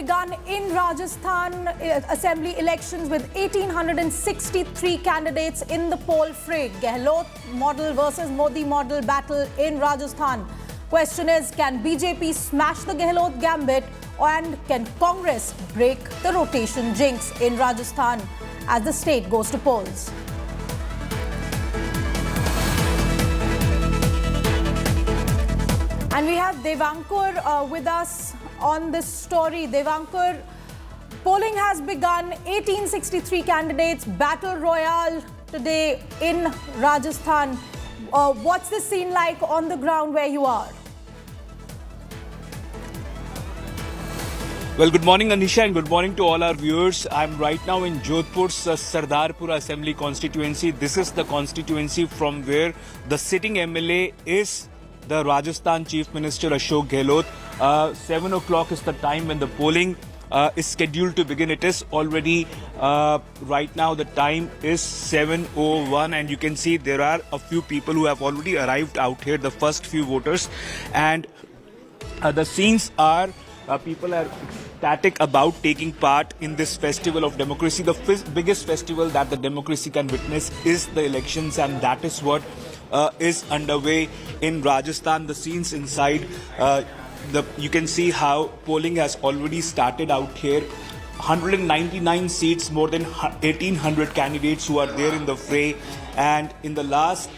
begun in Rajasthan assembly elections with 1,863 candidates in the poll fray. Gehlot model versus Modi model battle in Rajasthan. Question is, can BJP smash the Gehlot gambit and can Congress break the rotation jinx in Rajasthan as the state goes to polls? And we have Devankur with us on this story. Devankur, polling has begun. 1,863 candidates, battle royale today in Rajasthan. What's the scene like on the ground where you are? Well, good morning, Anisha, and good morning to all our viewers. I'm right now in Jodhpur's Sardarpura Assembly constituency. This is the constituency from where the sitting MLA is the Rajasthan Chief Minister Ashok Gehlot. 7 o'clock is the time when the polling is scheduled to begin. It is already right now the time is 7:01, and you can see there are a few people who have already arrived out here, the first few voters, and the scenes are people are ecstatic about taking part in this festival of democracy. The biggest festival that the democracy can witness is the elections, and that is what is underway in Rajasthan. The scenes inside, you can see how polling has already started out here. 199 seats, more than 1,800 candidates who are there in the fray, and in the last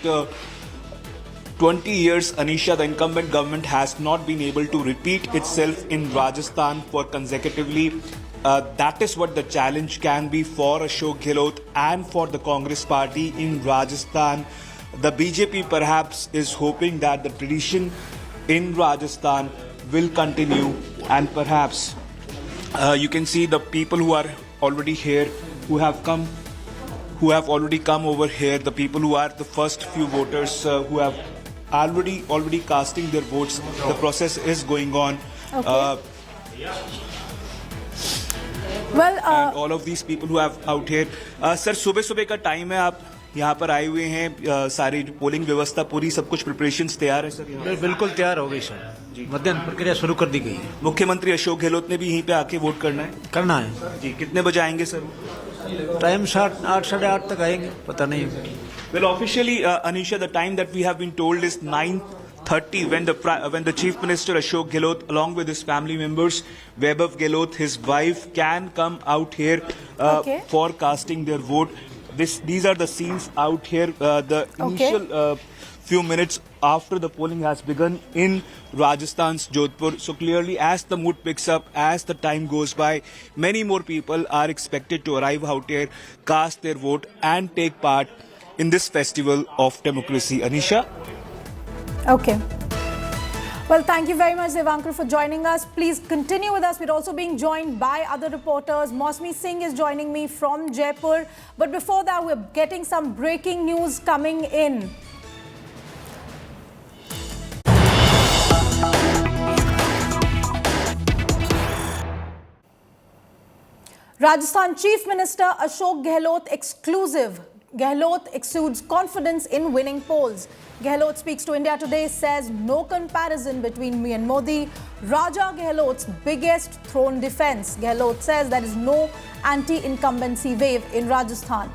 20 years, Anisha, the incumbent government has not been able to repeat itself in Rajasthan for consecutively. That is what the challenge can be for Ashok Gehlot and for the Congress party in Rajasthan. The BJP perhaps is hoping that the tradition in Rajasthan will continue, and perhaps you can see the people who are already here, who have already come over here, the people who are the first few voters who have already casting their votes. The process is going on. Okay. And all of these people who have out here. Sir, सुबह का time है, आप यहाँ पर आए हुए हैं, सारी पोलिंग व्यवस्था पूरी, सब कुछ प्रिपरेशंस तैयार है सर? बिल्कुल तैयार हो गई सर, मतदान प्रक्रिया शुरू कर दी गई है। मुख्यमंत्री अशोक गहलोत ने भी यहीं पे आके वोट करना है जी। कितने बजे आएंगे सर? टाइम 8, साढ़े 8 तक आएंगे, पता नहीं। Well, officially, Anisha, the time that we have been told is 9:30 when the Chief Minister Ashok Gehlot, along with his family members, Vaibhav Gehlot, his wife, can come out here for casting their vote. These are the scenes out here. The initial few minutes after the polling has begun in Rajasthan's Jodhpur. So clearly, as the mood picks up, as the time goes by, many more people are expected to arrive out here, cast their vote, and take part in this festival of democracy. Anisha? Okay. Well, thank you very much, Devankur, for joining us. Please continue with us. We're also being joined by other reporters. Mosmi Singh is joining me from Jaipur. But before that, we're getting some breaking news coming in. Rajasthan Chief Minister Ashok Gehlot exclusive. Gehlot exudes confidence in winning polls. Gehlot speaks to India Today, says no comparison between me and Modi. Raja Gehlot's biggest throne defense. Gehlot says there is no anti-incumbency wave in Rajasthan.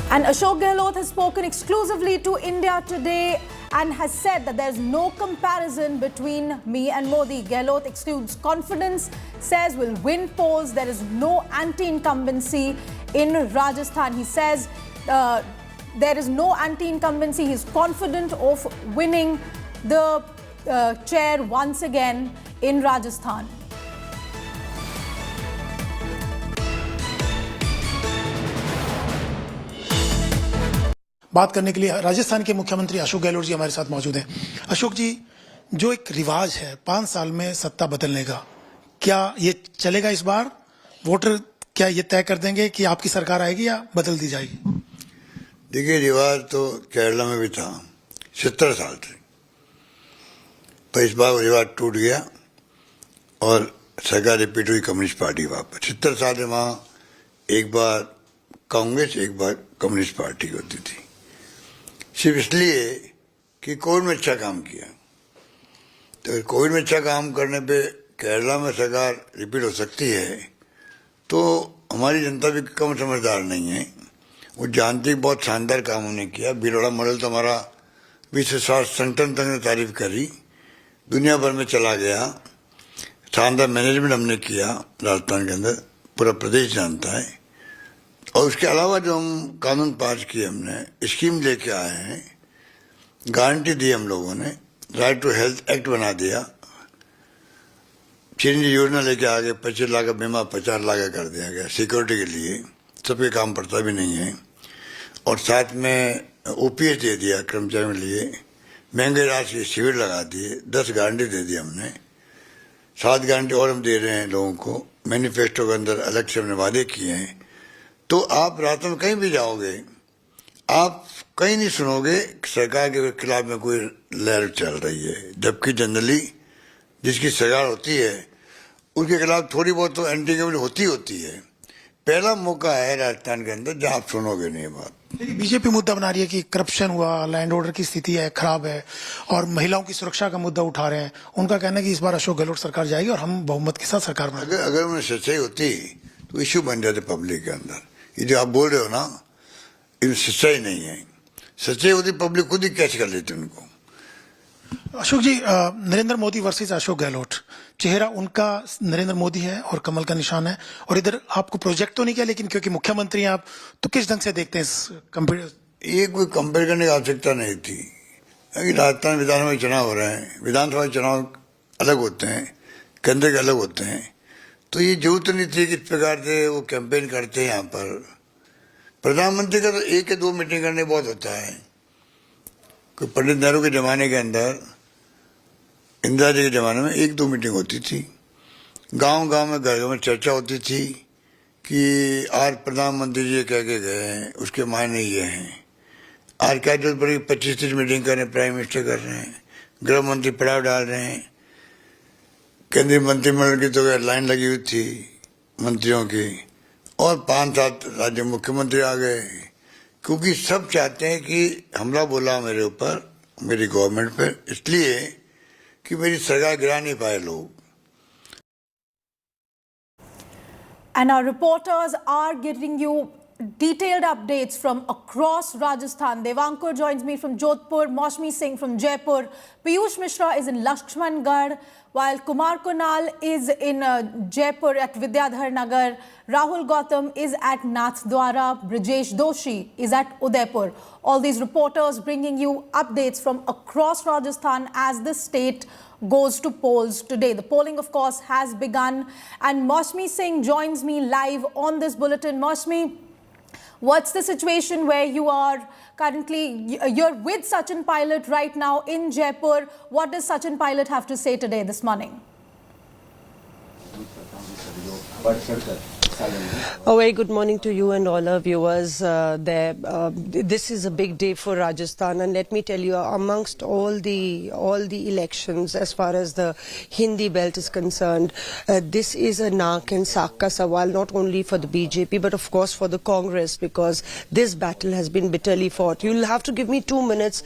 And Ashok Gehlot has spoken exclusively to India Today and has said that there's no comparison between me and Modi. Gehlot exudes confidence, says we'll win polls. There is no anti-incumbency in Rajasthan. He says there is no anti-incumbency. He's confident of winning the chair once again in Rajasthan. बात करने के लिए राजस्थान के मुख्यमंत्री अशोक गहलोत जी हमारे साथ मौजूद हैं। अशोक जी, जो एक रिवाज है 5 साल में सत्ता बदलने का, क्या ये चलेगा इस बार? वोटर क्या ये तय कर देंगे कि आपकी सरकार आएगी या बदल दी जाएगी? देखिए, रिवाज तो केरला में भी था 70 साल से, पर इस बार रिवाज टूट गया और सरकार रिपीट हुई कम्युनिस्ट पार्टी वापस। 70 साल में वहाँ एक बार कांग्रेस एक बार कम्युनिस्ट पार्टी होती थी, सिर्फ इसलिए कि कोविड में अच्छा काम किया। तो कोविड में अच्छा काम करने पे केरला में सरकार रिपीट हो सकती है, तो हमारी जनता भी कम समझदार नहीं है। वो जानती बहुत शानदार काम हमने किया। बिरोड़ा मॉडल तो हमारा विश्व स्वास्थ्य संगठन तक ने तारीफ करी, दुनिया भर में चला गया। शानदार मैनेजमेंट हमने किया राजस्थान के अंदर, पूरा प्रदेश जानता है। और उसके अलावा जो हम कानून पास किए, हमने स्कीम लेके आए हैं, गारंटी दी हम लोगों ने, राइट टू हेल्थ एक्ट बना दिया, चिरंजीवी योजना लेके आ गए, 25 लाख का बीमा 50 लाख का कर दिया गया सिक्योरिटी के लिए, सबके काम पड़ता भी नहीं है। और साथ में ओपीएस दे दिया कर्मचारियों के लिए, महंगे राशि शिविर लगा दिए, 10 गारंटी दे दी हमने, 7 गारंटी और हम दे रहे हैं लोगों को। मैनिफेस्टो के अंदर अलग से हमने वादे किए हैं। तो आप राजस्थान में कहीं भी जाओगे, आप कहीं नहीं सुनोगे सरकार के खिलाफ में कोई लहर चल रही है, जबकि जनरली जिसकी सरकार होती है उसके खिलाफ थोड़ी बहुत तो एंटी गवर्नमेंट होती है। पहला मौका है राजस्थान के अंदर जहां आप सुनोगे नहीं बात। बीजेपी मुद्दा बना रही है कि करप्शन हुआ, लैंड ऑर्डर की स्थिति है खराब है, और महिलाओं की सुरक्षा का मुद्दा उठा रहे हैं। उनका कहना है कि इस बार अशोक गहलोत सरकार जाएगी और हम बहुमत के साथ सरकार बनाएंगे। अगर उन्हें सच्चाई होती तो इश्यू बन जाते पब्लिक के अंदर। ये जो आप बोल रहे हो ना, इनमें सच्चाई नहीं है। सच्चाई होती पब्लिक खुद ही कैच कर लेती उनको। अशोक जी, नरेंद्र मोदी वर्सेस अशोक गहलोत, चेहरा उनका नरेंद्र मोदी है और कमल का निशान है, और इधर आपको प्रोजेक्ट तो नहीं किया, लेकिन क्योंकि मुख्यमंत्री हैं आप, तो किस ढंग से देखते हैं इस कंपेयर? ये कोई कंपेयर करने की आवश्यकता नहीं थी, क्योंकि राजस्थान विधानसभा चुनाव हो रहे हैं। विधानसभा चुनाव अलग होते हैं, केंद्र के अलग होते हैं, तो ये जरूरत नहीं थी कि इस प्रकार से वो कैंपेन करते हैं। यहाँ पर प्रधानमंत्री का तो 1 या 2 मीटिंग करने बहुत होता है। कोई पंडित नेहरू के जमाने के अंदर, इंदिरा जी के जमाने में 1-2 मीटिंग होती थी, गांव-गांव में घर में चर्चा होती थी कि आज प्रधानमंत्री जी कह के गए हैं, उसके मायने ये हैं। आज क्या जरूरत पड़ी 25-30 मीटिंग कर रहे हैं, प्राइम मिनिस्टर कर रहे हैं, गृह मंत्री पड़ाव डाल रहे हैं, केंद्रीय मंत्रिमंडल की तो लाइन लगी हुई थी मंत्रियों की, और 5-7 राज्य मुख्यमंत्री आ गए, क्योंकि सब चाहते हैं कि हमला बोला मेरे ऊपर, मेरी गवर्नमेंट पर, इसलिए कि मेरी सरकार गिरा नहीं पाए लोग। And our reporters are giving you detailed updates from across Rajasthan. Devankar joins me from Jodhpur, Maushmi Singh from Jaipur, Piyush Mishra is in Lakshmangarh, while Kumar Kunal is in Jaipur at Vidyadhar Nagar, Rahul Gautam is at Nathdwara, Brijesh Doshi is at Udaipur. All these reporters bringing you updates from across Rajasthan as the state goes to polls today. The polling, of course, has begun, and Maushmi Singh joins me live on this bulletin. Maushmi, what's the situation where you are currently? You're with Sachin Pilot right now in Jaipur. What does Sachin Pilot have to say today, this morning? A very good morning to you and all our viewers there. This is a big day for Rajasthan, and let me tell you, amongst all the elections, as far as the Hindi belt is concerned, this is a naak and saak ka sawal, not only for the BJP but of course for the Congress, because this battle has been bitterly fought. You'll have to give me 2 minutes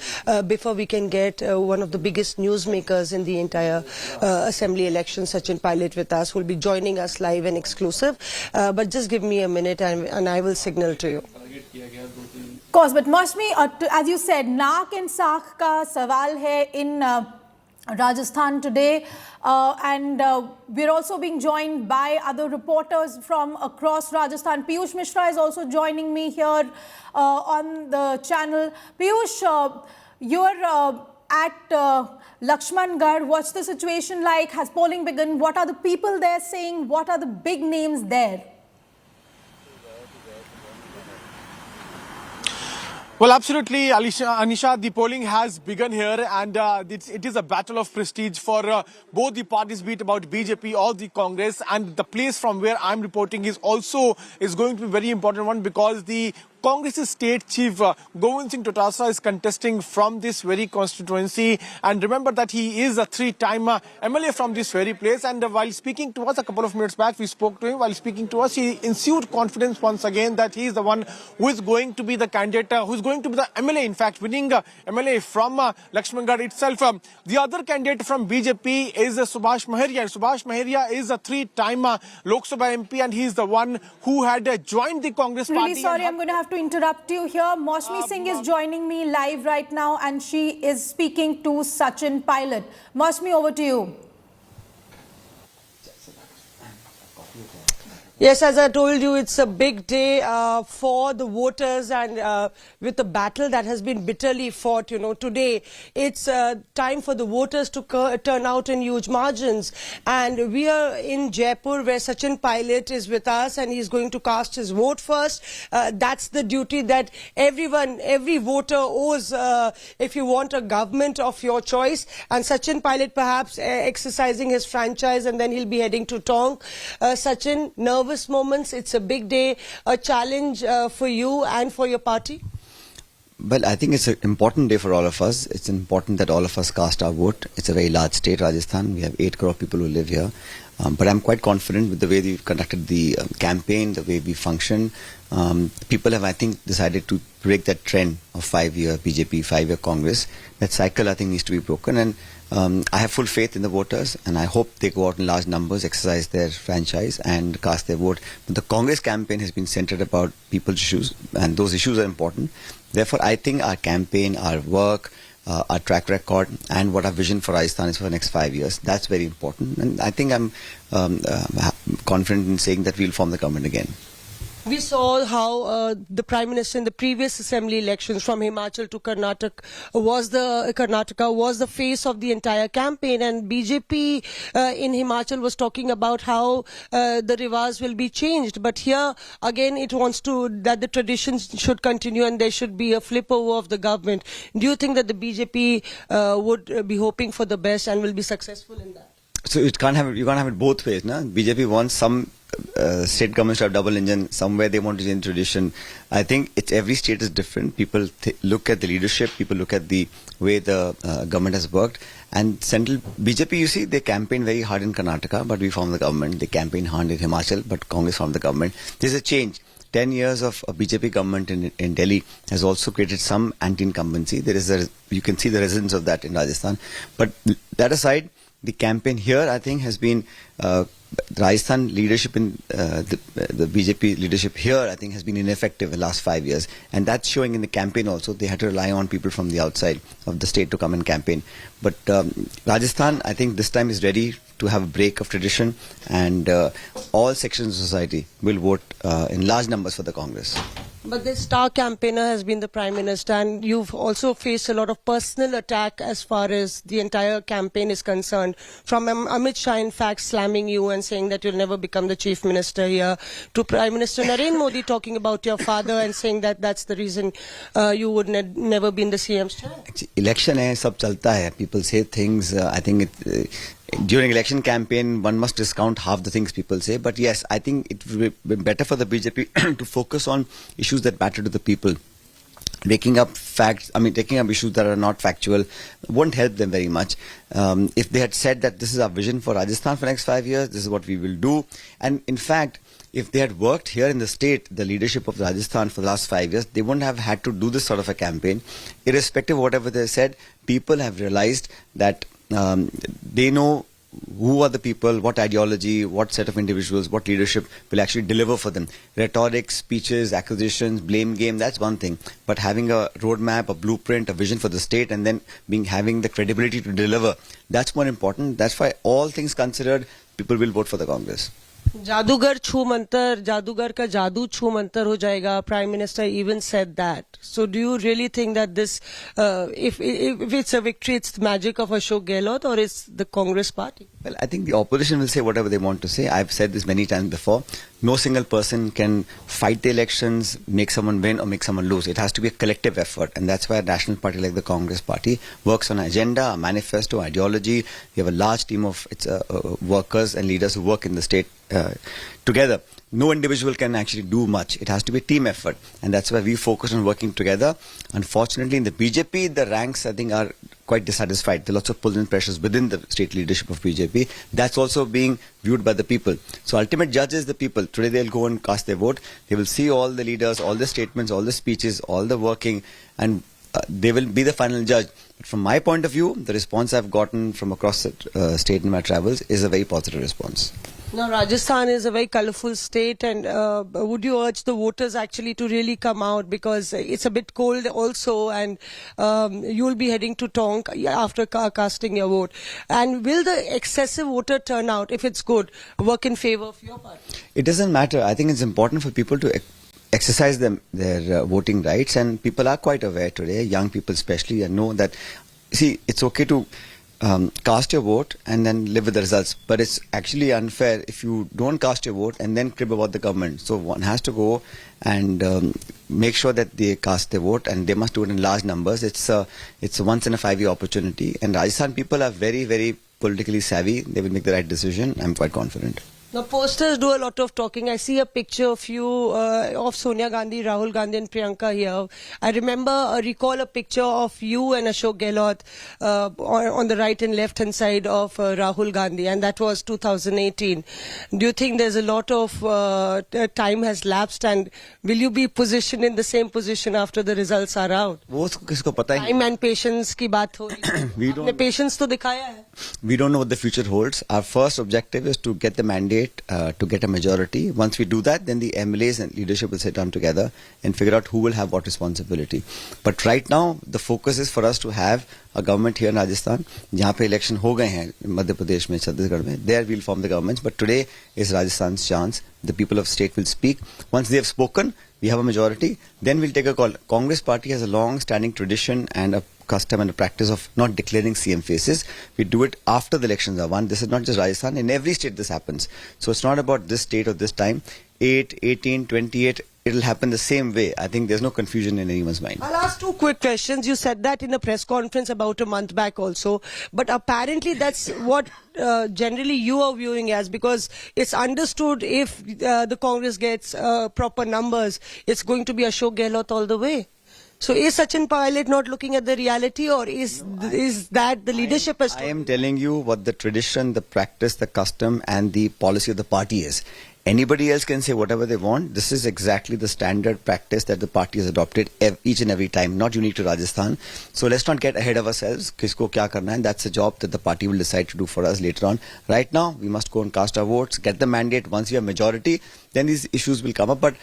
before we can get one of the biggest newsmakers in the entire assembly election, Sachin Pilot, with us, who will be joining us live and exclusive. But just give me a minute and I will signal to you. Of course, but Maushmi, as you said, naak and saak ka sawal hai in Rajasthan today, and we're also being joined by other reporters from across Rajasthan. Piyush Mishra is also joining me here on the channel. Piyush, you're at Lakshmangarh. What's the situation like? Has polling begun? What are the people there saying? What are the big names there? Well, absolutely, Anisha, the polling has begun here, and it is a battle of prestige for both the parties, be it about BJP or the Congress. And the place from where I'm reporting is going to be a very important one, because the Congress's state chief Govind Singh Dotasa is contesting from this very constituency. And remember that he is a 3-time MLA from this very place. And while speaking to us a couple of minutes back, we spoke to him. While speaking to us, he ensued confidence once again that he is the one who is going to be the candidate, who is going to be the MLA, in fact, winning MLA from Lakshmangarh itself. The other candidate from BJP is Subhash Maharia. And Subhash Maharia is a 3-time Lok Sabha MP, and he is the one who had joined the Congress party. Really sorry, I'm going to have to interrupt you here. Maushmi Singh is joining me live right now, and she is speaking to Sachin Pilot. Maushmi, over to you. Yes, as I told you, it's a big day for the voters, and with the battle that has been bitterly fought, today, it's time for the voters to turn out in huge margins. And we are in Jaipur, where Sachin Pilot is with us, and he's going to cast his vote first. That's the duty that every voter owes if you want a government of your choice. And Sachin Pilot perhaps exercising his franchise, and then he'll be heading to Tonk. Sachin, nervous moments, it's a big day, a challenge for you and for your party? Well, I think it's an important day for all of us. It's important that all of us cast our vote. It's a very large state, Rajasthan. We have 8 crore people who live here. But I'm quite confident with the way we've conducted the campaign, the way we function. People have, I think, decided to break that trend of 5-year BJP, 5-year Congress. That cycle, I think, needs to be broken. And I have full faith in the voters, and I hope they go out in large numbers, exercise their franchise and cast their vote. But the Congress campaign has been centered about people's issues, and those issues are important. Therefore, I think our campaign, our work, our track record, and what our vision for Rajasthan is for the next 5 years, that's very important. And I think I'm confident in saying that we'll form the government again. We saw how the Prime Minister in the previous assembly elections from Himachal to Karnataka was the face of the entire campaign, and BJP in Himachal was talking about how the Rivas will be changed. But here again it wants that the traditions should continue and there should be a flip over of the government. Do you think that the BJP would be hoping for the best and will be successful in that? So you can't have it both ways, no? BJP wants some state governments to have double engine. Somewhere they want to change tradition. I think every state is different. People look at the leadership. People look at the way the government has worked. And central BJP, you see, they campaigned very hard in Karnataka, but we formed the government. They campaigned hard in Himachal, but Congress formed the government. There's a change. 10 years of a BJP government in Delhi has also created some anti-incumbency. You can see the resonance of that in Rajasthan. But that aside, the campaign here, I think, has been Rajasthan leadership in the BJP leadership here, I think, has been ineffective in the last 5 years. And that's showing in the campaign also. They had to rely on people from the outside of the state to come and campaign. But Rajasthan, I think, this time is ready to have a break of tradition, and all sections of society will vote in large numbers for the Congress. But this star campaigner has been the Prime Minister, and you've also faced a lot of personal attack as far as the entire campaign is concerned. From Amit Shah, in fact, slamming you and saying that you'll never become the Chief Minister here, to Prime Minister Narendra Modi talking about your father and saying that that's the reason you would never be in the CM's chair. Election hai, sab chalta hai. People say things. I think during election campaign, one must discount half the things people say. But yes, I think it would be better for the BJP to focus on issues that matter to the people. Taking up issues that are not factual won't help them very much. If they had said that this is our vision for Rajasthan for the next 5 years, this is what we will do. And in fact, if they had worked here in the state, the leadership of Rajasthan for the last 5 years, they wouldn't have had to do this sort of a campaign. Irrespective of whatever they said, people have realized that they know who are the people, what ideology, what set of individuals, what leadership will actually deliver for them. Rhetoric, speeches, accusations, blame game, that's one thing. But having a roadmap, a blueprint, a vision for the state, and then having the credibility to deliver, that's more important. That's why, all things considered, people will vote for the Congress. जादूगर छू मंतर, जादूगर का जादू छू मंतर हो जाएगा. Prime Minister even said that. So do you really think that this, if it's a victory, it's the magic of Ashok Gehlot, or it's the Congress party? Well, I think the opposition will say whatever they want to say. I've said this many times before. No single person can fight the elections, make someone win or make someone lose. It has to be a collective effort. And that's why a national party like the Congress Party works on an agenda, a manifesto, ideology. We have a large team of workers and leaders who work in the state together. No individual can actually do much. It has to be a team effort. And that's why we focus on working together. Unfortunately, in the BJP, the ranks, I think, are quite dissatisfied. There are lots of pull and pressures within the state leadership of BJP. That's also being viewed by the people. So ultimate judge is the people. Today they'll go and cast their vote. They will see all the leaders, all the statements, all the speeches, all the working, and they will be the final judge. But from my point of view, the response I've gotten from across the state in my travels is a very positive response. Now, Rajasthan is a very colourful state, and would you urge the voters actually to really come out, because it's a bit cold also, and you'll be heading to Tonk after casting your vote. And will the excessive voter turnout, if it's good, work in favour of your party? It doesn't matter. I think it's important for people to exercise their voting rights, and people are quite aware today, young people especially, and know that, see, it's okay to cast your vote and then live with the results. But it's actually unfair if you don't cast your vote and then crib about the government. So one has to go and make sure that they cast their vote, and they must do it in large numbers. It's a once in a 5-year opportunity. And Rajasthan people are very, very politically savvy. They will make the right decision. I'm quite confident. Now, posters do a lot of talking. I see a picture of you, of Sonia Gandhi, Rahul Gandhi and Priyanka here. I recall a picture of you and Ashok Gehlot on the right and left hand side of Rahul Gandhi, and that was 2018. Do you think there's a lot of time has lapsed, and will you be positioned in the same position after the results are out? वो किसको पता ही Time and patience की बात हो रही है. आपने patience तो दिखाया है. We don't know what the future holds. Our first objective is to get the mandate, to get a majority. Once we do that, then the MLAs and leadership will sit down together and figure out who will have what responsibility. But right now, the focus is for us to have a government here in Rajasthan. जहाँ पे election हो गए हैं मध्य प्रदेश में, छत्तीसगढ़ में, there we'll form the governments. But today is Rajasthan's chance. The people of state will speak. Once they have spoken, we have a majority, then we'll take a call. Congress party has a long-standing tradition and a custom and a practice of not declaring CM faces. We do it after the elections are won. This is not just Rajasthan. In every state this happens. So it's not about this state or this time. 8, 18, 28, it'll happen the same way. I think there's no confusion in anyone's mind. I'll ask 2 quick questions. You said that in a press conference about a month back also. But apparently that's what generally you are viewing as, because it's understood if the Congress gets proper numbers, it's going to be Ashok Gehlot all the way. So is Sachin Pilot not looking at the reality, or is that the leadership has told? I am telling you what the tradition, the practice, the custom and the policy of the party is. Anybody else can say whatever they want. This is exactly the standard practice that the party has adopted each and every time, not unique to Rajasthan. So let's not get ahead of ourselves. Kisko kya karna hai? That's a job that the party will decide to do for us later on. Right now, we must go and cast our votes, get the mandate. Once we have majority, then these issues will come up. But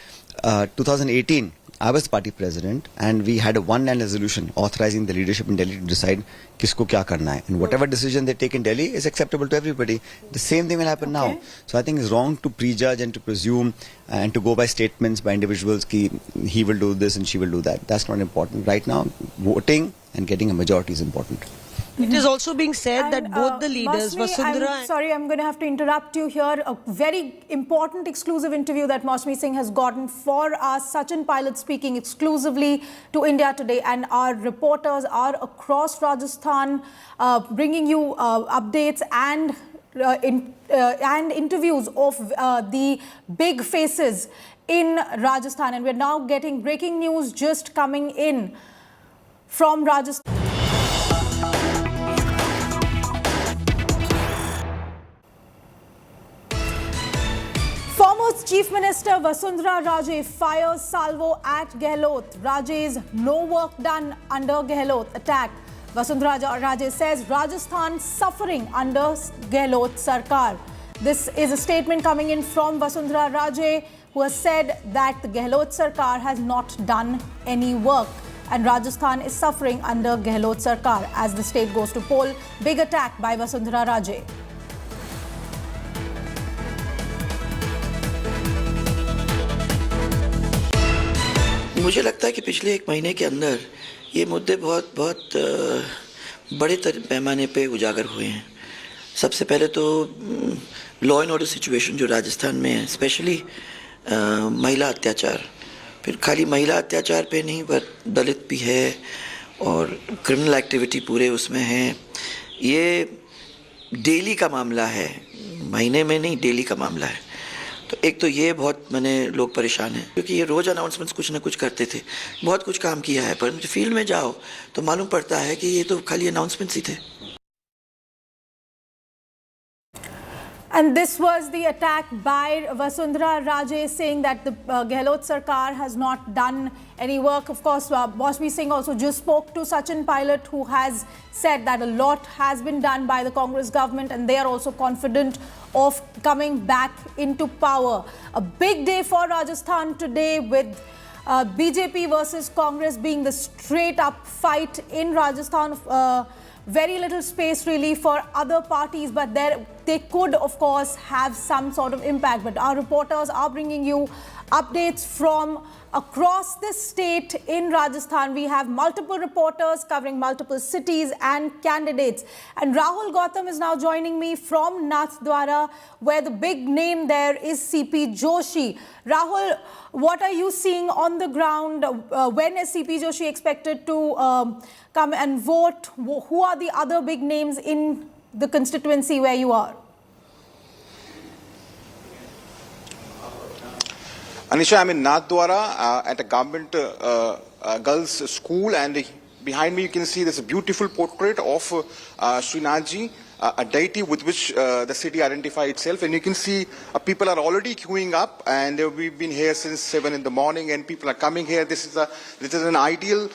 2018, I was party president, and we had a one-line resolution authorizing the leadership in Delhi to decide kisko kya karna hai. And whatever decision they take in Delhi is acceptable to everybody. The same thing will happen now. So I think it's wrong to prejudge and to presume and to go by statements by individuals ki he will do this and she will do that. That's not important. Right now, voting and getting a majority is important. It is also being said that both the leaders, Vasundhara... I'm going to have to interrupt you here. A very important exclusive interview that Mausami Singh has gotten for us. Sachin Pilot speaking exclusively to India Today, and our reporters are across Rajasthan bringing you updates and interviews of the big faces in Rajasthan. And we're now getting breaking news just coming in from Rajasthan. Former Chief Minister Vasundhara Raje fires salvo at Gehlot. Raje's no work done under Gehlot attack. Vasundhara Raje says Rajasthan suffering under Gehlot Sarkar. This is a statement coming in from Vasundhara Raje, who has said that the Gehlot Sarkar has not done any work, and Rajasthan is suffering under Gehlot Sarkar as the state goes to poll. Big attack by Vasundhara Raje. मुझे लगता है कि पिछले 1 महीने के अंदर ये मुद्दे बहुत बड़े पैमाने पे उजागर हुए हैं, सबसे पहले तो लॉ एंड ऑर्डर सिचुएशन जो राजस्थान में है, स्पेशली महिला अत्याचार, फिर खाली महिला अत्याचार पे नहीं पर दलित भी है और क्रिमिनल एक्टिविटी पूरे उसमें है। ये डेली का मामला है, महीने में नहीं, डेली का मामला है। तो एक तो ये बहुत लोग परेशान हैं क्योंकि ये रोज़ अनाउंसमेंट्स कुछ ना कुछ करते थे, बहुत कुछ काम किया है, पर फील्ड में जाओ तो मालूम पड़ता है कि ये तो खाली अनाउंसमेंट्स ही थे। And this was the attack by Vasundhara Raje, saying that the Gehlot Sarkar has not done any work. Of course, Mosmi Singh also just spoke to Sachin Pilot, who has said that a lot has been done by the Congress government and they are also confident of coming back into power. A big day for Rajasthan today, with BJP versus Congress being the straight-up fight in Rajasthan. Very little space really for other parties, but they could of course have some sort of impact. But our reporters are bringing you updates from across the state in Rajasthan. We have multiple reporters covering multiple cities and candidates. And Rahul Gautam is now joining me from Nathdwara, where the big name there is CP Joshi. Rahul, what are you seeing on the ground? When is CP Joshi expected to come and vote? Who are the other big names in the constituency where you are? Anisha, I'm in Nathdwara at a government girls' school, and behind me you can see there's a beautiful portrait of Srinathji, a deity with which the city identifies itself. And you can see people are already queuing up, and we've been here since 7 in the morning, and people are coming here. This is an ideal,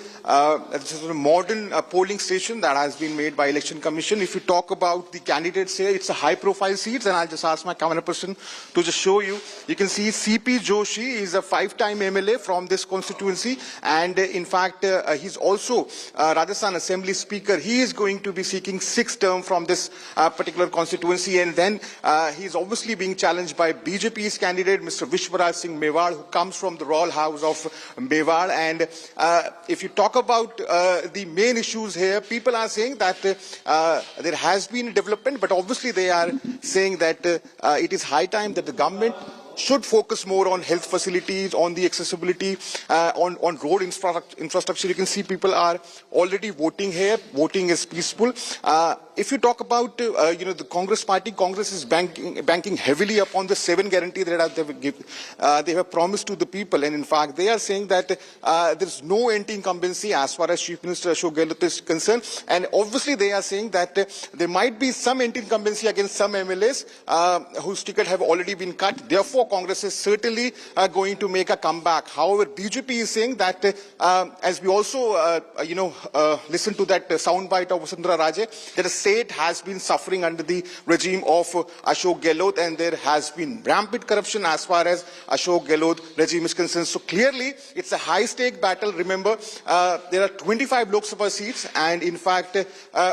this is a modern polling station that has been made by Election Commission. If you talk about the candidates here, it's a high-profile seats, and I'll just ask my camera person to just show you. You can see CP Joshi is a 5-time MLA from this constituency, and in fact, he's also Rajasthan Assembly Speaker. He is going to be seeking 6th term from this particular constituency, and then he's obviously being challenged by BJP's candidate, Mr. Vishwaraj Singh Mewar, who comes from the royal house of Mewar. And if you talk about the main issues here, people are saying that there has been development, but obviously they are saying that it is high time that the government should focus more on health facilities, on the accessibility, on road infrastructure. You can see people are already voting here. Voting is peaceful. If you talk about the Congress party, Congress is banking heavily upon the 7 guarantee that they have promised to the people, and in fact they are saying that there is no anti-incumbency as far as Chief Minister Ashok Gehlot is concerned, and obviously they are saying that there might be some anti-incumbency against some MLAs whose ticket have already been cut. Therefore, Congress is certainly going to make a comeback. However, BJP is saying that, as we also listen to that soundbite of Vasundhara Raje, that the state has been suffering under the regime of Ashok Gehlot, and there has been rampant corruption as far as Ashok Gehlot regime is concerned. So clearly, it's a high-stake battle. Remember, there are 25 Lok Sabha seats, and in fact,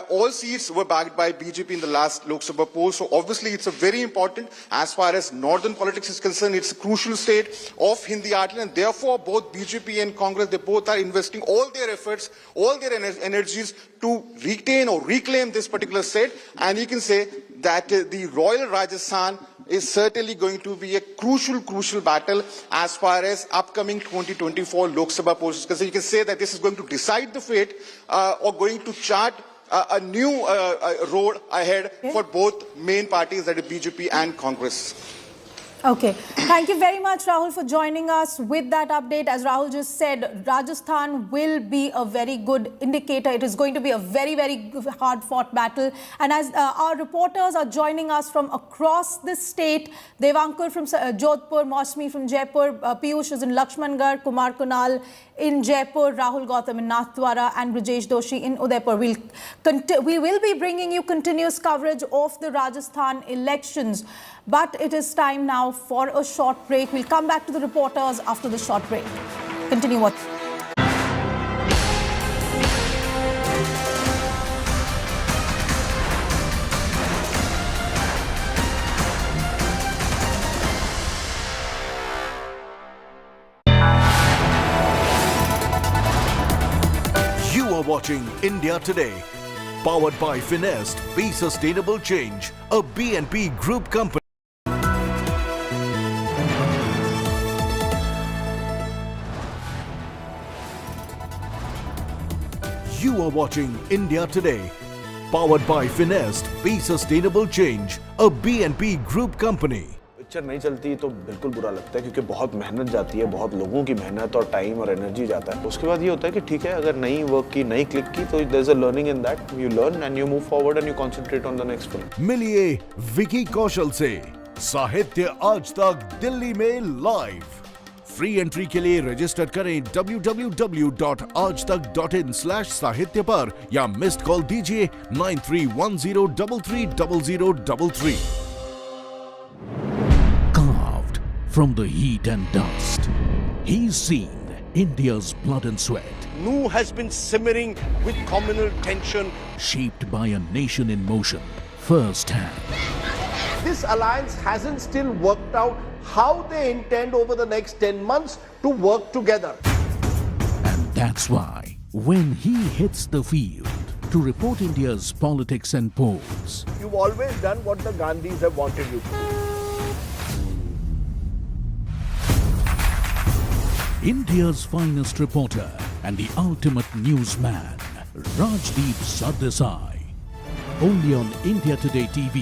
all seats were backed by BJP in the last Lok Sabha poll. So obviously, it's a very important as far as northern politics is concerned. It's a crucial state of Hindi heartland, and therefore both BJP and Congress, they both are investing all their efforts, all their energies to retain or reclaim this particular state. And you can say that the Royal Rajasthan is certainly going to be a crucial battle as far as upcoming 2024 Lok Sabha polls. Because you can say that this is going to decide the fate or going to chart a new road ahead for both main parties, that is BJP and Congress. Okay. Thank you very much, Rahul, for joining us with that update. As Rahul just said, Rajasthan will be a very good indicator. It is going to be a very hard-fought battle. And as our reporters are joining us from across the state, Devankar from Jodhpur, Mosmi from Jaipur, Piyush is in Lakshmangarh, Kumar Kunal in Jaipur, Rahul Gautam in Nathdwara, and Brajesh Doshi in Udaipur. We will be bringing you continuous coverage of the Rajasthan elections. But it is time now for a short break. We'll come back to the reporters after the short break. Continue watching. You are watching India Today. Powered by Finest, Be Sustainable Change, a BNP Group company. You are watching India Today. Powered by Finest, Be Sustainable Change, a BNP Group company. Picture नहीं चलती तो बिल्कुल बुरा लगता है क्योंकि बहुत मेहनत जाती है, बहुत लोगों की मेहनत और टाइम और एनर्जी जाता है. उसके बाद ये होता है कि ठीक है, अगर नई वर्क की, नई क्लिक की तो there is a learning in that. You learn and you move forward and you concentrate on the next film. मिलिए विकी कौशल से. साहित्य आज तक दिल्ली में लाइव. फ्री एंट्री के लिए रजिस्टर करें www.aajtak.in/साहित्य पर या मिस्ड कॉल दीजिए 9310330033. Carved from the heat and dust, he's seen India's blood and sweat. Nooh has been simmering with communal tension. Shaped by a nation in motion, firsthand. This alliance hasn't still worked out how they intend over the next 10 months to work together. And that's why, when he hits the field to report India's politics and polls, You've always done what the Gandhis have wanted you to do. India's finest reporter and the ultimate newsman, Rajdeep Sardesai. Only on India Today TV.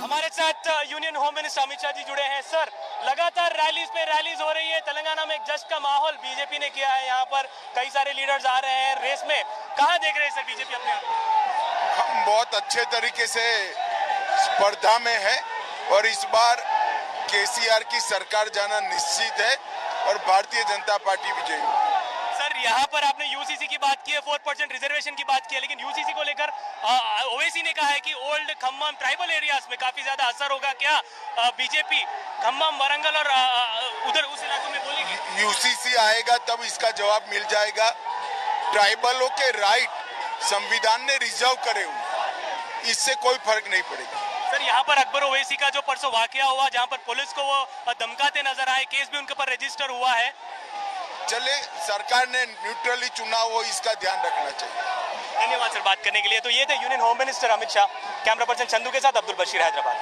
हमारे साथ union home minister Amit Shah ji जुड़े हैं. Sir, लगातार rallies पे rallies हो रही है. तेलंगाना में एक जश्न का माहौल बीजेपी ने किया है. यहाँ पर कई सारे लीडर्स आ रहे हैं रेस में. कहाँ देख रहे हैं सर बीजेपी अपने आप? हम बहुत अच्छे तरीके से स्पर्धा में है और इस बार केसीआर की सरकार जाना निश्चित है और भारतीय जनता पार्टी विजयी होगी. सर, यहाँ पर आपने यूसीसी की बात की है, 4% रिजर्वेशन की बात की है, लेकिन यूसीसी को लेकर ओवैसी ने कहा है कि ओल्ड खम्मम ट्राइबल एरियाज में काफी ज्यादा असर होगा. क्या बीजेपी खम्मम, वारंगल और उधर उस इलाकों में बोलेगी? यूसीसी आएगा तब इसका जवाब मिल जाएगा. ट्राइबलों के राइट संविधान ने रिजर्व करे हुए, इससे कोई फर्क नहीं पड़ेगा. सर, यहाँ पर अकबर ओवैसी का जो परसों वाकया हुआ जहाँ पर पुलिस को वो धमकाते नजर आए, केस भी उनके ऊपर रजिस्टर हुआ है. चले, सरकार ने न्यूट्रली चुना हो, इसका ध्यान रखना चाहिए. धन्यवाद सर बात करने के लिए. तो ये थे union home minister Amit Shah. Camera person Chandu के साथ Abdul Bashir, Hyderabad.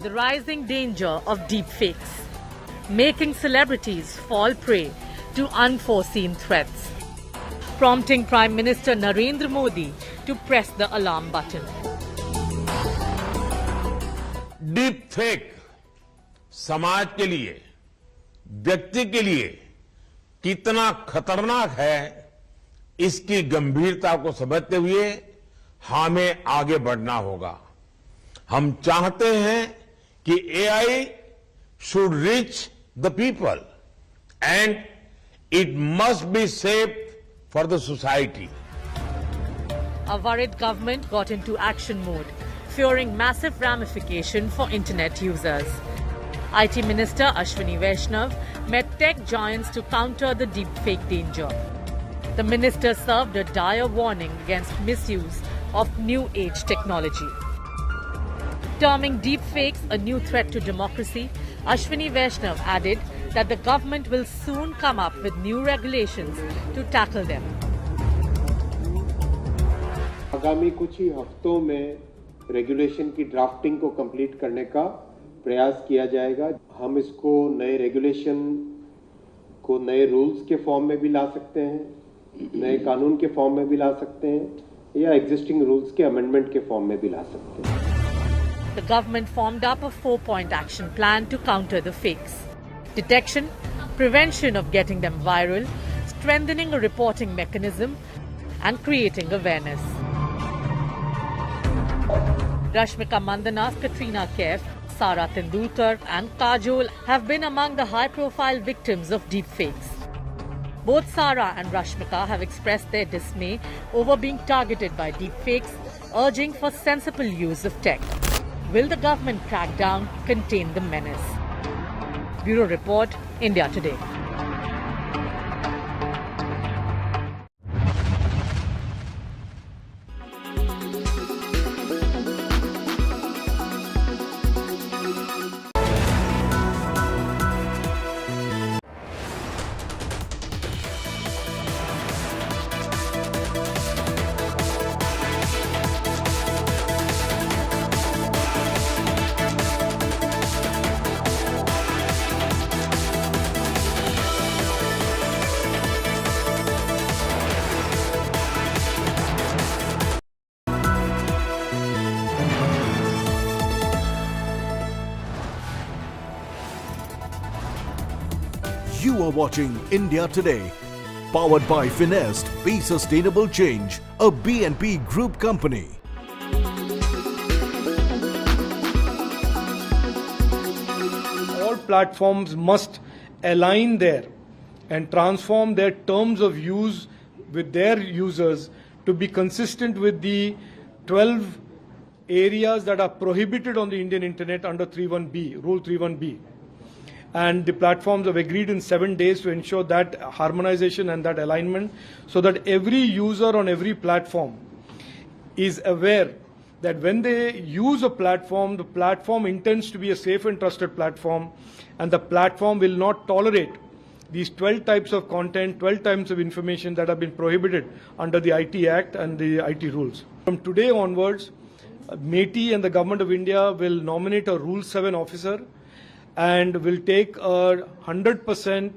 The rising danger of deepfakes, making celebrities fall prey to unforeseen threats, prompting Prime Minister Narendra Modi to press the alarm button. Deep fake समाज के लिए, व्यक्ति के लिए कितना खतरनाक है, इसकी गंभीरता को समझते हुए हमें आगे बढ़ना होगा. हम चाहते हैं कि AI should reach the people and it must be safe for the society. A worried government got into action mode, fearing massive ramification for internet users. IT Minister Ashwini Vaishnav met tech giants to counter the deepfake danger. The minister served a dire warning against misuse of new age technology. Terming deepfakes a new threat to democracy, Ashwini Vaishnav added that the government will soon come up with new regulations to tackle them. आगामी कुछ ही हफ्तों में regulation की drafting को complete करने का प्रयास किया जाएगा. हम इसको नए रेगुलेशन को नए रूल्स के फॉर्म में भी ला सकते हैं, नए कानून के फॉर्म में भी ला सकते हैं या एग्जिस्टिंग रूल्स के अमेंडमेंट के फॉर्म में भी ला सकते हैं. The government formed up a 4-point action plan to counter the fakes: detection, prevention of getting them viral, strengthening a reporting mechanism, and creating awareness. Rashmika Mandanna, Katrina Kaif, Sara Tendulkar and Kajol have been among the high-profile victims of deepfakes. Both Sara and Rashmika have expressed their dismay over being targeted by deepfakes, urging for sensible use of tech. Will the government crack down, contain the menace? Bureau Report, India Today. You are watching India Today, powered by Finest, Be Sustainable Change, a BNP Group company. All platforms must align there and transform their terms of use with their users to be consistent with the 12 areas that are prohibited on the Indian internet under 31B, Rule 31B. And the platforms have agreed in 7 days to ensure that harmonization and that alignment so that every user on every platform is aware that when they use a platform, the platform intends to be a safe and trusted platform, and the platform will not tolerate these 12 types of content, 12 types of information that have been prohibited under the IT Act and the IT rules. From today onwards, MeitY and the Government of India will nominate a Rule 7 officer and will take a 100%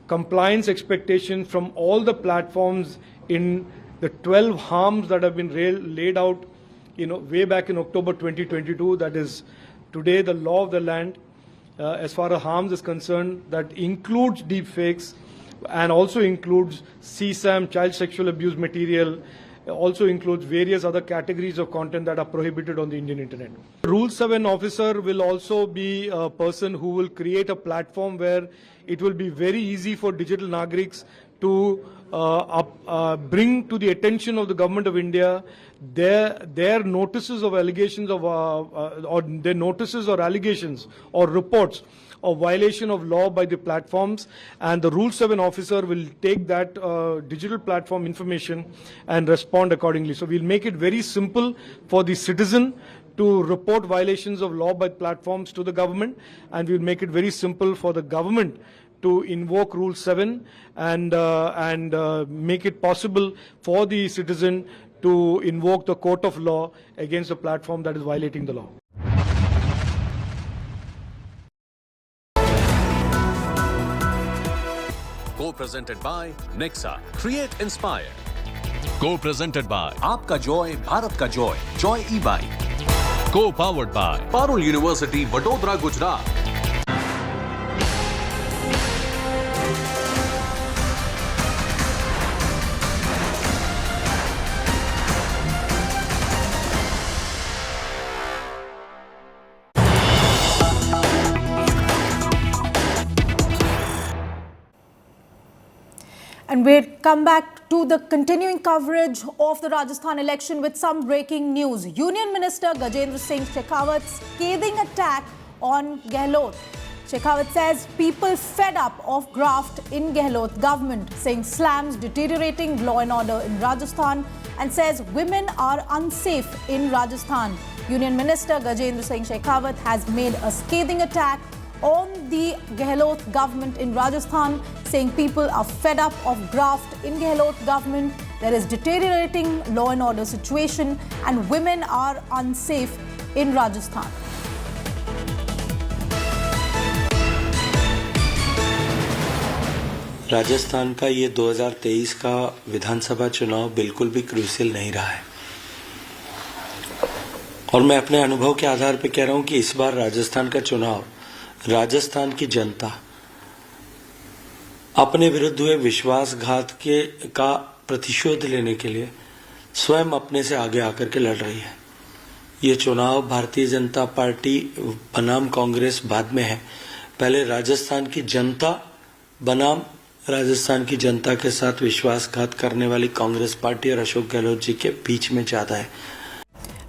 compliance expectation from all the platforms in the 12 harms that have been laid out way back in October 2022. That is today the law of the land as far as harms is concerned, that includes deep fakes and also includes CSAM, child sexual abuse material, also includes various other categories of content that are prohibited on the Indian internet. Rule 7 officer will also be a person who will create a platform where it will be very easy for digital Nagriks to bring to the attention of the Government of India their notices of allegations of or their notices or allegations or reports of violation of law by the platforms, and the Rule 7 officer will take that digital platform information and respond accordingly. So we'll make it very simple for the citizen to report violations of law by platforms to the government, and we'll make it very simple for the government to invoke Rule 7 and make it possible for the citizen to invoke the court of law against a platform that is violating the law. Co-presented by Nexa, Create Inspire. Co-presented by Aapka Joy, Bharat Ka Joy, Joy E-Bike. Co-powered by Parul University, Vadodara, Gujarat. And we'll come back to the continuing coverage of the Rajasthan election with some breaking news. Union Minister Gajendra Singh Shekhawat's scathing attack on Gehlot. Shekhawat says people fed up of graft in Gehlot government, saying slams deteriorating law and order in Rajasthan, and says women are unsafe in Rajasthan. Union Minister Gajendra Singh Shekhawat has made a scathing attack on the Gehlot government in Rajasthan, saying people are fed up of graft in Gehlot government. There is deteriorating law and order situation and women are unsafe in Rajasthan. Rajasthan का ये 2023 का विधानसभा चुनाव बिल्कुल भी crucial नहीं रहा है और मैं अपने अनुभव के आधार पर कह रहा हूं कि इस बार राजस्थान का चुनाव राजस्थान की जनता अपने विरुद्ध हुए विश्वासघात का प्रतिशोध लेने के लिए स्वयं अपने से आगे आकर के लड़ रही है। ये चुनाव भारतीय जनता पार्टी बनाम कांग्रेस बाद में है, पहले राजस्थान की जनता बनाम राजस्थान की जनता के साथ विश्वासघात करने वाली कांग्रेस पार्टी और अशोक गहलोत जी के बीच में ज्यादा है।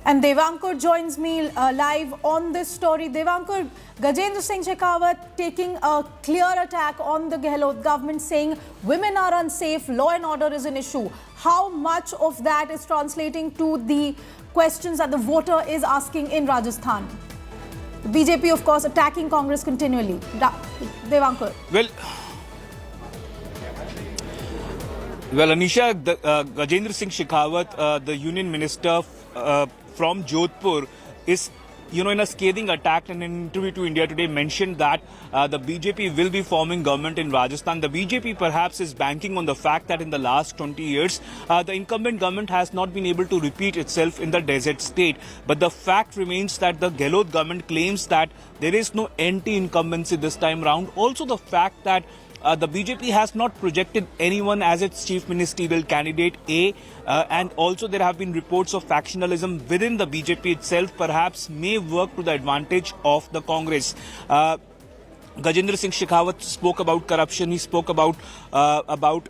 And Devankar joins me live on this story. Devankar, Gajendra Singh Shekhawat taking a clear attack on the Gehlot government, saying women are unsafe, law and order is an issue. How much of that is translating to the questions that the voter is asking in Rajasthan? BJP, of course, attacking Congress continually. Devankar. Well, Anisha, Gajendra Singh Shekhawat, the union minister from Jodhpur, is in a scathing attack in an interview to India Today, mentioned that the BJP will be forming government in Rajasthan. The BJP perhaps is banking on the fact that in the last 20 years, the incumbent government has not been able to repeat itself in the desert state. But the fact remains that the Gehlot government claims that there is no anti-incumbency this time round. Also the fact that the BJP has not projected anyone as its chief ministerial candidate, and also there have been reports of factionalism within the BJP itself, perhaps may work to the advantage of the Congress. Gajendra Singh Shekhawat spoke about corruption. He spoke about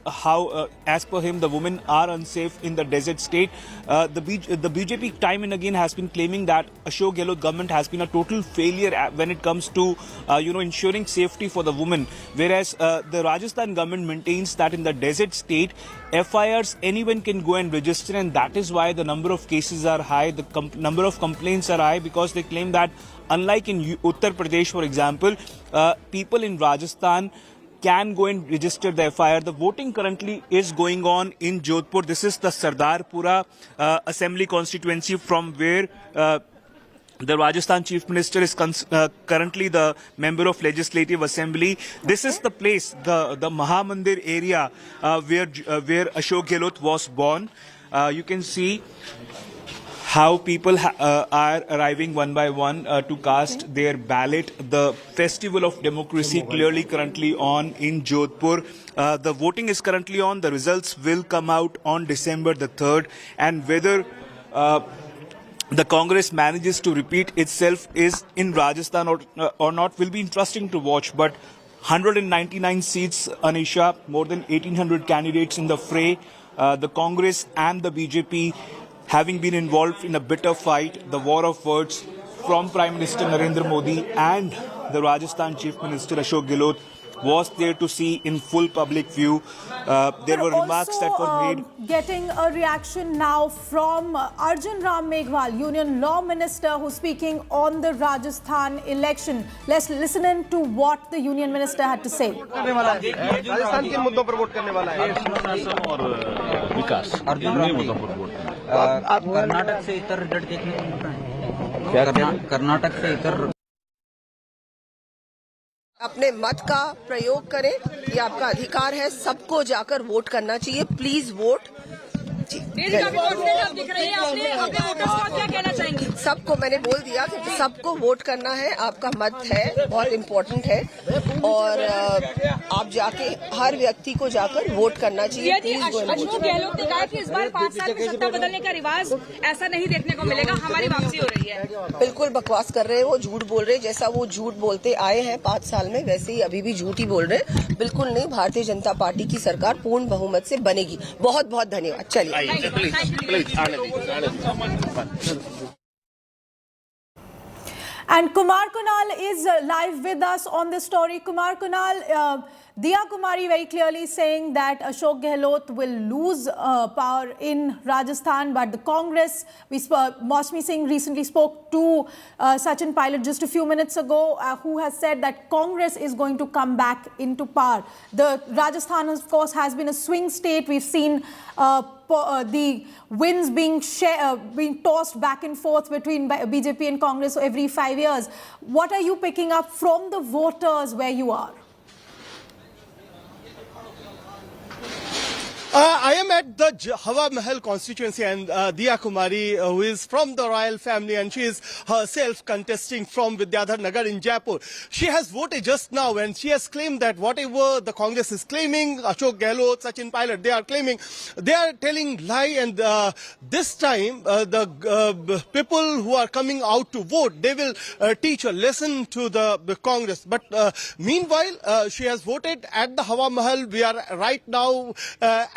how, as per him, the women are unsafe in the desert state. The BJP time and again has been claiming that Ashok Gehlot government has been a total failure when it comes to ensuring safety for the women. Whereas the Rajasthan government maintains that in the desert state, FIRs anyone can go and register, and that is why the number of cases are high, the number of complaints are high, because they claim that unlike in Uttar Pradesh, for example, people in Rajasthan can go and register the FIR. The voting currently is going on in Jodhpur. This is the Sardarpura Assembly constituency from where the Rajasthan Chief Minister is currently the member of Legislative Assembly. This is the place, the Mahamandir area where Ashok Gehlot was born. You can see how people are arriving one by one to cast their ballot. The festival of democracy clearly currently on in Jodhpur. The voting is currently on. The results will come out on December the 3rd. And whether the Congress manages to repeat itself is in Rajasthan or not will be interesting to watch. But 199 seats, Anisha, more than 1,800 candidates in the fray. The Congress and the BJP having been involved in a bitter fight, the war of words from Prime Minister Narendra Modi and the Rajasthan Chief Minister Ashok Gehlot was there to see in full public view. There were remarks that were made. Getting a reaction now from Arjun Ram Meghwal, Union Law Minister, who's speaking on the Rajasthan election. Let's listen in to what the Union Minister had to say. Rajasthan किन मुद्दों पर vote करने वाला है? और विकास। अर्जुन राम मुद्दों पर vote करना। आप कर्नाटक से इतर रिजल्ट देखने को मिलता है। क्या कर्नाटक से इतर अपने मत का प्रयोग करें, ये आपका अधिकार है। सबको जाकर वोट करना चाहिए। Please vote. सबको मैंने बोल दिया कि सबको वोट करना है, आपका मत है, बहुत इम्पोर्टेंट है, और आप जाके हर व्यक्ति को जाकर वोट करना चाहिए। अशोक गहलोत ने कहा कि इस बार 5 साल में सत्ता बदलने का रिवाज ऐसा नहीं देखने को मिलेगा, हमारी वापसी हो रही है। बिल्कुल बकवास कर रहे हैं, वो झूठ बोल रहे हैं। जैसा वो झूठ बोलते आए हैं 5 साल में, वैसे ही अभी भी झूठ ही बोल रहे हैं। बिल्कुल नहीं, भारतीय जनता पार्टी की सरकार पूर्ण बहुमत से बनेगी। बहुत बहुत धन्यवाद। चलिए। And Kumar Kunal is live with us on this story. Kumar Kunal, Diya Kumari very clearly saying that Ashok Gehlot will lose power in Rajasthan, but the Congress, Mosmi Singh recently spoke to Sachin Pilot just a few minutes ago, who has said that Congress is going to come back into power. The Rajasthan, of course, has been a swing state. We've seen the winds being tossed back and forth between BJP and Congress every 5 years. What are you picking up from the voters where you are? I am at the Hawa Mahal constituency, and Diya Kumari, who is from the royal family, and she is herself contesting from Vidyadhar Nagar in Jaipur. She has voted just now, and she has claimed that whatever the Congress is claiming, Ashok Gehlot, Sachin Pilot, they are claiming, they are telling lie. And this time, the people who are coming out to vote, they will teach a lesson to the Congress. But meanwhile, she has voted at the Hawa Mahal. We are right now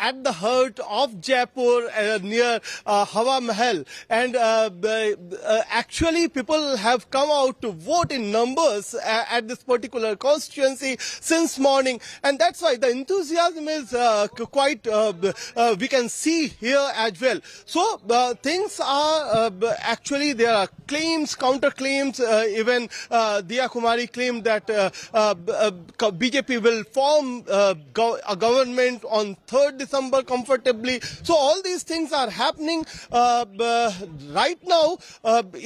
at the heart of Jaipur, near Hawa Mahal, and actually people have come out to vote in numbers at this particular constituency since morning, and that's why the enthusiasm is quite we can see here as well. So things are actually, there are claims, counter claims. Even Diya Kumari claimed that BJP will form a government on 3rd December. number comfortably. So all these things are happening right now.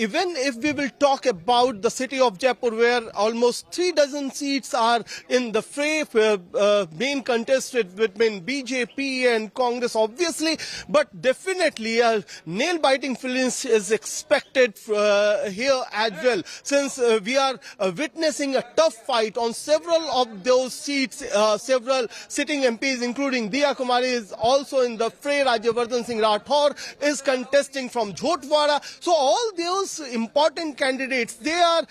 Even if we will talk about the city of Jaipur, where almost 3 dozen seats are in the fray, being contested between BJP and Congress, obviously, but definitely a nail-biting finish is expected here as well, since we are witnessing a tough fight on several of those seats. Several sitting MPs, including Diya Kumari, is also in the fray. Rajyavardhan Singh Rathore is contesting from Jhotwara. So all those important candidates, they are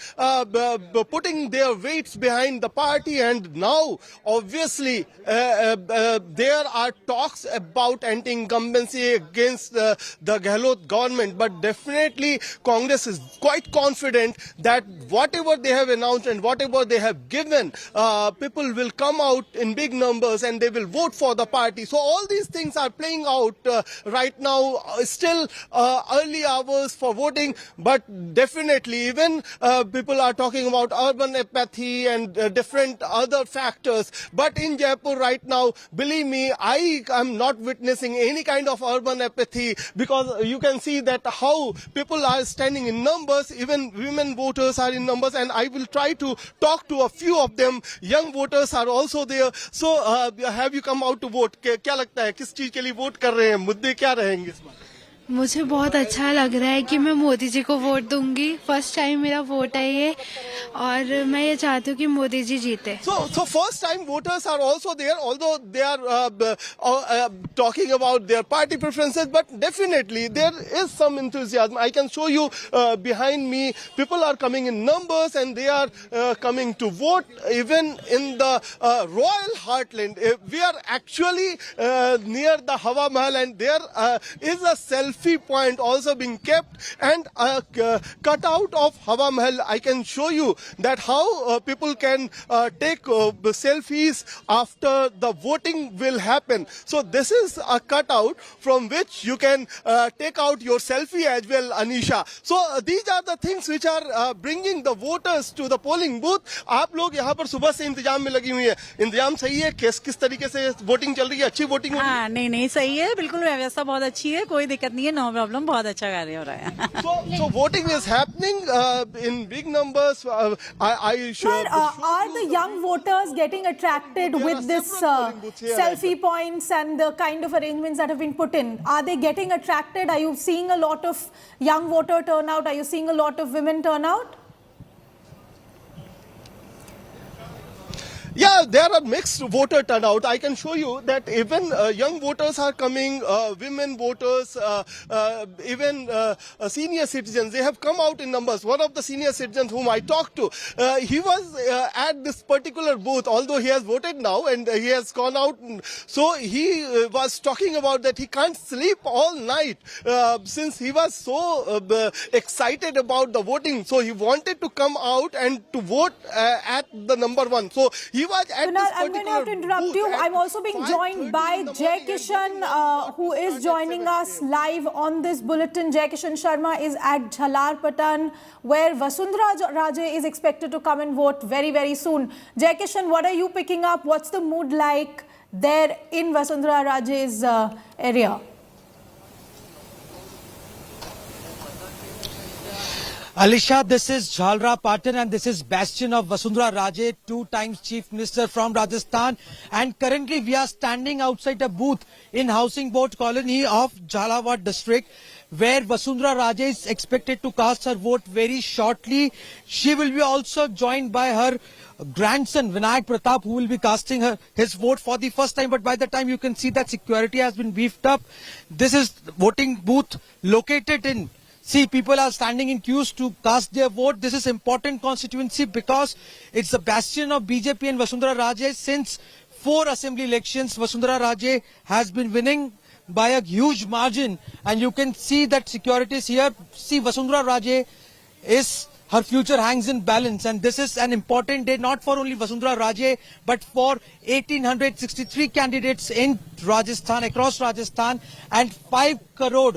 putting their weights behind the party, and now obviously there are talks about anti-incumbency against the Gehlot government, but definitely Congress is quite confident that whatever they have announced and whatever they have given, people will come out in big numbers and they will vote for the party. So all these things are playing out right now. Still early hours for voting, but definitely even people are talking about urban apathy and different other factors. But in Jaipur right now, believe me, I am not witnessing any kind of urban apathy, because you can see that how people are standing in numbers. Even women voters are in numbers, and I will try to talk to a few of them. Young voters are also there. So have you come out to vote? क्या लगता है किस चीज के लिए vote कर रहे हैं? मुद्दे क्या रहेंगे इस बार? मुझे बहुत अच्छा लग रहा है कि मैं मोदी जी को वोट दूंगी. फर्स्ट टाइम मेरा वोट है ये, और मैं ये चाहती हूँ कि मोदी जी जीते. So first time voters are also there, although they are talking about their party preferences, but definitely there is some enthusiasm. I can show you behind me, people are coming in numbers and they are coming to vote. Even in the royal heartland, we are actually near the Hawa Mahal, and there is a selfie point also being kept, and a cutout of Hawa Mahal. I can show you that how people can take selfies after the voting will happen. So this is a cutout from which you can take out your selfie as well, Anisha. So these are the things which are bringing the voters to the polling booth. आप लोग यहाँ पर सुबह से इंतजाम में लगी हुई है. इंतजाम सही है? किस तरीके से वोटिंग चल रही है? अच्छी वोटिंग हो रही है? हाँ, नहीं सही है, बिल्कुल व्यवस्था बहुत अच्छी है, कोई दिक्कत नहीं है, नो प्रॉब्लम, बहुत अच्छा कार्य हो रहा है. So voting is happening in big numbers. I should. Are the young voters getting attracted with this selfie points and the kind of arrangements that have been put in? Are they getting attracted? Are you seeing a lot of young voter turnout? Are you seeing a lot of women turnout? Yeah, there are mixed voter turnout. I can show you that even young voters are coming, women voters, even senior citizens. They have come out in numbers. One of the senior citizens whom I talked to, he was at this particular booth, although he has voted now and he has gone out. So he was talking about that he can't sleep all night since he was so excited about the voting. So he wanted to come out and to vote at the number one. So he was at Kunal, this I'm going to have to interrupt you. I'm also being joined by Jai Kishan, who is joining us live on this bulletin. Jai Kishan Sharma is at Jhalar Patan, where Vasundhara Raje is expected to come and vote very, very soon. Jai Kishan, what are you picking up? What's the mood like there in Vasundhara Raje's area? Alisha, this is Jhalra Patan and this is bastion of Vasundhara Raje, 2 times Chief Minister from Rajasthan. And currently we are standing outside a booth in Housing Board Colony of Jhalawad district, where Vasundhara Raje is expected to cast her vote very shortly. She will be also joined by her grandson Vinayak Pratap, who will be casting his vote for the first time. But by the time you can see that security has been beefed up. This is voting booth located in. See, people are standing in queues to cast their vote. This is important constituency because it's the bastion of BJP and Vasundhara Raje. Since 4 assembly elections, Vasundhara Raje has been winning by a huge margin. And you can see that security is here. See, Vasundhara Raje her future hangs in balance. And this is an important day, not for only Vasundhara Raje, but for 1,863 candidates in Rajasthan, across Rajasthan, and 5 crore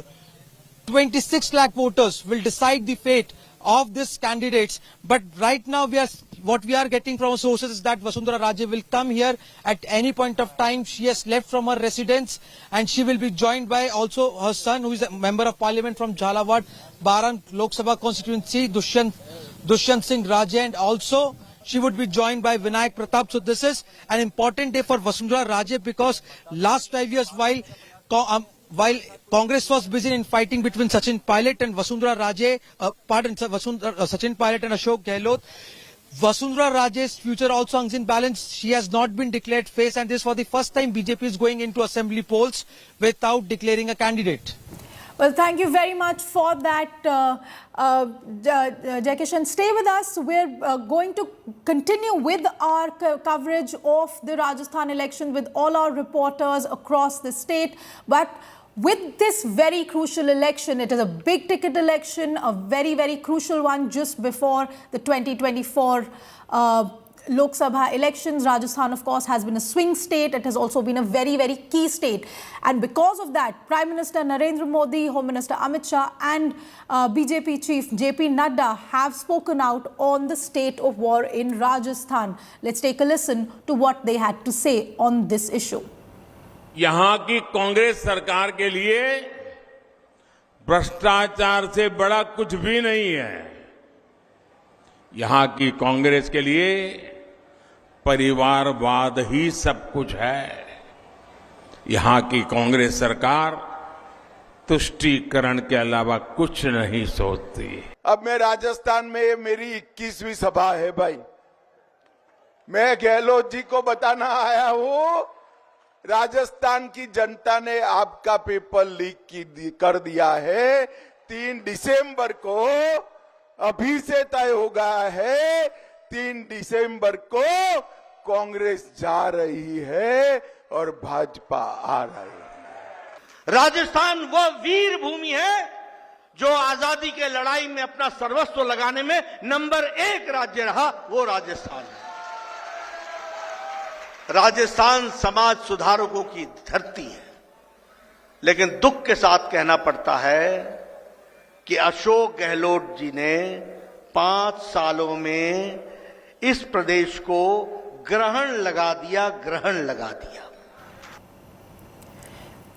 26 lakh voters will decide the fate of these candidates. But right now we are what we are getting from our sources is that Vasundhara Raje will come here at any point of time. She has left from her residence and she will be joined by also her son, who is a member of parliament from Jhalawad, Baran Lok Sabha constituency, Dushyant Singh Raje, and also she would be joined by Vinayak Pratap. So this is an important day for Vasundhara Raje, because last 5 years while Congress was busy in fighting between Sachin Pilot and Vasundhara Raje, Sachin Pilot and Ashok Gehlot, Vasundhara Raje's future also hangs in balance. She has not been declared face, and this for the first time BJP is going into assembly polls without declaring a candidate. Well, thank you very much for that, Jaikishan. Stay with us. We're going to continue with our coverage of the Rajasthan election with all our reporters across the state. But with this very crucial election, it is a big ticket election, a very, very crucial one just before the 2024 Lok Sabha elections. Rajasthan, of course, has been a swing state. It has also been a very, very key state. And because of that, Prime Minister Narendra Modi, Home Minister Amit Shah and BJP Chief JP Nadda have spoken out on the state of war in Rajasthan. Let's take a listen to what they had to say on this issue. यहां की कांग्रेस सरकार के लिए भ्रष्टाचार से बड़ा कुछ भी नहीं है। यहां की कांग्रेस के लिए परिवारवाद ही सब कुछ है। यहां की कांग्रेस सरकार तुष्टीकरण के अलावा कुछ नहीं सोचती। अब मैं राजस्थान में ये मेरी 21वीं सभा है भाई। मैं गहलोत जी को बताना आया हूं, राजस्थान की जनता ने आपका पेपर लीक कर दिया है। 3 दिसंबर को अभी से तय हो गया है, 3 दिसंबर को कांग्रेस जा रही है और भाजपा आ रही है। राजस्थान वो वीर भूमि है जो आजादी के लड़ाई में अपना सर्वस्व लगाने में नंबर 1 राज्य रहा, वो राजस्थान है। राजस्थान समाज सुधारकों की धरती है, लेकिन दुख के साथ कहना पड़ता है कि अशोक गहलोत जी ने 5 सालों में इस प्रदेश को ग्रहण लगा दिया।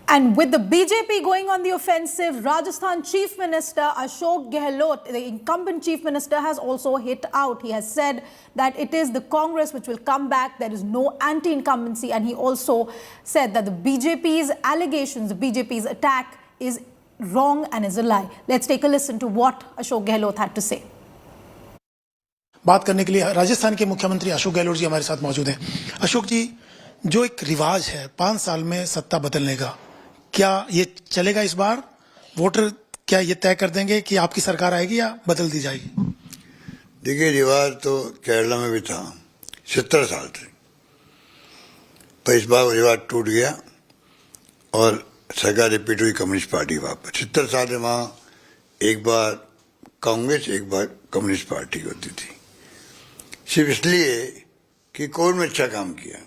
And with the BJP going on the offensive, Rajasthan Chief Minister Ashok Gehlot, the incumbent Chief Minister, has also hit out. He has said that it is the Congress which will come back. There is no anti-incumbency. And he also said that the BJP's allegations, the BJP's attack is wrong and is a lie. Let's take a listen to what Ashok Gehlot had to say. बात करने के लिए राजस्थान के मुख्यमंत्री अशोक गहलोत जी हमारे साथ मौजूद हैं। अशोक जी, जो एक रिवाज है 5 साल में सत्ता बदलने का, क्या ये चलेगा इस बार? वोटर क्या ये तय कर देंगे कि आपकी सरकार आएगी या बदल दी जाएगी? देखिए, रिवाज तो केरला में भी था 70 साल थे, पर इस बार रिवाज टूट गया और सरकार रिपीट हुई कम्युनिस्ट पार्टी वापस। 70 साल में वहाँ एक बार कांग्रेस एक बार कम्युनिस्ट पार्टी होती थी, सिर्फ इसलिए कि कोविड में अच्छा काम किया।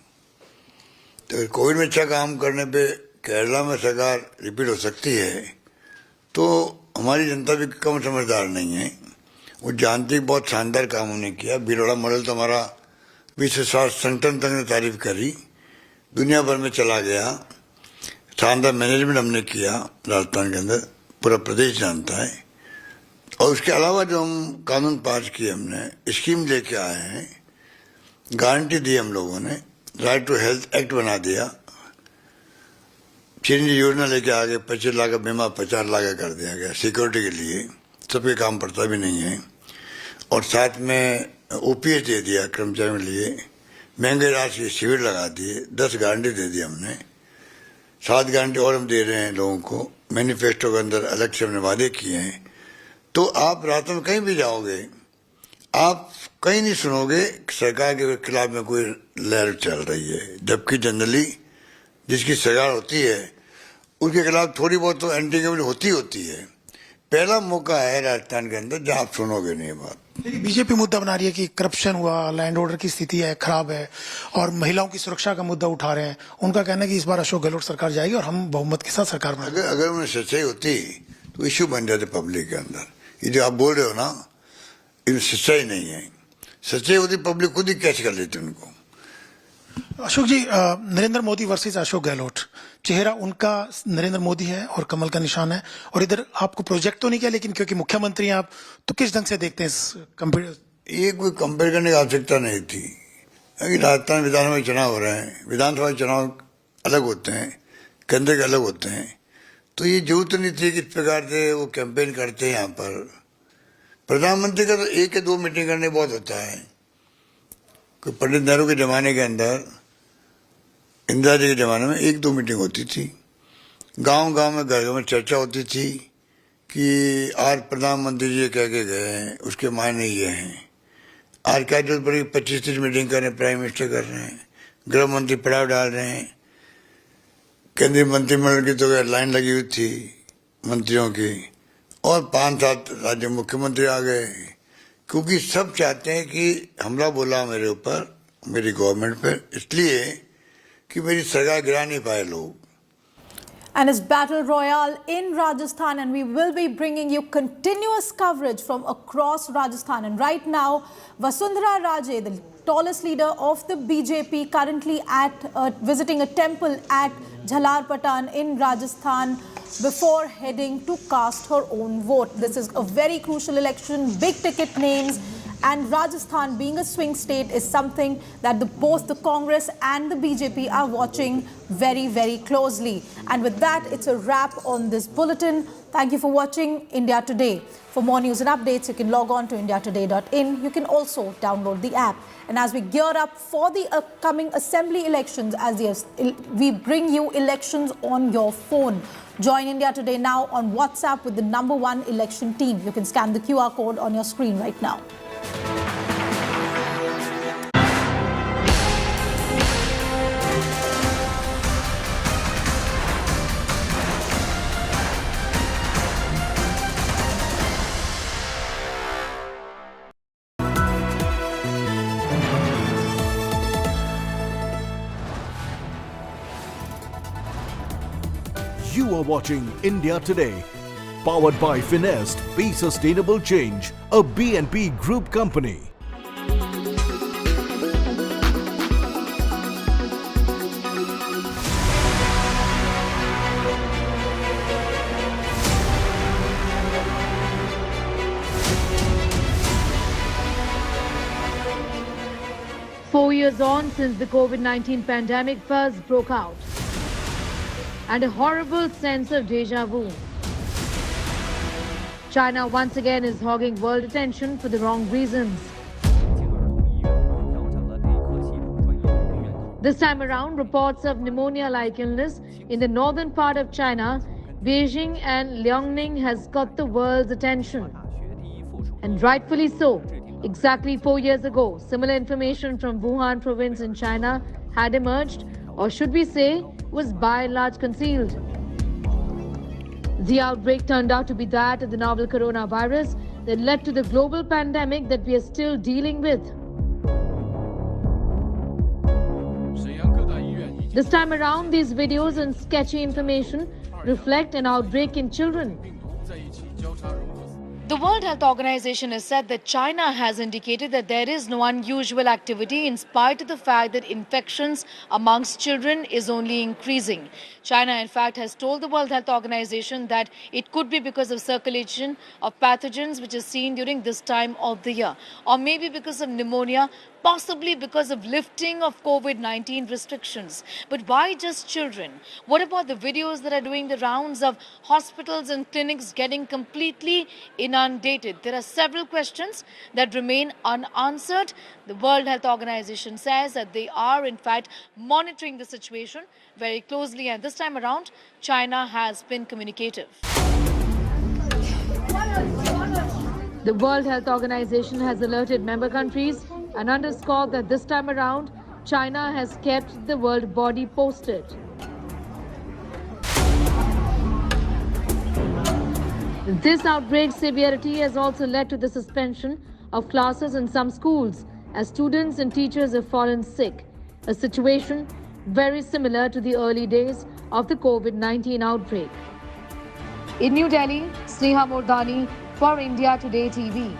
तो कोविड में अच्छा काम करने पे केरला में सरकार रिपीट हो सकती है, तो हमारी जनता भी कम समझदार नहीं है। वो जानती बहुत शानदार काम हमने किया। बिरोड़ा मॉडल तो हमारा विश्व स्वास्थ्य संगठन तक ने तारीफ करी, दुनिया भर में चला गया। शानदार मैनेजमेंट हमने किया राजस्थान के अंदर, पूरा प्रदेश जानता है। और उसके अलावा जो हम कानून पास किए, हमने स्कीम लेके आए हैं, गारंटी दी हम लोगों ने, राइट टू हेल्थ एक्ट बना दिया, चिरंजीवी योजना लेके आ गए, 25 लाख का बीमा 50 लाख का कर दिया गया सिक्योरिटी के लिए, सबके काम पड़ता भी नहीं है। और साथ में ओपीएस दे दिया कर्मचारियों के लिए, महंगे राशि के शिविर लगा दिए, 10 गारंटी दे दी हमने, 7 गारंटी और हम दे रहे हैं लोगों को। मैनिफेस्टो के अंदर अलग से हमने वादे किए हैं। तो आप रात में कहीं भी जाओगे, आप कहीं नहीं सुनोगे सरकार के खिलाफ में कोई लहर चल रही है, जबकि जनरली जिसकी सरकार होती है उसके खिलाफ थोड़ी बहुत तो एंटी इंकम्बेंसी होती है। पहला मौका है राजस्थान के अंदर जहां आप सुनोगे नहीं बात। देखिए, बीजेपी मुद्दा बना रही है कि करप्शन हुआ, लैंड ऑर्डर की स्थिति है खराब है, और महिलाओं की सुरक्षा का मुद्दा उठा रहे हैं। उनका कहना है कि इस बार अशोक गहलोत सरकार जाएगी और हम बहुमत के साथ सरकार बनाएंगे। अगर उन्हें सच्चाई होती तो इश्यू बन जाते पब्लिक के अंदर। ये जो आप बोल रहे हो ना, इसमें सच्चाई नहीं है। सच्चाई पब्लिक खुद ही कैच कर लेती उनको। अशोक जी, नरेंद्र मोदी वर्सेस अशोक गहलोत, चेहरा उनका नरेंद्र मोदी है और कमल का निशान है, और इधर आपको प्रोजेक्ट तो नहीं किया, लेकिन क्योंकि मुख्यमंत्री हैं आप, तो किस ढंग से देखते हैं इस कंपेयर? ये कोई कंपेयर करने की आवश्यकता नहीं थी, क्योंकि राजस्थान विधानसभा चुनाव हो रहे हैं, विधानसभा चुनाव अलग होते हैं, केंद्र के अलग होते हैं, तो ये जरूरत नहीं थी कि इस प्रकार से वो कैंपेन करते हैं। यहाँ पर प्रधानमंत्री का तो 1 या 2 मीटिंग करने बहुत होता है। कोई पंडित नेहरू के जमाने के अंदर, इंदिरा जी के जमाने में 1-2 मीटिंग होती थी, गांव-गांव में, घर में चर्चा होती थी कि आज प्रधानमंत्री जी कह के गए हैं, उसके मायने ये हैं। आज क्या जरूरत पड़ी 25-30 मीटिंग कर रहे हैं, प्राइम मिनिस्टर कर रहे हैं, गृह मंत्री पड़ाव डाल रहे हैं, केंद्रीय मंत्रिमंडल की तो लाइन लगी हुई थी मंत्रियों की, और 5-7 राज्य मुख्यमंत्री आ गए, क्योंकि सब चाहते हैं कि हमला बोला मेरे ऊपर, मेरी गवर्नमेंट पर, इसलिए कि मेरी सरकार गिरा नहीं पाए लोग। And it's Battle Royale in Rajasthan, and we will be bringing you continuous coverage from across Rajasthan. And right now, Vasundhara Raje, the tallest leader of the BJP, currently visiting a temple at Jhalarpatan in Rajasthan before heading to cast her own vote. This is a very crucial election, big ticket names, and Rajasthan, being a swing state, is something that both the Congress and the BJP are watching very, very closely. And with that, it's a wrap on this bulletin. Thank you for watching India Today. For more news and updates, you can log on to indiatoday.in. You can also download the app. And as we gear up for the upcoming assembly elections, we bring you elections on your phone. Join India Today now on WhatsApp with the #1 election team. You can scan the QR code on your screen right now. You are watching India Today, powered by Finest, Be Sustainable Change, a B&P Group company. Four years on since the COVID-19 pandemic first broke out, and a horrible sense of deja vu. China once again is hogging world attention for the wrong reasons. This time around, reports of pneumonia-like illness in the northern part of China, Beijing and Liaoning has got the world's attention. And rightfully so. Exactly 4 years ago, similar information from Wuhan province in China had emerged, or should we say, was by and large concealed. The outbreak turned out to be that of the novel coronavirus that led to the global pandemic that we are still dealing with. This time around, these videos and sketchy information reflect an outbreak in children. The World Health Organization has said that China has indicated that there is no unusual activity in spite of the fact that infections amongst children is only increasing. China, in fact, has told the World Health Organization that it could be because of circulation of pathogens which is seen during this time of the year, or maybe because of pneumonia, possibly because of lifting of COVID-19 restrictions. But why just children? What about the videos that are doing the rounds of hospitals and clinics getting completely inundated? There are several questions that remain unanswered. The World Health Organization says that they are, in fact, monitoring the situation very closely, and this time around, China has been communicative. The World Health Organization has alerted member countries and underscored that this time around, China has kept the world body posted. This outbreak's severity has also led to the suspension of classes in some schools as students and teachers have fallen sick, a situation very similar to the early days of the COVID-19 outbreak. In New Delhi, Sneha Mordani for India Today TV.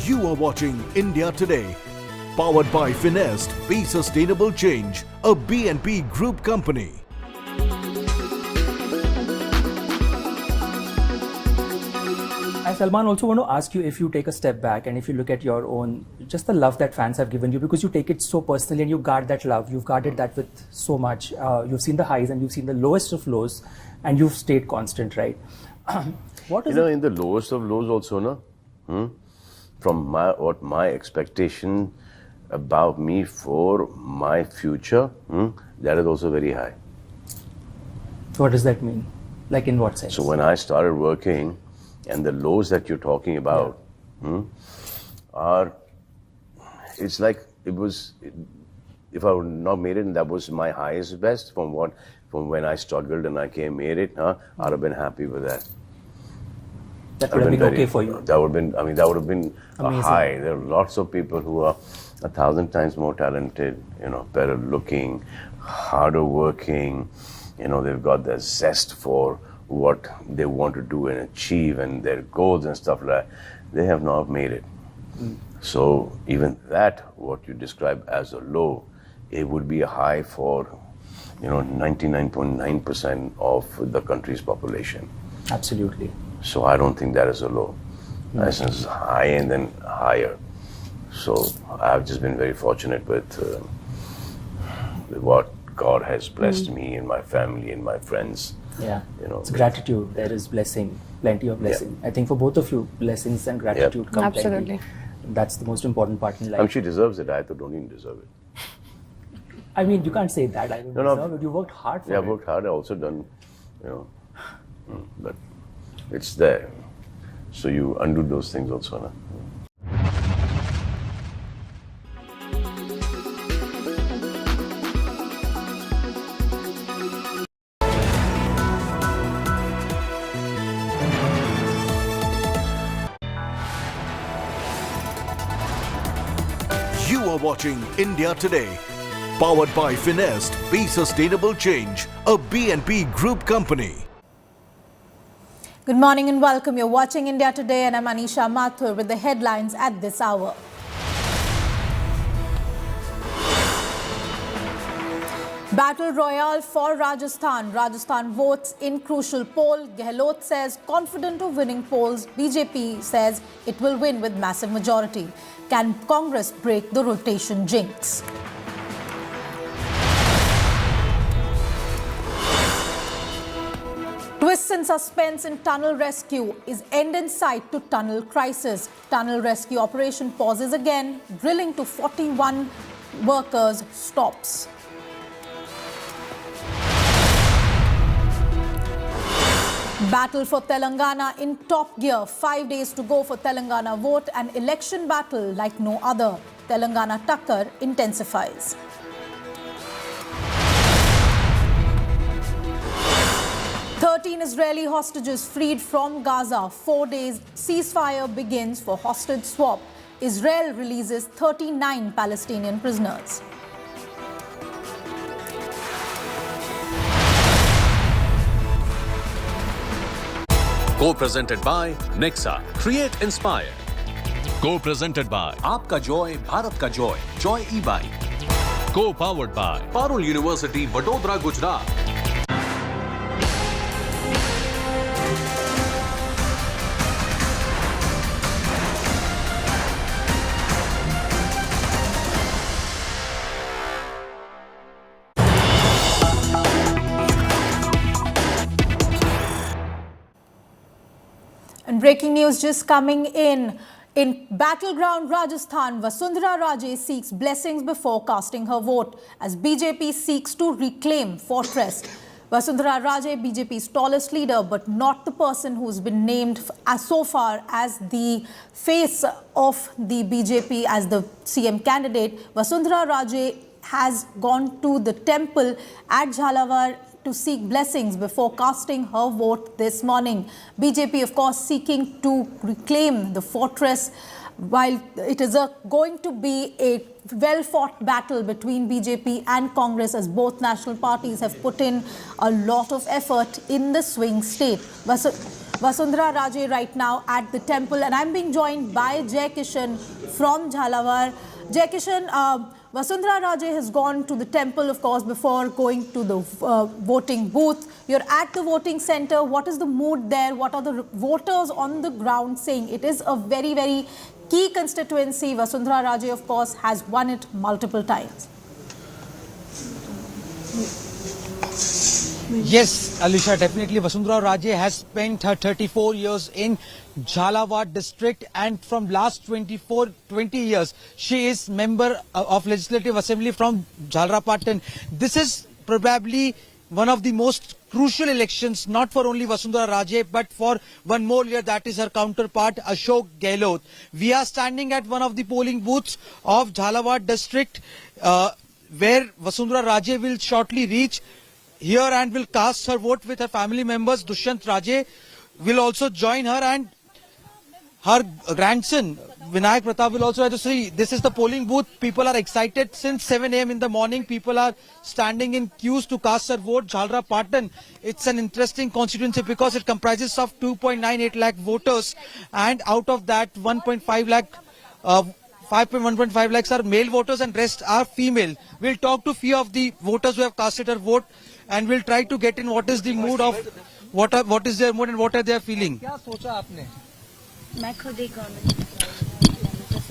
You are watching India Today, powered by Finest, Be Sustainable Change, a BNP Group company. I, Salman, also want to ask you, if you take a step back and if you look at your own, just the love that fans have given you, because you take it so personally and you guard that love, you've guarded that with so much. You've seen the highs and you've seen the lowest of lows, and you've stayed constant, right? What is in the lowest of lows also, from my expectation about me for my future, that is also very high. What does that mean? Like in what sense? So when I started working, and the lows that you're talking about it's like it was, if I would not made it, and that was my highest best from when I struggled and I made it, I'd have been happy with that. That would have been okay for you. That would have been amazing. A high. There are lots of people who are 1,000 times more talented, better looking, harder working, they've got the zest for what they want to do and achieve and their goals and stuff like that. They have not made it. So even that, what you describe as a low, it would be a high for 99.9% of the country's population. Absolutely. So I don't think that is a low. It's high and then higher. So I've just been very fortunate with what God has blessed me and my family and my friends. Yeah, it's gratitude. There is blessing, plenty of blessing. I think for both of you, blessings and gratitude come Absolutely. plenty. That's the most important part in life. And she deserves it. I don't even deserve it. I mean, you can't say that. I don't deserve it. You worked hard for it. Yeah, I worked hard. I also done, but it's there. So you undo those things also, na? You are watching India Today, powered by Finest, Be Sustainable Change, a BNP Group company. Good morning and welcome. You're watching India Today and I'm Anisha Mathur with the headlines at this hour. Battle royale for Rajasthan. Rajasthan votes in crucial poll. Gehlot says confident of winning polls. BJP says it will win with massive majority. Can Congress break the rotation jinx? Twists and suspense in tunnel rescue. Is end in sight to tunnel crisis? Tunnel rescue operation pauses again. Drilling to 41 workers stops. Battle for Telangana in top gear. 5 days to go for Telangana vote. An election battle like no other. Telangana Tucker intensifies. "13 Israeli hostages freed from Gaza. 4 days ceasefire begins for hostage swap. Israel releases 39 Palestinian prisoners. Co-presented by Nexa. Create Inspire. Co-presented by आपका Joy Bharat का Joy Joy e bike. Co-powered by Parul University, Vadodara, Gujarat. And breaking news just coming in. In battleground Rajasthan, Vasundhara Raje seeks blessings before casting her vote as BJP seeks to reclaim fortress. Vasundhara Raje, BJP's tallest leader, but not the person who's been named so far as the face of the BJP as the CM candidate. Vasundhara Raje has gone to the temple at Jhalawar to seek blessings before casting her vote this morning. BJP, of course, seeking to reclaim the fortress, while it is going to be a well-fought battle between BJP and Congress, as both national parties have put in a lot of effort in the swing state. Vasundhara Raje right now at the temple, and I'm being joined by Jai Kishan from Jhalawar. Jai Kishan, Vasundhara Raje has gone to the temple, of course, before going to the voting booth. You're at the voting center. What is the mood there? What are the voters on the ground saying? It is a very, very key constituency. Vasundhara Raje, of course, has won it multiple times. Yes, Alisha, definitely. Vasundhara Raje has spent her 34 years in Jhalawar district, and from last 20 years, she is member of Legislative Assembly from Jhalra. This is probably one of the most crucial elections, not for only Vasundhara Raje, but for one more leader, that is her counterpart, Ashok Gehlot. We are standing at one of the polling booths of Jhalawar district, where Vasundhara Raje will shortly reach here and will cast her vote with her family members. Dushyant Raje will also join her, and her grandson Vinayak Pratap will also have to see. This is the polling booth. People are excited since 7 a.m. in the morning. People are standing in queues to cast their vote. Jhalra Patan, it's an interesting constituency because it comprises of 2.98 lakh voters, and out of that 1.5 lakh 5.1.5 lakhs are male voters and rest are female. We'll talk to few of the voters who have casted their vote, and we'll try to get in what is the mood of what is their mood and what are they feeling. क्या सोचा आपने? मैं खुद एक government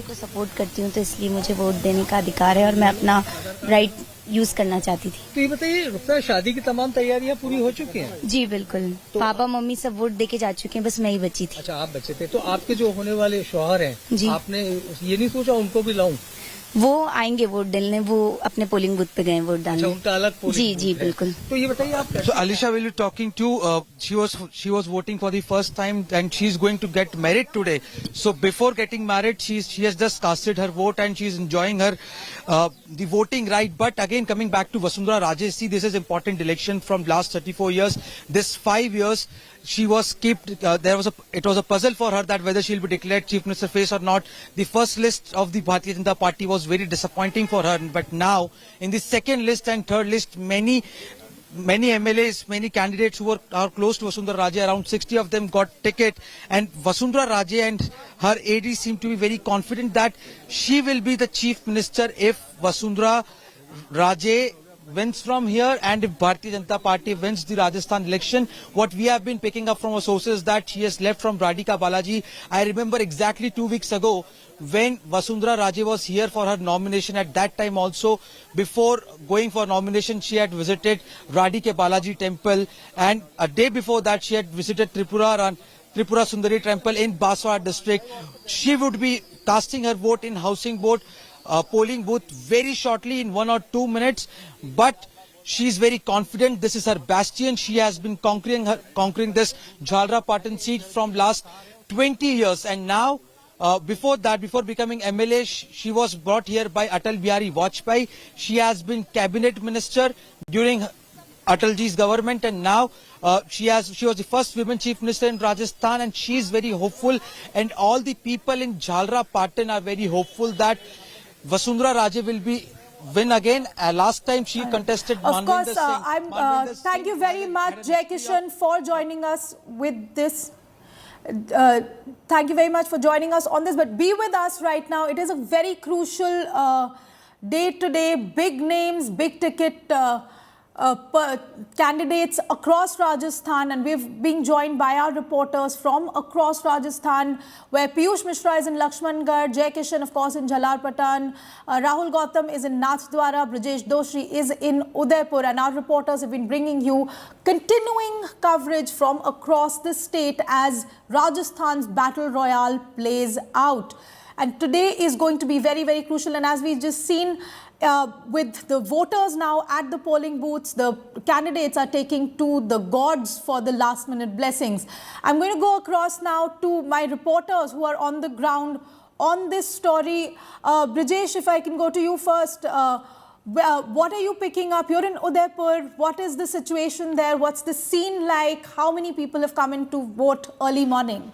को support करती हूँ, तो इसलिए मुझे वोट देने का अधिकार है और मैं अपना राइट यूज करना चाहती थी। तो ये बताइए, शादी की तमाम तैयारियां पूरी हो चुकी हैं? जी बिल्कुल, तो पापा मम्मी सब वोट देके जा चुके हैं, बस मैं ही बची थी। अच्छा, आप बचे थे। तो आपके जो होने वाले शौहर हैं, जी, आपने ये नहीं सोचा उनको भी लाऊं? वो आएंगे वोट डालने, वो अपने पोलिंग बूथ पे गए वोट डालने। अच्छा, उनका अलग पोलिंग जी जी बिल्कुल। तो ये बताइए आप। So Alisha will be talking to, she was voting for the first time and she is going to get married today. So before getting married, she has just casted her vote and she is enjoying her the voting right. But again, coming back to Vasundhara Raje, see, this is important election from last 34 years. This 5 years, she was kept, it was a puzzle for her that whether she'll be declared chief minister face or not. The first list of the Bharatiya Janata Party was very disappointing for her, but now in the second list and third list, many MLAs, many candidates who are close to Vasundhara Raje, around 60 of them got ticket, and Vasundhara Raje and her AD seem to be very confident that she will be the chief minister if Vasundhara Raje wins from here and if Bharatiya Janata Party wins the Rajasthan election. What we have been picking up from our sources that she has left from Radhika Balaji. I remember exactly 2 weeks ago when Vasundhara Raje was here for her nomination. At that time also, before going for nomination, she had visited Radhika Balaji temple, and a day before that she had visited Tripura Sundari temple in Baswara district. She would be casting her vote in housing board polling booth very shortly in 1 or 2 minutes, but she is very confident. This is her bastion. She has been conquering this Jhalra Patan seat from last 20 years, and now before becoming MLA, she was brought here by Atal Bihari Vajpayee. She has been cabinet minister during Atalji's government, and now she was the first women chief minister in Rajasthan, and she is very hopeful, and all the people in Jhalra Patan are very hopeful that Vasundhara Raje will win again. Last time she contested. Of course, thank you very much, Jai Kishan, for joining us with this. Thank you very much for joining us on this. But be with us right now. It is a very crucial day today. Big names, big ticket candidates across Rajasthan, and we've been joined by our reporters from across Rajasthan, where Piyush Mishra is in Lakshmangarh, Jai Kishan, of course, in Jhalarpatan, Rahul Gautam is in Nathdwara, Brijesh Doshi is in Udaipur, and our reporters have been bringing you continuing coverage from across the state as Rajasthan's battle royale plays out. And today is going to be very, very crucial, and as we've just seen, with the voters now at the polling booths, the candidates are taking to the gods for the last-minute blessings. I'm going to go across now to my reporters who are on the ground on this story. Brijesh, if I can go to you first. What are you picking up? You're in Udaipur. What is the situation there? What's the scene like? How many people have come in to vote early morning?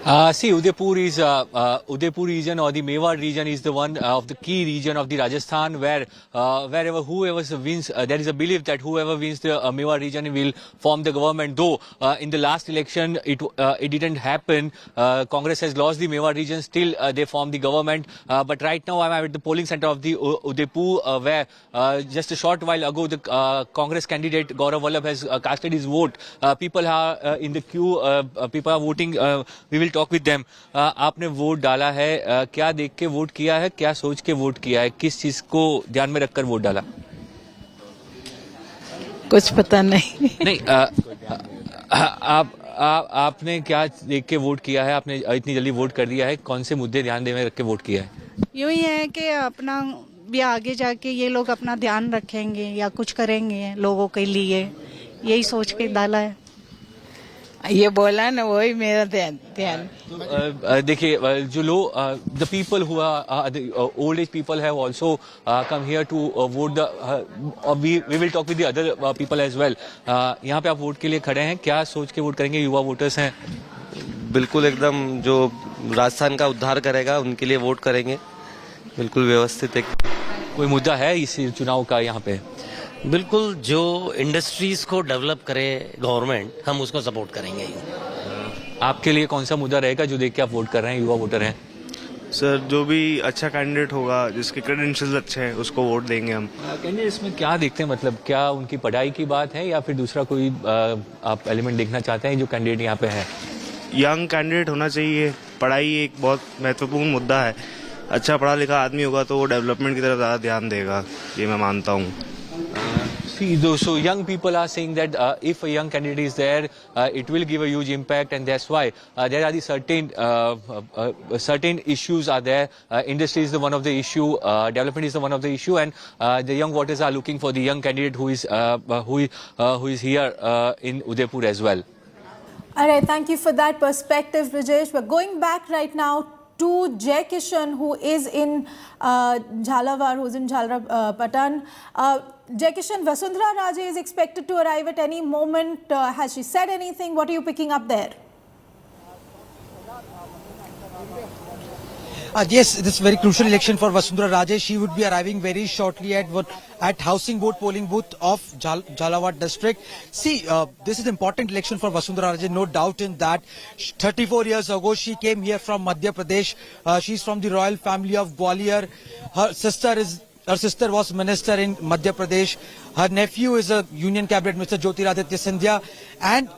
See, Udaipur region or the Mewar region is the one of the key region of the Rajasthan where whoever wins, there is a belief that whoever wins the Mewar region will form the government. Though in the last election it didn't happen. Congress has lost the Mewar region. Still they formed the government. But right now I'm at the polling center of the Udaipur where just a short while ago the Congress candidate Gaurav Vallabh has casted his vote. People are in the queue. People are voting. We will talk with them. आपने vote डाला है, क्या देख के vote किया है, क्या सोच के वोट किया है, किस चीज को ध्यान में रखकर वोट डाला? कुछ पता नहीं। नहीं, आपने क्या देख के वोट किया है? आपने इतनी जल्दी वोट कर दिया है, कौन से मुद्दे ध्यान में रख के वोट किया है? यूं ही है कि अपना भी आगे जाके ये लोग अपना ध्यान रखेंगे या कुछ करेंगे लोगों के लिए, यही सोच के डाला है। ये बोला ना, वही मेरा ध्यान। देखिए जो लोग the people who are the old age people have also come here to vote we will talk with the other people as well. यहाँ पे आप वोट के लिए खड़े हैं, क्या सोच के वोट करेंगे? युवा वोटर्स हैं। बिल्कुल एकदम जो राजस्थान का उद्धार करेगा उनके लिए वोट करेंगे, बिल्कुल व्यवस्थित है। कोई मुद्दा है इस चुनाव का यहाँ पे? बिल्कुल, जो इंडस्ट्रीज को डेवलप करे गवर्नमेंट, हम उसको सपोर्ट करेंगे। आपके लिए कौन सा मुद्दा रहेगा जो देख के आप वोट कर रहे हैं, युवा वोटर हैं? सर, जो भी अच्छा कैंडिडेट होगा, जिसके क्रेडेंशियल्स अच्छे हैं, उसको वोट देंगे हम। कैंडिडेट्स में क्या देखते हैं, मतलब क्या उनकी पढ़ाई की बात है या फिर दूसरा कोई आप एलिमेंट देखना चाहते हैं जो कैंडिडेट यहाँ पे है? यंग कैंडिडेट होना चाहिए, पढ़ाई एक बहुत महत्वपूर्ण मुद्दा है। अच्छा पढ़ा लिखा आदमी होगा तो वो डेवलपमेंट की तरफ ज़्यादा ध्यान देगा, ये मैं मानता हूँ। So young people are saying that if a young candidate is there, it will give a huge impact, and that's why there are the certain issues are there. Industry is the one of the issue, development is the one of the issue, and the young voters are looking for the young candidate who is here in Udaipur as well. All right, thank you for that perspective, Brijesh. We're going back right now to Jai Kishan, who is in Jhalawar, who's in Jhalapatan. Jai Kishan, Vasundhara Raje is expected to arrive at any moment. Has she said anything? What are you picking up there? Yes, this is a very crucial election for Vasundhara Raje. She would be arriving very shortly at Housing Board polling booth of Jhalawar district. See, this is an important election for Vasundhara Raje, no doubt in that. 34 years ago, she came here from Madhya Pradesh. She's from the royal family of Gwalior. Her sister was minister in Madhya Pradesh. Her nephew is a Union Cabinet Minister, Jyotiraditya Scindia. And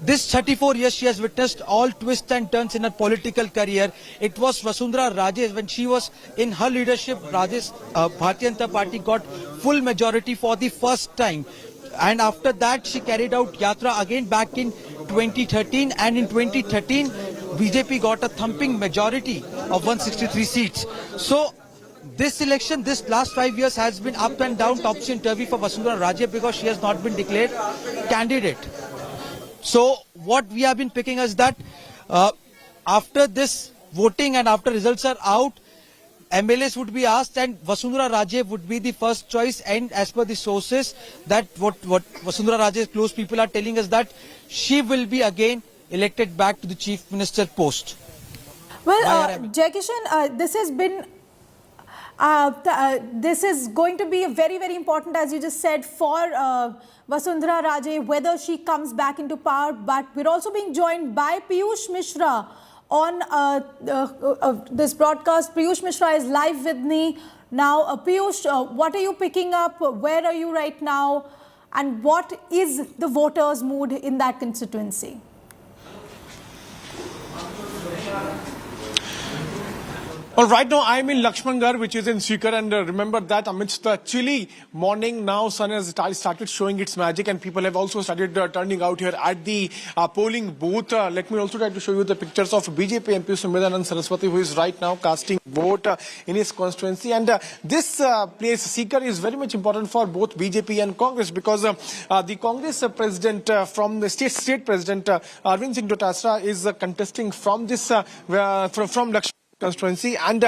this 34 years, she has witnessed all twists and turns in her political career. It was Vasundhara Raje, when she was in her leadership, Bharatiya Janata Party got full majority for the first time. And after that, she carried out Yatra again back in 2013. And in 2013, BJP got a thumping majority of 163 seats. So this election, this last 5 years has been up and down, topsy-turvy for Vasundhara Raje because she has not been declared candidate. So what we have been picking is that after this voting and after results are out, MLAs would be asked and Vasundhara Raje would be the first choice. And as per the sources, that what Vasundhara Raje's close people are telling us, that she will be again elected back to the chief minister post. Well, Jai Kishan, this has been this is going to be very, very important, as you just said, for Vasundhara Raje, whether she comes back into power. But we're also being joined by Piyush Mishra on this broadcast. Piyush Mishra is live with me now. Piyush, what are you picking up? Where are you right now? And what is the voters' mood in that constituency? Well, right now I'm in Lakshmangarh, which is in Sikar, and remember that amidst the chilly morning, now sun has started showing its magic, and people have also started turning out here at the polling booth. Let me also try to show you the pictures of BJP MP Sumedanand Saraswati, who is right now casting vote in his constituency. And this place, Sikar, is very much important for both BJP and Congress, because the Congress president from the state president Arvind Singh Dotasra is contesting from this from Lakshmangarh. constituency, and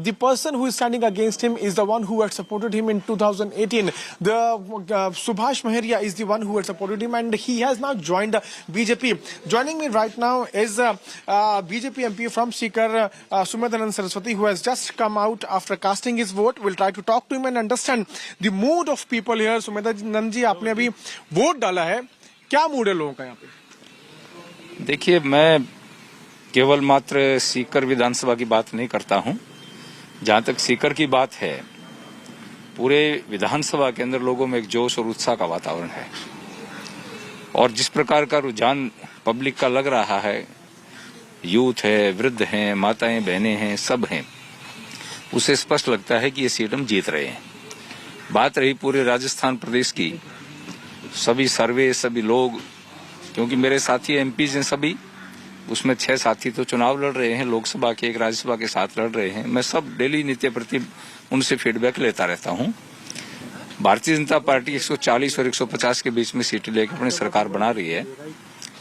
the person who is standing against him is the one who had supported him in 2018. The Subhash Maharia is the one who had supported him, and he has now joined BJP. Joining me right now is BJP MP from Sikar, Sumedanand Saraswati, who has just come out after casting his vote. We'll try to talk to him and understand the mood of people here. Sumedanand ji, आपने अभी vote डाला है, क्या mood है लोगों का यहाँ पे? देखिए, मैं केवल मात्र सीकर विधानसभा की बात नहीं करता हूं। जहां तक सीकर की बात है, पूरे विधानसभा के अंदर लोगों में एक जोश और उत्साह का वातावरण है, और जिस प्रकार का रुझान पब्लिक का लग रहा है, यूथ है, वृद्ध हैं, माताएं बहनें हैं, सब हैं, उसे स्पष्ट लगता है कि ये सीट हम जीत रहे हैं। बात रही पूरे राजस्थान प्रदेश की, सभी सर्वे, सभी लोग, क्योंकि मेरे साथी एमपीज हैं सभी, उसमें 6 साथी तो चुनाव लड़ रहे हैं, लोकसभा के, एक राज्यसभा के साथ लड़ रहे हैं। मैं सब डेली नित्य प्रति उनसे फीडबैक लेता रहता हूं। भारतीय जनता पार्टी 140 और 150 के बीच में सीटें लेकर अपनी सरकार बना रही है।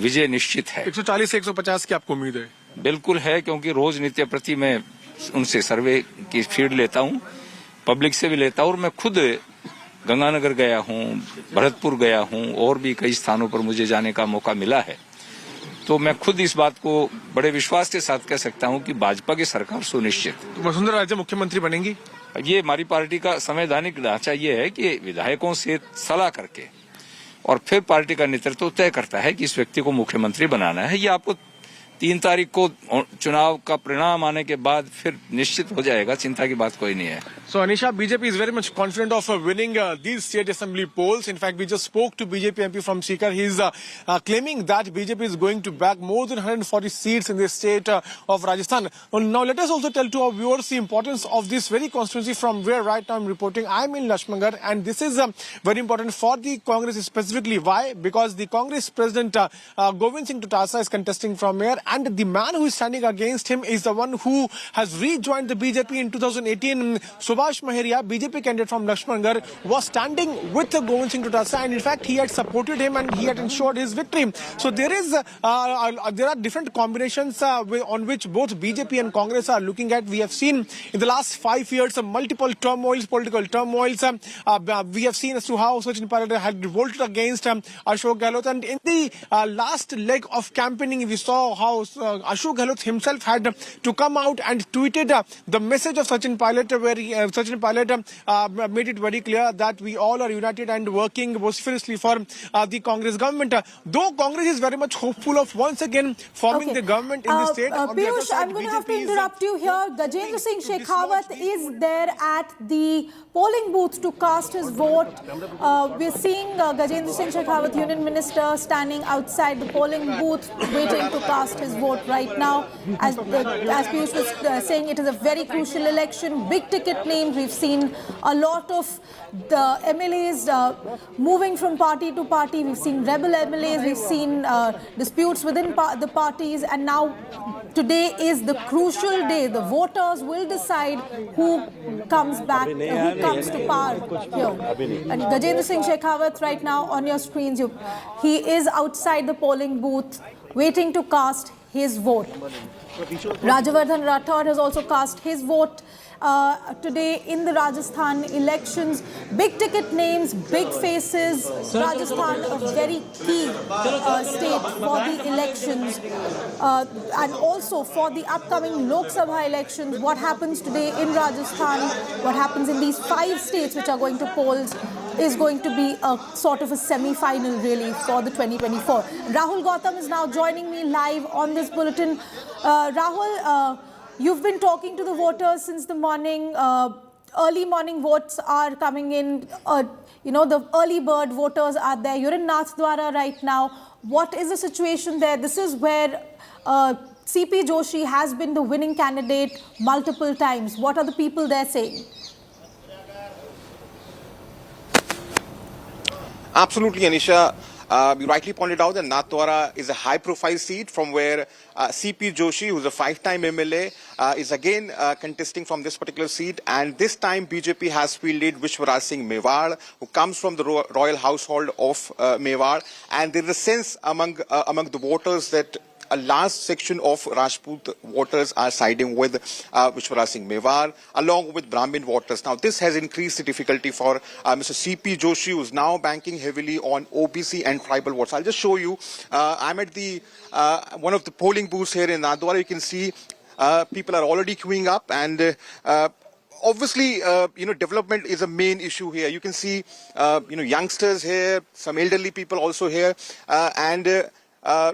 विजय निश्चित है। 140 से 150 की आपको उम्मीद है? बिल्कुल है, क्योंकि रोज नित्य प्रति मैं उनसे सर्वे की फीड लेता हूं, पब्लिक से भी लेता हूं, और मैं खुद गंगानगर गया हूं, भरतपुर गया हूं, और भी कई स्थानों पर मुझे जाने का मौका मिला है। तो मैं खुद इस बात को बड़े विश्वास के साथ कह सकता हूं कि भाजपा की सरकार सुनिश्चित। तो वसुंधरा राजे मुख्यमंत्री बनेंगी? ये हमारी पार्टी का संवैधानिक ढांचा ये है कि विधायकों से सलाह करके और फिर पार्टी का नेतृत्व तय करता है कि इस व्यक्ति को मुख्यमंत्री बनाना है। ये आपको 3 तारीख को चुनाव का परिणाम आने के बाद फिर निश्चित हो जाएगा, चिंता की बात कोई नहीं है। So Anisha, BJP is very much confident of winning these state assembly polls. In fact, we just spoke to BJP MP from Sikar. He is claiming that BJP is going to back more than 140 seats in the state of Rajasthan. Well, now let us also tell to our viewers the importance of this very constituency from where right now I'm reporting. I'm in Lakshmangarh, and this is very important for the Congress specifically. Why? Because the Congress President Govind Singh Dotasa is contesting from here, and the man who is standing against him is the one who has rejoined the BJP in 2018. Subhash Maharia, BJP candidate from Lakshmangarh, was standing with Govind Singh Dotasa, and in fact he had supported him and he had ensured his victory. So there are different combinations on which both BJP and Congress are looking at. We have seen in the last 5 years multiple turmoils, political turmoils. We have seen as to how Sachin Pilot had revolted against Ashok Gehlot, and in the last leg of campaigning we saw how Ashok Gehlot himself had to come out and tweeted the message of Sachin Pilot, where Sachin Pilot made it very clear that we all are united and working vociferously for the Congress government. Though Congress is very much hopeful of once again forming the government in the state. Piyush, I'm going to have to interrupt you here. Gajendra Singh Shekhawat is there at the polling booth to cast his vote. We're seeing Gajendra Singh Shekhawat, Union Minister, standing outside the polling booth waiting to cast his vote right now. As Piyush was saying, it is a very crucial election, big ticket names. We've seen a lot of the MLAs moving from party to party. We've seen rebel MLAs, we've seen disputes within the parties, and now today is the crucial day. The voters will decide who comes back, who comes to power here. And Gajendra Singh Shekhawat right now on your screens, he is outside the polling booth waiting to cast his vote. Rajavardhan Rathod has also cast his vote today in the Rajasthan elections. Big ticket names, big faces. Rajasthan, a very key state for the elections and also for the upcoming Lok Sabha elections. What happens today in Rajasthan, what happens in these 5 states which are going to polls, is going to be a sort of a semi-final really for the 2024. Rahul Gautam is now joining me live on this bulletin. Rahul, you've been talking to the voters since the morning. Early morning votes are coming in. The early bird voters are there. You're in Nathdwara right now. What is the situation there? This is where CP Joshi has been the winning candidate multiple times. What are the people there saying? Absolutely, Anisha. You rightly pointed out that Nathdwara is a high-profile seat from where CP Joshi, who's a 5-time MLA, is again contesting from this particular seat. And this time BJP has fielded Vishwaraj Singh Mewar, who comes from the royal household of Mewar. And there is a sense among the voters that a large section of Rajput voters are siding with Vishwara Singh Mewar, along with Brahmin voters. Now, this has increased the difficulty for Mr. C.P. Joshi, who is now banking heavily on OBC and tribal votes. I'll just show you. I'm at the one of the polling booths here in Nathdwara. You can see people are already queuing up, and obviously, development is a main issue here. You can see, youngsters here, some elderly people also here, and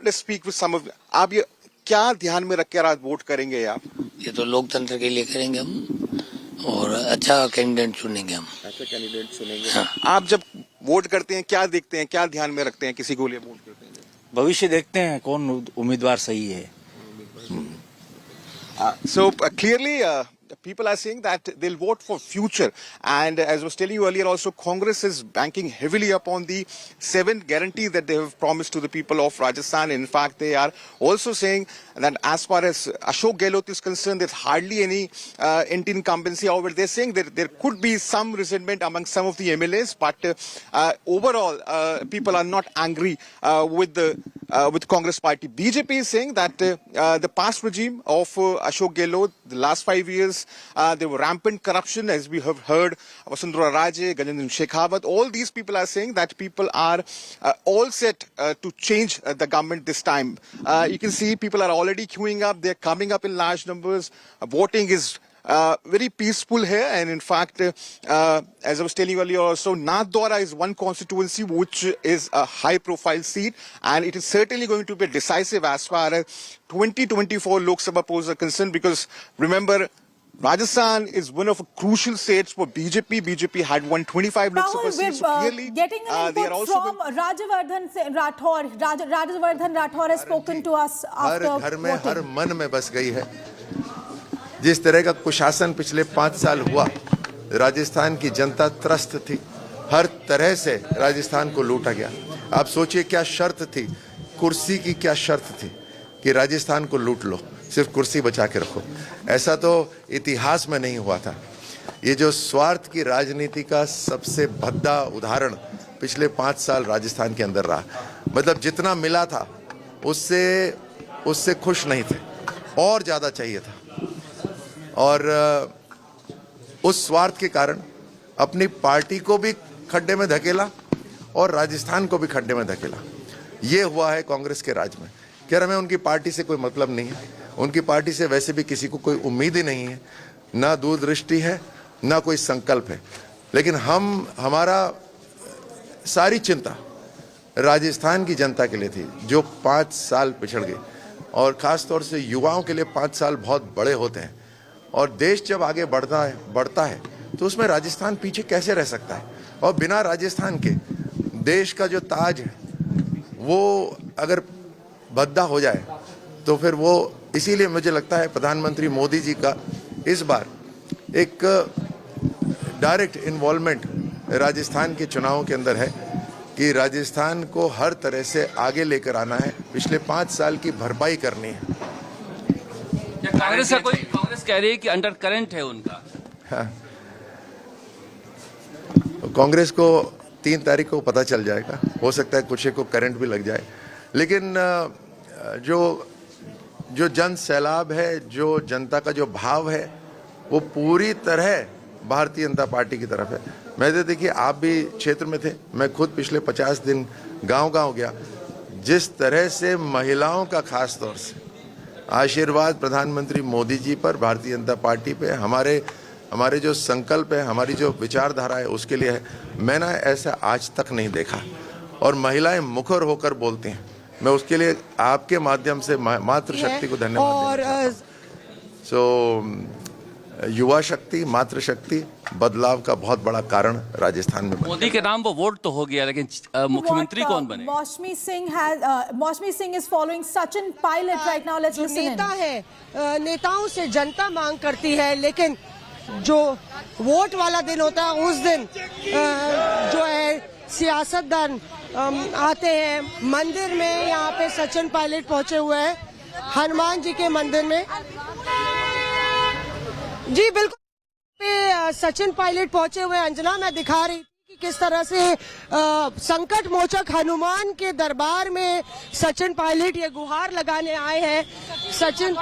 let's speak with some of them. आप ये क्या ध्यान में रख कर आज vote करेंगे आप? ये तो लोकतंत्र के लिए करेंगे हम, और अच्छा कैंडिडेट चुनेंगे हम। अच्छा कैंडिडेट चुनेंगे। हाँ। आप जब वोट करते हैं क्या देखते हैं, क्या ध्यान में रखते हैं किसी को लिए वोट करते हैं? भविष्य देखते हैं कौन उम्मीदवार सही है। So clearly, people are saying that they'll vote for future. And as I was telling you earlier, also Congress is banking heavily upon the 7 guarantees that they have promised to the people of Rajasthan. In fact, they are also saying that as far as Ashok Gehlot is concerned, there's hardly any anti-incumbency. However, they're saying that there could be some resentment among some of the MLAs, but overall, people are not angry with Congress party. BJP is saying that the past regime of Ashok Gehlot, the last 5 years, there were rampant corruption, as we have heard. Vasundhara Raje, Ganjendra Shekhawat, all these people are saying that people are all set to change the government this time. You can see people are already queuing up. They're coming up in large numbers. Voting is very peaceful here, and in fact, as I was telling you earlier also, Nathdwara is one constituency which is a high-profile seat, and it is certainly going to be decisive as far as 2024 Lok Sabha polls are concerned, because remember, Rajasthan is one of the crucial states for BJP. BJP had won 25 Lok Sabha seats. So clearly, getting an input from Rajavardhan Rathore. Rajavardhan Rathore has spoken to us after हर घर में voting. हर मन में बस गई है। जिस तरह का कुशासन पिछले 5 साल हुआ, राजस्थान की जनता त्रस्त थी। हर तरह से राजस्थान को लूटा गया। आप सोचिए क्या शर्त थी, कुर्सी की क्या शर्त थी कि राजस्थान को लूट लो, सिर्फ कुर्सी बचा के रखो। ऐसा तो इतिहास में नहीं हुआ था। ये जो स्वार्थ की राजनीति का सबसे भद्दा उदाहरण पिछले 5 साल राजस्थान के अंदर रहा। मतलब जितना मिला था उससे खुश नहीं थे, और ज़्यादा चाहिए था। और उस स्वार्थ के कारण अपनी पार्टी को भी खड्डे में धकेला और राजस्थान को भी खड्डे में धकेला। ये हुआ है कांग्रेस के राज में। क्या हमें उनकी पार्टी से कोई मतलब नहीं है, उनकी पार्टी से वैसे भी किसी को कोई उम्मीद ही नहीं है, ना दूरदृष्टि है, ना कोई संकल्प है। लेकिन हमारा सारी चिंता राजस्थान की जनता के लिए थी, जो 5 साल पिछड़ गई, और ख़ास तौर से युवाओं के लिए 5 साल बहुत बड़े होते हैं। और देश जब आगे बढ़ता है तो उसमें राजस्थान पीछे कैसे रह सकता है? और बिना राजस्थान के देश का जो ताज है वो अगर भद्दा हो जाए तो फिर वो, इसीलिए मुझे लगता है प्रधानमंत्री मोदी जी का इस बार एक डायरेक्ट इन्वॉल्वमेंट राजस्थान के चुनावों के अंदर है कि राजस्थान को हर तरह से आगे लेकर आना है। पिछले 5 साल की भरपाई करनी है। कांग्रेस कह रही है कि अंडर करंट है उनका। हाँ। कांग्रेस को 3 तारीख को पता चल जाएगा, हो सकता है कुछ को करंट भी लग जाए, लेकिन जो जन सैलाब है, जो जनता का जो भाव है, वो पूरी तरह भारतीय जनता पार्टी की तरफ है। मैं तो देखिए, आप भी क्षेत्र में थे, मैं खुद पिछले 50 दिन गांव-गांव गया। जिस तरह से महिलाओं का खास तौर से आशीर्वाद प्रधानमंत्री मोदी जी पर, भारतीय जनता पार्टी पे, हमारे जो संकल्प है, हमारी जो विचारधारा है, उसके लिए है, मैंने ऐसा आज तक नहीं देखा। और महिलाएं मुखर होकर बोलती हैं। मैं उसके लिए आपके माध्यम से मातृशक्ति को धन्यवाद देना चाहता हूं। युवा शक्ति, मातृशक्ति बदलाव का बहुत बड़ा कारण राजस्थान में। मोदी के नाम पर वोट तो हो गया, लेकिन मुख्यमंत्री कौन बने? Maushmi Singh is following Sachin Pilot right now. Let's listen in. नेता है, नेताओं से जनता मांग करती है, लेकिन जो वोट वाला दिन होता है उस दिन जो है सियासतदान आते हैं मंदिर में। यहाँ पे सचिन पायलट पहुंचे हुए हैं हनुमान जी के मंदिर में। जी बिल्कुल, पे सचिन पायलट पहुंचे हुए। अंजना, मैं दिखा रही थी किस तरह से संकट मोचक हनुमान के दरबार में सचिन पायलट ये गुहार लगाने आए हैं। सचिन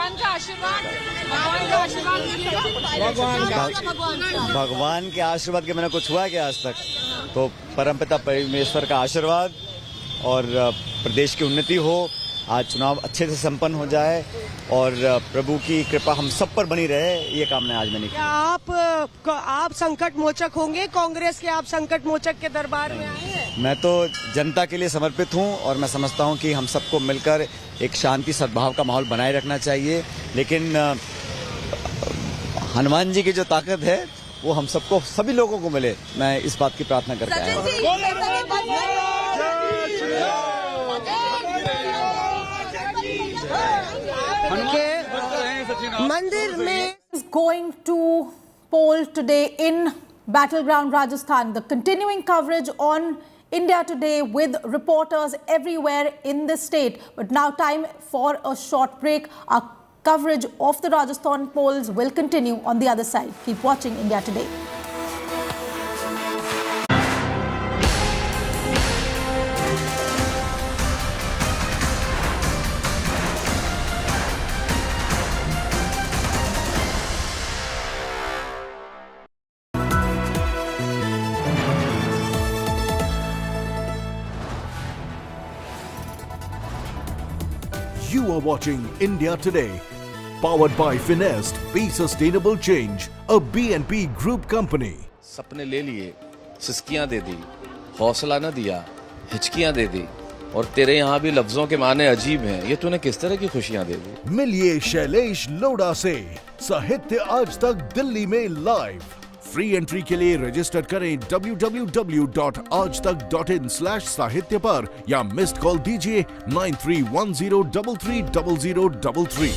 भगवान के आशीर्वाद के मैंने कुछ हुआ है क्या आज तक? तो परमपिता परमेश्वर का आशीर्वाद और प्रदेश की उन्नति हो, आज चुनाव अच्छे से संपन्न हो जाए और प्रभु की कृपा हम सब पर बनी रहे, ये कामना आज मैंने की। आप संकट मोचक होंगे? कांग्रेस के आप संकट मोचक के दरबार में आए हैं? मैं तो जनता के लिए समर्पित हूं और मैं समझता हूं कि हम सबको मिलकर एक शांति सद्भाव का माहौल बनाए रखना चाहिए, लेकिन हनुमान जी की जो ताकत है वो हम सबको, सभी लोगों को मिले, मैं इस बात की प्रार्थना करता हूँ। मंदिर में is going to poll today in battleground Rajasthan. The continuing coverage on India Today with reporters everywhere in the state. But now time for a short break. Our coverage of the Rajasthan polls will continue on the other side. Keep watching India Today. You are watching India Today, powered by Finest, Be Sustainable Change, a BNP Group company. सपने ले लिए, सिस्कियां दे दी, हौसला न दिया, हिचकियां दे दी, और तेरे यहाँ भी लफ्जों के माने अजीब हैं। ये तूने किस तरह की खुशियां दे दी? मिलिए शैलेश लोढ़ा से, साहित्य आज तक दिल्ली में लाइव। फ्री एंट्री के लिए रजिस्टर करें www.aajtak.in/साहित्य पर या मिस्ड कॉल दीजिए 9310330033।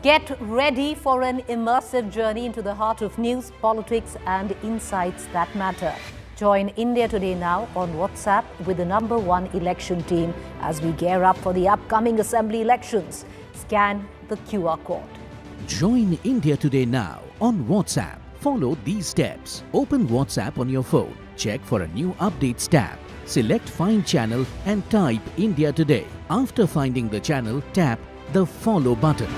Get ready for an immersive journey into the heart of news, politics and insights that matter. Join India Today now on WhatsApp with the #1 election team as we gear up for the upcoming assembly elections. Scan the QR code. Join India Today now on WhatsApp. Follow these steps. Open WhatsApp on your phone. Check for a new updates tab. Select Find Channel and type India Today. After finding the channel, tap the Follow button.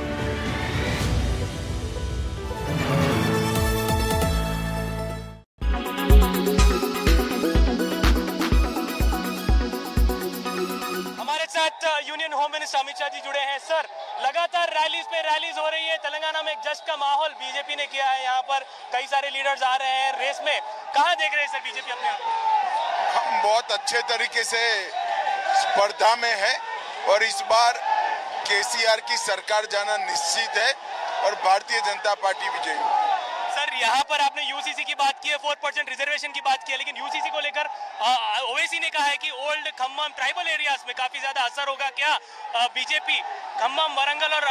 हमारे साथ union home minister Amit Shah ji जुड़े हैं। Sir, लगातार rallies पे rallies हो रही है, तेलंगाना में एक जश्न का माहौल बीजेपी ने किया है, यहाँ पर कई सारे लीडर्स आ रहे हैं रेस में। कहाँ देख रहे हैं सर बीजेपी अपने आप? हम बहुत अच्छे तरीके से स्पर्धा में है और इस बार केसीआर की सरकार जाना निश्चित है और भारतीय जनता पार्टी विजयी। सर, यहाँ पर आपने यूसीसी की बात की है, 4% रिजर्वेशन की बात की है, लेकिन यूसीसी को लेकर ओवैसी ने कहा है कि ओल्ड खम्मम ट्राइबल एरियाज में काफी ज्यादा असर होगा। क्या बीजेपी खम्मम, वरंगल और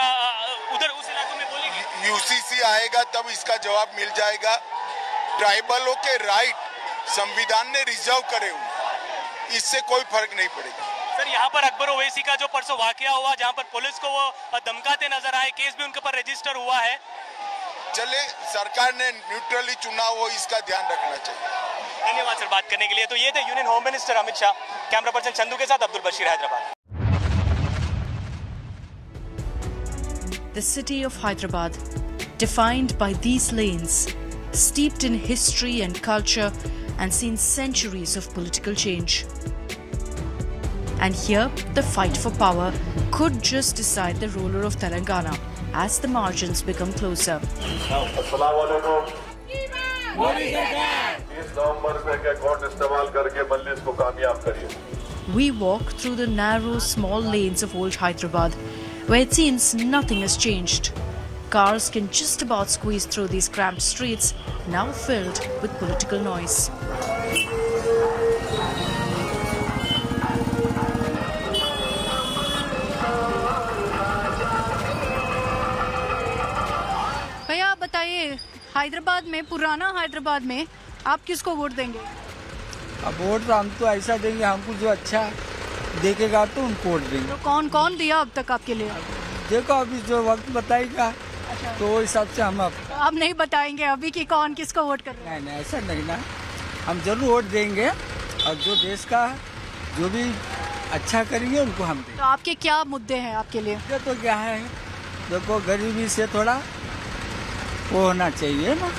उधर उस इलाकों में बोलेगी? यूसीसी आएगा तब इसका जवाब मिल जाएगा। ट्राइबलों के राइट संविधान ने रिजर्व करे हुए, इससे कोई फर्क नहीं पड़ेगा। सर, यहाँ पर अकबर ओवैसी का जो परसों वाकया हुआ, जहाँ पर पुलिस को वो धमकाते नजर आए, केस भी उनके ऊपर रजिस्टर हुआ है। चले, सरकार ने न्यूट्रली चुनाव हो, इसका ध्यान रखना चाहिए। धन्यवाद सर बात करने के लिए। तो ये थे union home minister Amit Shah. Camera person Chandu के साथ Abdul Bashir, Hyderabad. The city of Hyderabad, defined by these lanes, steeped in history and culture and seen centuries of political change. And here, the fight for power could just decide the ruler of Telangana as the margins become closer. We walk through the narrow, small lanes of old Hyderabad, where it seems nothing has changed. Cars can just about squeeze through these cramped streets, now filled with political noise. भैया आप बताइए, हैदराबाद में, पुराना हैदराबाद में आप किसको vote देंगे? अब वोट तो हम तो ऐसा देंगे, हमको जो अच्छा देखेगा तो उनको वोट देंगे। तो कौन कौन दिया अब तक आपके लिए? देखो अभी जो वक्त बताएगा तो वो हिसाब से हम अब आप नहीं बताएंगे अभी कि कौन किसको वोट कर रहे हैं? नहीं ऐसा नहीं ना, हम जरूर वोट देंगे और जो देश का जो भी अच्छा करेंगे उनको हम देंगे। तो आपके क्या मुद्दे हैं आपके लिए? ये तो क्या है, देखो गरीबी से थोड़ा वो होना चाहिए ना,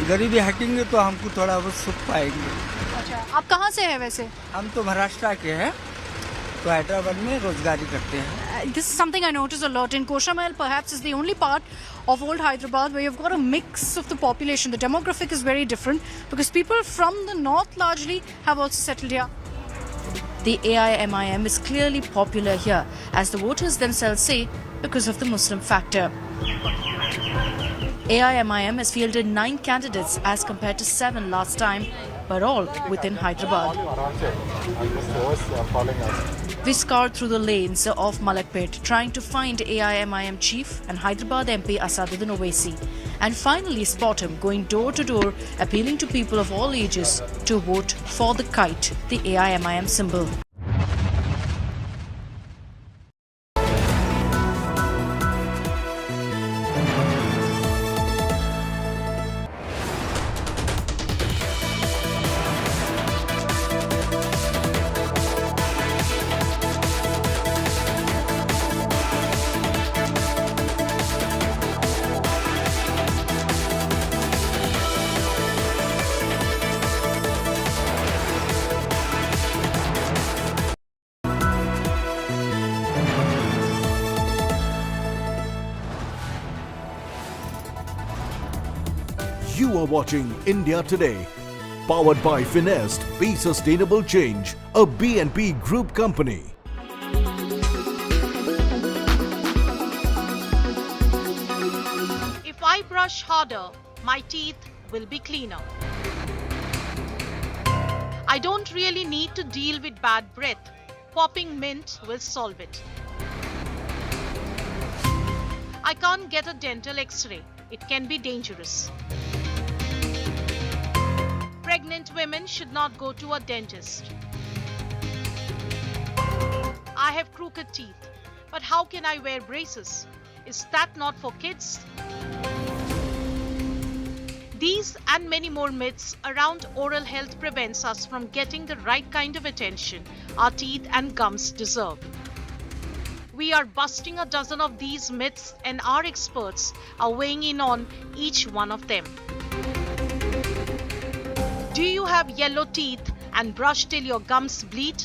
गरीबी हटेंगे तो हमको थोड़ा वो सुख पाएंगे। अच्छा, आप कहाँ से हैं वैसे? हम तो महाराष्ट्र के हैं, तो हैदराबाद में रोजगारी करते हैं। This is something I notice a lot in Koshamahal. Perhaps is the only part of old Hyderabad where you've got a mix of the population. The demographic is very different because people from the north largely have also settled here. The AIMIM is clearly popular here, as the voters themselves say, because of the Muslim factor. AIMIM has fielded 9 candidates as compared to 7 last time, but all within Hyderabad. We scoured through the lanes of Malakpet trying to find AIMIM chief and Hyderabad MP Asaduddin Owaisi, and finally spot him going door to door appealing to people of all ages to vote for the kite, the AIMIM symbol. You are watching India Today, powered by Finest. Be Sustainable Change, a B&P Group company. If I brush harder, my teeth will be cleaner. I don't really need to deal with bad breath. Popping mint will solve it. I can't get a dental X-ray. It can be dangerous. Pregnant women should not go to a dentist. I have crooked teeth, but how can I wear braces? Is that not for kids? These and many more myths around oral health prevents us from getting the right kind of attention our teeth and gums deserve. We are busting a dozen of these myths, and our experts are weighing in on each one of them. Do you have yellow teeth and brush till your gums bleed?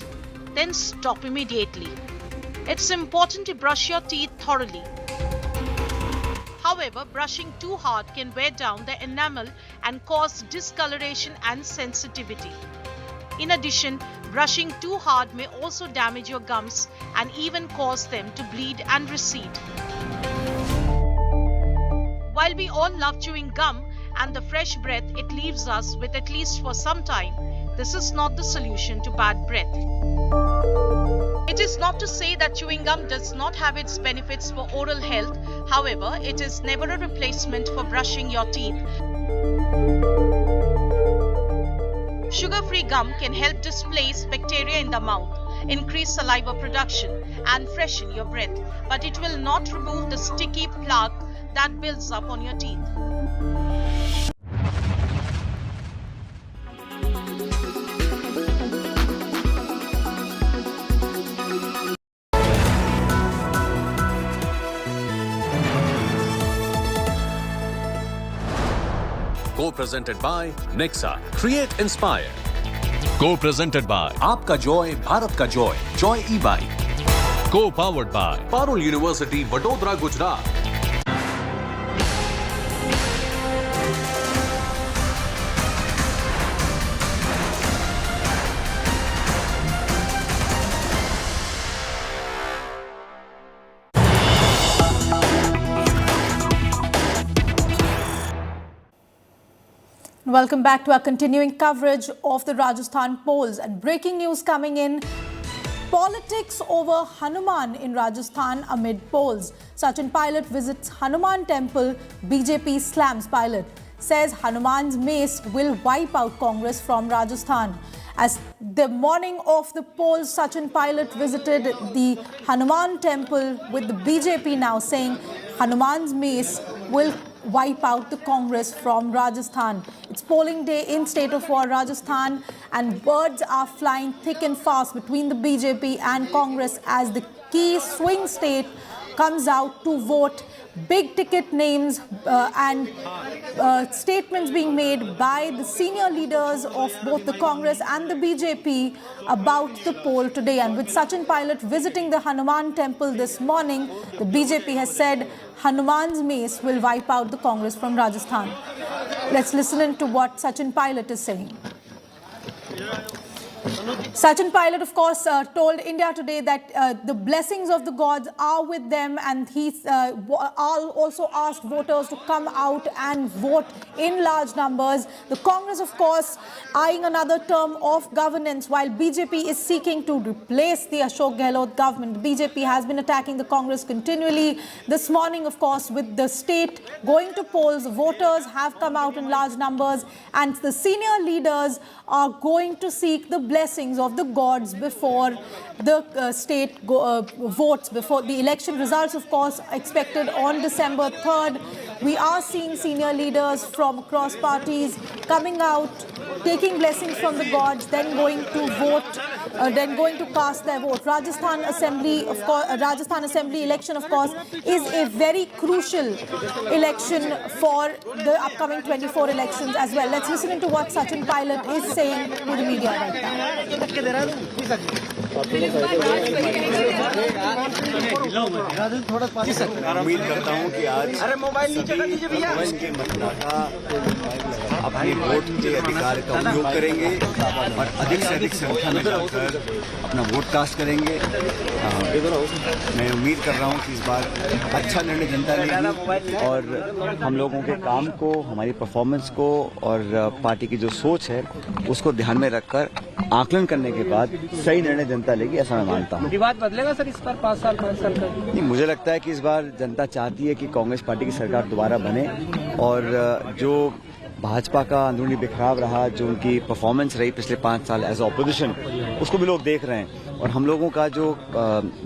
Then stop immediately. It's important to brush your teeth thoroughly. However, brushing too hard can wear down the enamel and cause discoloration and sensitivity. In addition, brushing too hard may also damage your gums and even cause them to bleed and recede. While we all love chewing gum and the fresh breath it leaves us with at least for some time, this is not the solution to bad breath. It is not to say that chewing gum does not have its benefits for oral health. However, it is never a replacement for brushing your teeth. Sugar-free gum can help displace bacteria in the mouth, increase saliva production, and freshen your breath, but it will not remove the sticky plaque that builds up on your teeth. Co-presented by Nexa, Create Inspire. Co-presented by आपका Joy Bharat का Joy, Joy e bike. Co-powered by Parul University, Vadodara, Gujarat. Welcome back to our continuing coverage of the Rajasthan polls. And breaking news coming in, politics over Hanuman in Rajasthan amid polls. Sachin Pilot visits Hanuman temple, BJP slams Pilot. Says Hanuman's mace will wipe out Congress from Rajasthan. As the morning of the polls, Sachin Pilot visited the Hanuman temple with the BJP now saying Hanuman's mace will wipe out the Congress from Rajasthan. It's polling day in state of war Rajasthan, and birds are flying thick and fast between the BJP and Congress as the key swing state comes out to vote. Big ticket names and statements being made by the senior leaders of both the Congress and the BJP about the poll today. And with Sachin Pilot visiting the Hanuman temple this morning, the BJP has said Hanuman's mace will wipe out the Congress from Rajasthan. Let's listen into what Sachin Pilot is saying. Sachin Pilot, of course, told India Today that the blessings of the gods are with them, and he also asked voters to come out and vote in large numbers. The Congress, of course, eyeing another term of governance, while BJP is seeking to replace the Ashok Gehlot government. The BJP has been attacking the Congress continually. This morning, of course, with the state going to polls, voters have come out in large numbers, and the senior leaders are going to seek the blessings of the gods before the state votes, before the election results, of course, expected on December 3rd. We are seeing senior leaders from across parties coming out, taking blessings from the gods, then going to vote, then going to cast their vote. Rajasthan Assembly, of course, Rajasthan Assembly election, of course, is a very crucial election for the upcoming 24 elections as well. Let's listen to what Sachin Pilot is saying to the media right now. उम्मीद करता हूँ कि आज के मतदाता अपने vote के अधिकार का उपयोग करेंगे और अधिक से अधिक संख्या में जाकर अपना वोट कास्ट करेंगे। मैं उम्मीद कर रहा हूँ कि इस बार अच्छा निर्णय जनता लेगी और हम लोगों के काम को, हमारी परफॉर्मेंस को और पार्टी की जो सोच है उसको ध्यान में रखकर आकलन करने के बाद सही निर्णय जनता लेगी, ऐसा मैं मानता हूँ। विवाद बदलेगा सर इस बार 5 साल का? नहीं, मुझे लगता है कि इस बार जनता चाहती है कि कांग्रेस पार्टी की सरकार दोबारा बने और जो भाजपा का अंदरूनी बिखराव रहा, जो उनकी परफॉर्मेंस रही पिछले 5 साल एज ऑपोजिशन, उसको भी लोग देख रहे हैं। और हम लोगों का जो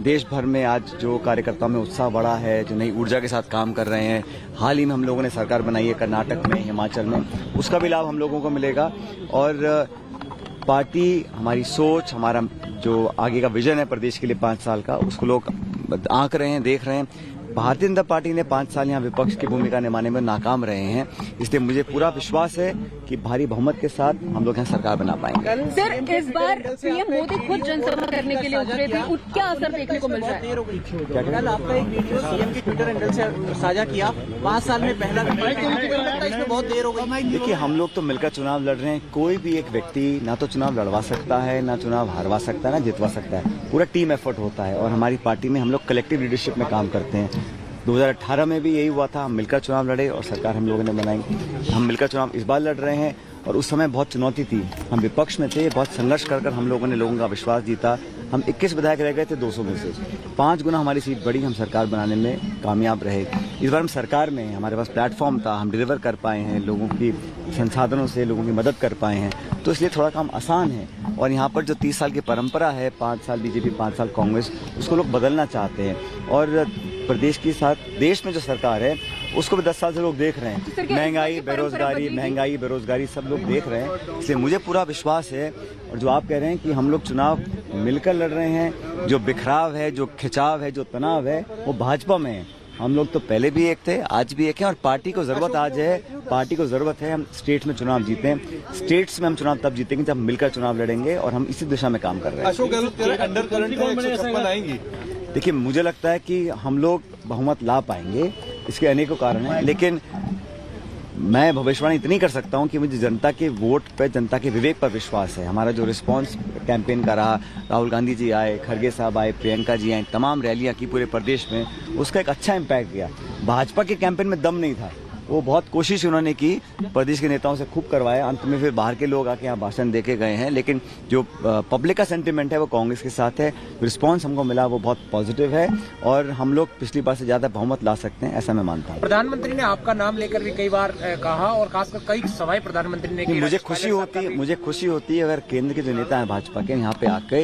देश भर में आज जो कार्यकर्ताओं में उत्साह बढ़ा है, जो नई ऊर्जा के साथ काम कर रहे हैं, हाल ही में हम लोगों ने सरकार बनाई है कर्नाटक में, हिमाचल में, उसका भी लाभ हम लोगों को मिलेगा। और पार्टी, हमारी सोच, हमारा जो आगे का विजन है प्रदेश के लिए 5 साल का, उसको लोग आंक रहे हैं, देख रहे हैं। भारतीय जनता पार्टी ने 5 साल यहाँ विपक्ष की भूमिका निभाने में नाकाम रहे हैं, इसलिए मुझे पूरा विश्वास है कि भारी बहुमत के साथ हम लोग यहाँ सरकार बना पाएंगे। सर, इस बार पीएम मोदी खुद जनसभा करने के लिए उतरे थे, क्या असर देखने को मिल रहा है? कल आपका एक वीडियो सीएम के ट्विटर हैंडल से साझा किया, 5 साल में पहला इसमें बहुत देर हो गई। देखिए, हम लोग तो मिलकर चुनाव लड़ रहे हैं। कोई भी एक व्यक्ति ना तो चुनाव लड़वा सकता है, ना चुनाव हारवा सकता है, ना जितवा सकता है। पूरा टीम एफर्ट होता है और हमारी पार्टी में हम लोग कलेक्टिव लीडरशिप में काम करते हैं। 2018 में भी यही हुआ था, हम मिलकर चुनाव लड़े और सरकार हम लोगों ने बनाई। हम मिलकर चुनाव इस बार लड़ रहे हैं और उस समय बहुत चुनौती थी, हम विपक्ष में थे, बहुत संघर्ष कर हम लोगों ने लोगों का विश्वास जीता। हम 21 विधायक रह गए थे 200 में से, 5 गुना हमारी सीट बढ़ी, हम सरकार बनाने में कामयाब रहे। इस बार हम सरकार में, हमारे पास प्लेटफॉर्म था, हम डिलीवर कर पाए हैं, लोगों की संसाधनों से लोगों की मदद कर पाए हैं, तो इसलिए थोड़ा काम आसान है। और यहाँ पर जो 30 साल की परंपरा है, 5 साल बीजेपी 5 साल कांग्रेस, उसको लोग बदलना चाहते हैं। और प्रदेश के साथ देश में जो सरकार है उसको भी 10 साल से लोग देख रहे हैं। महंगाई, बेरोजगारी सब लोग देख रहे हैं, इसलिए मुझे पूरा विश्वास है। और जो आप कह रहे हैं कि हम लोग चुनाव मिलकर लड़ रहे हैं, जो बिखराव है, जो खिंचाव है, जो तनाव है, वो भाजपा में है। हम लोग तो पहले भी एक थे, आज भी एक हैं, और पार्टी को जरूरत आज है, पार्टी को जरूरत है हम स्टेट में चुनाव जीतें। स्टेट्स में हम चुनाव तब जीतेंगे जब मिलकर चुनाव लड़ेंगे, और हम इसी दिशा में काम कर रहे हैं। अशोक गहलोत अंडर करंट है, 156 आएंगी। देखिए, मुझे लगता है कि हम लोग बहुमत ला पाएंगे, इसके अनेकों कारण हैं, लेकिन मैं भविष्यवाणी इतनी कर सकता हूं कि मुझे जनता के वोट पे, जनता के विवेक पर विश्वास है। हमारा जो रिस्पांस कैंपेन का रहा, राहुल गांधी जी आए, खड़गे साहब आए, प्रियंका जी आए, तमाम रैलियां की पूरे प्रदेश में, उसका एक अच्छा इम्पैक्ट गया। भाजपा के कैंपेन में दम नहीं था, वो बहुत कोशिश उन्होंने की, प्रदेश के नेताओं से खूब करवाया, अंत में फिर बाहर के लोग आके यहाँ भाषण देके गए हैं। लेकिन जो पब्लिक का सेंटिमेंट है वो कांग्रेस के साथ है। रिस्पांस हमको मिला वो बहुत पॉजिटिव है और हम लोग पिछली बार से ज्यादा बहुमत ला सकते हैं, ऐसा मैं मानता हूँ। प्रधानमंत्री ने आपका नाम लेकर भी कई बार कहा और खासकर कई सभाएं प्रधानमंत्री ने की। मुझे खुशी होती है अगर केंद्र के जो नेता हैं भाजपा के यहाँ पे आके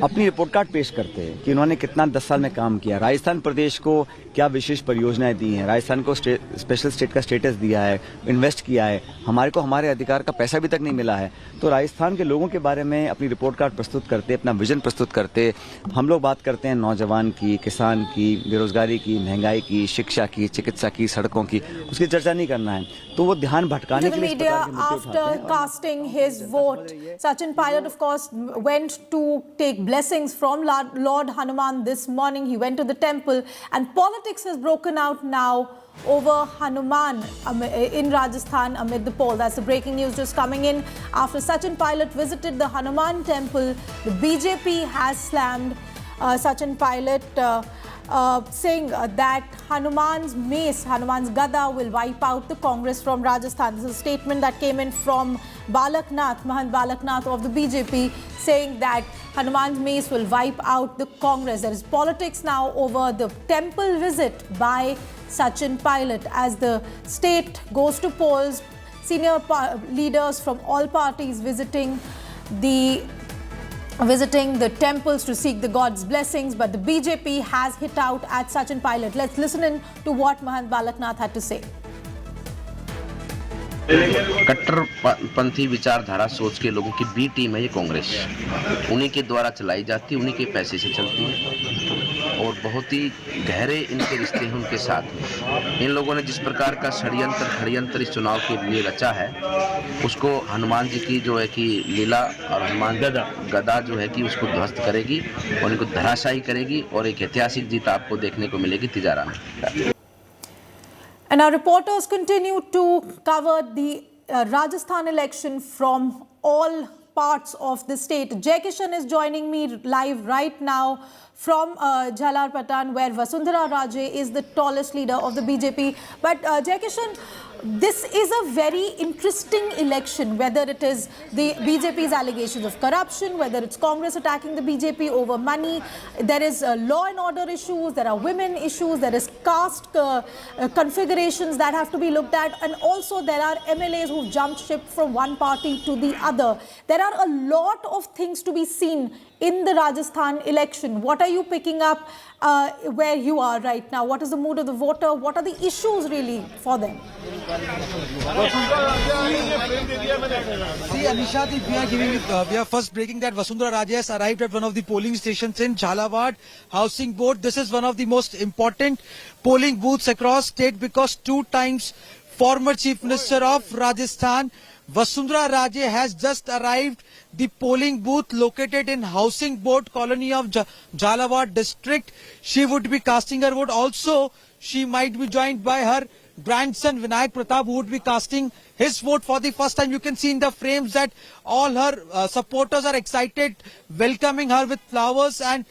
अपनी रिपोर्ट कार्ड पेश करते हैं कि उन्होंने कितना 10 साल में काम किया, राजस्थान प्रदेश को क्या विशेष परियोजनाएं दी हैं, राजस्थान को स्पेशल स्टेट का स्टेटस दिया है, इन्वेस्ट किया है, हमारे को हमारे अधिकार का पैसा भी तक नहीं मिला है। तो राजस्थान के लोगों के बारे में अपनी रिपोर्ट कार्ड प्रस्तुत करते, अपना विजन प्रस्तुत करते। हम लोग बात करते हैं नौजवान की, किसान की, बेरोजगारी की, महंगाई की, शिक्षा की, चिकित्सा की, सड़कों की, उसकी चर्चा नहीं करना है। तो वो ध्यान भटकाने के लिए after casting his vote, Sachin Pilot of course went to take blessings from Lord Hanuman this morning. He went to the temple and politics has broken out now over Hanuman in Rajasthan amid the poll. That's the breaking news just coming in. After Sachin Pilot visited the Hanuman temple, the BJP has slammed Sachin Pilot, saying that Hanuman's mace, Hanuman's gada will wipe out the Congress from Rajasthan. This is a statement that came in from Balaknath, Mahant Balaknath of the BJP, saying that Hanuman's mace will wipe out the Congress. There is politics now over the temple visit by Sachin Pilot as the state goes to polls. Senior leaders from all parties visiting the temples to seek the God's blessings, but the BJP has hit out at Sachin Pilot. Let's listen in to what Mahant Balaknath had to say. कट्टरपंथी विचारधारा सोच के लोगों की B team है ये कांग्रेस। उन्हीं के द्वारा चलाई जाती है, उन्हीं के पैसे से चलती है और बहुत ही गहरे इनके रिश्ते हैं उनके साथ। इन लोगों ने जिस प्रकार का षड्यंत्र इस चुनाव के लिए रचा है, उसको हनुमान जी की जो है कि लीला और हनुमान गदा जो है कि उसको ध्वस्त करेगी और इनको धराशायी करेगी और एक ऐतिहासिक जीत आपको देखने को मिलेगी तिजारा में। And our reporters continue to cover the Rajasthan election from all parts of the state. Jai Kishan is joining me live right now from Jhalar Patan, where Vasundhara Raje is the tallest leader of the BJP. But Jai Kishan, this is a very interesting election, whether it is the BJP's allegations of corruption, whether it's Congress attacking the BJP over money. There is law and order issues, there are women issues, there is caste configurations that have to be looked at, and also there are MLAs who've jumped ship from one party to the other. There are a lot of things to be seen in the Rajasthan election. What are you picking up where you are right now? What is the mood of the voter? What are the issues really for them? See, Anisha, we are first breaking that Vasundhara Raje has arrived at one of the polling stations in Jhalawad Housing Board. This is one of the most important polling booths across state because 2 times former Chief Minister of Rajasthan, Vasundhara Raje, has just arrived the polling booth located in Housing Board colony of Jhalawad district. She would be casting her vote. Also, she might be joined by her grandson Vinayak Pratap, who would be casting his vote for the first time. You can see in the frames that all her supporters are excited, welcoming her with flowers, and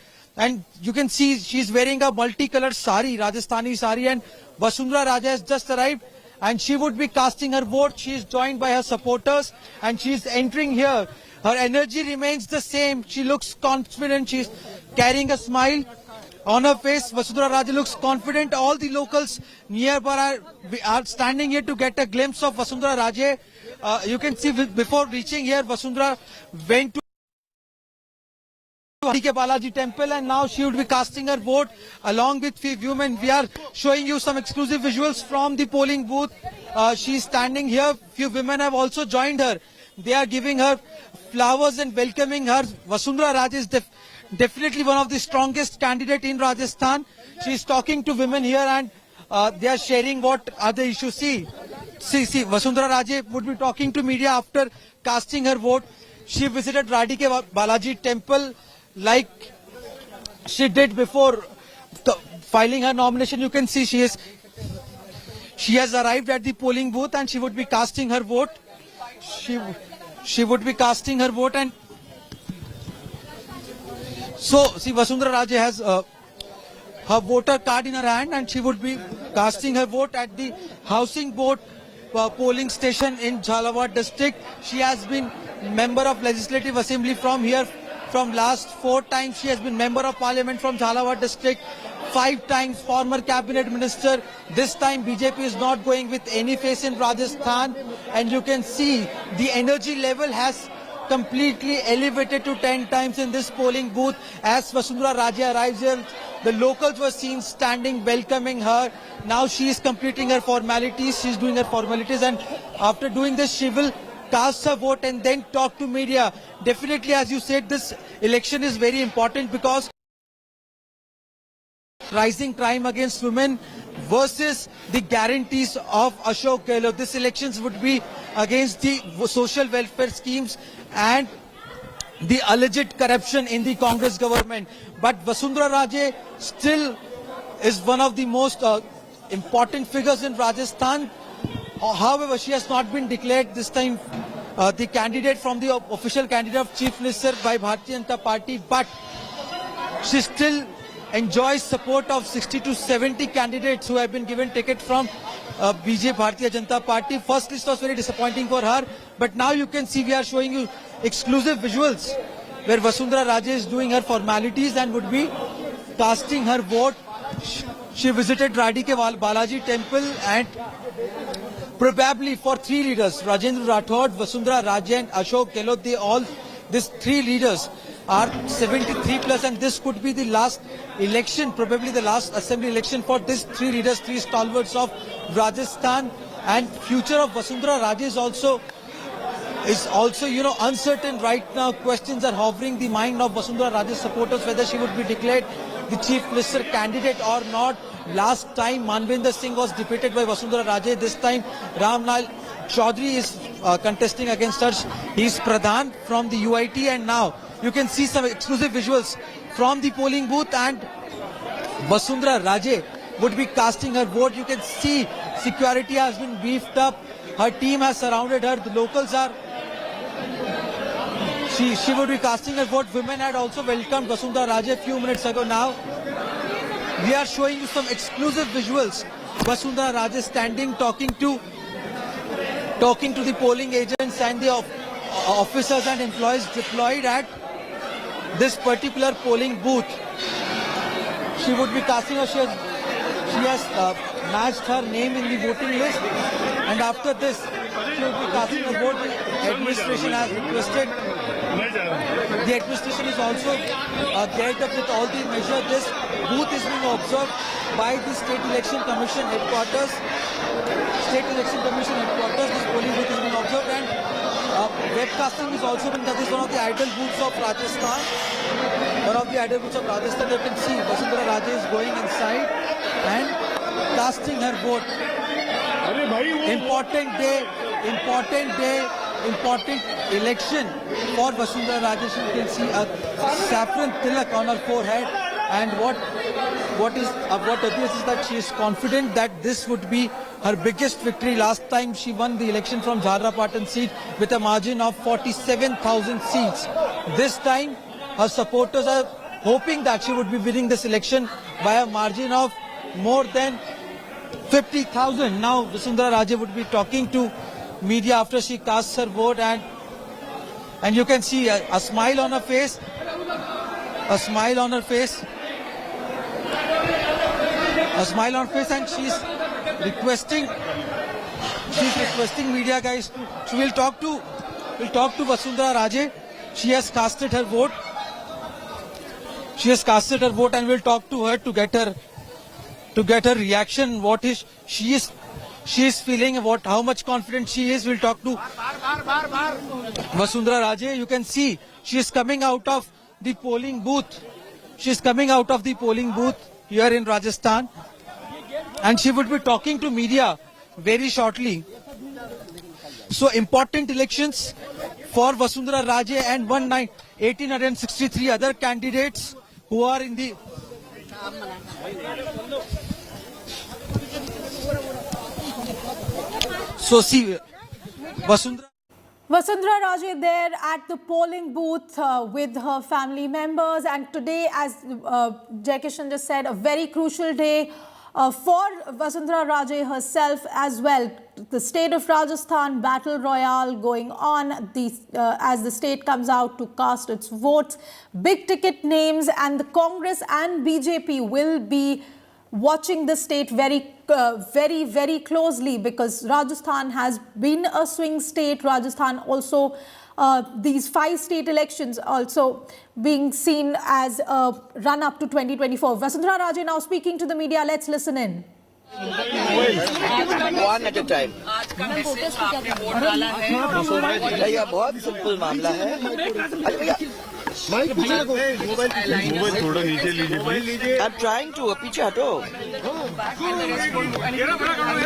you can see she's wearing a multicolored sari, Rajasthani sari, and Vasundhara Raje has just arrived and she would be casting her vote. She is joined by her supporters and she is entering here. Her energy remains the same. She looks confident. She's carrying a smile on her face. Vasundhara Raje looks confident. All the locals nearby are standing here to get a glimpse of Vasundhara Raje. You can see before reaching here, Vasundhara went to Balaji temple and now she would be casting her vote along with few women. We are showing you some exclusive visuals from the polling booth. She is standing here. Few women have also joined her. They are giving her flowers and welcoming her. Vasundhara Raje is definitely one of the strongest candidate in Rajasthan. She is talking to women here and they are sharing what other issues. See, Vasundhara Raje would be talking to media after casting her vote. She visited Radhike Balaji temple like she did before filing her nomination. You can see she has arrived at the polling booth and she would be casting her vote. She would be casting her vote, and so see Vasundhara Raje has her voter card in her hand and she would be casting her vote at the housing board polling station in Jhalawad district. She has been member of Legislative Assembly from here from last 4 times. She has been member of parliament from Jhalawad district, 5 times former cabinet minister. This time BJP is not going with any face in Rajasthan, and you can see the energy level has completely elevated to 10 times in this polling booth. As Vasundhara Raje arrives here, the locals were seen standing welcoming her. Now she is completing her formalities. She is doing her formalities, and after doing this she will cast her vote and then talk to media. Definitely, as you said, this election is very important because rising crime against women versus the guarantees of Ashok Gehlot. This elections would be against the social welfare schemes and the alleged corruption in the Congress government. But Vasundhara Raje still is one of the most important figures in Rajasthan. However, she has not been declared this time the candidate from the official candidate of Chief Minister by Bharatiya Janata Party, but she still enjoys support of 60 to 70 candidates who have been given ticket from BJP Bharatiya Janata Party. First list was very disappointing for her, but now you can see we are showing you exclusive visuals where Vasundhara Raje is doing her formalities and would be casting her vote. She visited Radhike Balaji temple, and probably for 3 leaders, Rajendra Rathod, Vasundhara Raje and Ashok Gehlot, these 3 leaders are 73 plus, and this could be the last election, probably the last assembly election for these 3 leaders, 3 stalwarts of Rajasthan. And future of Vasundhara Raje is also uncertain right now. Questions are hovering the mind of Vasundhara Raje's supporters whether she would be declared the Chief Minister candidate or not. Last time Manvinder Singh was defeated by Vasundhara Raje. This time Ramlal Chaudhary is contesting against her. He is Pradhan from the UIT, and now you can see some exclusive visuals from the polling booth, and Vasundhara Raje would be casting her vote. You can see security has been beefed up. Her team has surrounded her. The locals are... She would be casting her vote. Women had also welcomed Vasundhara Raje a few minutes ago. Now we are showing you some exclusive visuals. Vasundhara Raje standing talking to the polling agents and the officers and employees deployed at this particular polling booth. She would be casting her... She has matched her name in the voting list, and after this she would be casting her vote. The administration has requested. The administration is also geared up with all the measures. This booth is being observed by the State Election Commission headquarters. This polling booth is being observed, and webcasting is also being done. This is one of the idol booths of Rajasthan. You can see Vasundhara Raje is going inside and casting her vote. Important day, important election for Vasundhara Raje. You can see a saffron tilak on her forehead, and what appears is that she is confident that this would be her biggest victory. Last time she won the election from Jharapatan seat with a margin of 47,000 seats. This time her supporters are hoping that she would be winning this election by a margin of more than 50,000. Now Vasundhara Raje would be talking to media after she casts her vote, and you can see a smile on her face. And she's requesting media guys to... We'll talk to Vasundhara Raje. She has casted her vote. And we'll talk to her to get her reaction. What is she is feeling, how much confident she is. We'll talk to Vasundhara Raje. You can see she is coming out of the polling booth. Here in Rajasthan, and she would be talking to media very shortly. So important elections for Vasundhara Raje and 1,863 other candidates who are in the... So see, Vasundhara... Vasundhara Raje there at the polling booth with her family members, and today, as Jaikishan just said, a very crucial day for Vasundhara Raje herself as well. The state of Rajasthan battle royale going on as the state comes out to cast its votes. Big ticket names, and the Congress and BJP will be watching the state very closely, because Rajasthan has been a swing state. Rajasthan also, these 5 state elections also being seen as a run-up to 2024. Vasundhara Raje now speaking to the media. Let's listen in. One at a time. भैया बहुत simple मामला है। अरे भैया mobile थोड़ा नीचे लीजिए। I'm trying to पीछे हटो।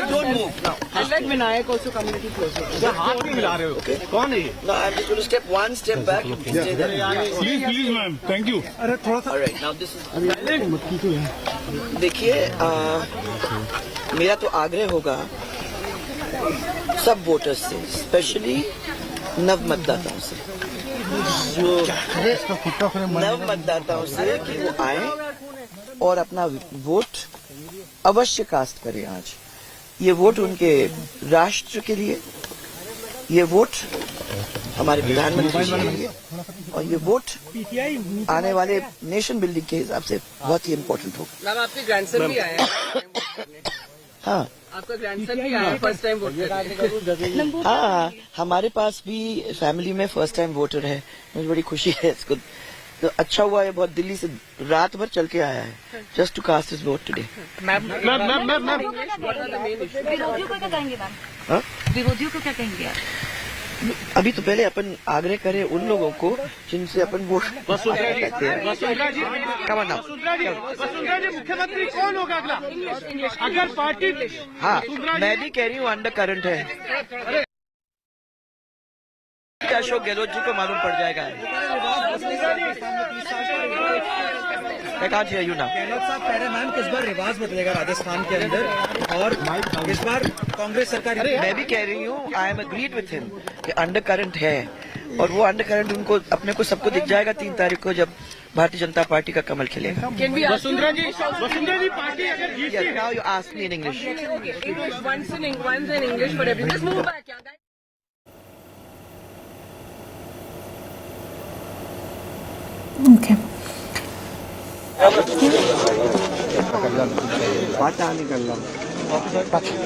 Don't move now. And let Vinayak also communicate closer. हाथ नहीं मिला रहे हो? कौन है? No, I'm just going to step one step back. Stay there. Please, ma'am. Thank you. अरे थोड़ा सा। All right, now this is. देखिए, मेरा तो आग्रह होगा सब वोटर्स से, स्पेशली नव मतदाताओं से, जो नव मतदाताओं से कि वो आए और अपना वोट अवश्य कास्ट करें। आज ये वोट उनके राष्ट्र के लिए, ये वोट हमारे प्रधानमंत्री के लिए, और ये वोट आने वाले नेशन बिल्डिंग के हिसाब से बहुत ही इम्पोर्टेंट होगा। मैम, आपके ग्रैंडसन भी आए हैं। हाँ, आपका ग्रैंडसन भी आया है फर्स्ट टाइम वोट करने। हाँ, हमारे पास भी फैमिली में फर्स्ट टाइम वोटर है। मुझे बड़ी खुशी है इसको, तो अच्छा हुआ है बहुत दिल्ली से रात भर चल के आया है just to cast his vote today. Ma'am विरोधियों को क्या कहेंगे मैम? हाँ? विरोधियों को क्या कहेंगे? अभी तो पहले अपन आग्रह करें उन लोगों को जिनसे अपन वोट करते हैं। वसुंधरा जी मुख्यमंत्री कौन होगा अगला? अगर पार्टी, हाँ, मैं भी कह रही हूँ अंडर करंट है। अशोक गहलोत जी को मालूम पड़ जाएगा। मैं कहा थे ना गहलोत साहब कह रहे मैम, किस बार रिवाज बदलेगा राजस्थान के अंदर, और इस बार कांग्रेस सरकार। मैं भी कह रही हूँ, I am agreed with him कि अंडर करंट है, और वो अंडर करंट उनको अपने को सबको दिख जाएगा 3 तारीख को जब भारतीय जनता पार्टी का कमल खिलेगा। वसुंधरा जी पार्टी अगर जीतती है। Now you ask me in English. Once in English for everyone. Just move back, yeah, guys. Okay. पता नहीं कर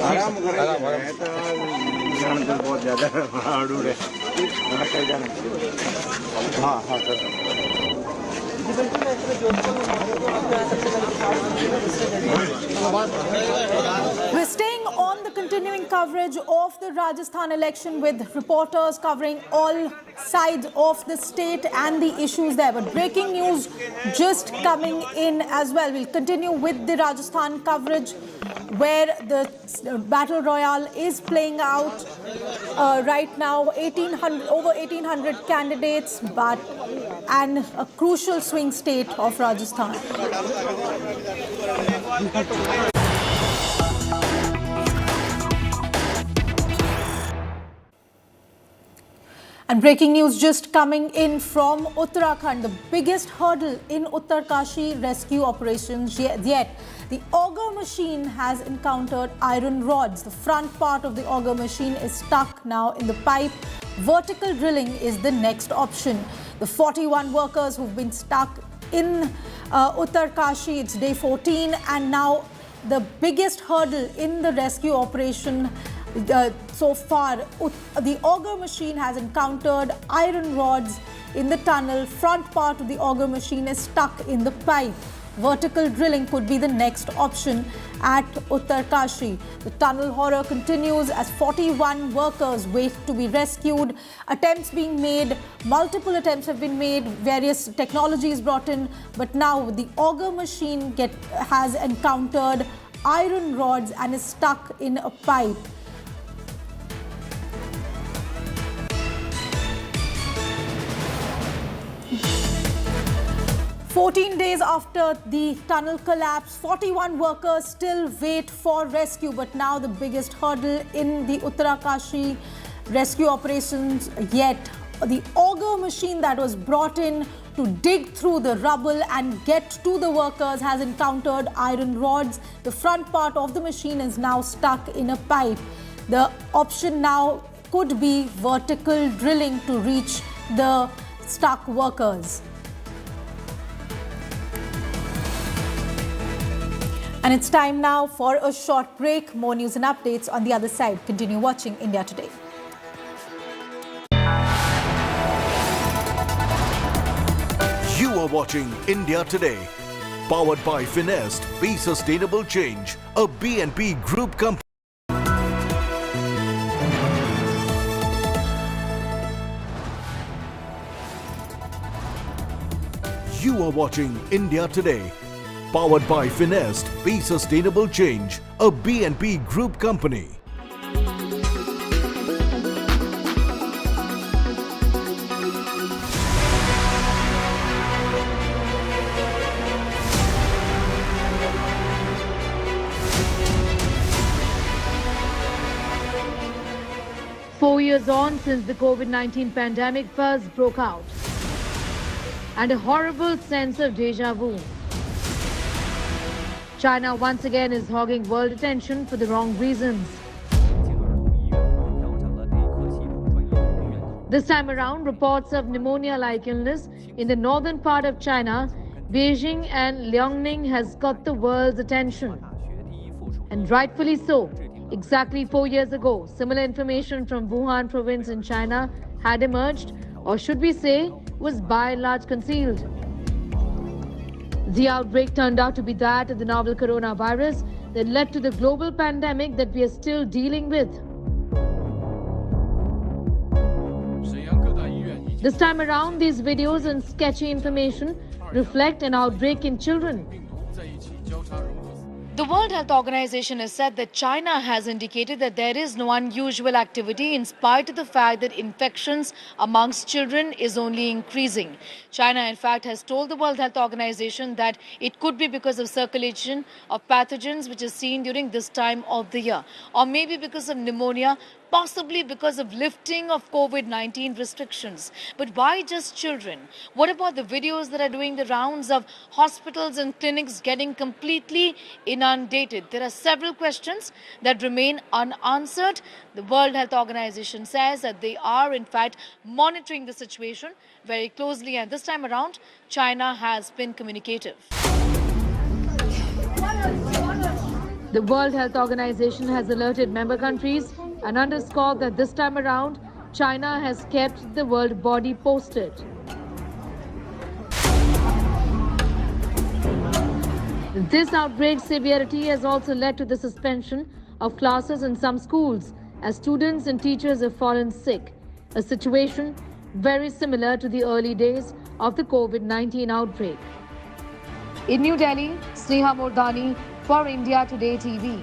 आराम बहुत ज्यादा है। हाँ हाँ We're staying on the continuing coverage of the Rajasthan election with reporters covering all sides of the state and the issues there. But breaking news just coming in as well. We'll continue with the Rajasthan coverage, where the battle royale is playing out right now. Over 1800 candidates, and a crucial swing state of Rajasthan. And breaking news just coming in from Uttarakhand. The biggest hurdle in Uttarkashi rescue operations yet. The auger machine has encountered iron rods. The front part of the auger machine is stuck now in the pipe. Vertical drilling is the next option. The 41 workers who've been stuck in Uttarkashi, it's day 14, and now the biggest hurdle in the rescue operation so far, the auger machine has encountered iron rods in the tunnel. Front part of the auger machine is stuck in the pipe. Vertical drilling could be the next option at Uttarkashi. The tunnel horror continues as 41 workers wait to be rescued. Attempts being made, multiple attempts have been made, various technologies brought in, but now the auger machine has encountered iron rods and is stuck in a pipe. 14 days after the tunnel collapse, 41 workers still wait for rescue. But now the biggest hurdle in the Uttarkashi rescue operations yet. The auger machine that was brought in to dig through the rubble and get to the workers has encountered iron rods. The front part of the machine is now stuck in a pipe. The option now could be vertical drilling to reach the stuck workers. And it's time now for a short break. More news and updates on the other side. Continue watching India Today. You are watching India Today, powered by Finest, Be Sustainable Change, a B&P Group company. You are watching India Today, powered by Finest, Be Sustainable Change, a B&P Group company. Four years on since the COVID-19 pandemic first broke out, and a horrible sense of deja vu. China once again is hogging world attention for the wrong reasons. This time around, reports of pneumonia-like illness in the northern part of China, Beijing and Liaoning has got the world's attention. And rightfully so. Exactly 4 years ago, similar information from Wuhan province in China had emerged, or should we say, was by and large concealed. The outbreak turned out to be that of the novel coronavirus that led to the global pandemic that we are still dealing with. This time around, these videos and sketchy information reflect an outbreak in children. The World Health Organization has said that China has indicated that there is no unusual activity in spite of the fact that infections amongst children is only increasing. China, in fact, has told the World Health Organization that it could be because of circulation of pathogens which is seen during this time of the year, or maybe because of pneumonia, possibly because of lifting of COVID-19 restrictions. But why just children? What about the videos that are doing the rounds of hospitals and clinics getting completely inundated? There are several questions that remain unanswered. The World Health Organization says that they are, in fact, monitoring the situation very closely, and this time around, China has been communicative. The World Health Organization has alerted member countries and underscored that this time around, China has kept the world body posted. This outbreak's severity has also led to the suspension of classes in some schools as students and teachers have fallen sick, a situation very similar to the early days of the COVID-19 outbreak. In New Delhi, Sneha Mordani for India Today TV.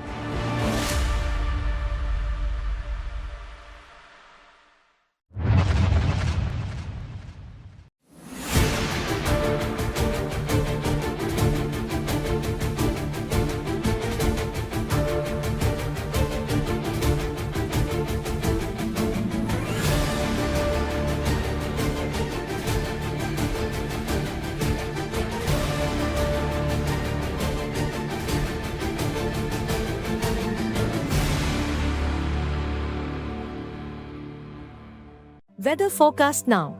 Weather forecast now.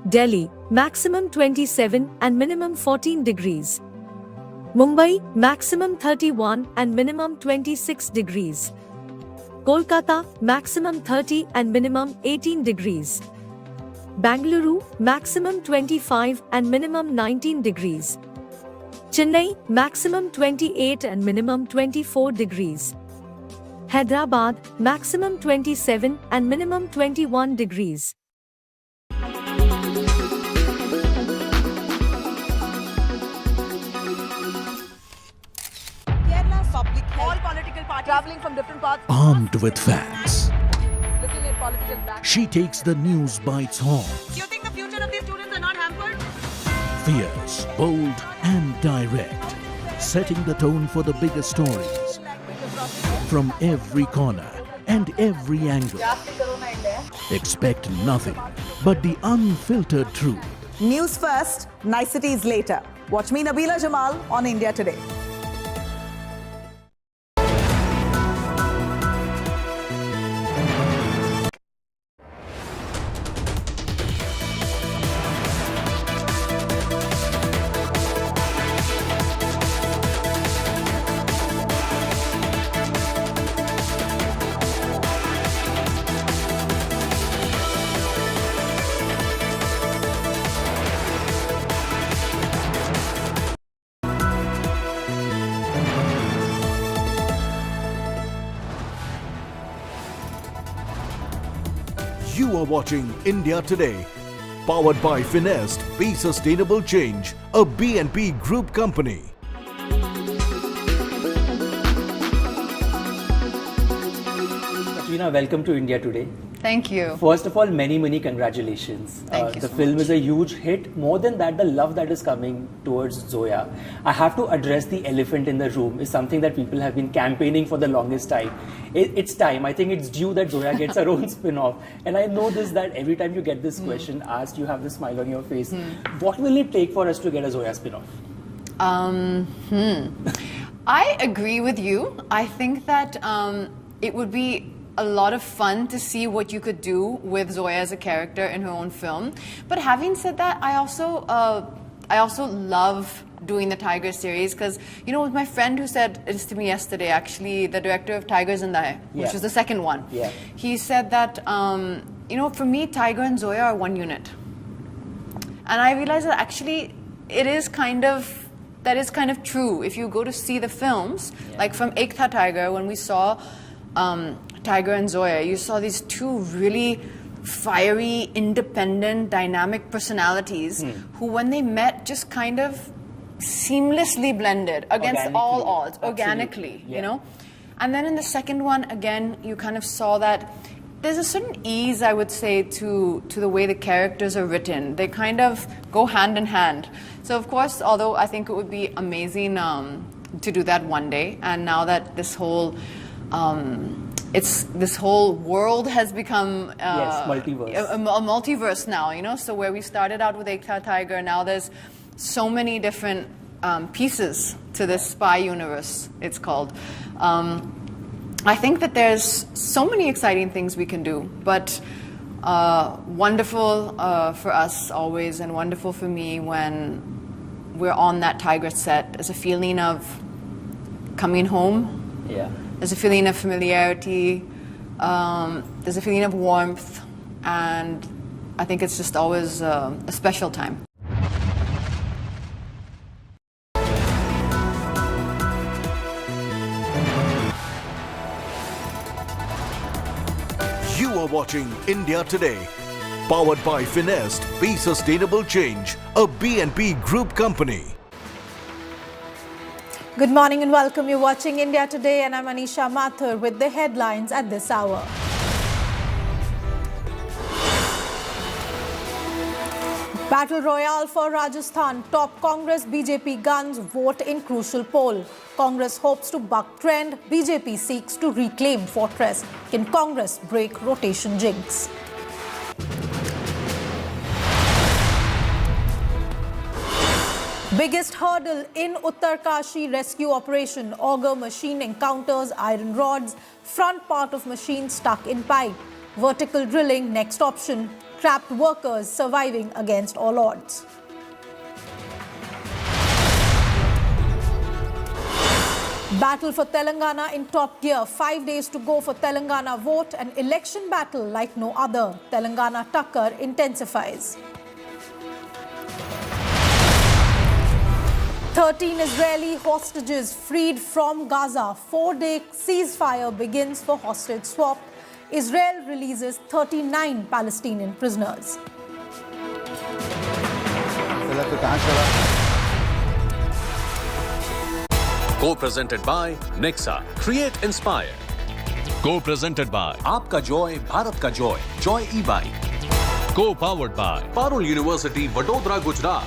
Delhi, maximum 27 and minimum 14 degrees. Mumbai, maximum 31 and minimum 26 degrees. Kolkata, maximum 30 and minimum 18 degrees. Bangalore, maximum 25 and minimum 19 degrees. Chennai, maximum 28 and minimum 24 degrees. Hyderabad, maximum 27 and minimum 21 degrees. Kerala's public health. All political parties traveling from different parts. Armed with facts, Looking at political back. she takes the news by its horns. Do you think the future of these students are not hampered? Fierce, bold and direct, setting the tone for the bigger stories. From every corner and every angle. Expect nothing but the unfiltered truth. News first, niceties later. Watch me, Nabila Jamal, on India Today. You are watching India Today, powered by Finest, Be Sustainable Change, a B&P Group company. Katrina, welcome to India Today. Thank you. First of all, many congratulations. Thank you The so film much. is a huge hit. More than that, the love that is coming towards Zoya. I have to address the elephant in the room. Is something that people have been campaigning for the longest time. It's time. I think it's due that Zoya gets her own spin-off. And I know this, that every time you get this question asked, you have this smile on your face. What will it take for us to get a Zoya spin-off? I agree with you. I think that it would be a lot of fun to see what you could do with Zoya as a character in her own film. But having said that, I also love doing the Tiger series because, you know, it was my friend who said this to me yesterday, actually, the director of Tigers in the Eye, which was the second one. Yeah. He said that, you know, for me, Tiger and Zoya are one unit. And I realized that actually that is kind of true. If you go to see the films, like from Ek Tha Tiger, when we saw Tiger and Zoya, you saw these two really fiery, independent, dynamic personalities who, when they met, just kind of seamlessly blended against all odds, organically, you know? And then in the second one, again, you kind of saw that there's a certain ease, I would say, to the way the characters are written. They kind of go hand in hand. So, of course, although I think it would be amazing to do that one day, and now that this whole this whole world has become multiverse. a multiverse now, you know. So where we started out with Ek Tha Tiger, now there's so many different pieces to this spy universe. It's called. I think that there's so many exciting things we can do, but wonderful for us always, and wonderful for me when we're on that Tiger set. There's a feeling of coming home. Yeah. There's a feeling of familiarity. There's a feeling of warmth, and I think it's just always a special time. You are watching India Today, powered by Finest, Be Sustainable Change, a B&P Group company. Good morning and welcome. You're watching India Today and I'm Anisha Mathur with the headlines at this hour. Battle Royale for Rajasthan. Top Congress BJP guns vote in crucial poll. Congress hopes to buck trend. BJP seeks to reclaim fortress. Can Congress break rotation jinx? Biggest hurdle in Uttarkashi rescue operation. Auger machine encounters iron rods. Front part of machine stuck in pipe. Vertical drilling next option. Trapped workers surviving against all odds. Battle for Telangana in top gear. 5 days to go for Telangana vote. An election battle like no other. Telangana tucker intensifies. 13 Israeli hostages freed from Gaza. 4-day ceasefire begins for hostage swap. Israel releases 39 Palestinian prisoners. Co-presented by Nexa. Create Inspire. Co-presented by आपका Joy Bharat का Joy Joy e bike. Co-powered by Parul University, Vadodara, Gujarat.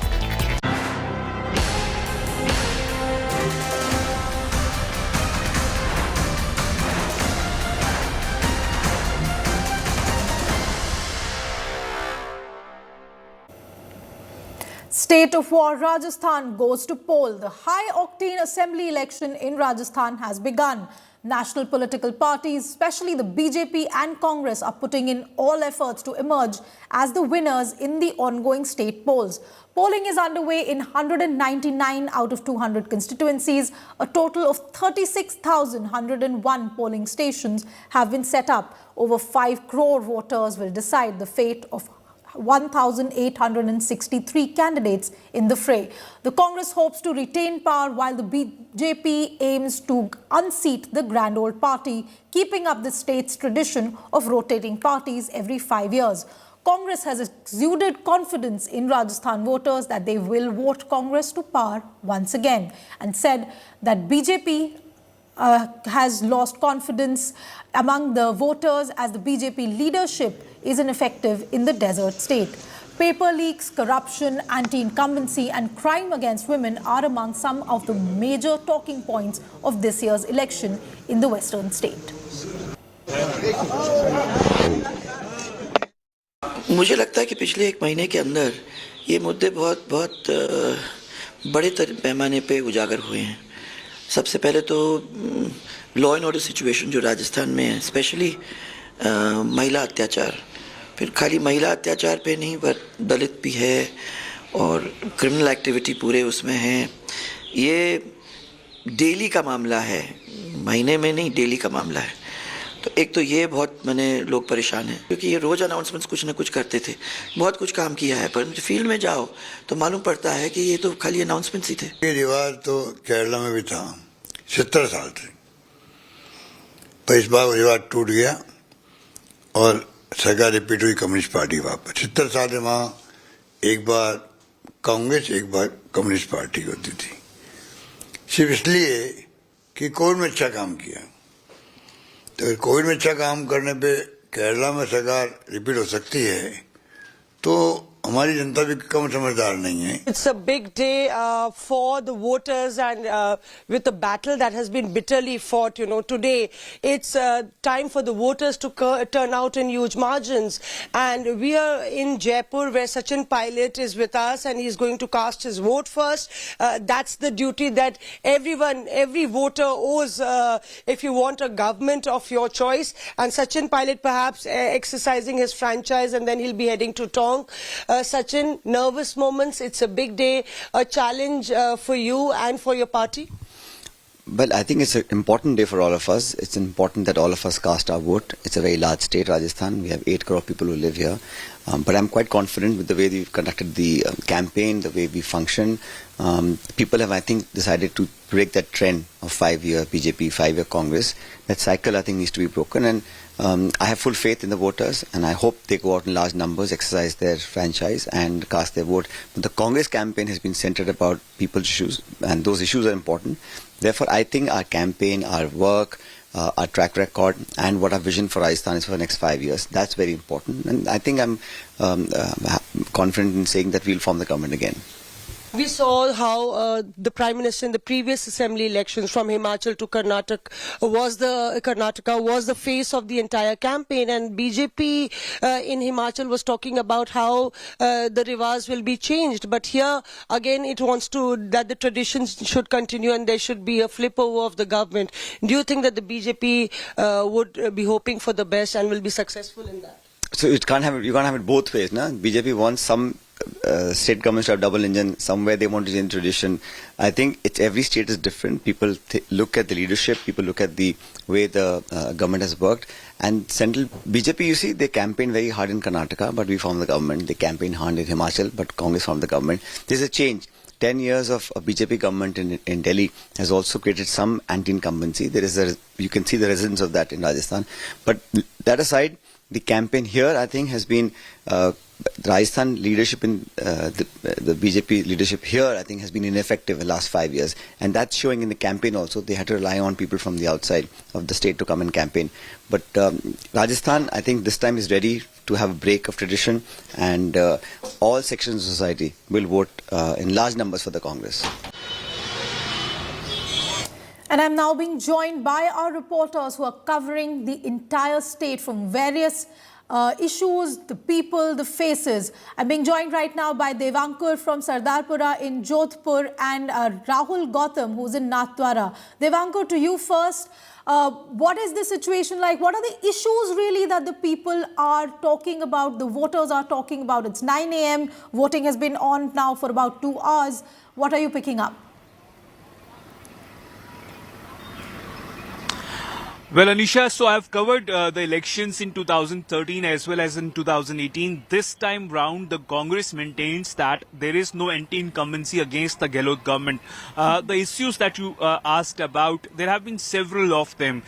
State of war, Rajasthan goes to poll. The high-octane assembly election in Rajasthan has begun. National political parties, especially the BJP and Congress, are putting in all efforts to emerge as the winners in the ongoing state polls. Polling is underway in 199 out of 200 constituencies. A total of 36,101 polling stations have been set up. Over 5 crore voters will decide the fate of 1,863 candidates in the fray. The Congress hopes to retain power while the BJP aims to unseat the grand old party, keeping up the state's tradition of rotating parties every 5 years. Congress has exuded confidence in Rajasthan voters that they will vote Congress to power once again, and said that BJP has lost confidence among the voters as the BJP leadership is ineffective in the desert state. Paper leaks, corruption, anti-incumbency and crime against women are among some of the major talking points of this year's election in the western state. मुझे लगता है कि पिछले 1 महीने के अंदर ये मुद्दे बहुत बड़े पैमाने पे उजागर हुए हैं। सबसे पहले तो लॉ एंड ऑर्डर सिचुएशन जो राजस्थान में है, स्पेशली महिला अत्याचार, फिर खाली महिला अत्याचार पे नहीं पर दलित भी है और क्रिमिनल एक्टिविटी पूरे उसमें है। ये डेली का मामला है, महीने में नहीं, डेली का मामला है। तो एक तो ये बहुत लोग परेशान हैं क्योंकि ये रोज़ अनाउंसमेंट्स कुछ ना कुछ करते थे, बहुत कुछ काम किया है, पर फील्ड में जाओ तो मालूम पड़ता है कि ये तो खाली अनाउंसमेंट्स ही थे। ये रिवाज तो केरला में भी था 70 साल से, पर इस बार रिवाज टूट गया और सरकार रिपीट हुई कम्युनिस्ट पार्टी वापस। 70 साल से वहाँ एक बार कांग्रेस एक बार कम्युनिस्ट पार्टी होती थी, सिर्फ इसलिए कि कोविड में अच्छा काम किया। तो कोविड में अच्छा काम करने पे केरला में सरकार रिपीट हो सकती है, तो हमारी जनता भी कम समझदार नहीं है। It's a big day for the voters and with the battle that has been bitterly fought, today it's time for the voters to turn out in huge margins, and we are in Jaipur where Sachin Pilot is with us and he's going to cast his vote first. That's the duty that every voter owes if you want a government of your choice, and Sachin Pilot perhaps exercising his franchise and then he'll be heading to Tong. Sachin, nervous moments, it's a big day, a challenge for you and for your party? Well, I think it's an important day for all of us. It's important that all of us cast our vote. It's a very large state, Rajasthan. We have 8 crore people who live here. But I'm quite confident with the way we've conducted the campaign, the way we function. People have, I think, decided to break that trend of 5-year BJP, 5-year Congress. That cycle, I think, needs to be broken. And I have full faith in the voters, and I hope they go out in large numbers, exercise their franchise and cast their vote. But the Congress campaign has been centered about people's issues, and those issues are important. Therefore, I think our campaign, our work, our track record, and what our vision for Rajasthan is for the next 5 years, that's very important. And I think I'm confident in saying that we'll form the government again. We saw how the Prime Minister in the previous assembly elections from Himachal to Karnataka was the face of the entire campaign, and BJP in Himachal was talking about how the Rivas will be changed. But here again it wants that the traditions should continue and there should be a flip over of the government. Do you think that the BJP would be hoping for the best and will be successful in that? So you can't have it both ways, na? BJP wants some state governments to have double engine. Somewhere they want to change tradition. I think every state is different. People look at the leadership. People look at the way the government has worked. And central BJP, you see, they campaigned very hard in Karnataka, but we formed the government. They campaigned hard in Himachal, but Congress formed the government. There's a change. 10 years of a BJP government in Delhi has also created some anti-incumbency. You can see the resonance of that in Rajasthan. But that aside, the campaign here, I think, has been Rajasthan leadership in the BJP leadership here, I think, has been ineffective in the last 5 years, and that's showing in the campaign also. They had to rely on people from the outside of the state to come and campaign. But Rajasthan, I think, this time is ready to have a break of tradition, and all sections of society will vote in large numbers for the Congress. And I'm now being joined by our reporters who are covering the entire state from various issues, the people, the faces. I'm being joined right now by Devankur from Sardarpura in Jodhpur and Rahul Gautam, who's in Nathdwara. Devankur, to you first. What is the situation like? What are the issues really that the people are talking about, the voters are talking about? It's 9 a.m. Voting has been on now for about 2 hours. What are you picking up? Well, Anisha, so I've covered the elections in 2013 as well as in 2018. This time round, the Congress maintains that there is no anti-incumbency against the Gehlot government. The issues that you asked about, there have been several of them.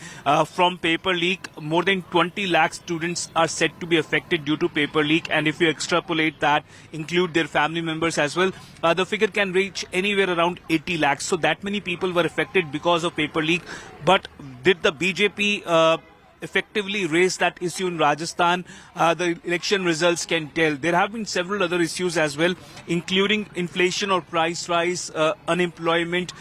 From paper leak, more than 20 lakh students are said to be affected due to paper leak. And if you extrapolate that, include their family members as well, the figure can reach anywhere around 80 lakhs. So that many people were affected because of paper leak. But did the BJP effectively raise that issue in Rajasthan? The election results can tell. There have been several other issues as well, including inflation or price rise, unemployment.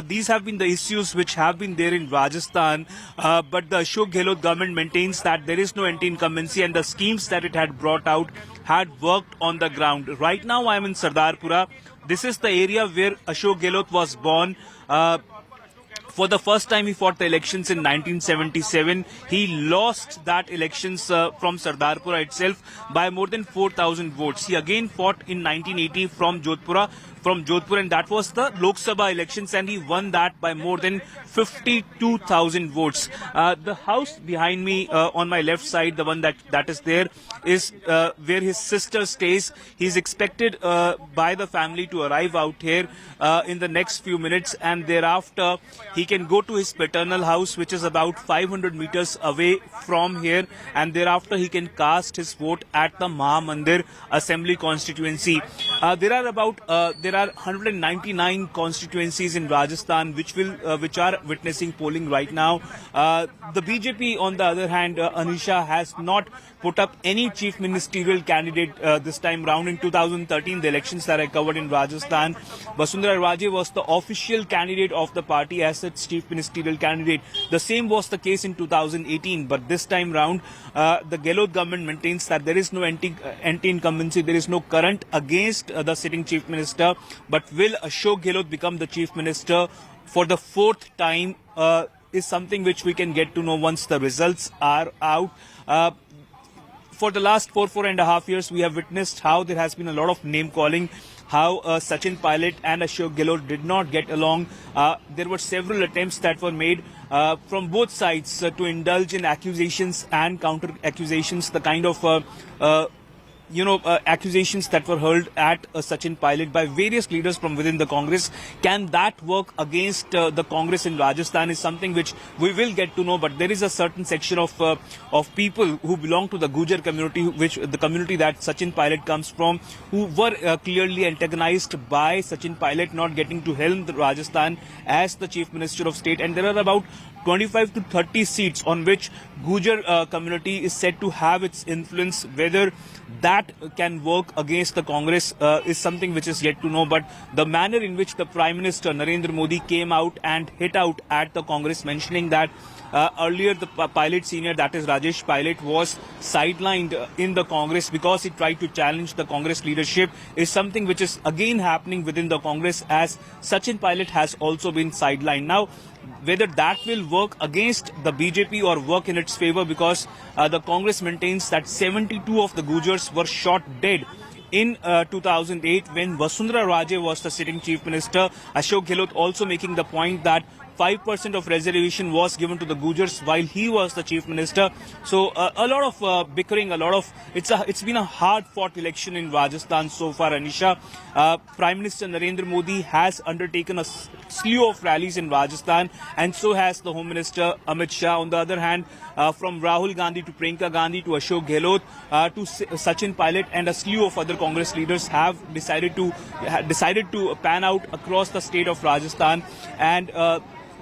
These have been the issues which have been there in Rajasthan. But the Ashok Gehlot government maintains that there is no anti-incumbency and the schemes that it had brought out had worked on the ground. Right now I am in Sardarpura. This is the area where Ashok Gehlot was born. For the first time, he fought the elections in 1977. He lost that elections from Sardarpura itself by more than 4,000 votes. He again fought in 1980 from Jodhpur, and that was the Lok Sabha elections, and he won that by more than 52,000 votes. The house behind me on my left side, the one that is there, is where his sister stays. He's expected by the family to arrive out here in the next few minutes, and thereafter he can go to his paternal house, which is about 500 meters away from here, and thereafter he can cast his vote at the Maha Mandir Assembly constituency. There are 199 constituencies in Rajasthan which are witnessing polling right now. The BJP, on the other hand, Anisha, has not put up any chief ministerial candidate this time round. In 2013, the elections that I covered in Rajasthan, Vasundhara Raje was the official candidate of the party as its chief ministerial candidate. The same was the case in 2018, but this time round, the Gehlot government maintains that there is no anti-incumbency, there is no current against the sitting chief minister. But will Ashok Gehlot become the chief minister for the fourth time is something which we can get to know once the results are out. For the last four and a half years, we have witnessed how there has been a lot of name calling, how Sachin Pilot and Ashok Gehlot did not get along. There were several attempts that were made from both sides to indulge in accusations and counter accusations, the kind of accusations that were hurled at Sachin Pilot by various leaders from within the Congress. Can that work against the Congress in Rajasthan is something which we will get to know. But there is a certain section of people who belong to the Gujar community, which the community that Sachin Pilot comes from, who were clearly antagonized by Sachin Pilot not getting to helm the Rajasthan as the Chief Minister of State. And there are about 25 to 30 seats on which Gujar community is said to have its influence. Whether that can work against the Congress is something which is yet to know. But the manner in which the Prime Minister Narendra Modi came out and hit out at the Congress, mentioning that earlier the Pilot senior, that is Rajesh Pilot, was sidelined in the Congress because he tried to challenge the Congress leadership, is something which is again happening within the Congress, as Sachin Pilot has also been sidelined. Now, whether that will work against the BJP or work in its favor, because the Congress maintains that 72 of the Gujars were shot dead in 2008 when Vasundhara Raje was the sitting chief minister. Ashok Gehlot also making the point that 5% of reservation was given to the Gujars while he was the chief minister. So a lot of bickering, it's been a hard-fought election in Rajasthan so far, Anisha. Prime Minister Narendra Modi has undertaken a slew of rallies in Rajasthan, and so has the Home Minister Amit Shah. On the other hand, from Rahul Gandhi to Priyanka Gandhi to Ashok Gehlot to Sachin Pilot and a slew of other Congress leaders have decided to pan out across the state of Rajasthan. And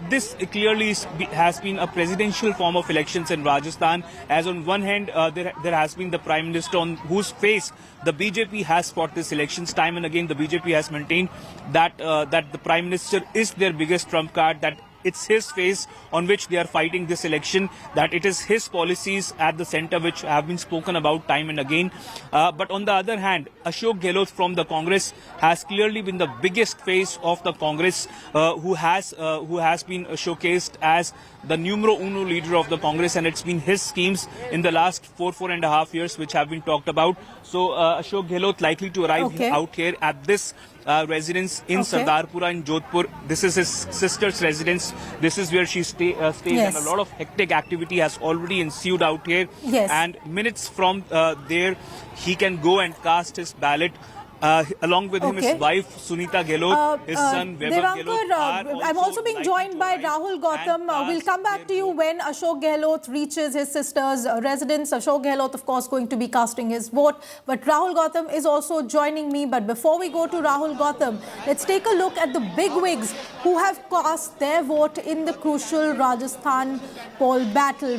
this clearly has been a presidential form of elections in Rajasthan, as on one hand there has been the Prime Minister on whose face the BJP has fought these elections. Time and again the BJP has maintained that the Prime Minister is their biggest trump card, that it's his face on which they are fighting this election, that it is his policies at the center which have been spoken about time and again. But on the other hand, Ashok Gehlot from the Congress has clearly been the biggest face of the Congress, who has been showcased as the numero uno leader of the Congress, and it's been his schemes in the last 4.5 years which have been talked about. So Ashok Gehlot likely to arrive out here at this residence in Sardarpura in Jodhpur. This is his sister's residence. This is where she stays, and a lot of hectic activity has already ensued out here. And minutes from there, he can go and cast his ballot. Along with him, his wife Sunita Gehlot, his son Weber Gehlot. I'm also being joined by Rahul Gautam. We'll come back to you when Ashok Gehlot reaches his sister's residence. Ashok Gehlot, of course, going to be casting his vote. But Rahul Gautam is also joining me. But before we go to Rahul Gautam, let's take a look at the bigwigs who have cast their vote in the crucial Rajasthan poll battle.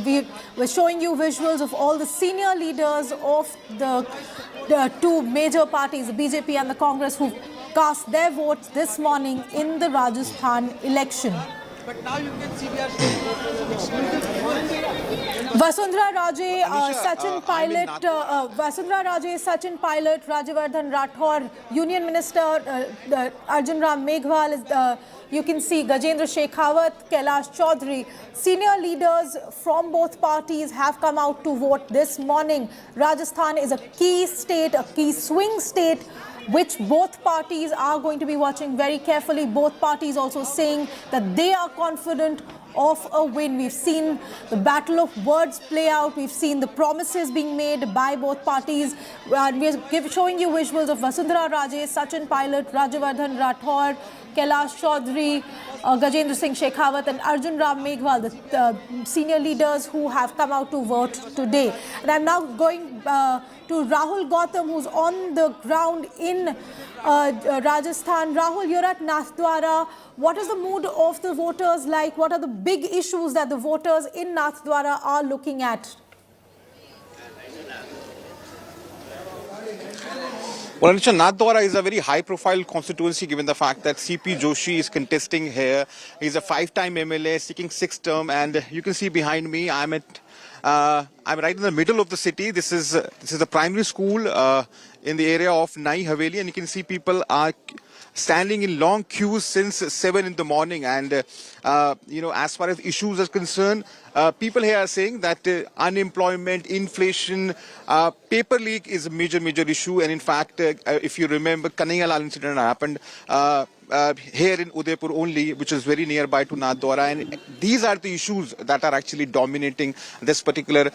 We're showing you visuals of all the senior leaders of the two major parties, the BJP and the Congress, who cast their votes this morning in the Rajasthan election. But now you can see we are Vasundhara Raje, Sachin Pilot, Rajavardhan Rathore, Union Minister Arjun Ram Meghwal, you can see Gajendra Shekhawat, Kailash Chaudhary. Senior leaders from both parties have come out to vote this morning. Rajasthan is a key state, a key swing state, which both parties are going to be watching very carefully. Both parties also saying that they are confident of a win. We've seen the battle of words play out. We've seen the promises being made by both parties. We're showing you visuals of Vasundhara Raje, Sachin Pilot, Rajavardhan Rathore, Kailash Chaudhary, Gajendra Singh Shekhawat and Arjun Ram Meghwal, the senior leaders who have come out to vote today. And I'm now going to Rahul Gautam, who's on the ground in Rajasthan. Rahul, you're at Nathdwara. What is the mood of the voters like? What are the big issues that the voters in Nathdwara are looking at? Well, Anisha, Nathdwara is a very high-profile constituency given the fact that C.P. Joshi is contesting here. He's a 5-time MLA seeking 6th term, and you can see behind me, I'm right in the middle of the city. This is a primary school in the area of Nai Haveli, and you can see people are standing in long queues since 7 in the morning. And as far as issues are concerned, people here are saying that unemployment, inflation, paper leak is a major issue. And in fact, if you remember, Kanhaiya incident happened here in Udaipur only, which is very nearby to Nathdwara. And these are the issues that are actually dominating this particular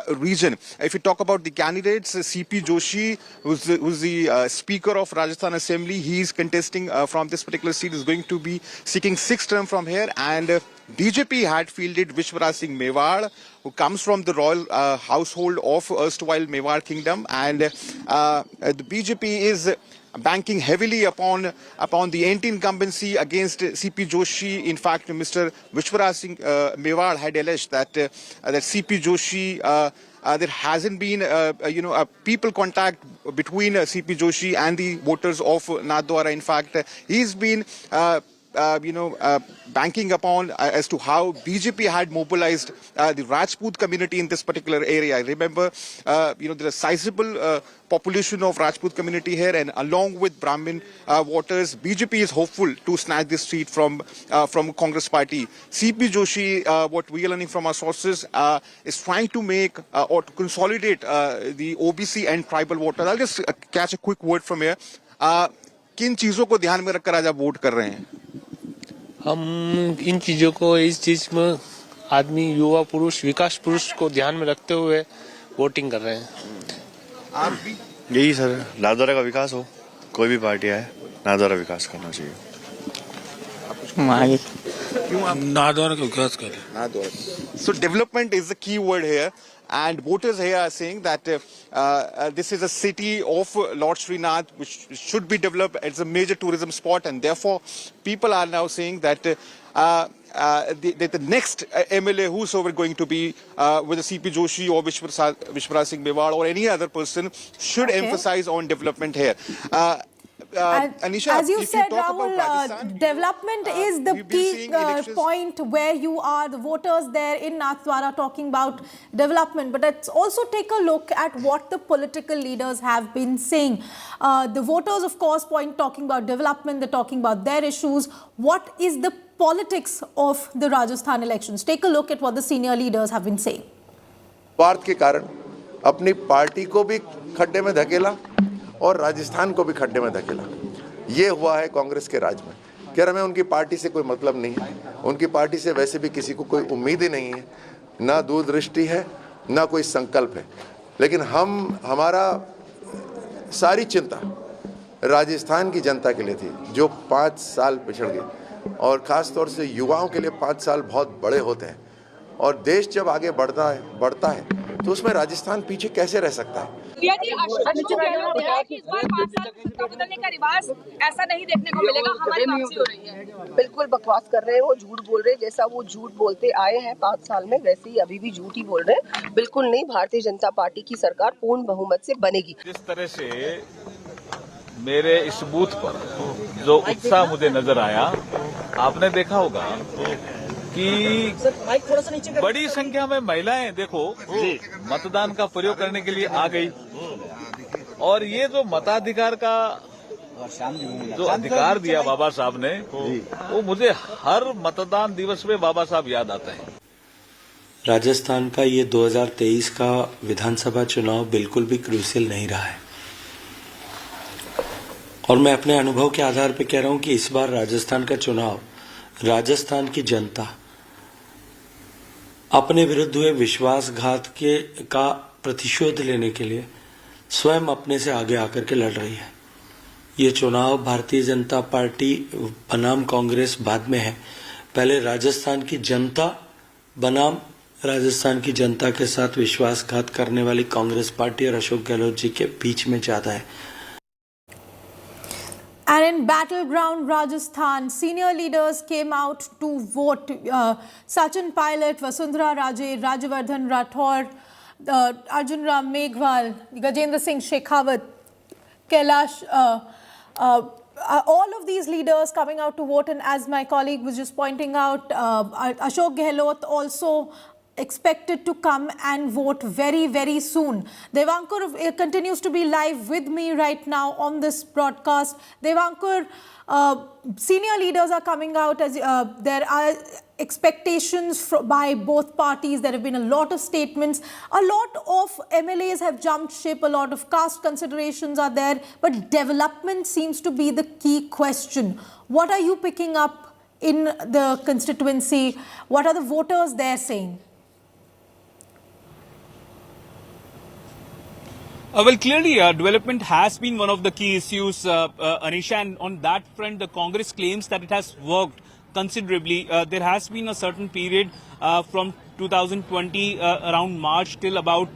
region. If you talk about the candidates, C.P. Joshi, who's the Speaker of Rajasthan Assembly, he's contesting from this particular seat, is going to be seeking 6th term from here. And BJP had fielded Vishwara Singh Mewar, who comes from the royal household of erstwhile Mewar Kingdom. And the BJP is banking heavily upon the anti-incumbency against C.P. Joshi. In fact, Mr. Vishwara Singh Mewar had alleged that C.P. Joshi, there hasn't been a people contact between C.P. Joshi and the voters of Nathdwara. In fact, he's been banking upon as to how BJP had mobilized the Rajput community in this particular area. I remember, there's a sizable population of Rajput community here, and along with Brahmin voters, BJP is hopeful to snatch this seat from Congress party. C.P. Joshi, what we are learning from our sources, is trying to make or to consolidate the OBC and tribal voters. I'll just catch a quick word from here. किन चीजों को ध्यान में रखकर आज आप vote कर रहे हैं? हम इन चीजों को इस चीज में आदमी युवा पुरुष विकास पुरुष को ध्यान में रखते हुए वोटिंग कर रहे हैं। आप भी यही सर, नाथद्वारा का विकास हो, कोई भी पार्टी आए, नाथद्वारा विकास करना चाहिए। नाथद्वारा का विकास करें। So development is the key word here. And voters here are saying that this is a city of Lord Srinath, which should be developed. It's a major tourism spot, and therefore people are now saying that the next MLA whosoever going to be, whether C.P. Joshi or Vishwara Singh Mewar or any other person, should emphasize on development here. Anisha, as you if said, you talk about Rahul, Rajasthan, development is the we've been key seeing elections. point where you are, the voters there in Nathdwara talking about development. But let's also take a look at what the political leaders have been saying. The voters, of course, talking about development, they're talking about their issues. What is the politics of the Rajasthan elections? Take a look at what the senior leaders have been saying. स्वार्थ के कारण अपनी party को भी खड्डे में धकेला और राजस्थान को भी खड्डे में धकेला। ये हुआ है कांग्रेस के राज में। कह रहे हैं उनकी पार्टी से कोई मतलब नहीं है, उनकी पार्टी से वैसे भी किसी को कोई उम्मीद ही नहीं है, ना दूरदृष्टि है, ना कोई संकल्प है। लेकिन हमारा सारी चिंता राजस्थान की जनता के लिए थी, जो 5 साल पिछड़ गए, और खास तौर से युवाओं के लिए 5 साल बहुत बड़े होते हैं, और देश जब आगे बढ़ता है तो उसमें राजस्थान पीछे कैसे रह सकता है। अशोक गहलोत है कि इस बार 5 साल में सत्ता बदलने का रिवाज ऐसा नहीं देखने को मिलेगा, हमारी वापसी हो रही है। बिल्कुल बकवास कर रहे हैं, वो झूठ बोल रहे हैं। जैसा वो झूठ बोलते आए हैं 5 साल में, वैसे ही अभी भी झूठ ही बोल रहे हैं। बिल्कुल नहीं, भारतीय जनता पार्टी की सरकार पूर्ण बहुमत से बनेगी। जिस तरह से मेरे इस बूथ पर जो उत्साह मुझे नजर आया, आपने देखा होगा कि बड़ी संख्या में महिलाएं देखो मतदान का प्रयोग करने के लिए आ गई, और ये जो मताधिकार का जो अधिकार दिया बाबा साहब ने, वो मुझे हर मतदान दिवस में बाबा साहब याद आते हैं। राजस्थान का ये 2023 का विधानसभा चुनाव बिल्कुल भी क्रूशियल नहीं रहा है, और मैं अपने अनुभव के आधार पर कह रहा हूं कि इस बार राजस्थान का चुनाव राजस्थान की जनता अपने विरुद्ध हुए विश्वासघात का प्रतिशोध लेने के लिए स्वयं अपने से आगे आकर के लड़ रही है। ये चुनाव भारतीय जनता पार्टी बनाम कांग्रेस बाद में है, पहले राजस्थान की जनता बनाम राजस्थान की जनता के साथ विश्वासघात करने वाली कांग्रेस पार्टी और अशोक गहलोत जी के बीच में ज्यादा है। And in battleground Rajasthan, senior leaders came out to vote. Sachin Pilot, Vasundhara Raje, Rajavardhan Rathore, Arjun Ram Meghwal, Gajendra Singh Shekhawat, Kailash, all of these leaders coming out to vote. And as my colleague was just pointing out, Ashok Gehlot also expected to come and vote very, very soon. Devankur continues to be live with me right now on this broadcast. Devankur, senior leaders are coming out as there are expectations by both parties. There have been a lot of statements. A lot of MLAs have jumped ship. A lot of caste considerations are there. But development seems to be the key question. What are you picking up in the constituency? What are the voters there saying? Well, clearly, development has been one of the key issues, Anisha, and on that front, the Congress claims that it has worked considerably. There has been a certain period from 2020, around March till about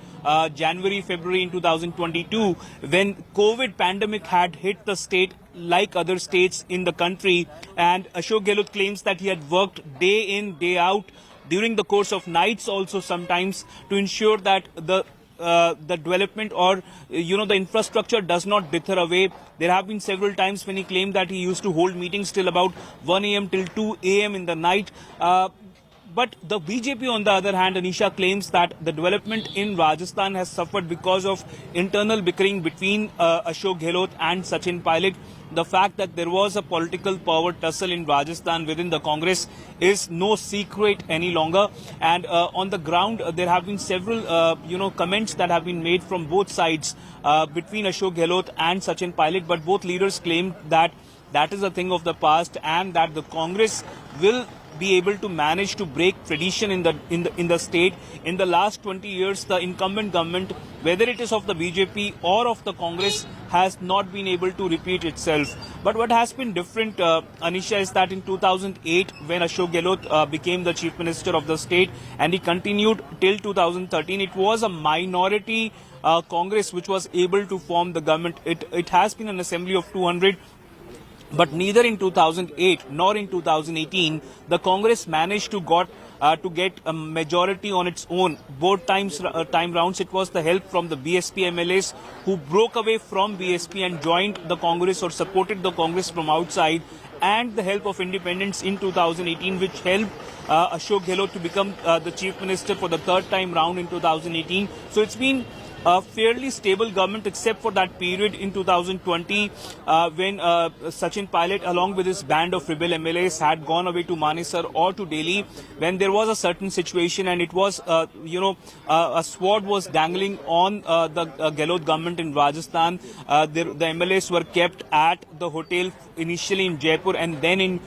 January, February in 2022, when COVID pandemic had hit the state like other states in the country, and Ashok Gehlot claims that he had worked day in, day out, during the course of nights also sometimes, to ensure that the development or the infrastructure does not dither away. There have been several times when he claimed that he used to hold meetings till about 1 a.m. till 2 a.m. in the night. But the BJP, on the other hand, Anisha, claims that the development in Rajasthan has suffered because of internal bickering between Ashok Gehlot and Sachin Pilot. The fact that there was a political power tussle in Rajasthan within the Congress is no secret any longer. And on the ground, there have been several, comments that have been made from both sides between Ashok Gehlot and Sachin Pilot. But both leaders claim that that is a thing of the past, and that the Congress will be able to manage to break tradition in the state. In the last 20 years, the incumbent government, whether it is of the BJP or of the Congress, has not been able to repeat itself. But what has been different, Anisha, is that in 2008, when Ashok Gehlot became the chief minister of the state, and he continued till 2013, it was a minority Congress which was able to form the government. It has been an assembly of 200. But neither in 2008 nor in 2018 the Congress managed to get a majority on its own. Both time rounds it was the help from the BSP MLAs who broke away from BSP and joined the Congress or supported the Congress from outside, and the help of independents in 2018, which helped Ashok Gehlot to become the chief minister for the third time round in 2018. So it's been a fairly stable government except for that period in 2020 when Sachin Pilot along with his band of rebel MLAs had gone away to Manesar or to Delhi, when there was a certain situation and it was a sword was dangling on the Gehlot government in Rajasthan. The MLAs were kept at the hotel initially in Jaipur and then in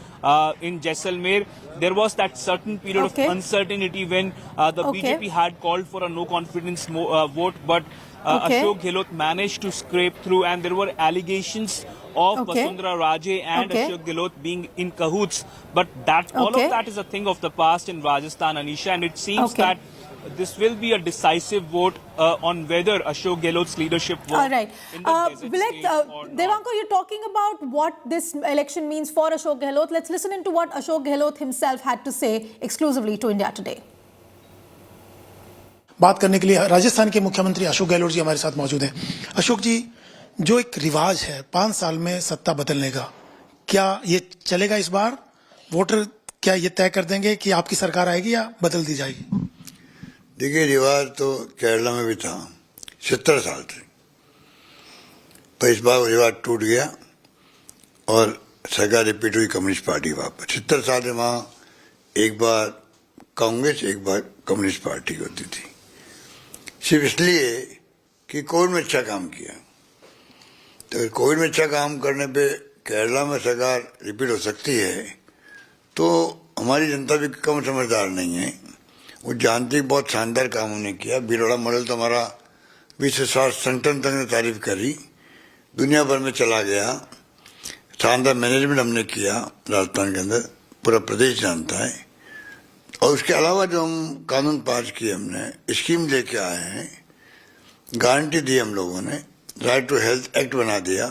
Jaisalmer. There was that certain period of uncertainty when the BJP had called for a no confidence vote, but Ashok Gehlot managed to scrape through, and there were allegations of Vasundhara Raje and Ashok Gehlot being in cahoots. But that all of that is a thing of the past in Rajasthan, Anisha, and it seems that this will be a decisive vote on whether Ashok Gehlot's leadership will. All right. Devanka, you're talking about what this election means for Ashok Gehlot. Let's listen into what Ashok Gehlot himself had to say exclusively to India Today. बात करने के लिए राजस्थान के मुख्यमंत्री अशोक गहलोत जी हमारे साथ मौजूद हैं। अशोक जी, जो एक रिवाज है 5 साल में सत्ता बदलने का, क्या ये चलेगा इस बार? वोटर क्या ये तय कर देंगे कि आपकी सरकार आएगी या बदल दी जाएगी? देखिए, रिवाज तो केरला में भी था 70 साल से, पर इस बार रिवाज टूट गया और सरकार रिपीट हुई कम्युनिस्ट पार्टी वापस। 70 साल में वहाँ एक बार कांग्रेस एक बार कम्युनिस्ट पार्टी होती थी, सिर्फ इसलिए कि कोविड में अच्छा काम किया। तो कोविड में अच्छा काम करने पे केरला में सरकार रिपीट हो सकती है, तो हमारी जनता भी कम समझदार नहीं है, वो जानती बहुत शानदार काम हमने किया। बिरोड़ा मॉडल तो हमारा विश्व स्वास्थ्य संगठन तक ने तारीफ करी, दुनिया भर में चला गया। शानदार मैनेजमेंट हमने किया राजस्थान के अंदर, पूरा प्रदेश जानता है। और उसके अलावा जो हम कानून पास किए, हमने स्कीम लेके आए हैं, गारंटी दी हम लोगों ने, राइट टू हेल्थ एक्ट बना दिया,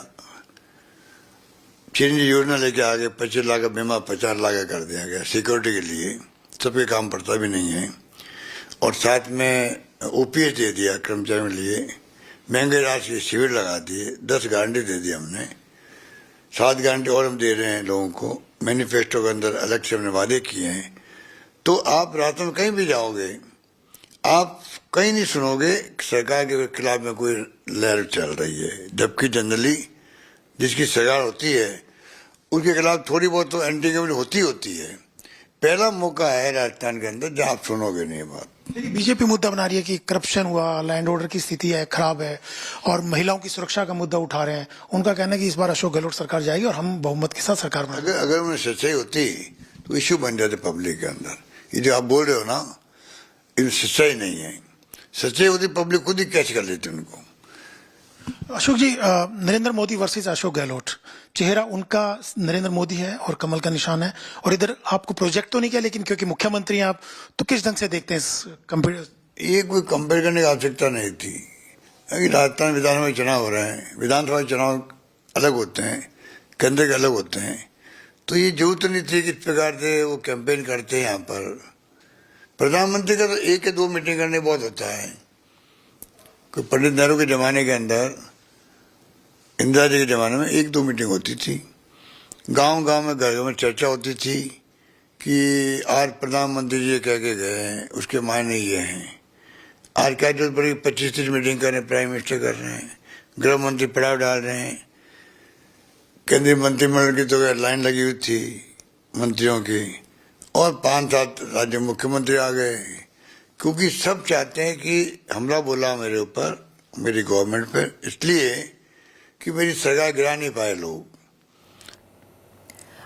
चिरंजीवी योजना लेके आ गए, 25 लाख का बीमा 50 लाख का कर दिया गया सिक्योरिटी के लिए, सबके काम पड़ता भी नहीं है। और साथ में ओपीएस दे दिया कर्मचारियों के लिए, महंगे राशि शिविर लगा दिए, 10 गारंटी दे दी हमने, 7 गारंटी और हम दे रहे हैं लोगों को। मैनिफेस्टो के अंदर अलग से हमने वादे किए हैं। तो आप रात में कहीं भी जाओगे, आप कहीं नहीं सुनोगे सरकार के खिलाफ में कोई लहर चल रही है, जबकि जनरली जिसकी सरकार होती है उसके खिलाफ थोड़ी बहुत तो एंटी गवर्नमेंट होती है। पहला मौका है राजस्थान के अंदर जहां आप सुनोगे नहीं बात। बीजेपी मुद्दा बना रही है कि करप्शन हुआ, लैंड ऑर्डर की स्थिति है खराब है, और महिलाओं की सुरक्षा का मुद्दा उठा रहे हैं। उनका कहना है कि इस बार अशोक गहलोत सरकार जाएगी और हम बहुमत के साथ सरकार बनाएंगे। अगर उन्हें सच्चाई होती तो इश्यू बन जाते पब्लिक के अंदर। ये जो आप बोल रहे हो ना, इनमें सच्चाई नहीं है। सच्चाई होती पब्लिक खुद ही कैच कर लेती उनको। अशोक जी, नरेंद्र मोदी वर्सेस अशोक गहलोत, चेहरा उनका नरेंद्र मोदी है और कमल का निशान है, और इधर आपको प्रोजेक्ट तो नहीं किया, लेकिन क्योंकि मुख्यमंत्री हैं आप, तो किस ढंग से देखते हैं इस कंपेयर? ये कोई कंपेयर करने की आवश्यकता नहीं थी, क्योंकि राजस्थान विधानसभा चुनाव हो रहे हैं, विधानसभा चुनाव अलग होते हैं, केंद्र के अलग होते हैं, तो ये जरूरत नहीं थी कि इस प्रकार से वो कैंपेन करते हैं। यहाँ पर प्रधानमंत्री का तो 1 या 2 मीटिंग करने बहुत होता है। कोई पंडित नेहरू के जमाने के अंदर, इंदिरा जी के जमाने में 1-2 मीटिंग होती थी, गांव-गांव में घर में चर्चा होती थी कि आज प्रधानमंत्री जी कह के गए हैं, उसके मायने ये हैं। आज क्या जरूरत पड़ी 25-30 मीटिंग कर रहे हैं, प्राइम मिनिस्टर कर रहे हैं, गृह मंत्री पड़ाव डाल रहे हैं, केंद्रीय मंत्रिमंडल की तो लाइन लगी हुई थी मंत्रियों की, और 5-7 राज्य मुख्यमंत्री आ गए, क्योंकि सब चाहते हैं कि हमला बोला मेरे ऊपर, मेरी गवर्नमेंट पर, इसलिए कि मेरी सरकार गिरा नहीं पाए लोग।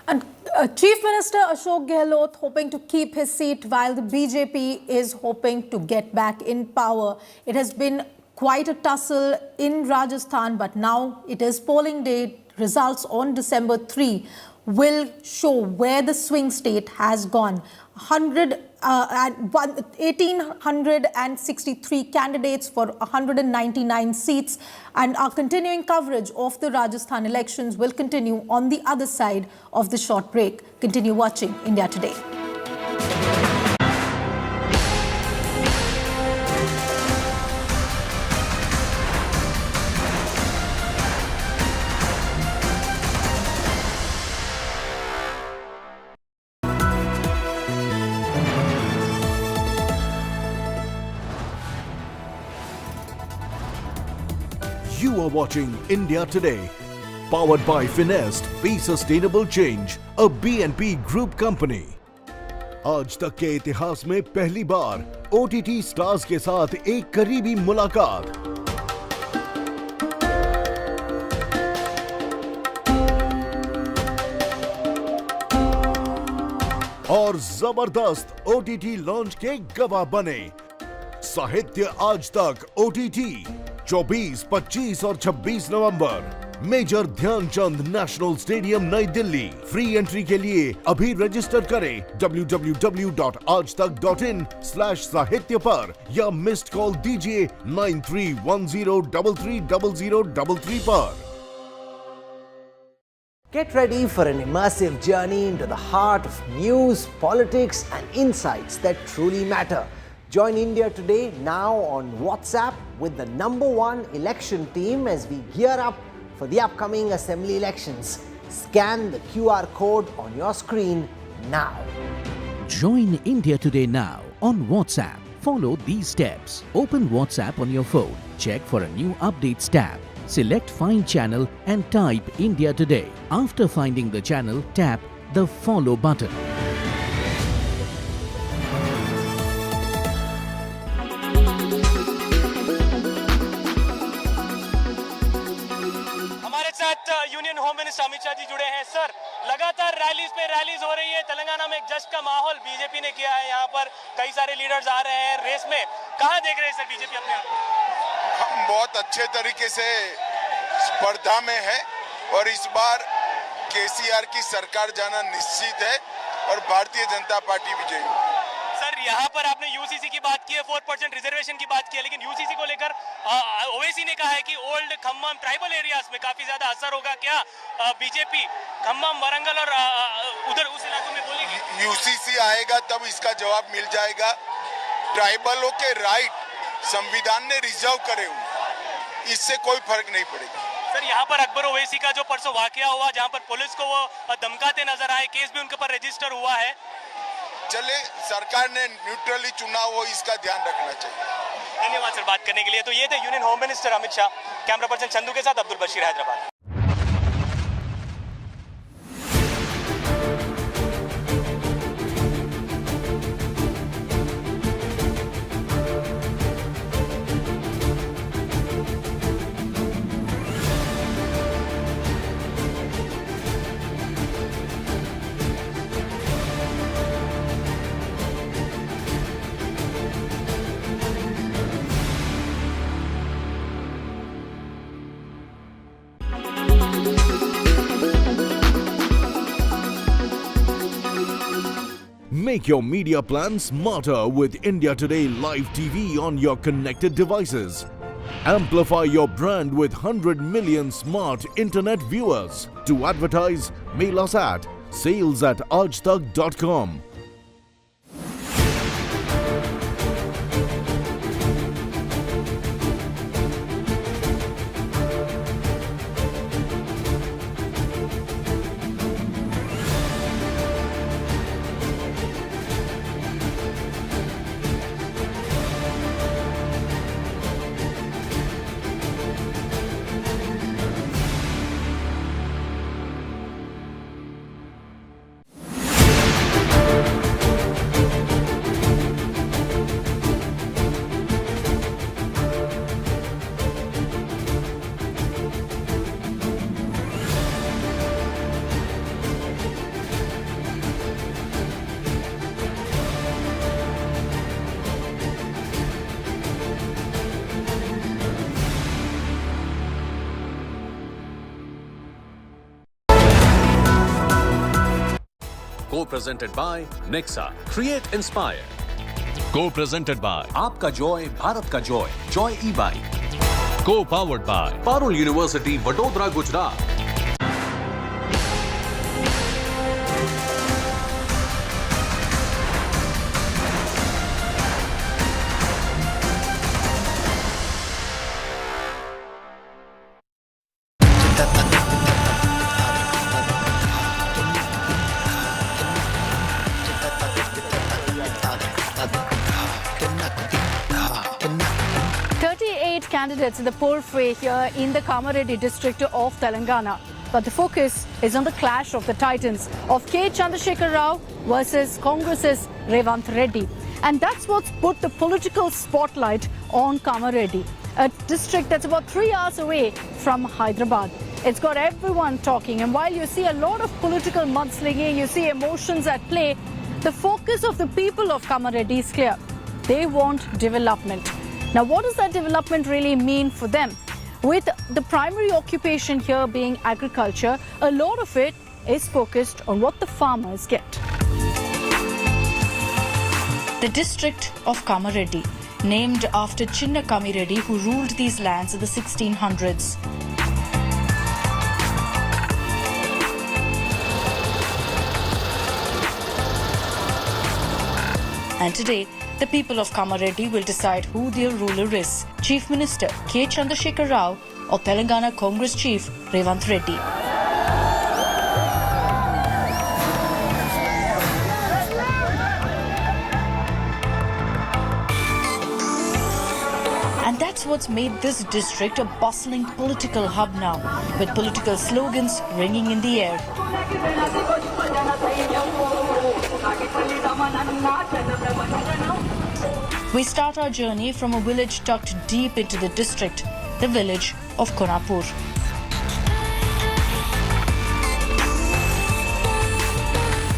And Chief Minister Ashok Gehlot hoping to keep his seat while the BJP is hoping to get back in power. It has been quite a tussle in Rajasthan, but now it is polling day, results on December 3. will show where the swing state has gone. 1,863 candidates for 199 seats, and our continuing coverage of the Rajasthan elections will continue on the other side of the short break. Continue watching India Today. You are watching India Today, powered by Finest, Be Sustainable Change, a BNP Group company. आज तक के इतिहास में पहली बार OTT stars के साथ एक करीबी मुलाकात। और जबरदस्त OTT लॉन्च के गवाह बने। साहित्य आज तक OTT 24, 25 और 26 नवंबर मेजर ध्यानचंद नेशनल स्टेडियम नई दिल्ली। फ्री एंट्री के लिए अभी रजिस्टर करें www.aajtak.in/साहित्य पर या मिस्ड कॉल दीजिए 9310330033 पर। Get ready for an immersive journey into the heart of news, politics and insights that truly matter. Join India Today now on WhatsApp with the #1 election team as we gear up for the upcoming assembly elections. Scan the QR code on your screen now. Join India Today now on WhatsApp. Follow these steps. Open WhatsApp on your phone. Check for a new updates tab. Select Find Channel and type India Today. After finding the channel, tap the Follow button. हमारे साथ union home minister Amit Shah ji जुड़े हैं। Sir, लगातार rallies पे rallies हो रही है, तेलंगाना में एक जश्न का माहौल बीजेपी ने किया है, यहाँ पर कई सारे लीडर्स आ रहे हैं रेस में। कहाँ देख रहे हैं सर बीजेपी अपने आप? हम बहुत अच्छे तरीके से स्पर्धा में है और इस बार केसीआर की सरकार जाना निश्चित है और भारतीय जनता पार्टी विजयी होगी। सर, यहाँ पर आपने यूसीसी की बात की है, 4% रिजर्वेशन की बात की है, लेकिन यूसीसी को लेकर ओवैसी ने कहा है कि ओल्ड खम्मम ट्राइबल एरियाज में काफी ज्यादा असर होगा। क्या बीजेपी खम्मम, वारंगल और उधर उस इलाकों में बोलेगी? यूसीसी आएगा तब इसका जवाब मिल जाएगा। ट्राइबलों के राइट संविधान ने रिजर्व करे हुए, इससे कोई फर्क नहीं पड़ेगा। सर, यहाँ पर अकबर ओवैसी का जो परसों वाकया हुआ जहाँ पर पुलिस को वो धमकाते नजर आए, केस भी उनके ऊपर रजिस्टर हुआ है। चले, सरकार ने न्यूट्रली चुनाव हो, इसका ध्यान रखना चाहिए। धन्यवाद सर बात करने के लिए। तो ये थे union home minister Amit Shah. Camera person Chandu के साथ Abdul Bashir, Hyderabad. Make your media plan smarter with India Today Live TV on your connected devices. Amplify your brand with 100 million smart internet viewers. To advertise, mail us at sales@aajtak.com. Co-presented by Nexa, Create Inspire. Co-presented by आपका Joy Bharat का Joy, Joy e bike. Co-powered by Parul University, Vadodara, Gujarat. Candidates in the poll fray here in the Kamareddy district of Telangana. But the focus is on the clash of the titans of K. Chandrasekhar Rao versus Congress's Revanth Reddy. And that's what's put the political spotlight on Kamareddy, a district that's about 3 hours away from Hyderabad. It's got everyone talking, and while you see a lot of political mudslinging, you see emotions at play, the focus of the people of Kamareddy is clear. They want development. Now, what does that development really mean for them? With the primary occupation here being agriculture, a lot of it is focused on what the farmers get. The district of Kamareddy, named after Chinna Kamireddy, who ruled these lands in the 1600s. And today, the people of Kamareddy will decide who their ruler is, Chief Minister K. Chandrasekhar Rao or Telangana Congress Chief Revanth Reddy. And that's what's made this district a bustling political hub now, with political slogans ringing in the air. We start our journey from a village tucked deep into the district, the village of Konapur.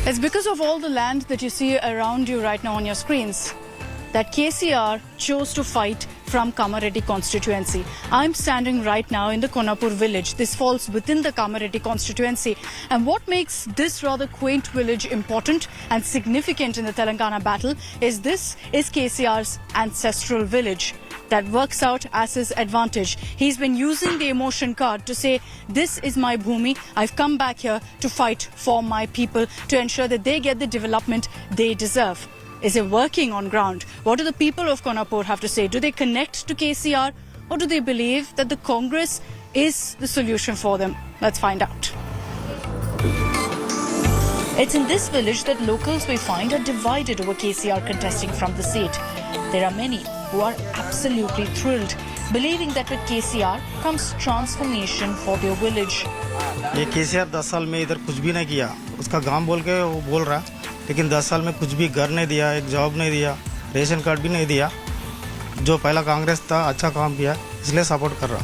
It's because of all the land that you see around you right now on your screens that KCR chose to fight from Kamareddy constituency. I'm standing right now in the Konapur village. This falls within the Kamareddy constituency. And what makes this rather quaint village important and significant in the Telangana battle is this is KCR's ancestral village. That works out as his advantage. He's been using the emotion card to say, this is my bhumi. I've come back here to fight for my people, to ensure that they get the development they deserve. Is it working on ground? What do the people of Konapur have to say? Do they connect to KCR, or do they believe that the Congress is the solution for them? Let's find out. It's in this village that locals we find are divided over KCR contesting from the seat. There are many who are absolutely thrilled, believing that with KCR comes transformation for their village. ये KCR 10 साल में इधर कुछ भी नहीं किया, उसका गांव बोल के वो बोल रहा, लेकिन 10 साल में कुछ भी घर नहीं दिया, एक जॉब नहीं दिया, रेशन कार्ड भी नहीं दिया. जो पहला कांग्रेस था अच्छा काम किया, इसलिए सपोर्ट कर रहा.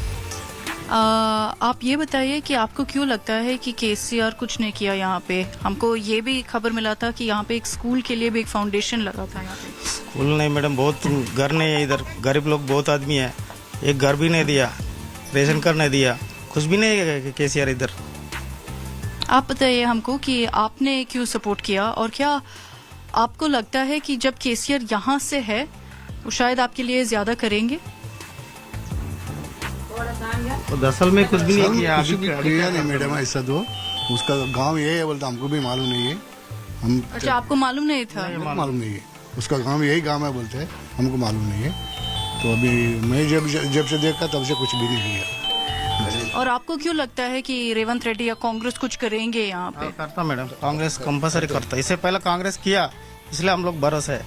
आप ये बताइए कि आपको क्यों लगता है कि केसीआर कुछ नहीं किया यहाँ पे? हमको ये भी खबर मिला था कि यहाँ पे एक स्कूल के लिए भी एक फाउंडेशन लगा था यहाँ पे. स्कूल नहीं मैडम, बहुत घर नहीं है इधर, गरीब लोग बहुत आदमी है, एक घर भी नहीं दिया, रेशन कार्ड नहीं दिया, कुछ भी नहीं है केसीआर इधर. आप बताइए हमको कि आपने क्यों सपोर्ट किया, और क्या आपको लगता है कि जब केसीआर यहाँ से है वो शायद आपके लिए ज्यादा करेंगे? तो 10 साल में कुछ भी नहीं किया, कुछ भी किया नहीं मैडम. ऐसा तो उसका गांव ये है बोलता, हमको भी मालूम नहीं है. हम अच्छा, आपको मालूम नहीं था? मालूम नहीं है, उसका गांव यही गांव है बोलते हैं, हमको मालूम नहीं है. तो अभी मैं जब से देखा तब से कुछ भी नहीं किया. और आपको क्यों लगता है कि रेवंत रेड्डी या कांग्रेस कुछ करेंगे यहाँ पे? करता मैडम, कांग्रेस कंपलसरी करता. इससे पहले कांग्रेस किया, इसलिए हम लोग भरोसा है.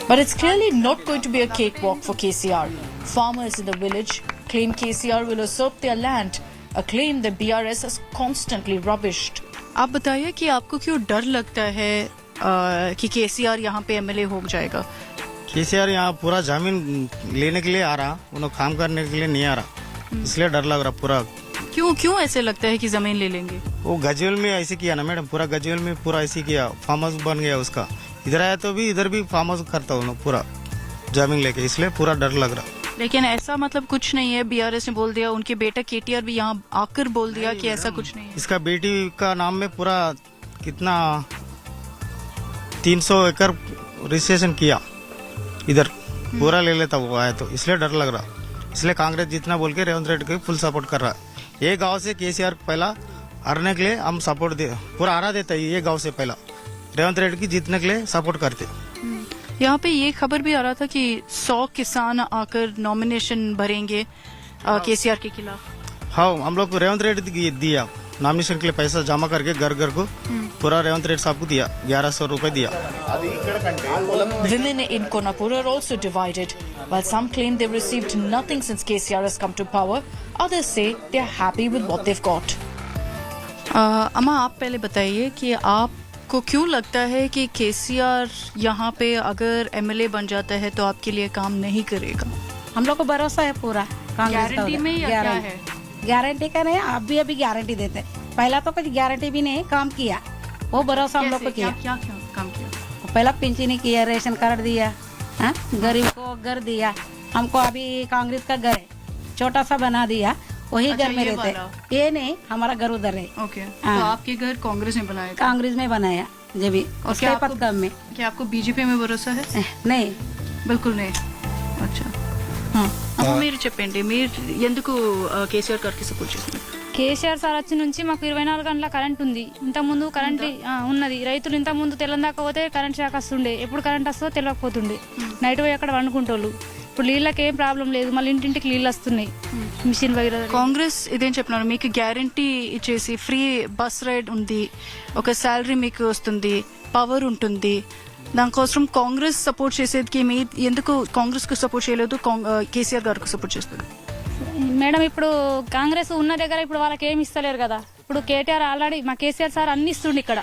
But it's clearly not going to be a cakewalk for KCR. Farmers in the village claim KCR will usurp their land, a claim that BRS has constantly rubbished. आप बताइए कि आपको क्यों डर लगता है कि KCR यहाँ पे एमएलए हो जाएगा? केसीआर यहाँ पूरा जमीन लेने के लिए आ रहा, उन्होंने काम करने के लिए नहीं आ रहा, इसलिए डर लग रहा पूरा. क्यों ऐसे लगता है कि जमीन ले लेंगे? वो गजवेल में ऐसे किया ना मैडम, पूरा गजवेल में पूरा ऐसे किया, फार्म हाउस बन गया उसका. इधर आया तो भी इधर भी फार्म हाउस करता हूँ पूरा जमीन लेके, इसलिए पूरा डर लग रहा. लेकिन ऐसा मतलब कुछ नहीं है, बीआरएस ने बोल दिया, उनके बेटा केटीआर भी यहाँ आकर बोल दिया कि ऐसा कुछ नहीं है। इसका बेटी का नाम में पूरा कितना 300 एकड़ रजिस्ट्रेशन किया, इधर पूरा ले लेता वो आया तो, इसलिए डर लग रहा। इसलिए कांग्रेस जितना बोल के रेवंत रेड्डी को फुल सपोर्ट कर रहा है। ये गांव से केसीआर पहला हारने के लिए हम सपोर्ट दे, पूरा हरा देता है। ये गांव से पहला रेवंत रेड्डी की जीतने के लिए सपोर्ट करते। यहाँ पे ये खबर भी आ रहा था कि 100 किसान आकर नॉमिनेशन भरेंगे केसीआर के खिलाफ। हाँ, हम लोग को रेवंत रेड्डी दिया नॉमिनेशन के लिए पैसा जमा करके घर घर को पूरा रेवंत रेड्डी साहब को दिया, 1100 रुपए दिया। Women in Konapur are also divided. While some claim they've received nothing since KCR has come to power, others say they're happy with what they've got. अम्मा, आप पहले बताइए कि आपको क्यों लगता है कि केसीआर यहाँ पे अगर एमएलए बन जाता है तो आपके लिए काम नहीं करेगा? हम लोग को भरोसा है पूरा गारंटी में या क्या है? गारंटी का नहीं, आप भी अभी गारंटी देते। पहला तो कुछ गारंटी भी नहीं, काम किया, वो भरोसा हम लोग को किया। क्या काम किया? पहला पेंशन किया, रेशन कार्ड दिया, गरीब को घर दिया। हमको अभी कांग्रेस का घर है, छोटा सा बना दिया, वही घर में रहते। ये नहीं, हमारा घर उधर है। ओके, तो आपके घर कांग्रेस ने बनाया? कांग्रेस में बनाया जब भी, उसके पद कम में। क्या आपको बीजेपी में भरोसा है? नहीं, बिल्कुल नहीं। अच्छा, మీరు చెప్పండి, మీరు ఎందుకు కేసీఆర్ గారికి సపోర్ట్ చేస్తున్నారు? కేసీఆర్ సార్ వచ్చి నుంచి మాకు 24 గంటల కరెంట్ ఉంది. ఇంతకుముందు కరెంట్ ఉన్నది. రైతులు ఇంతకుముందు తెల్లందాకా పోతే కరెంట్ షాక్ వస్తుండే, ఎప్పుడు కరెంట్ వస్తుందో తెలియకపోతుండే, నైట్ పోయి అక్కడ వండుకుంటోళ్ళు. ఇప్పుడు నీళ్ళకి ఏం ప్రాబ్లం లేదు, మళ్ళీ ఇంటింటికి నీళ్ళు వస్తున్నాయి, మిషన్ వైర్. కాంగ్రెస్ ఇదేం చెప్తున్నారు, మీకు గ్యారంటీ ఇచ్చేసి ఫ్రీ బస్ రైడ్ ఉంది, ఒక శాలరీ మీకు వస్తుంది, పవర్ ఉంటుంది, దానికోసం కాంగ్రెస్ సపోర్ట్ చేసేది. మీ ఎందుకు కాంగ్రెస్ కు సపోర్ట్ చేయలేదు, కేసీఆర్ గారికి సపోర్ట్ చేస్తారు? మేడం, ఇప్పుడు కాంగ్రెస్ ఉన్న దగ్గర ఇప్పుడు వాళ్ళకి ఏమి ఇస్తలేరు కదా. ఇప్పుడు కేటీఆర్ ఆల్రెడీ, మా కేసీఆర్ సార్ అన్ని ఇస్తుండే ఇక్కడ.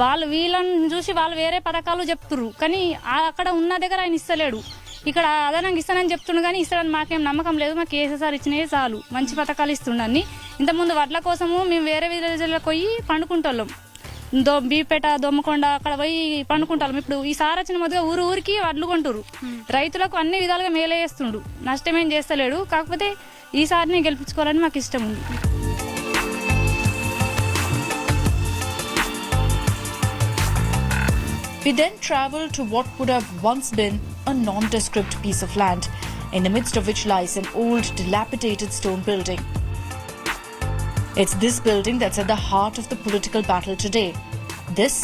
వాళ్ళు వీళ్ళని చూసి వాళ్ళు వేరే పథకాలు చెప్తున్నారు, కానీ అక్కడ ఉన్న దగ్గర ఆయన ఇస్తలేడు. ఇక్కడ అదనంగా ఇస్తానని చెప్తుండు, కానీ ఇస్తాడని మాకేం నమ్మకం లేదు. మా కేసీఆర్ సార్ ఇచ్చినవి చాలు, మంచి పథకాలు ఇస్తుండ అన్ని. ఇంతకుముందు వడ్ల కోసము మేము వేరే విలేజ్లకు పోయి పండుకుంటాం, బీపేట, దొమ్మకొండ, అక్కడ పోయి పండుకుంటాం. ఇప్పుడు ఈ సార్ వచ్చిన మొదలుగా ఊరు ఊరికి వడ్లు కొంటారు, రైతులకు అన్ని విధాలుగా మేలే చేస్తుండు, నష్టమేం చేస్తలేడు. కాకపోతే ఈ సారిని గెలిపించుకోవాలని మాకు ఇష్టం ఉంది. We then travel to what would have once been a nondescript piece of land, in the midst of which lies an old, dilapidated stone building. It's this building that's at the heart of the political battle today. This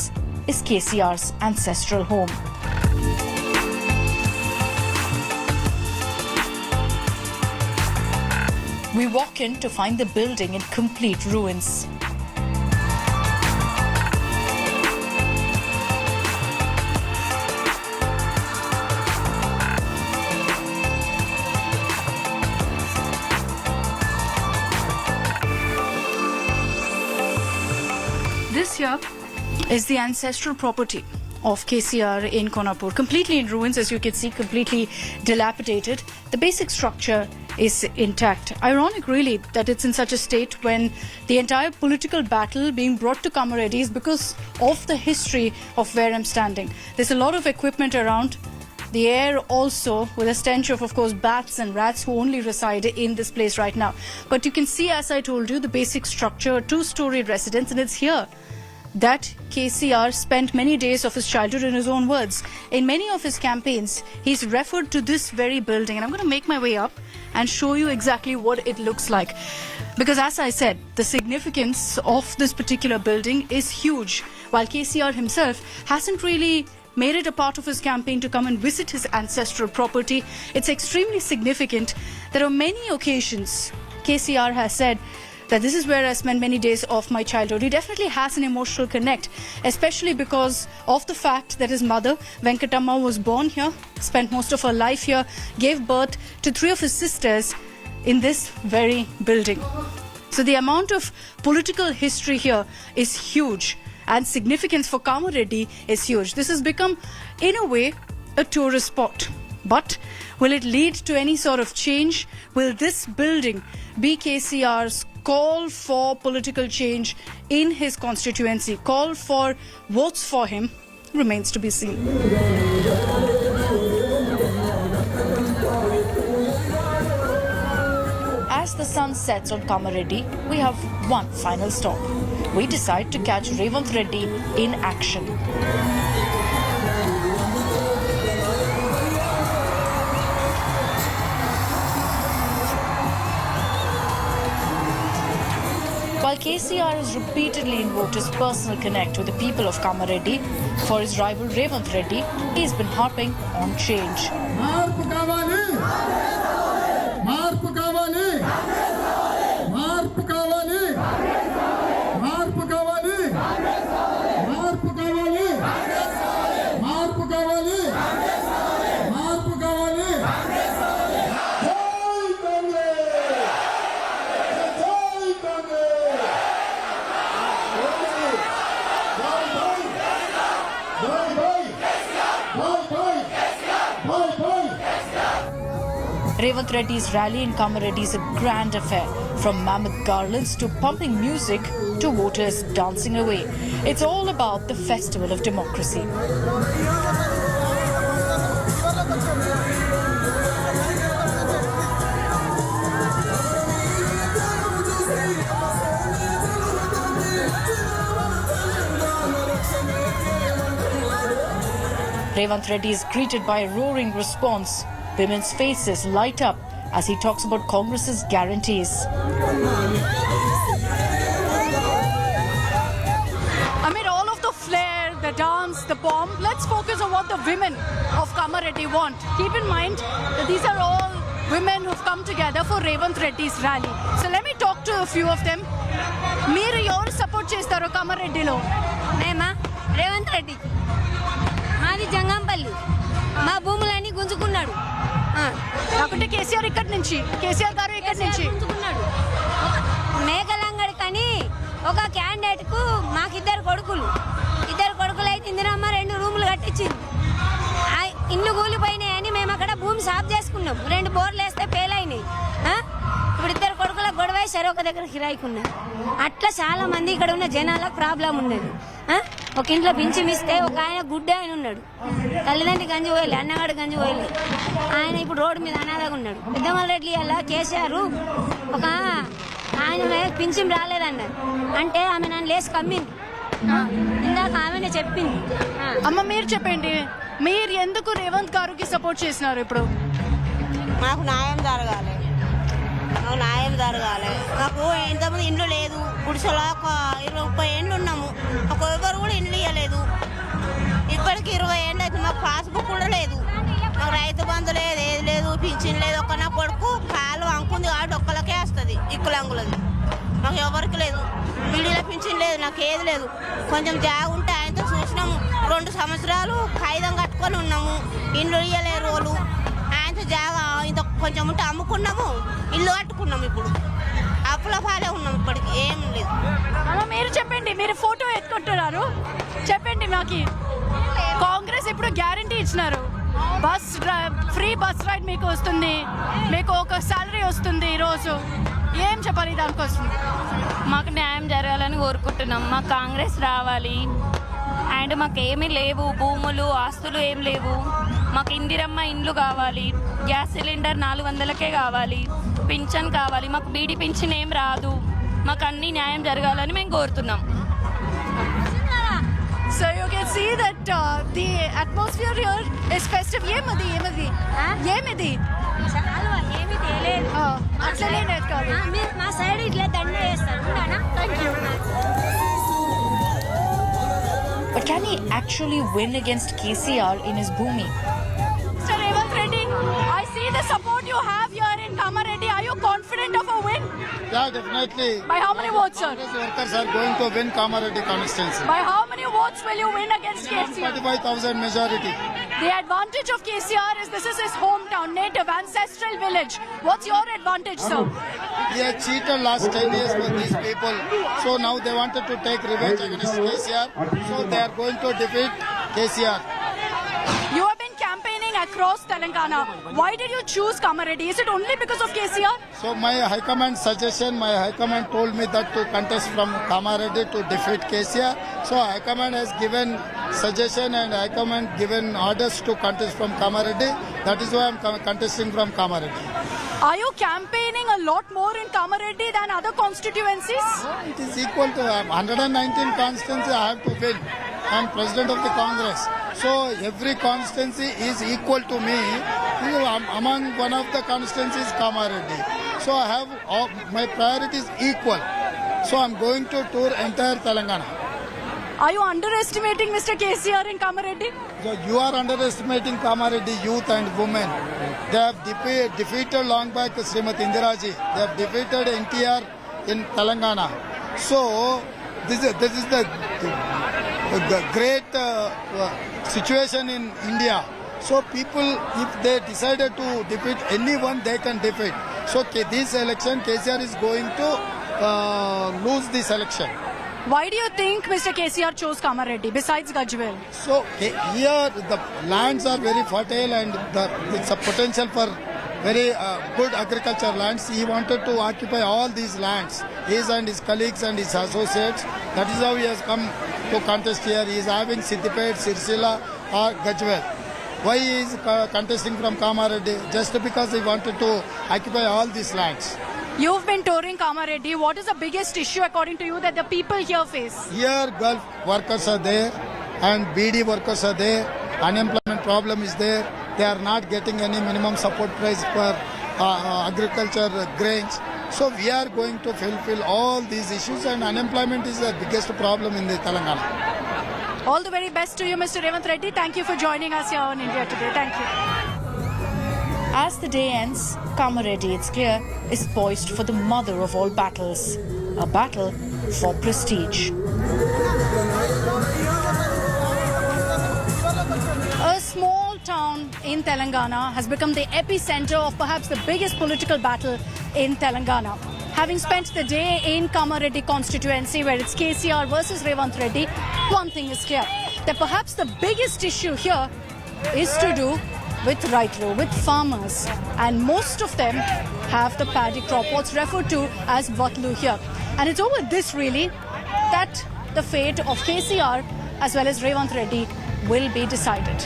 is KCR's ancestral home. We walk in to find the building in complete ruins. This here is the ancestral property of KCR in Konapur. Completely in ruins, as you can see, completely dilapidated. The basic structure is intact. Ironic, really, that it's in such a state when the entire political battle being brought to Kamareddy is because of the history of where I'm standing. There's a lot of equipment around. The air also with a stench of course, bats and rats who only reside in this place right now. But you can see, as I told you, the basic structure, two-story residence, and it's here that KCR spent many days of his childhood, in his own words. In many of his campaigns, he's referred to this very building, and I'm going to make my way up and show you exactly what it looks like. Because as I said, the significance of this particular building is huge. While KCR himself hasn't really made it a part of his campaign to come and visit his ancestral property, it's extremely significant. There are many occasions KCR has said that this is where I spent many days of my childhood. He definitely has an emotional connect, especially because of the fact that his mother, Venkatamma, was born here, spent most of her life here, gave birth to 3 of his sisters in this very building. So the amount of political history here is huge, and significance for Kamareddy is huge. This has become, in a way, a tourist spot. But will it lead to any sort of change? Will this building be KCR's call for political change in his constituency, call for votes for him? Remains to be seen. the sun sets on Kamareddy, we have one final stop. We decide to catch Revanth Reddy in action. While KCR has repeatedly invoked his personal connect with the people of Kamareddy, for his rival Revanth Reddy, he's been harping on change. Revanth Reddy's rally in Kamareddy is a grand affair, from mammoth garlands to pumping music to voters dancing away. It's all about the festival of democracy. Revanth Reddy is greeted by a roaring response. Women's faces light up as he talks about Congress's guarantees. Amid all of the flair, the dance, the bomb, let's focus on what the women of Kamareddy want. Keep in mind that these are all women who've come together for Revanth Reddy's rally. So let me talk to a few of them. Meer evaru support chestaru Kamareddy lo? Mema Revanth Reddy. Madi Jangampalli. Ma భూములన్నీ గుంజుకున్నాడు. కాకుంటే కేసీఆర్ ఇక్కడి నుంచి, కేసీఆర్ గారు ఇక్కడి నుంచి మేకలంగడి కానీ ఒక candidate కు మాకు ఇద్దరు కొడుకులు అయితే ఇందిరమ్మ 2 రూములు కట్టించింది. ఇల్లు కూలిపోయినాయని మేము అక్కడ భూమి సాఫ్ చేసుకున్నాం. 2 బోర్లు వేస్తే ఫెయిల్ అయినాయి. ఇప్పుడు ఇద్దరు కొడుకుల గొడవ సరే ఒక దగ్గర కిరాయికున్నారు. అట్లా చాలా మంది ఇక్కడ ఉన్న జనాలకు ప్రాబ్లం ఉన్నది. ఒక ఇంట్లో పింఛమిస్తే ఒక ఆయన గుడ్డ ఆయన ఉన్నాడు, తల్లిదండ్రి గంజి పోయలే, అన్నగాడు గంజి పోయలే, ఆయన ఇప్పుడు రోడ్డు మీద అనాథగా ఉన్నాడు. పెద్దమల్ల రెడ్డి అలా కేసీఆర్ ఒక ఆయన పింఛం రాలేదన్నారు అంటే ఆమె నన్ను లేచి కమ్మింది. ఇందాక ఆమెనే చెప్పింది. అమ్మ మీరు చెప్పండి, మీరు ఎందుకు రేవంత్ గారికి సపోర్ట్ చేసినారు? ఇప్పుడు మాకు న్యాయం జరగాలి, మాకు ఇంతమంది ఇండ్లు లేదు. గుడిసెలో ఒక 20-30 ఏళ్ళు ఉన్నాము, ఎవరు కూడా ఇండ్లు ఇవ్వలేదు. ఇప్పటికి 20 ఏళ్ళు అయితే మాకు పాస్బుక్ కూడా లేదు, మాకు రైతు బంధు లేదు, ఏది లేదు, పింఛన్ లేదు. ఒక నా కొడుకు కాలు అంకుంది కాబట్టి ఒక్కలకే వస్తుంది, ఇక్కులంగులది. మాకు ఎవరికి లేదు, బిల్డీలో పింఛన్ లేదు, నాకు ఏది లేదు. కొంచెం జాగ ఉంటే ఆయనతో చూసినాము. 2 సంవత్సరాలు ఖైదం కట్టుకొని ఉన్నాము, ఇండ్లు ఇవ్వలేరు రోజు. ఆయనతో జాగ ఇంత కొంచెం ఉంటే అమ్ముకున్నాము, ఇల్లు కట్టుకున్నాము. ఇప్పుడు అప్పుల పాలే ఉన్నాం, ఇప్పటికి ఏం లేదు. మీరు చెప్పండి, మీరు ఫోటో ఎత్తుకుంటున్నారు, చెప్పండి. మాకు కాంగ్రెస్ ఇప్పుడు గ్యారంటీ ఇచ్చినారు, ఫ్రీ బస్ రైడ్ మీకు వస్తుంది, మీకు ఒక సాలరీ వస్తుంది రోజు. ఏం చెప్పాలి దానికోసం? మాకు న్యాయం జరగాలని కోరుకుంటున్నాం. మాకు కాంగ్రెస్ రావాలి. అండ్ మాకు ఏమీ లేవు, భూములు ఆస్తులు ఏం లేవు. మాకు ఇందిరమ్మ ఇండ్లు కావాలి, గ్యాస్ సిలిండర్ 400కే కావాలి, పింఛన్ కావాలి. మాకు బీడీ పింఛన్ ఏం రాదు. మాకు అన్ని న్యాయం జరగాలని మేము కోరుతున్నాం. So you can see that the atmosphere here is festive. ఏమది అట్లనే కాదు, మా సైడ్ ఇట్లా దండ వేస్తారు. Thank you. But can he actually win against KCR in his Bhumi? Mr. Revanth Reddy, I see the support you have here in Kamareddy. Are you confident of a win? Yeah, definitely. By how many votes, sir? Congress workers are going to win Kamareddy constituency. By how many votes will you win against KCR? 45,000 majority. The advantage of KCR is this is his hometown, native, ancestral village. What's your advantage, sir? He has cheated last 10 years with these people. So now they wanted to take revenge against KCR. So they are going to defeat KCR. You have been campaigning across Telangana. Why did you choose Kamareddy? Is it only because of KCR? So my high command suggestion, my high command told me that to contest from Kamareddy to defeat KCR. So high command has given suggestion and High Command given orders to contest from Kamareddy. That is why I am contesting from Kamareddy. Are you campaigning a lot more in Kamareddy than other constituencies? No, it is equal to 119 constituencies I have to win. I am president of the Congress. So every constituency is equal to me. Among one of the constituencies Kamareddy. So I have my priorities equal. So I am going to tour entire Telangana. Are you underestimating Mr. KCR in Kamareddy? So you are underestimating Kamareddy youth and women. They have defeated long back Srimati Indiraji. They have defeated NTR in Telangana. So this is the great situation in India. So people, if they decided to defeat anyone, they can defeat. So this election, KCR is going to lose this election. Why do you think Mr. KCR chose Kamareddy besides Gajwel? So here the lands are very fertile and it's a potential for very good agriculture lands. He wanted to occupy all these lands, his and his colleagues and his associates. That is how he has come to contest here. He is having Siddipet, Sirsila or Gajwel. Why he is contesting from Kamareddy? Just because he wanted to occupy all these lands. You've been touring Kamareddy. What is the biggest issue according to you that the people here face? Here Gulf workers are there and BD workers are there. Unemployment problem is there. They are not getting any minimum support price for agriculture grains. So we are going to fulfill all these issues and unemployment is the biggest problem in the Telangana. All the very best to you, Mr. Revanth Reddy. Thank you for joining us here on India Today. Thank you. As the day ends, Kamareddy, it's clear, is poised for the mother of all battles, a battle for prestige. A small town in Telangana has become the epicenter of perhaps the biggest political battle in Telangana. Having spent the day in Kamareddy constituency where it's KCR versus Revanth Reddy, one thing is clear, that perhaps the biggest issue here is to do with Raitlu, with farmers, and most of them have the paddy crop, what's referred to as Vatlu here. And it's over this really that the fate of KCR as well as Revanth Reddy will be decided.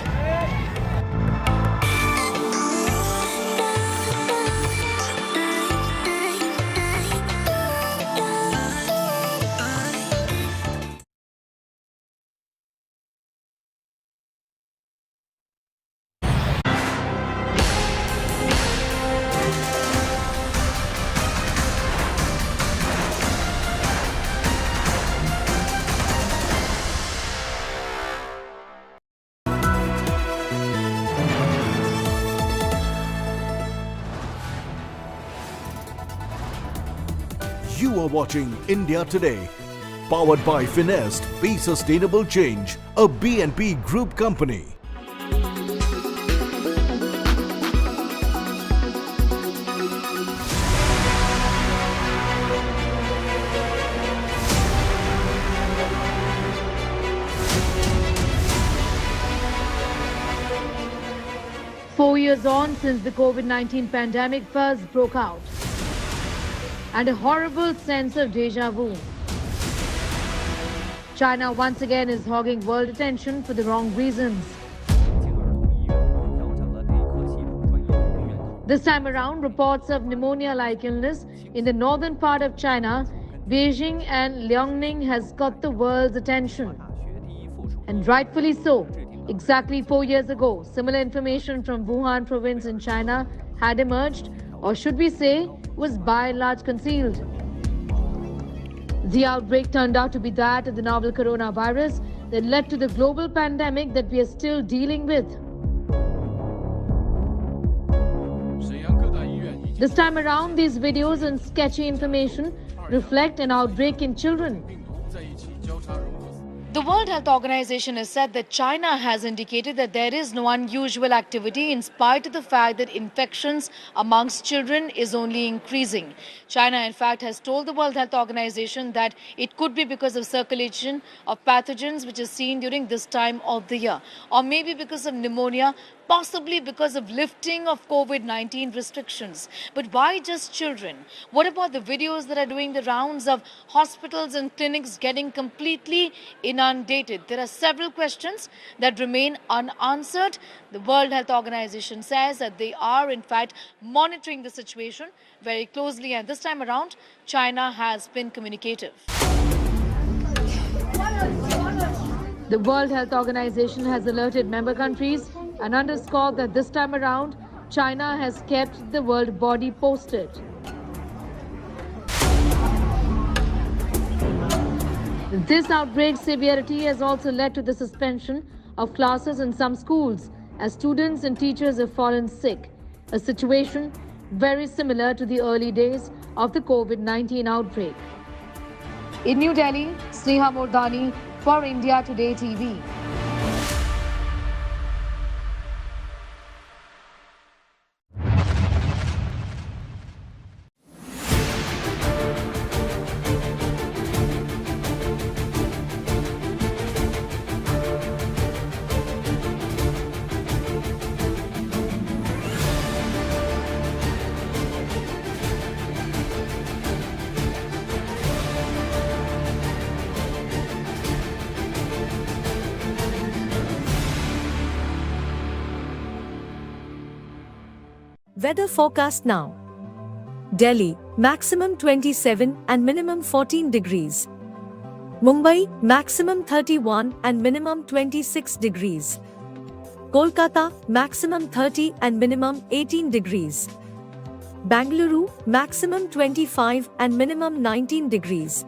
You are watching India Today, powered by Finest Be Sustainable Change, a B&P Group company. Four years on since the COVID-19 pandemic first broke out, and a horrible sense of deja vu. China once again is hogging world attention for the wrong reasons. This time around, reports of pneumonia-like illness in the northern part of China, Beijing and Liaoning has got the world's attention. And rightfully so. Exactly 4 years ago, similar information from Wuhan province in China had emerged, or should we say, was by and large concealed. The outbreak turned out to be that of the novel coronavirus that led to the global pandemic that we are still dealing with. This time around, these videos and sketchy information reflect an outbreak in children. The World Health Organization has said that China has indicated that there is no unusual activity in spite of the fact that infections amongst children is only increasing. China, in fact, has told the World Health Organization that it could be because of circulation of pathogens which is seen during this time of the year, or maybe because of pneumonia, possibly because of lifting of COVID-19 restrictions. But why just children? What about the videos that are doing the rounds of hospitals and clinics getting completely inundated inundated. There are several questions that remain unanswered. The World Health Organization says that they are, in fact, monitoring the situation very closely, and this time around, China has been communicative. The World Health Organization has alerted member countries and underscored that this time around, China has kept the world body posted. This outbreak's severity has also led to the suspension of classes in some schools as students and teachers have fallen sick, a situation very similar to the early days of the COVID-19 outbreak. In New Delhi, Sneha Mordani for India Today TV. Weather forecast now. Delhi, maximum 27 and minimum 14 degrees. Mumbai, maximum 31 and minimum 26 degrees. Kolkata, maximum 30 and minimum 18 degrees. Bangalore, maximum 25 and minimum 19 degrees.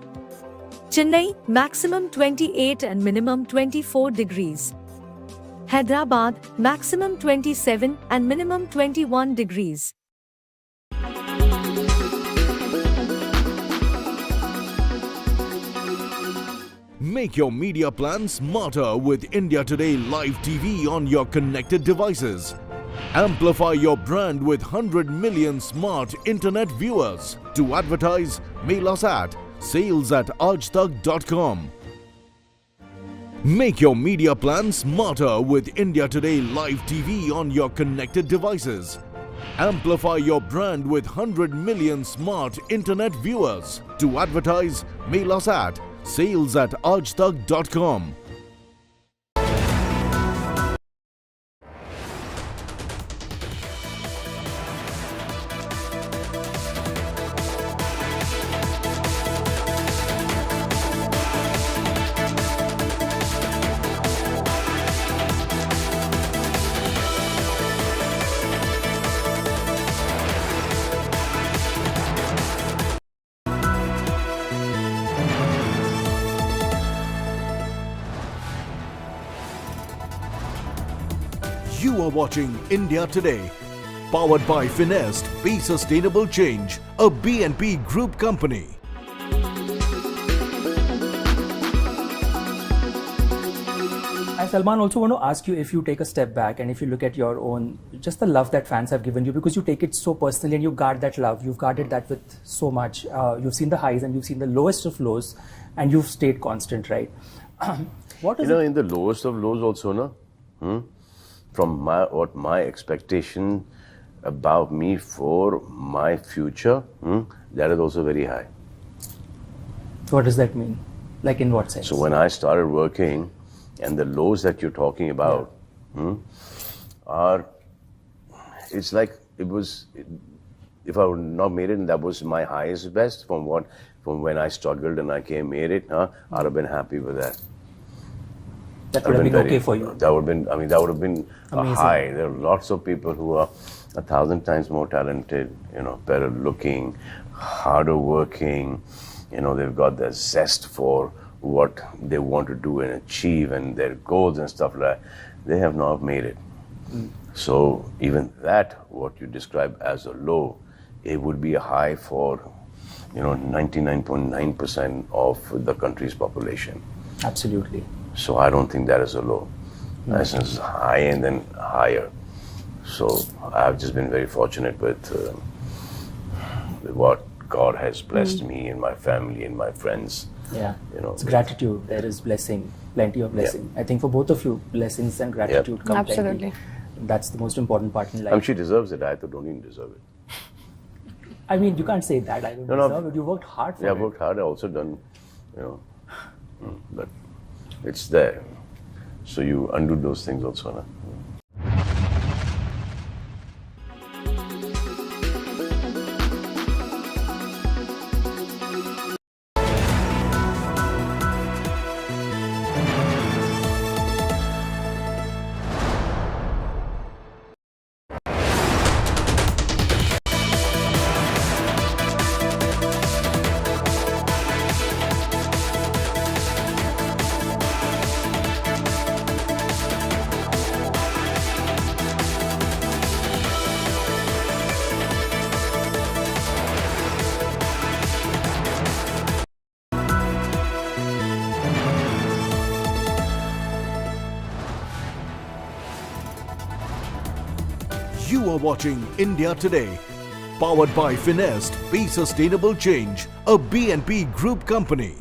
Chennai, maximum 28 and minimum 24 degrees. Hyderabad, maximum 27 and minimum 21 degrees. Make your media plan smarter with India Today Live TV on your connected devices. Amplify your brand with 100 million smart internet viewers. To advertise, mail us at sales@aajtak.com. Make your media plan smarter with India Today Live TV on your connected devices. Amplify your brand with 100 million smart internet viewers. To advertise, mail us at sales@aajtak.com. You are watching India Today, powered by Finest Be Sustainable Change, a BNP Group company. I, Salman, also want to ask you, if you take a step back and if you look at your own, just the love that fans have given you, because you take it so personally and you guard that love, you've guarded that with so much. You've seen the highs and you've seen the lowest of lows, and you've stayed constant, right? What is in the lowest of lows also, from my expectation about me for my future, that is also very high. What does that mean? Like in what sense? So when I started working, and the lows that you're talking about it's like it was, if I would not made it, and that was my highest best from when I struggled and I made it, I'd have been happy with that. That would have been okay for you. That would have been a high. There are lots of people who are 1,000 times more talented, better looking, harder working, they've got the zest for what they want to do and achieve and their goals and stuff like that. They have not made it. So even that, what you describe as a low, it would be a high for 99.9% of the country's population. Absolutely. So I don't think that is a low. That's high and then higher. So I've just been very fortunate with what God has blessed me and my family and my friends. Yeah, it's gratitude. There is blessing, plenty of blessing. I think for both of you, blessings and gratitude come Absolutely. plenty. That's the most important part in life. She deserves it. I don't even deserve it. I mean, you can't say that. I don't deserve it. You worked hard for it. Yeah, I worked hard. I also done, but It's there. So you undo those things also. Na? You are watching India Today, powered by Finest, Be Sustainable Change, a B&P Group company.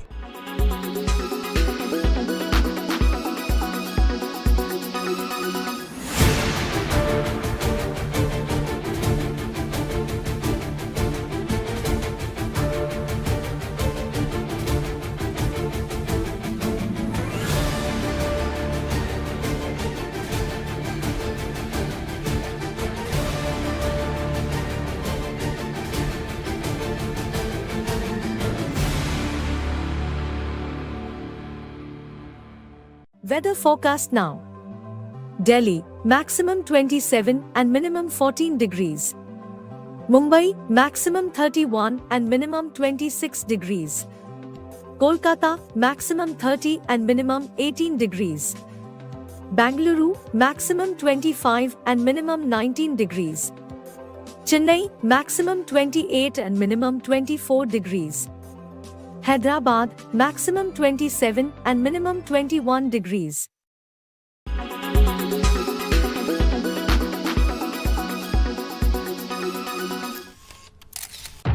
Weather forecast now. Delhi, maximum 27 and minimum 14 degrees. Mumbai, maximum 31 and minimum 26 degrees. Kolkata, maximum 30 and minimum 18 degrees. Bangalore, maximum 25 and minimum 19 degrees. Chennai, maximum 28 and minimum 24 degrees. Hyderabad, maximum 27 and minimum 21 degrees.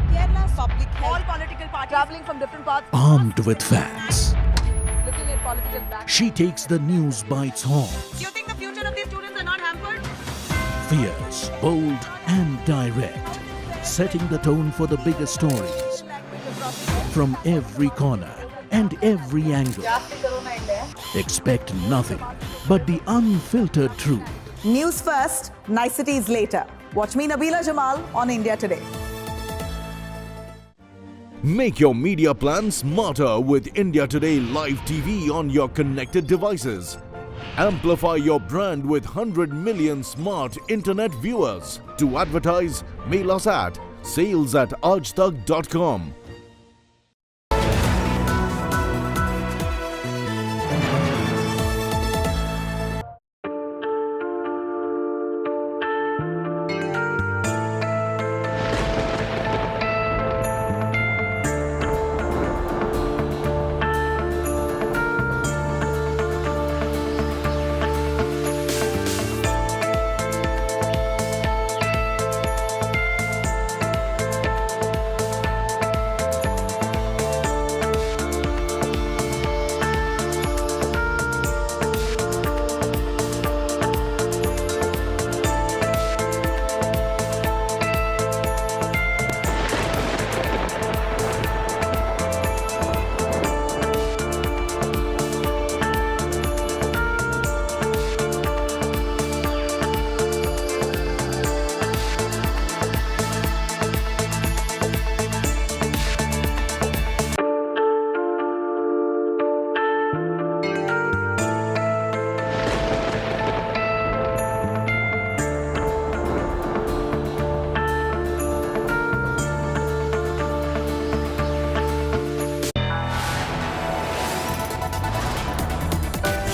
Kerala's public health. All political parties traveling from different parts. Armed with facts, Looking at political back. she takes the news by its horns. Do you think the future of these students are not hampered? Fierce, bold, and direct, setting the tone for the biggest stories from every corner and every angle. Expect nothing but the unfiltered truth. News first, niceties later. Watch me, Nabila Jamal, on India Today. Make your media plan smarter with India Today Live TV on your connected devices. Amplify your brand with 100 million smart internet viewers. To advertise, mail us at sales@aajtak.com.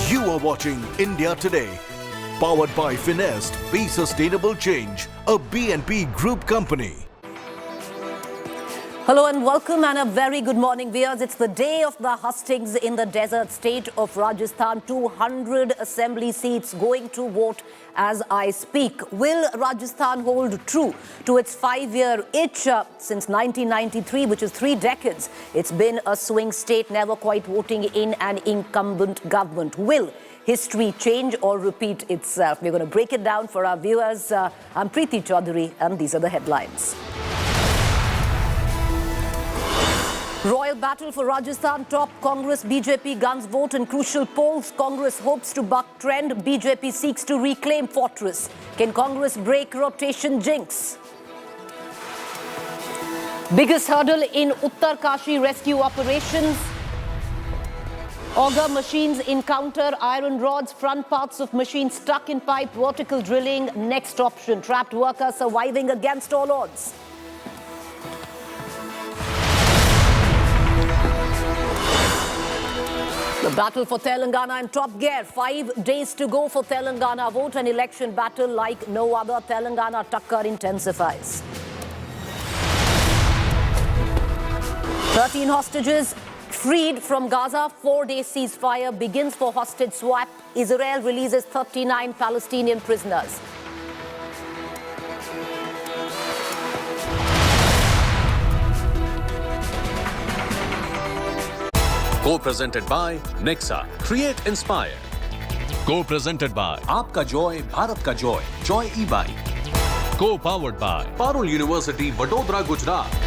You are watching India Today, powered by Finest, Be Sustainable Change, a B&P Group company. Hello and welcome and a very good morning, viewers. It's the day of the hustings in the desert state of Rajasthan. 200 assembly seats going to vote as I speak. Will Rajasthan hold true to its 5-year itch since 1993, which is 3 decades? It's been a swing state, never quite voting in an incumbent government. Will history change or repeat itself? We're going to break it down for our viewers. I'm Preeti Chaudhary and these are the headlines. Royal battle for Rajasthan. Top Congress BJP guns vote in crucial polls. Congress hopes to buck trend. BJP seeks to reclaim fortress. Can Congress break rotation jinx? Biggest hurdle in Uttarkashi rescue operations. Auger machines encounter iron rods. Front parts of machine stuck in pipe. Vertical drilling. Next option. Trapped worker surviving against all odds. The battle for Telangana in top gear. 5 days to go for Telangana vote. An election battle like no other. Telangana takkar intensifies. 13 hostages freed from Gaza. 4-day ceasefire begins for hostage swap. Israel releases 39 Palestinian prisoners. Co-presented by Nexa. Create Inspire. Co-presented by आपका Joy Bharat का Joy Joy e bike. Co-powered by Parul University, Vadodara, Gujarat.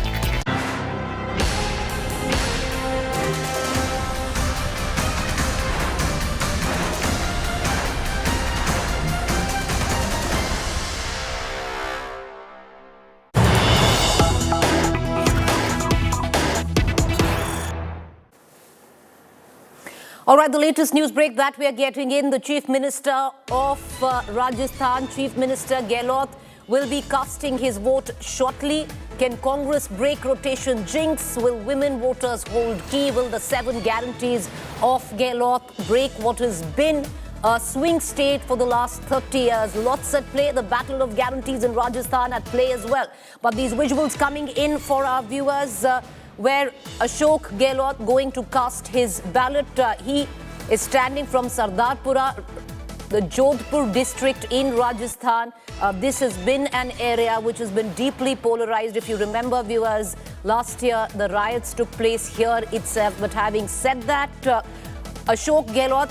All right, the latest news break that we are getting in. The Chief Minister of Rajasthan, Chief Minister Gehlot, will be casting his vote shortly. Can Congress break rotation jinx? Will women voters hold key? Will the 7 guarantees of Gehlot break what has been a swing state for the last 30 years? Lots at play. The battle of guarantees in Rajasthan at play as well. But these visuals coming in for our viewers, where Ashok Gehlot going to cast his ballot. He is standing from Sardarpura, the Jodhpur district in Rajasthan. This has been an area which has been deeply polarized. If you remember, viewers, last year the riots took place here itself. But having said that, Ashok Gehlot,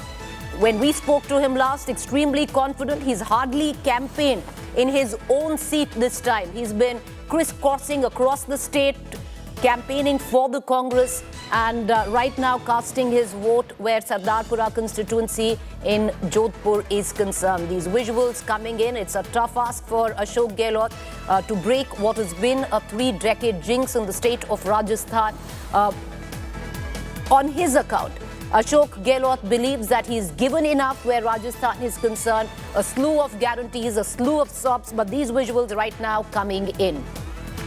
when we spoke to him last, extremely confident. He's hardly campaigned in his own seat this time. He's been crisscrossing across the state, campaigning for the Congress, and right now casting his vote where Sardarpura constituency in Jodhpur is concerned. These visuals coming in, it's a tough ask for Ashok Gehlot to break what has been a 3-decade jinx in the state of Rajasthan. On his account, Ashok Gehlot believes that he's given enough where Rajasthan is concerned. A slew of guarantees, a slew of sops, but these visuals right now coming in.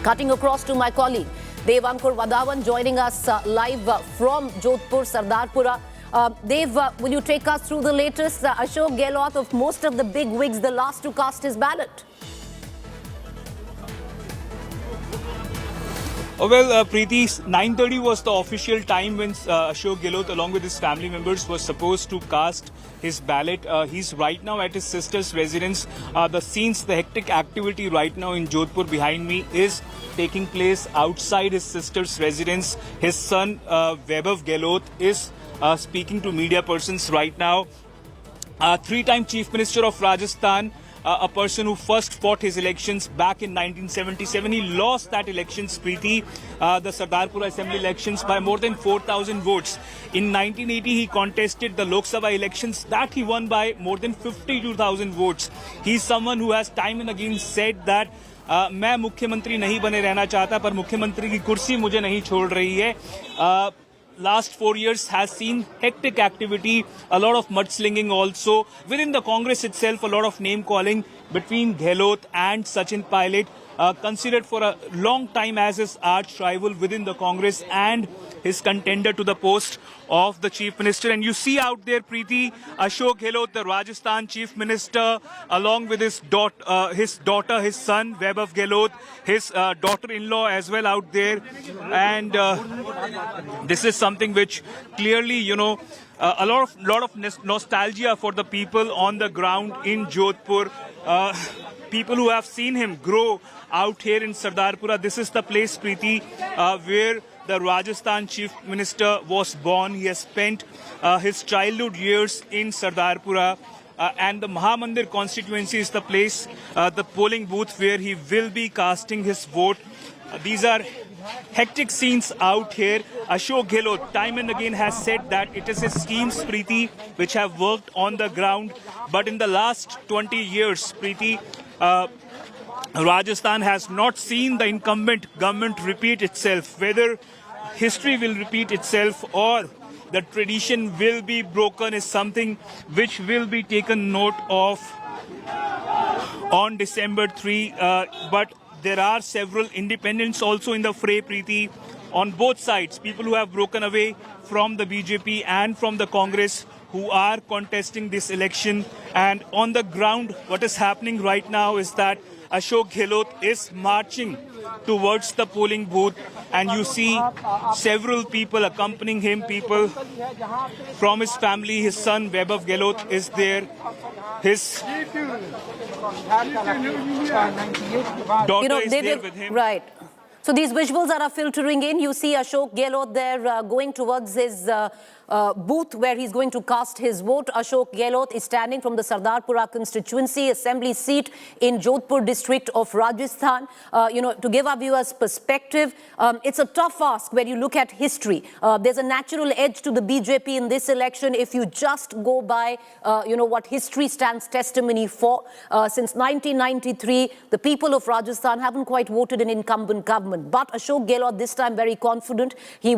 Cutting across to my colleague, Devankur Vadavan, joining us live from Jodhpur, Sardarpura. Dev, will you take us through the latest? Ashok Gehlot, of most of the big wigs, the last to cast his ballot. Well, Preeti, 9:30 was the official time when Ashok Gehlot, along with his family members, was supposed to cast his ballot. He's right now at his sister's residence. The hectic activity right now in Jodhpur behind me is taking place outside his sister's residence. His son, Vaibhav Gehlot, is speaking to media persons right now. 3-time Chief Minister of Rajasthan, a person who first fought his elections back in 1977. He lost that election, Preeti, the Sardarpura Assembly elections, by more than 4,000 votes. In 1980, he contested the Lok Sabha elections that he won by more than 52,000 votes. He's someone who has time and again said that मैं मुख्यमंत्री नहीं बने रहना चाहता, पर मुख्यमंत्री की कुर्सी मुझे नहीं छोड़ रही है. Last 4 years has seen hectic activity, a lot of mudslinging also. Within the Congress itself, a lot of name-calling between Gehlot and Sachin Pilot, considered for a long time as his arch-rival within the Congress and his contender to the post of the Chief Minister. And you see out there, Preeti, Ashok Gehlot, the Rajasthan Chief Minister, along with his daughter, his son, Vaibhav Gehlot, his daughter-in-law as well out there. And this is something which clearly, a lot of nostalgia for the people on the ground in Jodhpur. People who have seen him grow out here in Sardarpura. This is the place, Preeti, where the Rajasthan Chief Minister was born. He has spent his childhood years in Sardarpura. And the Mahamandir constituency is the place, the polling booth where he will be casting his vote. These are hectic scenes out here. Ashok Gehlot time and again has said that it is his schemes, Preeti, which have worked on the ground. But in the last 20 years, Preeti, Rajasthan has not seen the incumbent government repeat itself. Whether history will repeat itself or the tradition will be broken is something which will be taken note of on December 3. But there are several independents also in the fray, Preeti, on both sides. People who have broken away from the BJP and from the Congress who are contesting this election. And on the ground, what is happening right now is that Ashok Gehlot is marching towards the polling booth, and you see several people accompanying him, people from his family. His son Vaibhav Gehlot is there. His daughter is there with him. Right. So these visuals that are filtering in, you see Ashok Gehlot there going towards his booth where he's going to cast his vote. Ashok Gehlot is standing from the Sardarpura constituency assembly seat in Jodhpur district of Rajasthan. To give our viewers perspective, it's a tough ask when you look at history. There's a natural edge to the BJP in this election if you just go by, what history stands testimony for. Since 1993, the people of Rajasthan haven't quite voted an incumbent government. But Ashok Gehlot this time very confident. He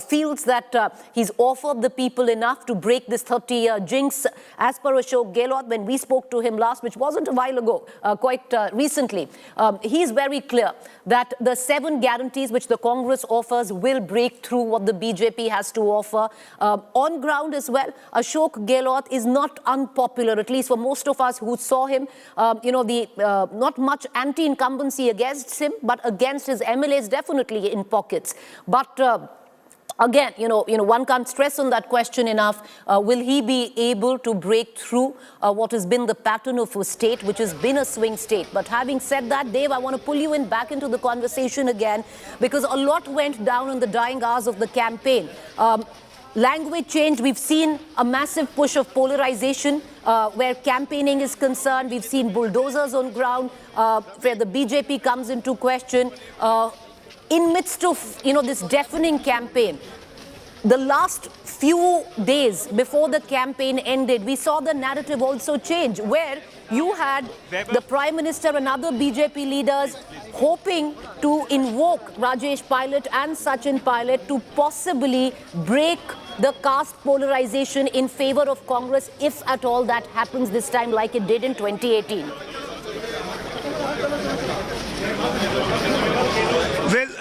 feels that he's offered the people enough to break this 30-year jinx. As per Ashok Gehlot, when we spoke to him last, which wasn't a while ago, quite recently, he's very clear that the 7 guarantees which the Congress offers will break through what the BJP has to offer. On ground as well, Ashok Gehlot is not unpopular, at least for most of us who saw him. Not much anti-incumbency against him, but against his MLAs definitely in pockets. But again, one can't stress on that question enough. Will he be able to break through what has been the pattern of a state, which has been a swing state? But having said that, Dave, I want to pull you in back into the conversation again, because a lot went down in the dying hours of the campaign. Language change, we've seen a massive push of polarization where campaigning is concerned. We've seen bulldozers on ground where the BJP comes into question. In midst of, this deafening campaign, the last few days before the campaign ended, we saw the narrative also change, where you had the Prime Minister and other BJP leaders hoping to invoke Rajesh Pilot and Sachin Pilot to possibly break the caste polarization in favor of Congress, if at all that happens this time like it did in 2018.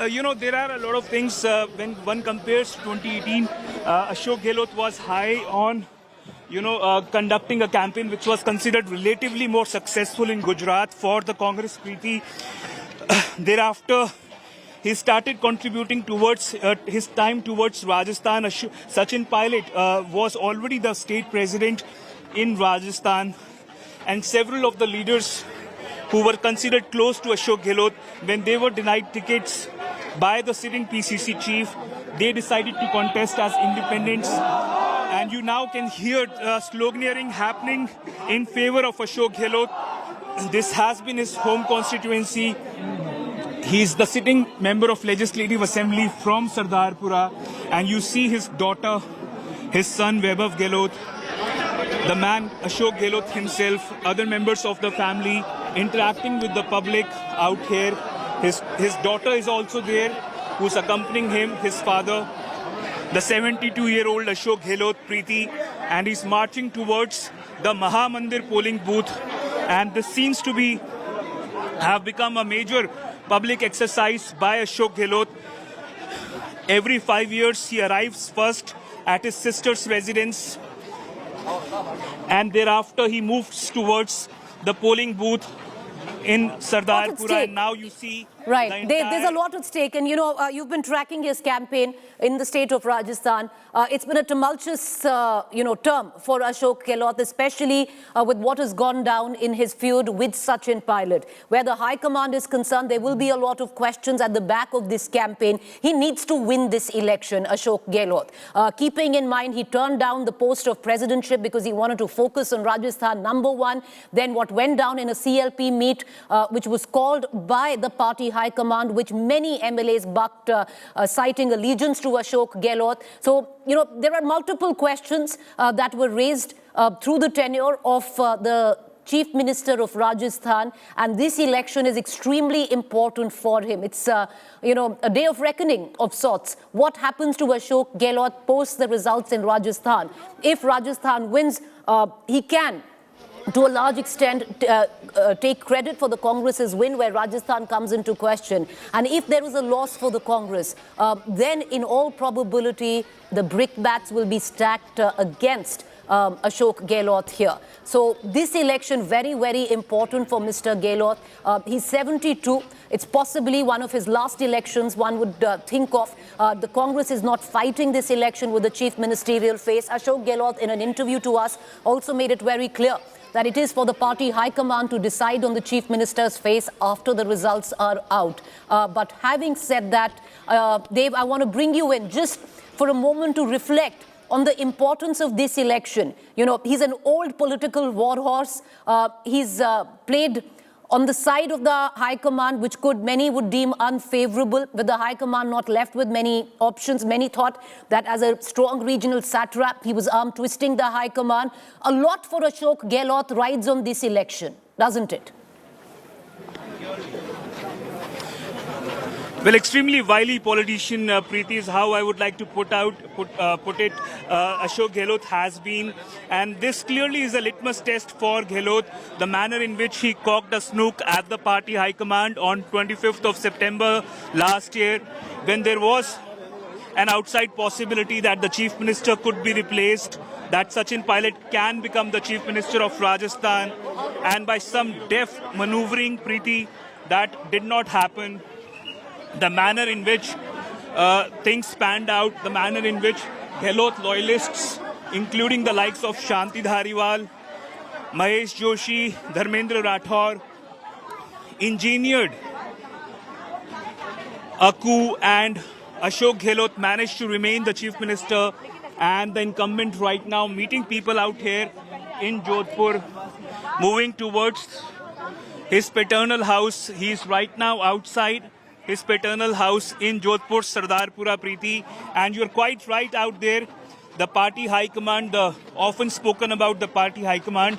Well, there are a lot of things when one compares 2018. Ashok Gehlot was high on, conducting a campaign which was considered relatively more successful in Gujarat for the Congress Preeti. Thereafter, he started contributing towards his time towards Rajasthan. Sachin Pilot was already the state president in Rajasthan, and several of the leaders who were considered close to Ashok Gehlot, when they were denied tickets by the sitting PCC chief, they decided to contest as independents. And you now can hear sloganeering happening in favor of Ashok Gehlot. This has been his home constituency. He's the sitting member of Legislative Assembly from Sardarpura. And you see his daughter, his son Vaibhav Gehlot, the man Ashok Gehlot himself, other members of the family interacting with the public out here. His daughter is also there, who's accompanying him, his father, the 72-year-old Ashok Gehlot, Preeti, and he's marching towards the Mahamandir polling booth. And this seems to have become a major public exercise by Ashok Gehlot. Every 5 years, he arrives first at his sister's residence, and thereafter he moves towards the polling booth in Sardarpura. And now you see right. There's a lot at stake. And, you've been tracking his campaign in the state of Rajasthan. It's been a tumultuous, term for Ashok Gehlot, especially with what has gone down in his feud with Sachin Pilot. Where the High Command is concerned, there will be a lot of questions at the back of this campaign. He needs to win this election, Ashok Gehlot. Keeping in mind, he turned down the post of presidentship because he wanted to focus on Rajasthan, #1. Then what went down in a CLP meet, which was called by the party high command, which many MLAs bucked, citing allegiance to Ashok Gehlot. So, there are multiple questions that were raised through the tenure of the Chief Minister of Rajasthan, and this election is extremely important for him. It's, a day of reckoning of sorts. What happens to Ashok Gehlot post the results in Rajasthan? If Rajasthan wins, he can, to a large extent, take credit for the Congress's win, where Rajasthan comes into question. And if there is a loss for the Congress, then in all probability, the brickbats will be stacked against Ashok Gehlot here. So this election, very, very important for Mr. Gehlot. He's 72. It's possibly one of his last elections one would think of. The Congress is not fighting this election with the chief ministerial face. Ashok Gehlot, in an interview to us, also made it very clear that it is for the party high command to decide on the chief minister's face after the results are out. But having said that, Dave, I want to bring you in just for a moment to reflect on the importance of this election. He's an old political warhorse. He's played on the side of the high command, which many would deem unfavorable, with the high command not left with many options. Many thought that as a strong regional satrap, he was arm twisting the high command. A lot for Ashok Gehlot rides on this election, doesn't it? Well, extremely wily politician, Preeti, is how I would like to put it. Ashok Gehlot has been, and this clearly is a litmus test for Gehlot. The manner in which he cocked a snook at the party high command on 25th of September last year, when there was an outside possibility that the chief minister could be replaced, that Sachin Pilot can become the chief minister of Rajasthan, and by some deft maneuvering, Preeti, that did not happen. The manner in which things panned out, the manner in which Gehlot loyalists, including the likes of Shanti Dhariwal, Mahesh Joshi, Dharmendra Rathore, engineered a coup, and Ashok Gehlot managed to remain the chief minister and the incumbent right now, meeting people out here in Jodhpur, moving towards his paternal house. He's right now outside his paternal house in Jodhpur, Sardarpura, Preeti. And you're quite right out there. The party high command, the often spoken about the party high command,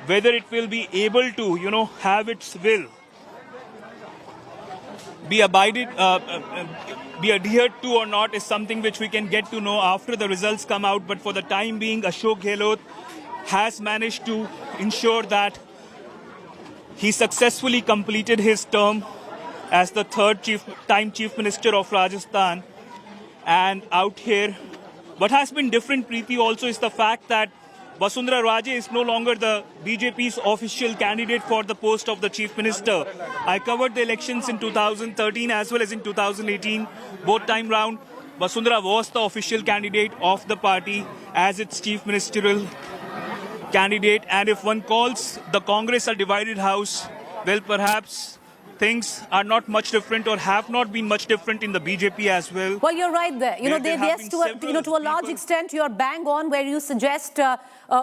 whether it will be able to, have its will be adhered to or not is something which we can get to know after the results come out. But for the time being, Ashok Gehlot has managed to ensure that he successfully completed his term as the third time chief minister of Rajasthan. And out here, what has been different, Preeti, also is the fact that Vasundhara Raje is no longer the BJP's official candidate for the post of the chief minister. I covered the elections in 2013 as well as in 2018. Both time round, Vasundhara was the official candidate of the party as its chief ministerial candidate. And if one calls the Congress a divided house, well, perhaps things are not much different or have not been much different in the BJP as well. Well, you're right there. To a large extent, you're bang on where you suggest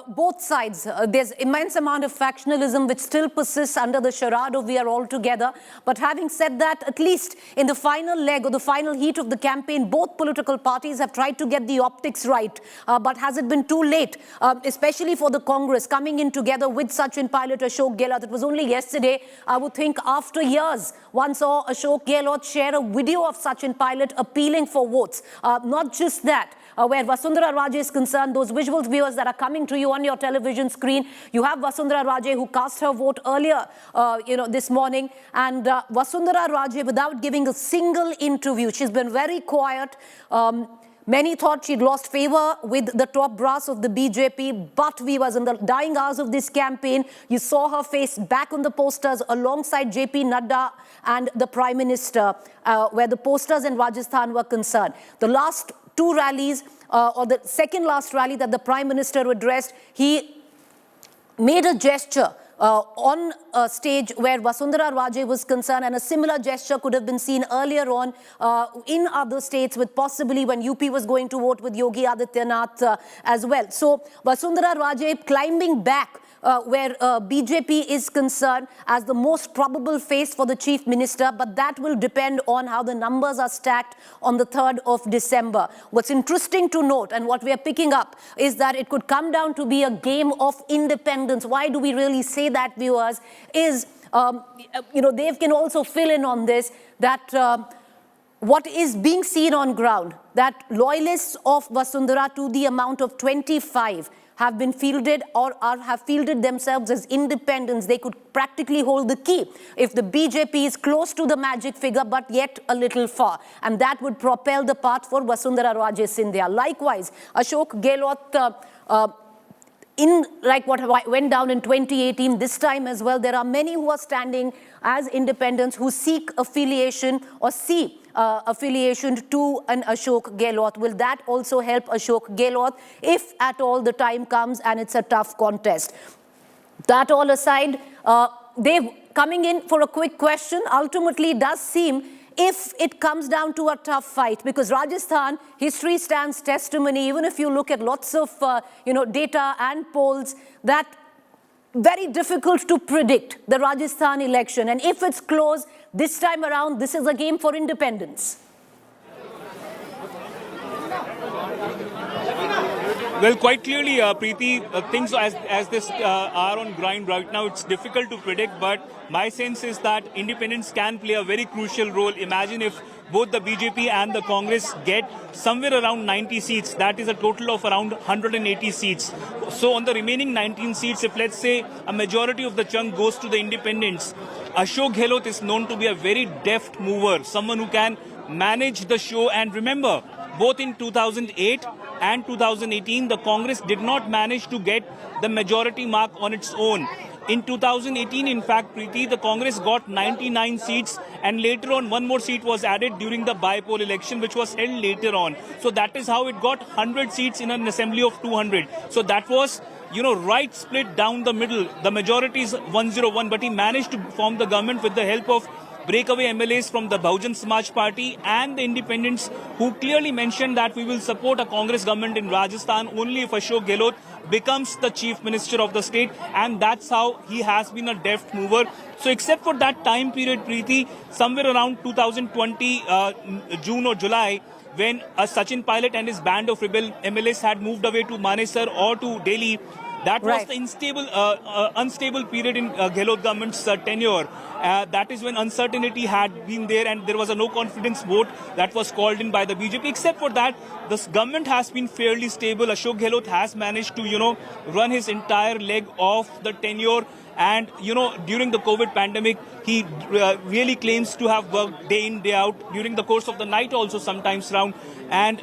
both sides. There's immense amount of factionalism which still persists under the charade of we are all together. But having said that, at least in the final leg or the final heat of the campaign, both political parties have tried to get the optics right. But has it been too late, especially for the Congress coming in together with Sachin Pilot, Ashok Gehlot? It was only yesterday, I would think, after years, one saw Ashok Gehlot share a video of Sachin Pilot appealing for votes. Not just that, where Vasundhara Raje is concerned, those visuals, viewers, that are coming to you on your television screen, you have Vasundhara Raje who cast her vote earlier, this morning. And Vasundhara Raje, without giving a single interview, she's been very quiet. Many thought she'd lost favor with the top brass of the BJP, but viewers, in the dying hours of this campaign, you saw her face back on the posters alongside JP Nadda and the Prime Minister, where the posters in Rajasthan were concerned. The last two rallies, or the second last rally that the Prime Minister addressed, he made a gesture on a stage where Vasundhara Raje was concerned, and a similar gesture could have been seen earlier on in other states, with possibly when UP was going to vote with Yogi Adityanath as well. So Vasundhara Raje climbing back where BJP is concerned as the most probable face for the Chief Minister, but that will depend on how the numbers are stacked on the 3rd of December. What's interesting to note, and what we are picking up, is that it could come down to be a game of independence. Why do we really say that, viewers? Is, Dave can also fill in on this, that what is being seen on ground, that loyalists of Vasundhara to the amount of 25 have been fielded or have fielded themselves as independents. They could practically hold the key if the BJP is close to the magic figure but yet a little far. And that would propel the path for Vasundhara Raje Scindia. Likewise, Ashok Gehlot, like what went down in 2018, this time as well, there are many who are standing as independents who seek affiliation or see affiliation to an Ashok Gehlot. Will that also help Ashok Gehlot if at all the time comes and it's a tough contest? That all aside, Dave, coming in for a quick question, ultimately it does seem, if it comes down to a tough fight, because Rajasthan, history stands testimony, even if you look at lots of data and polls, that very difficult to predict the Rajasthan election. And if it's close, this time around, this is a game for independence. Well, quite clearly, Preeti, things as this are on grind right now, it's difficult to predict, but my sense is that independents can play a very crucial role. Imagine if both the BJP and the Congress get somewhere around 90 seats. That is a total of around 180 seats. So on the remaining 19 seats, if let's say a majority of the chunk goes to the independents, Ashok Gehlot is known to be a very deft mover, someone who can manage the show. And remember, both in 2008 and 2018, the Congress did not manage to get the majority mark on its own. In 2018, in fact, Preeti, the Congress got 99 seats, and later on one more seat was added during the by-poll election, which was held later on. So that is how it got 100 seats in an assembly of 200. So that was, right split down the middle. The majority is 101, but he managed to form the government with the help of breakaway MLAs from the Bahujan Samaj Party and the independents, who clearly mentioned that we will support a Congress government in Rajasthan only if Ashok Gehlot becomes the chief minister of the state. And that's how he has been a deft mover. So except for that time period, Preeti, somewhere around 2020, June or July, when Sachin Pilot and his band of rebel MLAs had moved away to Manesar or to Delhi, that was the unstable period in Gehlot government's tenure. That is when uncertainty had been there, and there was a no-confidence vote that was called in by the BJP. Except for that, this government has been fairly stable. Ashok Gehlot has managed to, run his entire leg of the tenure. And, during the COVID pandemic, he really claims to have worked day in, day out, during the course of the night also sometimes round. And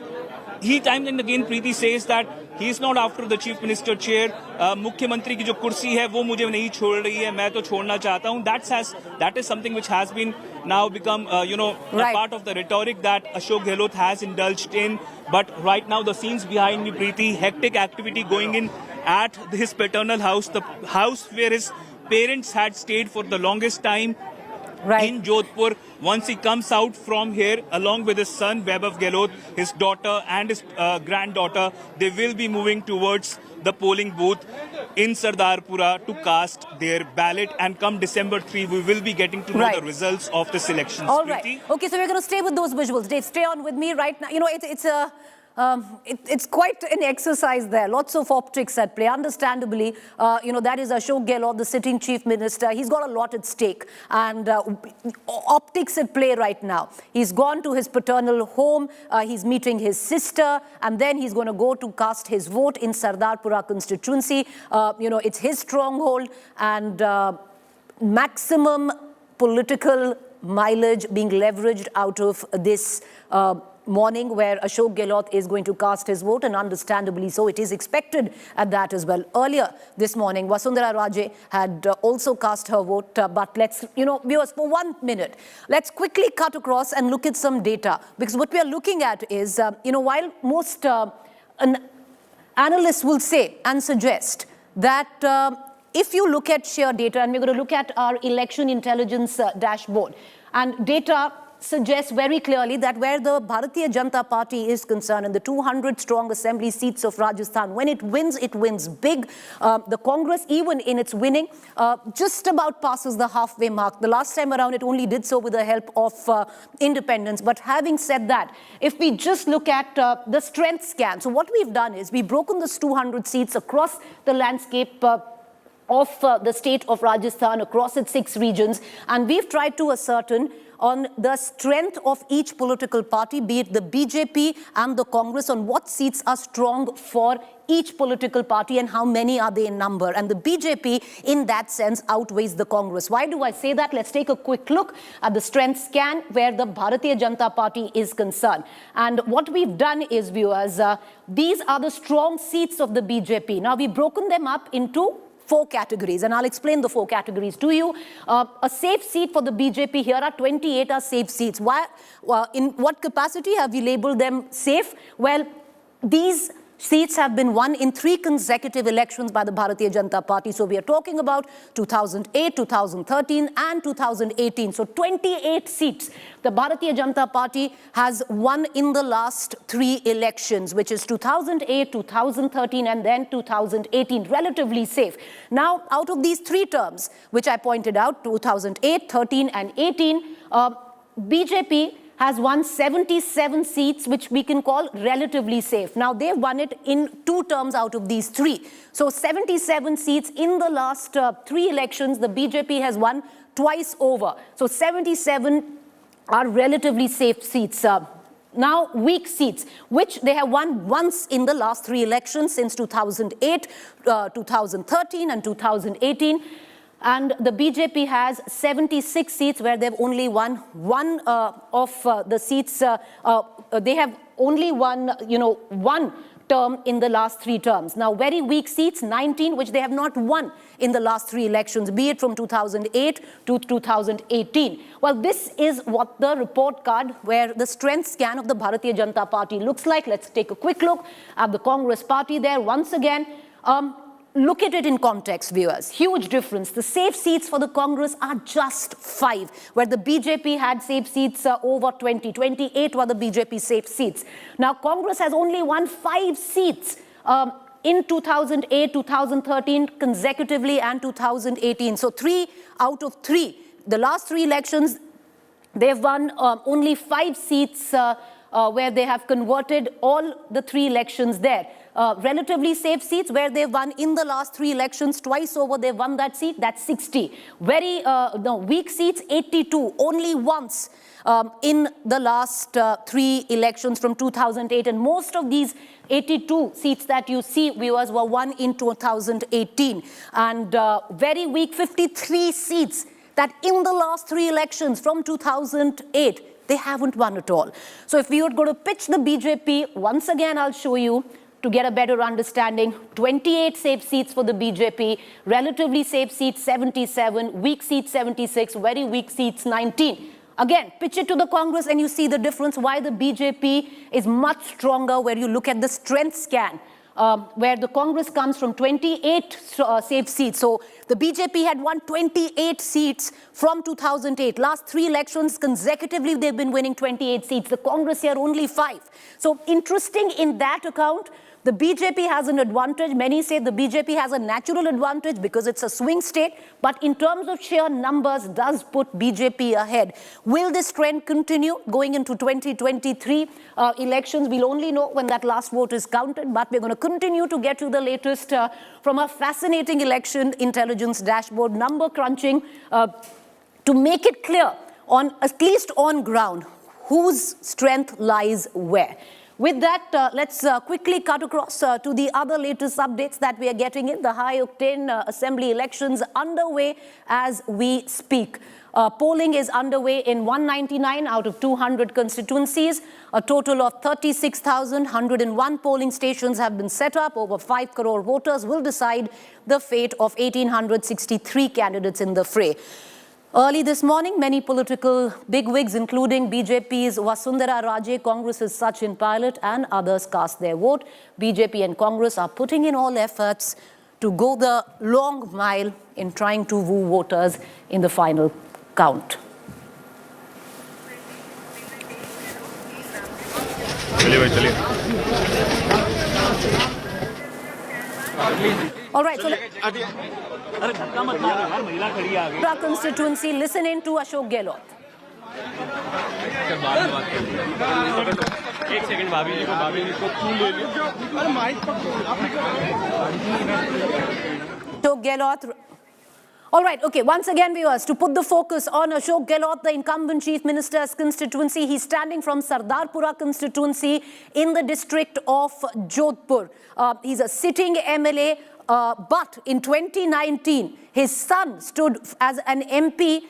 he time and again, Preeti, says that he is not after the chief minister chair. मुख्यमंत्री की जो कुर्सी है वो मुझे नहीं छोड़ रही है, मैं तो छोड़ना चाहता हूँ. That is something which has been now become a part of the rhetoric that Ashok Gehlot has indulged in. But right now the scenes behind me, Preeti, hectic activity going in at his paternal house, the house where his parents had stayed for the longest time. In Jodhpur. Once he comes out from here, along with his son Vaibhav Gehlot, his daughter and his granddaughter, they will be moving towards the polling booth in Sardarpura to cast their ballot. And come December 3, we will be getting to know the results of this election. All right. Okay, so we're going to stay with those visuals. Dave, stay on with me right now. It's quite an exercise there. Lots of optics at play. Understandably, that is Ashok Gehlot, the sitting chief minister. He's got a lot at stake, and optics at play right now. He's gone to his paternal home. He's meeting his sister, and then he's going to go to cast his vote in Sardarpura constituency. It's his stronghold, and maximum political mileage being leveraged out of this morning, where Ashok Gehlot is going to cast his vote, and understandably so, it is expected at that as well. Earlier this morning, Vasundhara Raje had also cast her vote, but let's, viewers, for 1 minute, let's quickly cut across and look at some data, because what we are looking at is, while most analysts will say and suggest that if you look at sheer data, and we're going to look at our election intelligence dashboard, and data suggests very clearly that where the Bharatiya Janata Party is concerned, in the 200-strong assembly seats of Rajasthan, when it wins big. The Congress, even in its winning, just about passes the halfway mark. The last time around, it only did so with the help of independents. But having said that, if we just look at the strength scan, so what we've done is we've broken this 200 seats across the landscape of the state of Rajasthan, across its 6 regions, and we've tried to ascertain on the strength of each political party, be it the BJP and the Congress, on what seats are strong for each political party and how many are they in number. And the BJP, in that sense, outweighs the Congress. Why do I say that? Let's take a quick look at the strength scan where the Bharatiya Janata Party is concerned. And what we've done is, viewers, these are the strong seats of the BJP. Now, we've broken them up into 4 categories, and I'll explain the 4 categories to you. A safe seat for the BJP, here are 28 are safe seats. Why? In what capacity have we labeled them safe? Well, these seats have been won in 3 consecutive elections by the Bharatiya Janata Party. So we are talking about 2008, 2013 and 2018. So 28 seats the Bharatiya Janata Party has won in the last 3 elections, which is 2008, 2013 and then 2018, relatively safe. Now, out of these 3 terms, which I pointed out, 2008, 13 and 18, BJP has won 77 seats, which we can call relatively safe. Now, they've won it in 2 terms out of these 3. So 77 seats in the last 3 elections, the BJP has won twice over. So 77 are relatively safe seats. Now, weak seats, which they have won once in the last 3 elections since 2008, 2013 and 2018. And the BJP has 76 seats where they've only won one of the seats. They have only won, one term in the last 3 terms. Now, very weak seats, 19, which they have not won in the last 3 elections, be it from 2008 to 2018. Well, this is what the report card, where the strength scan of the Bharatiya Janata Party looks like. Let's take a quick look at the Congress party there. Once again, look at it in context, viewers. Huge difference. The safe seats for the Congress are just 5, where the BJP had safe seats over 20. 28 were the BJP safe seats. Now, Congress has only won 5 seats in 2008, 2013 consecutively and 2018. So 3 out of 3. The last 3 elections, they've won only 5 seats where they have converted all the 3 elections there. Relatively safe seats where they've won in the last 3 elections twice over, they've won that seat, that's 60. Very weak seats, 82, only once in the last 3 elections from 2008. And most of these 82 seats that you see, viewers, were won in 2018. And very weak 53 seats that in the last 3 elections from 2008, they haven't won at all. So if we were going to pitch the BJP, once again, I'll show you to get a better understanding. 28 safe seats for the BJP, relatively safe seats 77, weak seats 76, very weak seats 19. Again, pitch it to the Congress and you see the difference, why the BJP is much stronger where you look at the strength scan. Where the Congress comes from 28 safe seats. So the BJP had won 28 seats from 2008. Last 3 elections consecutively, they've been winning 28 seats. The Congress here only 5. So interesting in that account. The BJP has an advantage. Many say the BJP has a natural advantage because it's a swing state. But in terms of sheer numbers, does put BJP ahead. Will this trend continue going into 2023 elections? We'll only know when that last vote is counted. But we're going to continue to get you the latest from a fascinating election intelligence dashboard, number crunching, to make it clear, on at least on ground, whose strength lies where. With that, let's quickly cut across to the other latest updates that we are getting in. The high-octane assembly elections underway as we speak. Polling is underway in 199 out of 200 constituencies. A total of 36,101 polling stations have been set up. Over 5 crore voters will decide the fate of 1,863 candidates in the fray. Early this morning, many political bigwigs, including BJP's Vasundhara Raje, Congress's Sachin Pilot, and others cast their vote. BJP and Congress are putting in all efforts to go the long mile in trying to woo voters in the final count. भाई चलिए। All right, so constituency, listen in to Ashok Gehlot. एक second भाभी जी को फूल ले लियो। अरे mic Ashok Gehlot. All right, okay, once again, viewers, to put the focus on Ashok Gehlot, the incumbent chief minister's constituency, he's standing from Sardarpura constituency in the district of Jodhpur. He's a sitting MLA, but in 2019, his son stood as an MP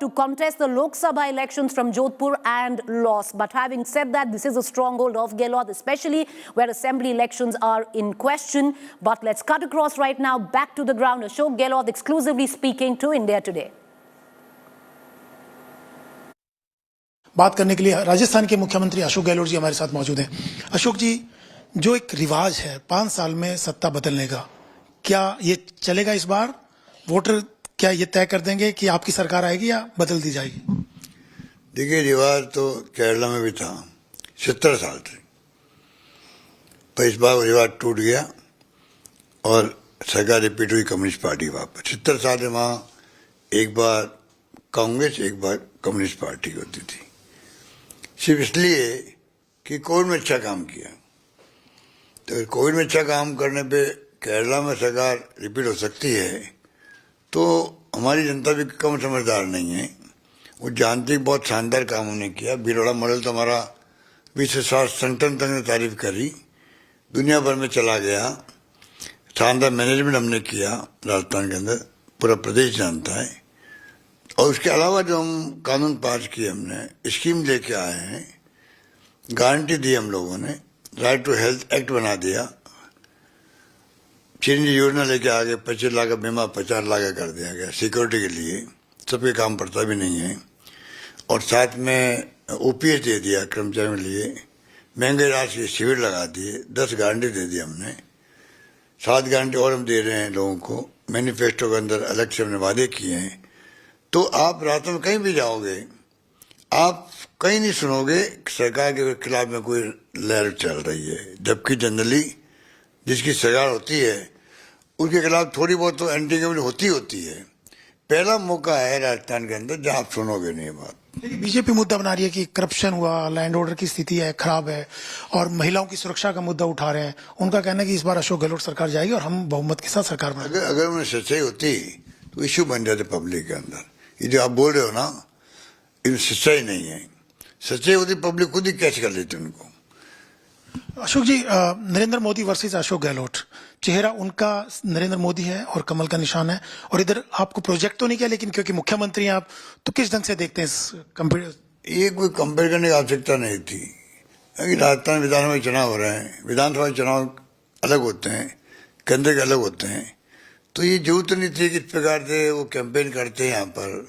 to contest the Lok Sabha elections from Jodhpur and lost. But having said that, this is a stronghold of Gehlot, especially where assembly elections are in question. But let's cut across right now, back to the ground. Ashok Gehlot exclusively speaking to India Today. बात करने के लिए राजस्थान के मुख्यमंत्री अशोक गहलोत जी हमारे साथ मौजूद हैं। अशोक जी, जो एक रिवाज है 5 साल में सत्ता बदलने का, क्या ये चलेगा इस बार? वोटर क्या ये तय कर देंगे कि आपकी सरकार आएगी या बदल दी जाएगी? देखिए, रिवाज तो केरला में भी था 70 साल से, पर इस बार वो रिवाज टूट गया और सरकार रिपीट हुई कम्युनिस्ट पार्टी वापस। 70 साल से वहाँ एक बार कांग्रेस एक बार कम्युनिस्ट पार्टी होती थी, सिर्फ इसलिए कि कोविड में अच्छा काम किया। तो कोविड में अच्छा काम करने पे केरला में सरकार रिपीट हो सकती है, तो हमारी जनता भी कम समझदार नहीं है। वो जानती बहुत शानदार काम हमने किया। भीलवाड़ा मॉडल तो हमारा विश्व स्वास्थ्य संगठन तक ने तारीफ करी, दुनिया भर में चला गया। शानदार मैनेजमेंट हमने किया राजस्थान के अंदर, पूरा प्रदेश जानता है। और उसके अलावा जो हम कानून पास किए, हमने स्कीम लेके आए हैं, गारंटी दी हम लोगों ने, राइट टू हेल्थ एक्ट बना दिया, चिरंजीवी योजना लेके आ गए, 25 लाख का बीमा 50 लाख का कर दिया गया सिक्योरिटी के लिए, सबके काम पड़ता भी नहीं है। और साथ में ओपीएस दे दिया कर्मचारियों के लिए, महंगे राशि शिविर लगा दिए, 10 गारंटी दे दी हमने, 7 गारंटी और हम दे रहे हैं लोगों को। मैनिफेस्टो के अंदर अलग से हमने वादे किए हैं। तो आप रात में कहीं भी जाओगे, आप कहीं नहीं सुनोगे सरकार के खिलाफ में कोई लहर चल रही है, जबकि जनरली जिसकी सरकार होती है उसके खिलाफ थोड़ी बहुत तो एंटी गवर्नमेंट होती है। पहला मौका है राजस्थान के अंदर जहां आप सुनोगे नहीं बात। बीजेपी मुद्दा बना रही है कि करप्शन हुआ, लैंड ऑर्डर की स्थिति है खराब है, और महिलाओं की सुरक्षा का मुद्दा उठा रहे हैं। उनका कहना है कि इस बार अशोक गहलोत सरकार जाएगी और हम बहुमत के साथ सरकार बनाएंगे। अगर उन्हें सच्चाई होती तो इश्यू बन जाते पब्लिक के अंदर। ये जो आप बोल रहे हो ना, इनमें सच्चाई नहीं है। सच्चाई होती पब्लिक खुद ही कैच कर लेती उनको। अशोक जी, नरेंद्र मोदी वर्सेस अशोक गहलोत, चेहरा उनका नरेंद्र मोदी है और कमल का निशान है, और इधर आपको प्रोजेक्ट तो नहीं किया, लेकिन क्योंकि मुख्यमंत्री हैं आप, तो किस ढंग से देखते हैं इस कंपेयर? ये कोई कंपेयर करने की आवश्यकता नहीं थी, क्योंकि राजस्थान विधानसभा चुनाव हो रहे हैं। विधानसभा चुनाव अलग होते हैं, केंद्र के अलग होते हैं, तो ये जरूरत नहीं थी कि इस प्रकार से वो कैंपेन करते हैं। यहाँ पर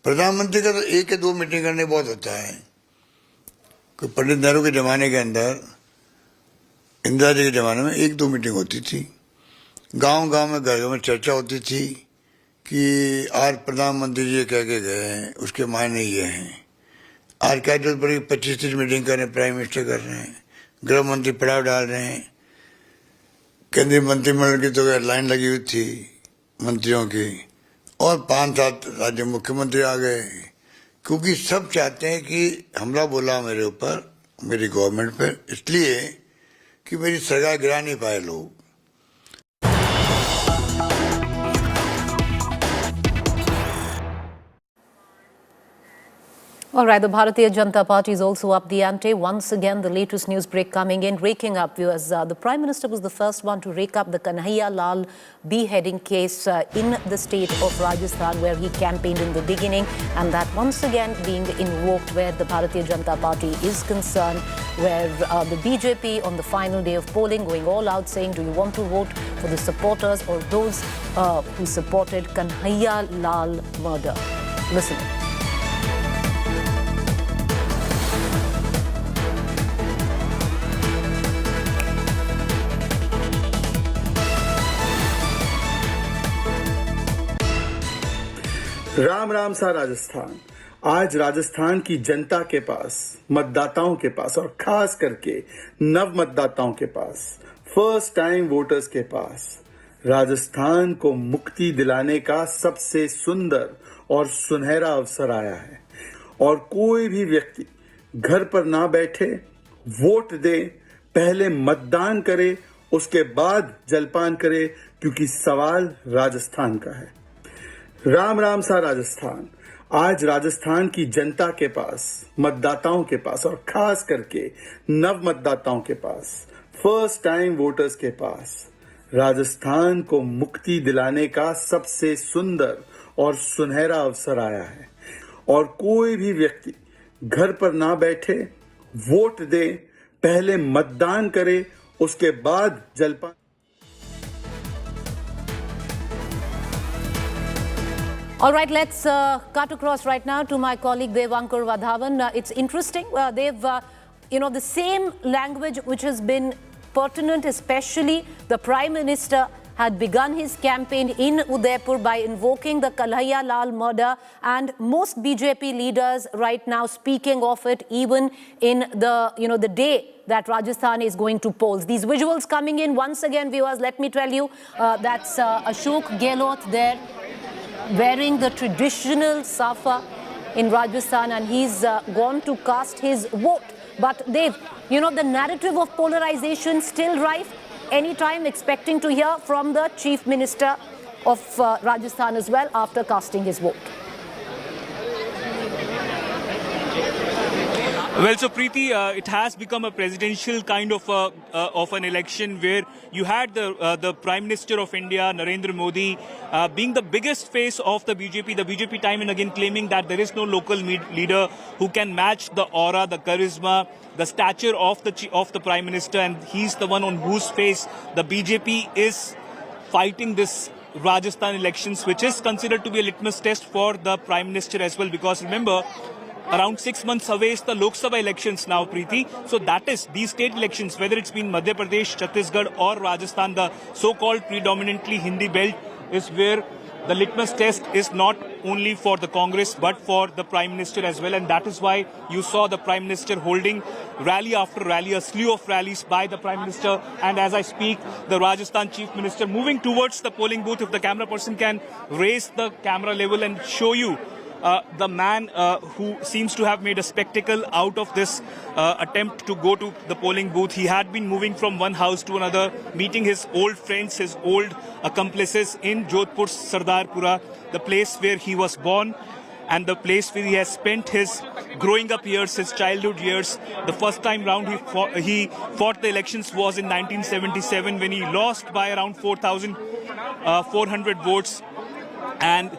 प्रधानमंत्री का तो 1 या 2 मीटिंग करने बहुत होता है। कोई पंडित नेहरू के जमाने के अंदर, इंदिरा जी के जमाने में 1-2 मीटिंग होती थी। गांव-गांव में घर में चर्चा होती थी कि आज प्रधानमंत्री जी कह के गए हैं, उसके मायने ये हैं। आज क्या जरूरत पड़ी 25-30 मीटिंग कर रहे हैं, प्राइम मिनिस्टर कर रहे हैं, गृह मंत्री पड़ाव डाल रहे हैं। केंद्रीय मंत्रिमंडल की तो लाइन लगी हुई थी मंत्रियों की, और 5-7 राज्य मुख्यमंत्री आ गए, क्योंकि सब चाहते हैं कि हमला बोला मेरे ऊपर, मेरी गवर्नमेंट पर, इसलिए कि मेरी सरकार गिरा नहीं पाए लोग। All right, the Bharatiya Janata Party is also up the ante. Once again, the latest news break coming in, raking up viewers. The Prime Minister was the first one to rake up the Kanhaiya Lal beheading case in the state of Rajasthan, where he campaigned in the beginning, and that once again being invoked where the Bharatiya Janata Party is concerned, where the BJP on the final day of polling going all out saying, do you want to vote for the supporters or those who supported Kanhaiya Lal murder? Listen. Ram Ram सा राजस्थान। आज राजस्थान की जनता के पास, मतदाताओं के पास और खास करके नव मतदाताओं के पास, फर्स्ट टाइम वोटर्स के पास राजस्थान को मुक्ति दिलाने का सबसे सुंदर और सुनहरा अवसर आया है। और कोई भी व्यक्ति घर पर ना बैठे, वोट दे, पहले मतदान करे, उसके बाद जलपान करे, क्योंकि सवाल राजस्थान का है। राम राम सा राजस्थान। आज राजस्थान की जनता के पास, मतदाताओं के पास और खास करके नव मतदाताओं के पास, फर्स्ट टाइम वोटर्स के पास राजस्थान को मुक्ति दिलाने का सबसे सुंदर और सुनहरा अवसर आया है। और कोई भी व्यक्ति घर पर ना बैठे, वोट दे, पहले मतदान करे, उसके बाद जलपान। All right, let's cut across right now to my colleague Devankar Vadhavan. It's interesting. They've, the same language which has been pertinent, especially the Prime Minister had begun his campaign in Udaipur by invoking the Kalhaiya Lal murder, and most BJP leaders right now speaking of it, even in the day that Rajasthan is going to polls. These visuals coming in once again, viewers, let me tell you, that's Ashok Gehlot there, wearing the traditional safa in Rajasthan, and he's gone to cast his vote. But they've, the narrative of polarization still rife. Anytime expecting to hear from the Chief Minister of Rajasthan as well after casting his vote. Well, so Preeti, it has become a presidential kind of an election where you had the Prime Minister of India, Narendra Modi, being the biggest face of the BJP time and again claiming that there is no local leader who can match the aura, the charisma, the stature of the Prime Minister, and he's the one on whose face the BJP is fighting this Rajasthan elections, which is considered to be a litmus test for the Prime Minister as well, because remember, around 6 months away is the Lok Sabha elections now, Preeti. So that is, these state elections, whether it's been Madhya Pradesh, Chhattisgarh or Rajasthan, the so-called predominantly Hindi belt is where the litmus test is not only for the Congress but for the Prime Minister as well. And that is why you saw the Prime Minister holding rally after rally, a slew of rallies by the Prime Minister. And as I speak, the Rajasthan Chief Minister moving towards the polling booth. If the camera person can raise the camera level and show you the man who seems to have made a spectacle out of this attempt to go to the polling booth. He had been moving from one house to another, meeting his old friends, his old accomplices in Jodhpur, Sardarpura, the place where he was born and the place where he has spent his growing up years, his childhood years. The first time round he fought the elections was in 1977 when he lost by around 4,400 votes. And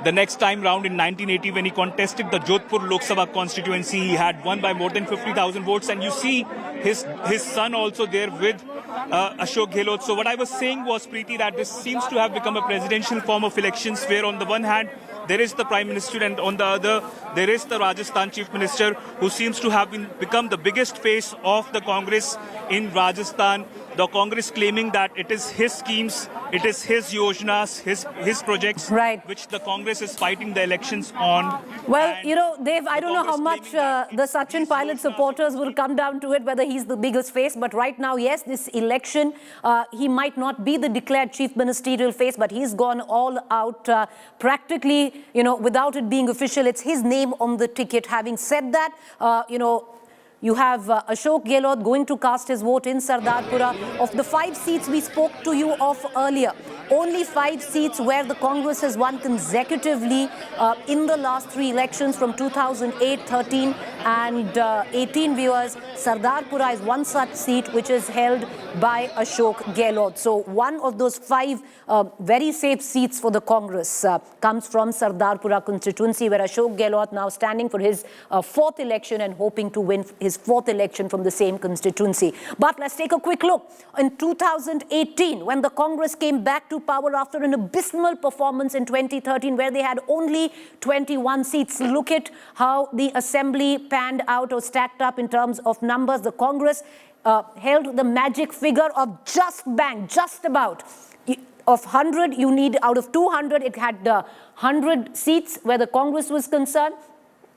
the next time round in 1980, when he contested the Jodhpur Lok Sabha constituency, he had won by more than 50,000 votes. And you see his son also there with Ashok Gehlot. So what I was saying was, Preeti, that this seems to have become a presidential form of elections where on the one hand, there is the Prime Minister and on the other, there is the Rajasthan Chief Minister who seems to have become the biggest face of the Congress in Rajasthan. The Congress claiming that it is his schemes, it is his yojanas, his projects, which the Congress is fighting the elections on. Well, Dev, I don't know how much the Sachin Pilot supporters will come down to it, whether he's the biggest face. But right now, yes, this election, he might not be the declared chief ministerial face, but he's gone all out practically, without it being official. It's his name on the ticket. Having said that, you have Ashok Gehlot going to cast his vote in Sardarpura. Of the 5 seats we spoke to you of earlier, only 5 seats where the Congress has won consecutively in the last 3 elections from 2008, 13 and 18 viewers. Sardarpura is one such seat which is held by Ashok Gehlot. So one of those 5 very safe seats for the Congress comes from Sardarpura constituency, where Ashok Gehlot now standing for his 4th election and hoping to win his 4th election from the same constituency. But let's take a quick look. In 2018, when the Congress came back to power after an abysmal performance in 2013, where they had only 21 seats, look at how the assembly panned out or stacked up in terms of numbers. The Congress held the magic figure of just about. Of 100, you need, out of 200, it had 100 seats where the Congress was concerned.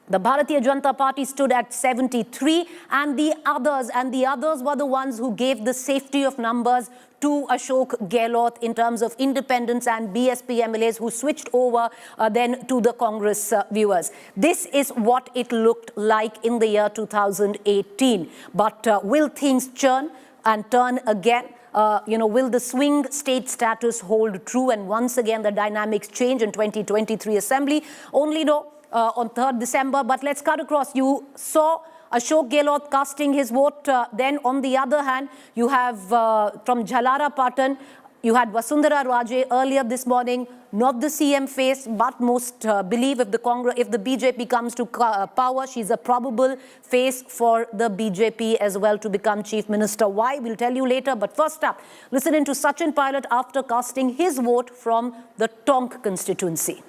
The Bharatiya Janata Party stood at 73, and the others were the ones who gave the safety of numbers to Ashok Gehlot in terms of independents and BSP MLAs who switched over then to the Congress viewers. This is what it looked like in the year 2018. But will things churn and turn again? Will the swing state status hold true, and once again the dynamics change in 2023 Assembly? Only know on 3rd December, but let's cut across. You saw Ashok Gehlot casting his vote. Then on the other hand, you have from Jhalara Patan, you had Vasundhara Raje earlier this morning, not the CM face, but most believe if the BJP comes to power, she's a probable face for the BJP as well to become Chief Minister. Why? We'll tell you later. But first up, listen in to Sachin Pilot after casting his vote from the Tonk constituency.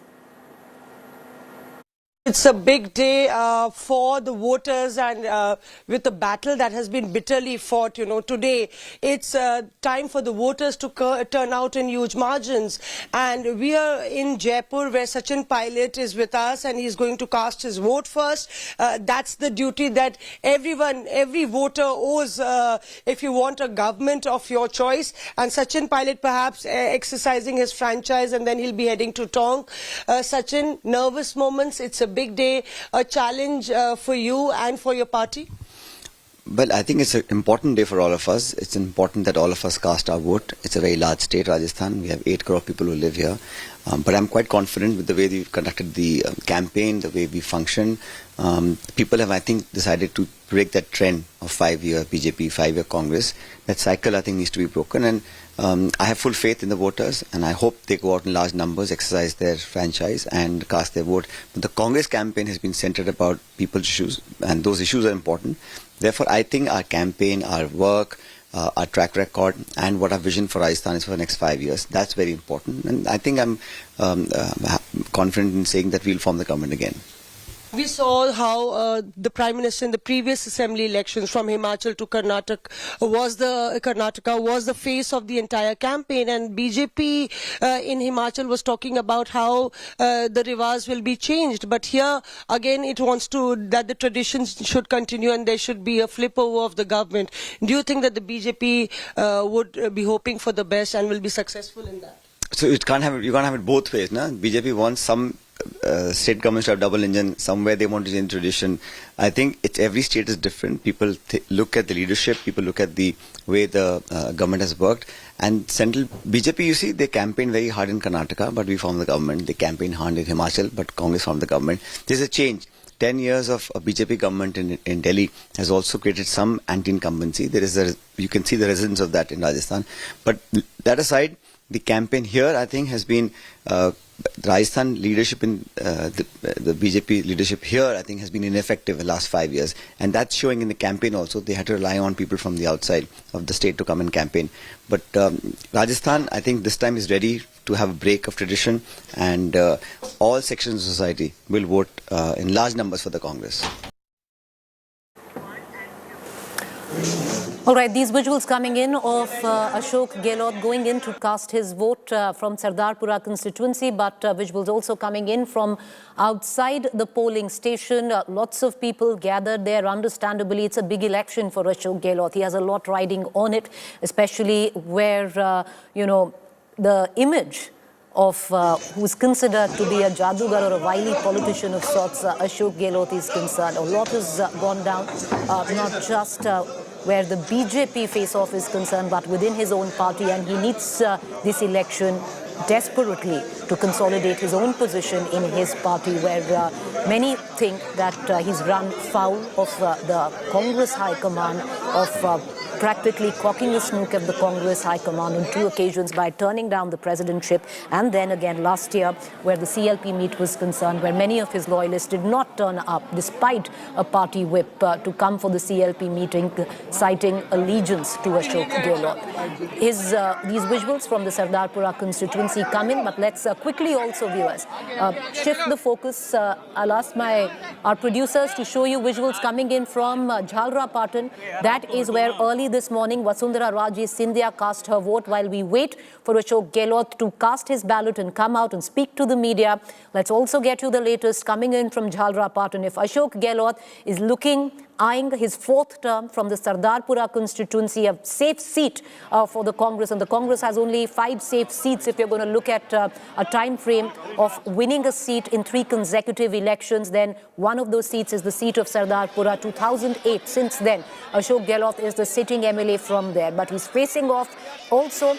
It's a big day for the voters, and with the battle that has been bitterly fought, today it's time for the voters to turn out in huge margins. And we are in Jaipur where Sachin Pilot is with us, and he's going to cast his vote first. That's the duty that every voter owes if you want a government of your choice. And Sachin Pilot perhaps exercising his franchise, and then he'll be heading to Tonk. Sachin, nervous moments, it's a big day, a challenge for you and for your party? Well, I think it's an important day for all of us. It's important that all of us cast our vote. It's a very large state, Rajasthan. We have 8 crore people who live here. But I'm quite confident with the way we've conducted the campaign, the way we function. People have, I think, decided to break that trend of 5-year BJP, 5-year Congress. That cycle, I think, needs to be broken. And I have full faith in the voters, and I hope they go out in large numbers, exercise their franchise and cast their vote. But the Congress campaign has been centered about people's issues, and those issues are important. Therefore, I think our campaign, our work, our track record, and what our vision for Rajasthan is for the next 5 years, that's very important. And I think I'm confident in saying that we'll form the government again. We saw how the Prime Minister in the previous assembly elections from Himachal to Karnataka was the face of the entire campaign, and BJP in Himachal was talking about how the Rivas will be changed. But here again it wants that the traditions should continue and there should be a flip over of the government. Do you think that the BJP would be hoping for the best and will be successful in that? So you can't have it both ways, no? BJP wants some state governments to have double engine. Somewhere they want to change tradition. I think every state is different. People look at the leadership. People look at the way the government has worked. And central BJP, you see, they campaigned very hard in Karnataka, but we formed the government. They campaigned hard in Himachal, but Congress formed the government. There's a change. 10 years of a BJP government in Delhi has also created some anti-incumbency. You can see the resonance of that in Rajasthan. But that aside, the campaign here, I think, has been Rajasthan leadership in the BJP leadership here, I think, has been ineffective in the last 5 years, and that's showing in the campaign also. They had to rely on people from the outside of the state to come and campaign. But Rajasthan, I think, this time is ready to have a break of tradition, and all sections of society will vote in large numbers for the Congress. All right, these visuals coming in of Ashok Gehlot going in to cast his vote from Sardarpura constituency, but visuals also coming in from outside the polling station. Lots of people gathered there. Understandably, it's a big election for Ashok Gehlot. He has a lot riding on it, especially where, the image of who's considered to be a jadugar or a wily politician of sorts, Ashok Gehlot is concerned. A lot has gone down, not just where the BJP face-off is concerned, but within his own party, and he needs this election desperately to consolidate his own position in his party, where many think that he's run foul of the Congress High Command, of practically cocking a snook at the Congress High Command on 2 occasions by turning down the presidentship, and then again last year where the CLP meet was concerned, where many of his loyalists did not turn up despite a party whip to come for the CLP meeting, citing allegiance to Ashok Gehlot. These visuals from the Sardarpura constituency come in, but let's quickly also, viewers, shift the focus. I'll ask our producers to show you visuals coming in from Jhalara Patan. That is where early early this morning, Vasundhara Raje Scindia cast her vote. While we wait for Ashok Gehlot to cast his ballot and come out and speak to the media, let's also get you the latest coming in from Jhalra Patan. If Ashok Gehlot is eyeing his fourth term from the Sardarpura constituency, a safe seat for the Congress, and the Congress has only 5 safe seats if you're going to look at a time frame of winning a seat in 3 consecutive elections. Then one of those seats is the seat of Sardarpura, 2008. Since then, Ashok Gehlot is the sitting MLA from there, but he's facing off also,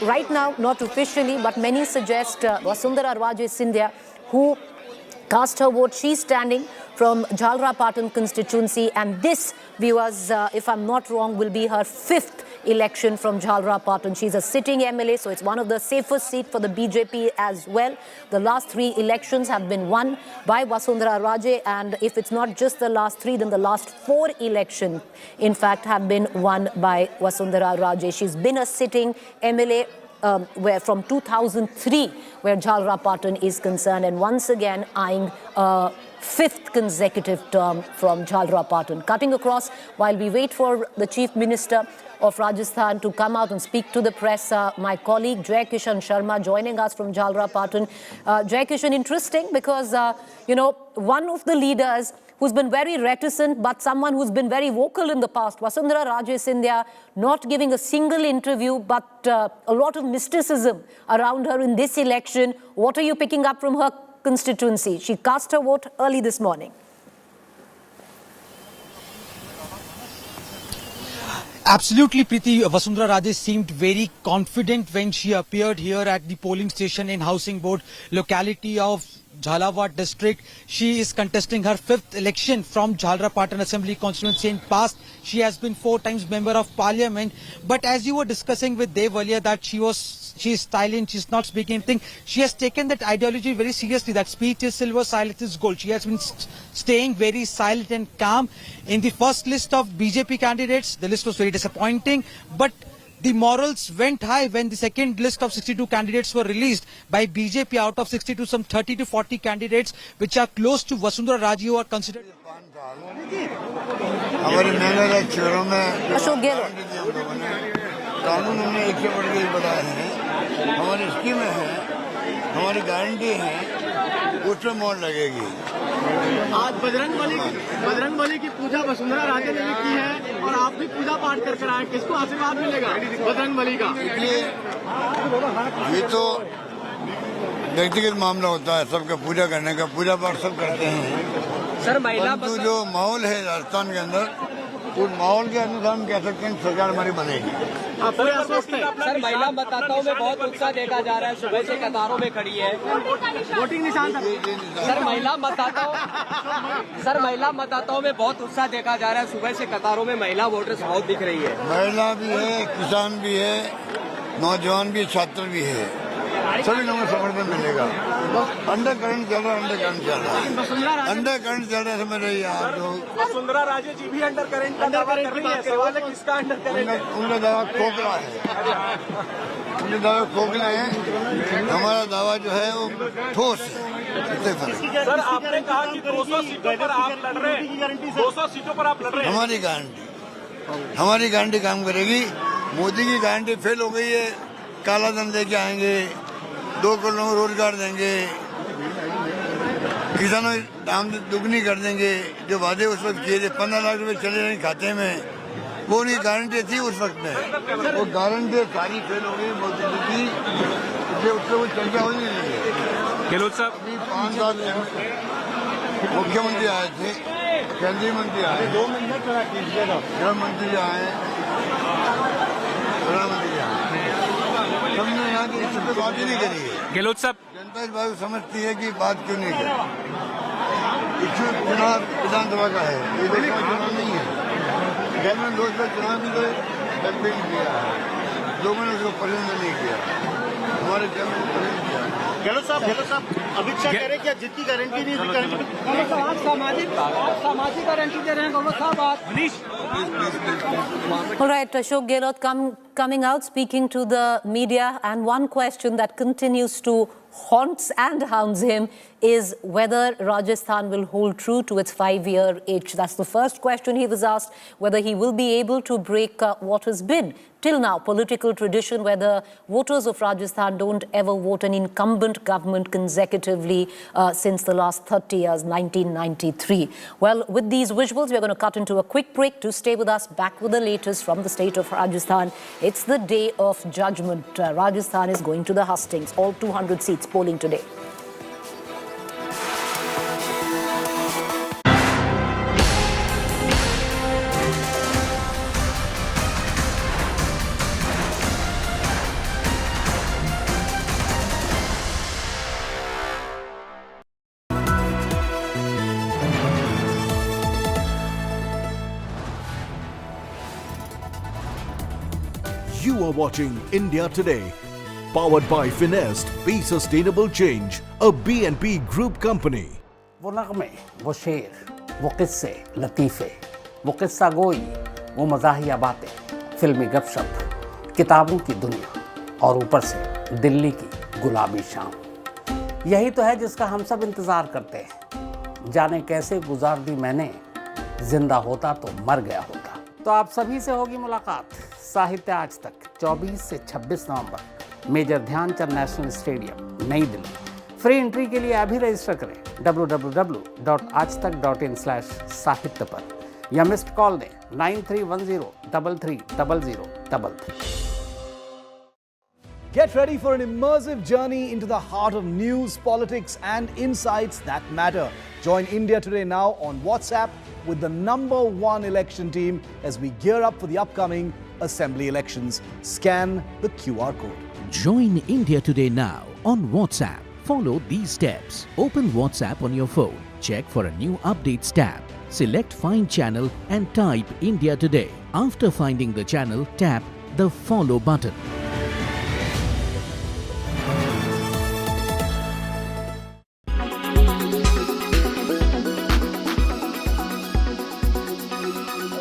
right now, not officially, but many suggest Vasundhara Raje Scindia, who cast her vote. She's standing from Jhalra Patan constituency, and this, viewers, if I'm not wrong, will be her 5th election from Jhalra Patan. She's a sitting MLA, so it's one of the safest seats for the BJP as well. The last 3 elections have been won by Vasundhara Raje, and if it's not just the last 3, then the last 4 elections, in fact, have been won by Vasundhara Raje. She's been a sitting MLA where from 2003, where Jhalra Patan is concerned, and once again eyeing 5th consecutive term from Jhalra Patan. Cutting across, while we wait for the Chief Minister of Rajasthan to come out and speak to the press, my colleague Jai Kishan Sharma joining us from Jhalra Patan. Jai Kishan, interesting because, one of the leaders who's been very reticent, but someone who's been very vocal in the past, Vasundhara Raje Scindia, not giving a single interview, but a lot of mysticism around her in this election. What are you picking up from her constituency? She cast her vote early this morning. Absolutely, Preeti. Vasundhara Raje seemed very confident when she appeared here at the polling station in Housing Board locality of Jhalawat district. She is contesting her 5th election from Jhalra Patan Assembly constituency. In past, she has been 4 times member of parliament. But as you were discussing with Dev earlier that she is silent, she's not speaking anything. She has taken that ideology very seriously, that speech is silver, silence is gold. She has been staying very silent and calm. In the first list of BJP candidates, the list was very disappointing, but the morals went high when the second list of 62 candidates were released by BJP. Out of 62, some 30 to 40 candidates which are close to Vasundhara Raje who are considered. Ashok Gehlot. कानून हमने एक से बढ़ के बताए हैं, हमारी स्कीमें हैं, हमारी गारंटी है, उसमें मोहर लगेगी। आज बजरंगबली की पूजा वसुंधरा राजे ने की है और आप भी पूजा पाठ कर आए, किसको आशीर्वाद मिलेगा बजरंगबली का? ये तो व्यक्तिगत मामला होता है, सबका पूजा करने का, पूजा पाठ सब करते हैं। सर, महिला जो माहौल है राजस्थान के अंदर, उस माहौल के अनुसार हम कह सकते हैं सरकार हमारी बनेगी। सर, महिला मतदाताओं में बहुत उत्साह देखा जा रहा है, सुबह से कतारों में खड़ी है। वोटिंग निशान सर, महिला मतदाताओं में बहुत उत्साह देखा जा रहा है, सुबह से कतारों में महिला वोटर्स बहुत दिख रही है। महिला भी है, किसान भी है, नौजवान भी, छात्र भी है, सभी लोगों को समर्थन मिलेगा। अंडर करंट चल रहा है, अंडर करंट चल रहा है, समझ रही है आप लोग। वसुंधरा राजे जी भी अंडर करंट का दावा कर रही है, सवाल है किसका अंडर करंट है? उनका दावा खोखला है, उनके दावा खोखला है, हमारा दावा जो है वो ठोस है। सर, आपने कहा कि 200 सीटों पर आप लड़ रहे हैं, 200 सीटों पर आप लड़ रहे हैं। हमारी गारंटी काम करेगी। मोदी की गारंटी फेल हो गई है, काला धन लेके आएंगे, 2 करोड़ लोगों को रोजगार देंगे, किसानों की आमदनी दुगनी कर देंगे। जो वादे उस वक्त किए थे, 15 लाख रुपए चले जाएंगे खाते में, वो उनकी गारंटी थी उस वक्त में, वो गारंटी सारी फेल हो गई मोदी जी की, इसलिए उससे कोई चर्चा हो नहीं रही है। गेहलोत साहब 5 साल मुख्यमंत्री आए थे, केंद्रीय मंत्री आए, गृह मंत्री आए, प्रधानमंत्री आए, सबने यहाँ की इस पर बात ही नहीं करी है। गेहलोत साहब, जनता इस बात को समझती है कि बात क्यों नहीं करी। चुनाव विधानसभा का है, ये लोकसभा चुनाव नहीं है। गवर्नमेंट लोकसभा चुनाव भी तो कैंपेन किया है, लोगों ने उसको पसंद नहीं किया, हमारे गवर्नमेंट ने पसंद किया। गेहलोत साहब, अमित शाह कह रहे कि जितनी गारंटी नहीं थी, सामाजिक गारंटी दे रहे हैं गेहलोत साहब। All right, Ashok Gehlot coming out, speaking to the media, and one question that continues to haunts and hounds him is whether Rajasthan will hold true to its 5-year itch. That's the first question he was asked, whether he will be able to break what has been till now political tradition, where the voters of Rajasthan don't ever vote an incumbent government consecutively since the last 30 years, 1993. Well, with these visuals, we're going to cut into a quick break. To stay with us, back with the latest from the state of Rajasthan. It's the day of judgment. Rajasthan is going to the hustings, all 200 seats polling today. You are watching India Today, powered by Finest, Be Sustainable Change, a B&P Group company. वो नगमे, वो शेर, वो किस्से, लतीफ़े, वो किस्सा गोई, वो मज़ाहिया बातें, फिल्मी गपशप, किताबों की दुनिया और ऊपर से दिल्ली की गुलाबी शाम। यही तो है जिसका हम सब इंतज़ार करते हैं। जाने कैसे गुजार दी मैंने, जिंदा होता तो मर गया होता। तो आप सभी से होगी मुलाकात साहित्य आज तक 24 से 26 नवंबर मेजर ध्यानचंद नेशनल स्टेडियम नई दिल्ली। फ्री एंट्री के लिए अभी रजिस्टर करें www.aajtak.in/साहित्य पर या मिस्ड कॉल दें 9310330033। Get ready for an immersive journey into the heart of news, politics and insights that matter. Join India Today now on WhatsApp with the #1 election team as we gear up for the upcoming assembly elections. Scan the QR code. Join India Today now on WhatsApp. Follow these steps. Open WhatsApp on your phone. Check for a new updates tab. Select Find Channel and type India Today. After finding the channel, tap the Follow button.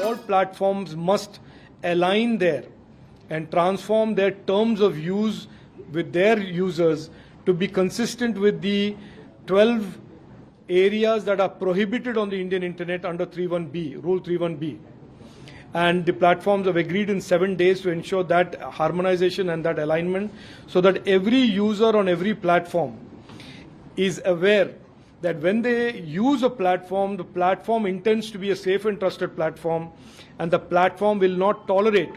All platforms must align there and transform their terms of use with their users to be consistent with the 12 areas that are prohibited on the Indian internet under 31B, Rule 31B. And the platforms have agreed in 7 days to ensure that harmonization and that alignment so that every user on every platform is aware that when they use a platform, the platform intends to be a safe and trusted platform, and the platform will not tolerate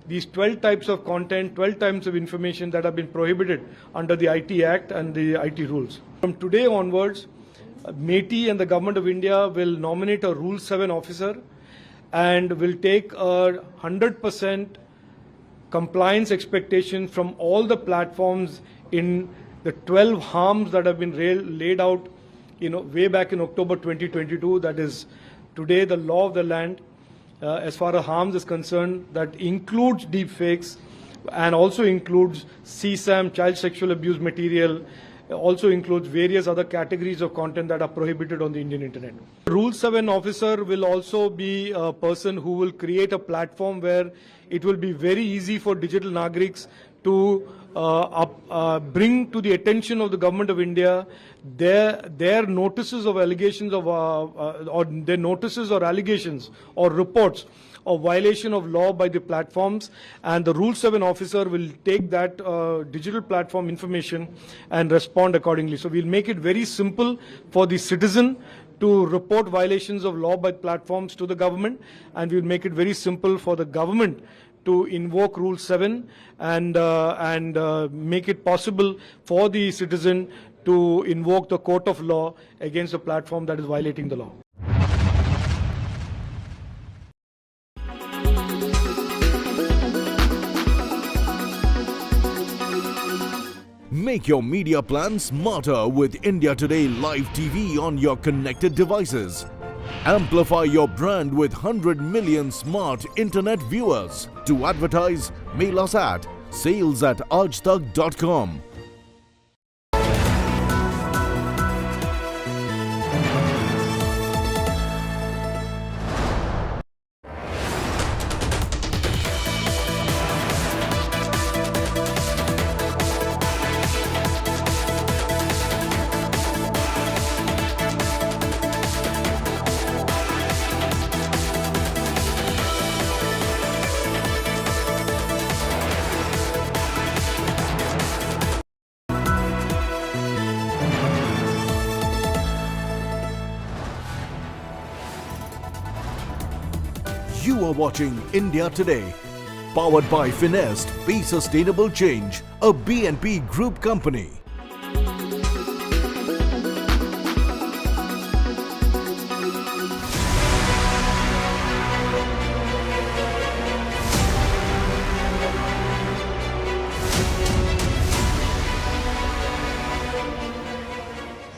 these 12 types of content, 12 types of information that have been prohibited under the IT Act and the IT rules. From today onwards, MeitY and the Government of India will nominate a Rule 7 officer and will take a 100% compliance expectation from all the platforms in the 12 harms that have been laid out way back in October 2022. That is today the law of the land as far as harms is concerned, that includes deepfakes and also includes CSAM, child sexual abuse material, also includes various other categories of content that are prohibited on the Indian internet. Rule 7 officer will also be a person who will create a platform where it will be very easy for digital Nagriks to bring to the attention of the Government of India their notices of allegations of or their notices or allegations or reports of violation of law by the platforms, and the Rule 7 officer will take that digital platform information and respond accordingly. So we'll make it very simple for the citizen to report violations of law by platforms to the government, and we'll make it very simple for the government to invoke Rule 7 and make it possible for the citizen to invoke the court of law against a platform that is violating the law. Make your media plan smarter with India Today Live TV on your connected devices. Amplify your brand with 100 million smart internet viewers. To advertise, mail us at sales@aajtak.com. You are watching India Today, powered by Finest, Be Sustainable Change, a BNP Group company.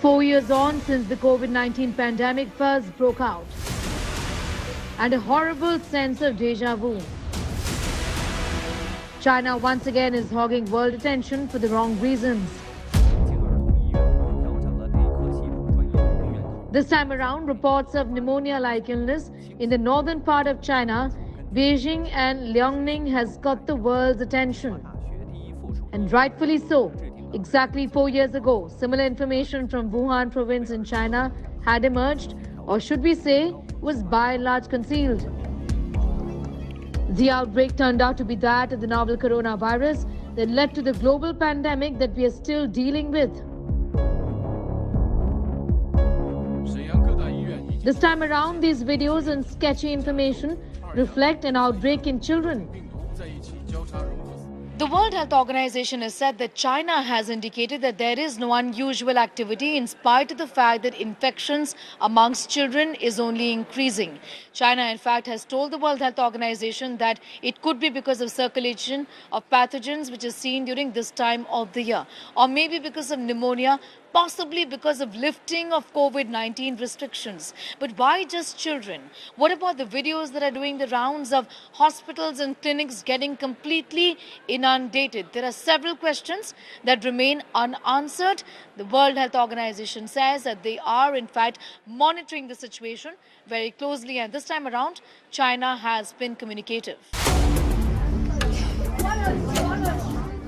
Four years on since the COVID-19 pandemic first broke out, and a horrible sense of déjà vu. China once again is hogging world attention for the wrong reasons. This time around, reports of pneumonia-like illness in the northern part of China, Beijing and Liaoning has got the world's attention. And rightfully so. Exactly 4 years ago, similar information from Wuhan province in China had emerged, or should we say, was by and large concealed. The outbreak turned out to be that of the novel coronavirus that led to the global pandemic that we are still dealing with. This time around, these videos and sketchy information reflect an outbreak in children. The World Health Organization has said that China has indicated that there is no unusual activity in spite of the fact that infections amongst children is only increasing. China, in fact, has told the World Health Organization that it could be because of circulation of pathogens which is seen during this time of the year, or maybe because of pneumonia, possibly because of lifting of COVID-19 restrictions. But why just children? What about the videos that are doing the rounds of hospitals and clinics getting completely inundated? There are several questions that remain unanswered. The World Health Organization says that they are, in fact, monitoring the situation very closely, and this time around, China has been communicative.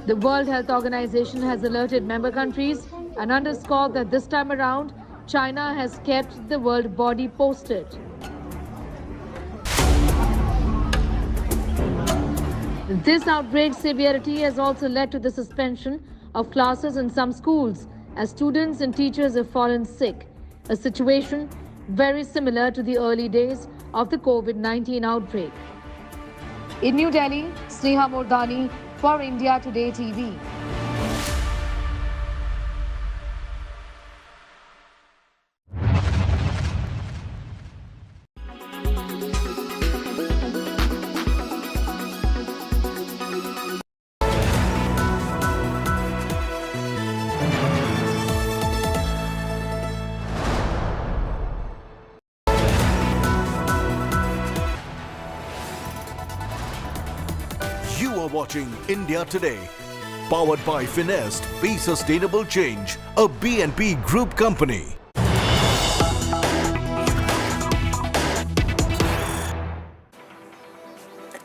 The World Health Organization has alerted member countries and underscored that this time around, China has kept the world body posted. This outbreak's severity has also led to the suspension of classes in some schools as students and teachers have fallen sick, a situation very similar to the early days of the COVID-19 outbreak. In New Delhi, Sneha Mordani for India Today TV. You are watching India Today, powered by Finest, Be Sustainable Change, a BNP Group company.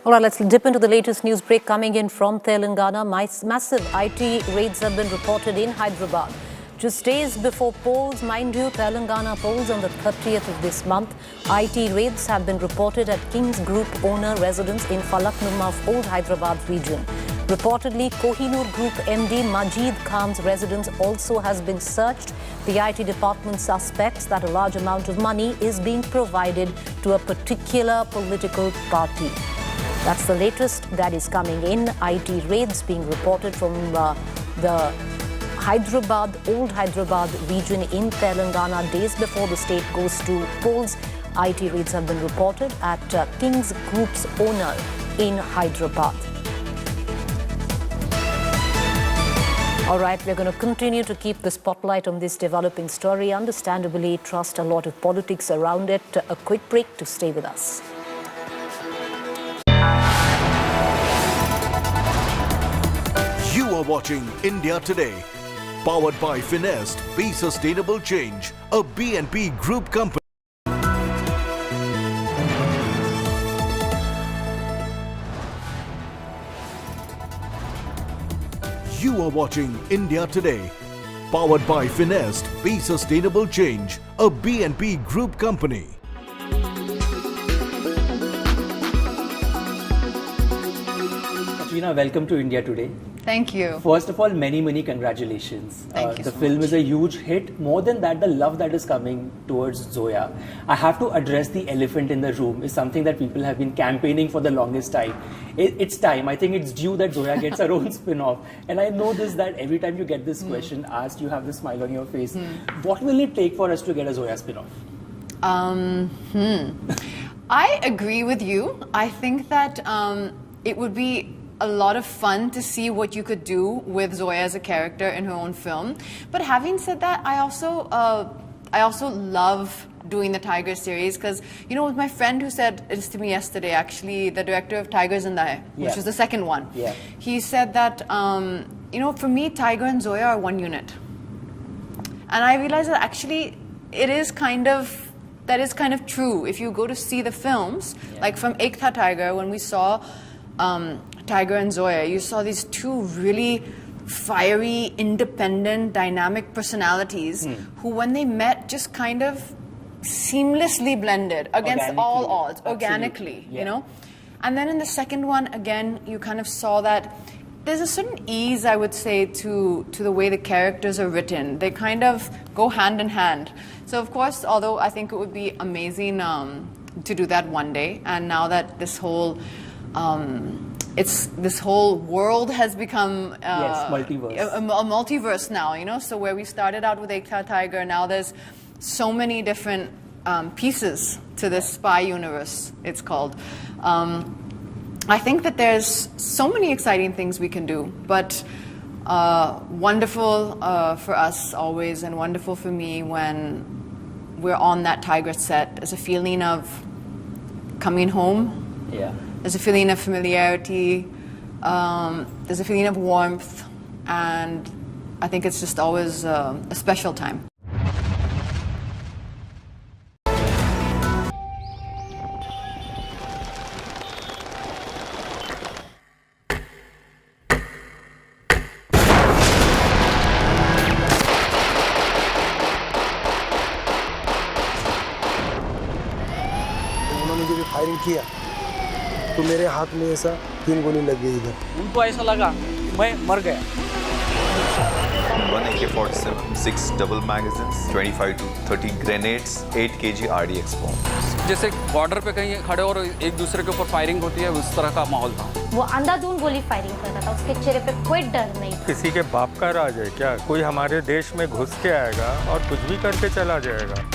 All right, let's dip into the latest news break coming in from Telangana. Massive IT raids have been reported in Hyderabad. Just days before polls, mind you, Telangana polls on the 30th of this month, IT raids have been reported at King's Group owner residence in Falaknuma of Old Hyderabad region. Reportedly, Kohinoor Group MD Majid Khan's residence also has been searched. The IT department suspects that a large amount of money is being provided to a particular political party. That's the latest that is coming in. IT raids being reported from the Old Hyderabad region in Telangana days before the state goes to polls. IT raids have been reported at King's Group's owner in Hyderabad. All right, we're going to continue to keep the spotlight on this developing story. Understandably, trust a lot of politics around it. A quick break to stay with us. You are watching India Today, powered by Finest, Be Sustainable Change, a BNP Group company. You are watching India Today, powered by Finest, Be Sustainable Change, a BNP Group company. Katrina, welcome to India Today. Thank you. First of all, many congratulations. Thank you The so film much. is a huge hit. More than that, the love that is coming towards Zoya. I have to address the elephant in the room. Is something that people have been campaigning for the longest time. It's time. I think it's due that Zoya gets her own spin-off. And I know this, that every time you get this question asked, you have this smile on your face. What will it take for us to get a Zoya spin-off? I agree with you. I think that it would be a lot of fun to see what you could do with Zoya as a character in her own film. But having said that, I also love doing the Tiger series because, you know, my friend who said this to me yesterday, actually, the director of Tigers in the Eye, which was the second one, he said that, you know, for me, Tiger and Zoya are one unit. And I realized that actually that is kind of true. If you go to see the films, like from Ek Tha Tiger, when we saw Tiger and Zoya, you saw these two really fiery, independent, dynamic personalities who, when they met, just kind of seamlessly blended against all odds, organically, you know? And then in the second one, again, you kind of saw that there's a certain ease, I would say, to the way the characters are written. They kind of go hand in hand. So, of course, although I think it would be amazing to do that one day, and now that this whole this whole world has become multiverse. A multiverse now, you know. So where we started out with Ek Tha Tiger, now there's so many different pieces to this spy universe. It's called. I think that there's so many exciting things we can do, but wonderful for us always, and wonderful for me when we're on that Tiger set. There's a feeling of coming home. Yeah. There's a feeling of familiarity. There's a feeling of warmth, and I think it's just always a special time. उन्होंने जब firing किया तो मेरे हाथ में ऐसा 3 गोली लग गई इधर। उनको ऐसा लगा मैं मर गया। 1 AK-47, 6 double magazines, 25 to 30 grenades, 8 kg RDX bombs. जैसे बॉर्डर पे कहीं खड़े और एक दूसरे के ऊपर फायरिंग होती है, उस तरह का माहौल था। वो अंधाधुंध गोली फायरिंग कर रहा था, उसके चेहरे पे कोई डर नहीं था। किसी के बाप का राज है क्या? कोई हमारे देश में घुस के आएगा और कुछ भी करके चला जाएगा।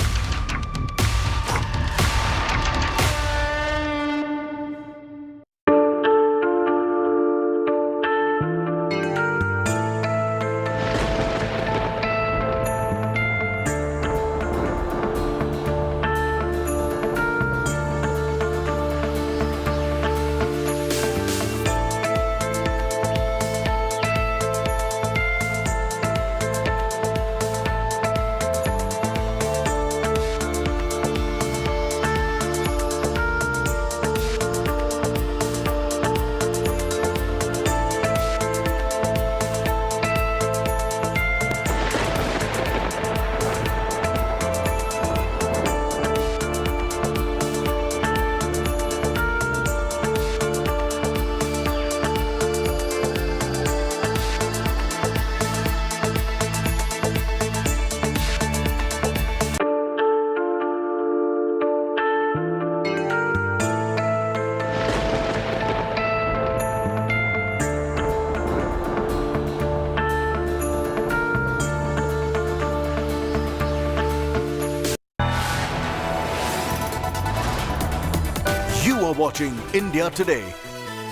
You are watching India Today,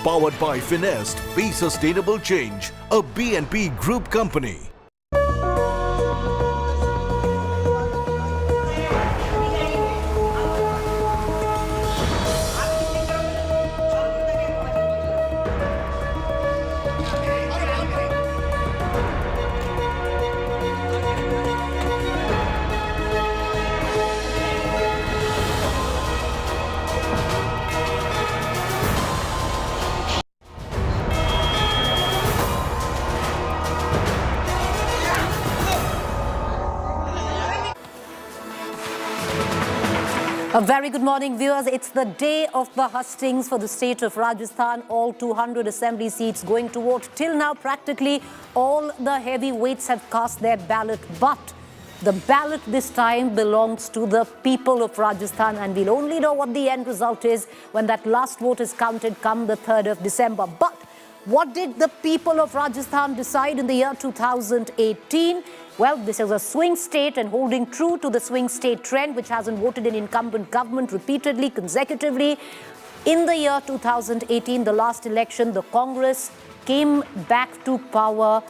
powered by Finest. Be Sustainable Change, a BNP Group company. A very good morning, viewers. It's the day of the hustings for the state of Rajasthan. All 200 assembly seats going to vote. Till now, practically all the heavyweights have cast their ballot. But the ballot this time belongs to the people of Rajasthan, and we'll only know what the end result is when that last vote is counted come the 3rd of December. But what did the people of Rajasthan decide in the year 2018? Well, this is a swing state, and holding true to the swing state trend, which hasn't voted in incumbent government repeatedly, consecutively. In the year 2018, the last election, the Congress came back to power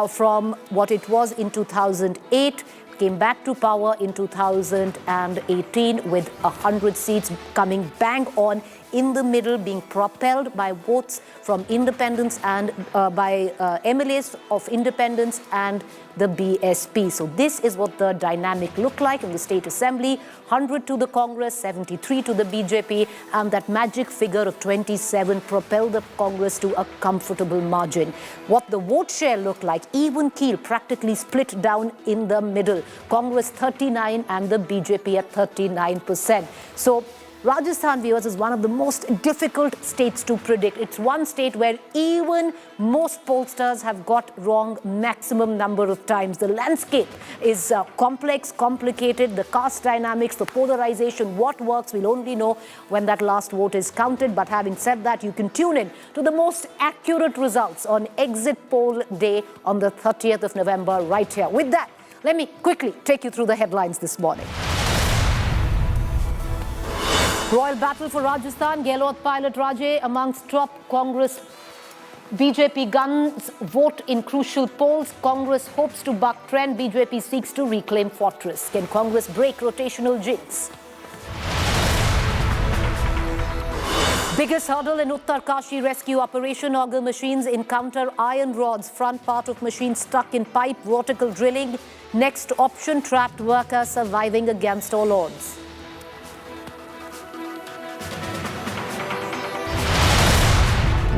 from what it was in 2008, came back to power in 2018 with 100 seats coming bang on in the middle, being propelled by votes from independents and by MLAs of independents and the BSP. So this is what the dynamic looked like in the State Assembly. 100 to the Congress, 73 to the BJP, and that magic figure of 27 propelled the Congress to a comfortable margin. What the vote share looked like, even keel, practically split down in the middle. Congress 39 and the BJP at 39%. So Rajasthan, viewers, is one of the most difficult states to predict. It's one state where even most pollsters have got wrong maximum number of times. The landscape is complex, complicated, the caste dynamics, the polarization, what works, we'll only know when that last vote is counted. But having said that, you can tune in to the most accurate results on exit poll day on the 30th of November right here. With that, let me quickly take you through the headlines this morning. Royal battle for Rajasthan. Gehlot pilot Rajay amongst top Congress BJP guns vote in crucial polls. Congress hopes to buck trend. BJP seeks to reclaim fortress. Can Congress break rotational jinx? Biggest hurdle in Uttar Kashi rescue operation. Auger machines encounter iron rods. Front part of machine stuck in pipe. Vertical drilling. Next option, trapped worker surviving against all odds.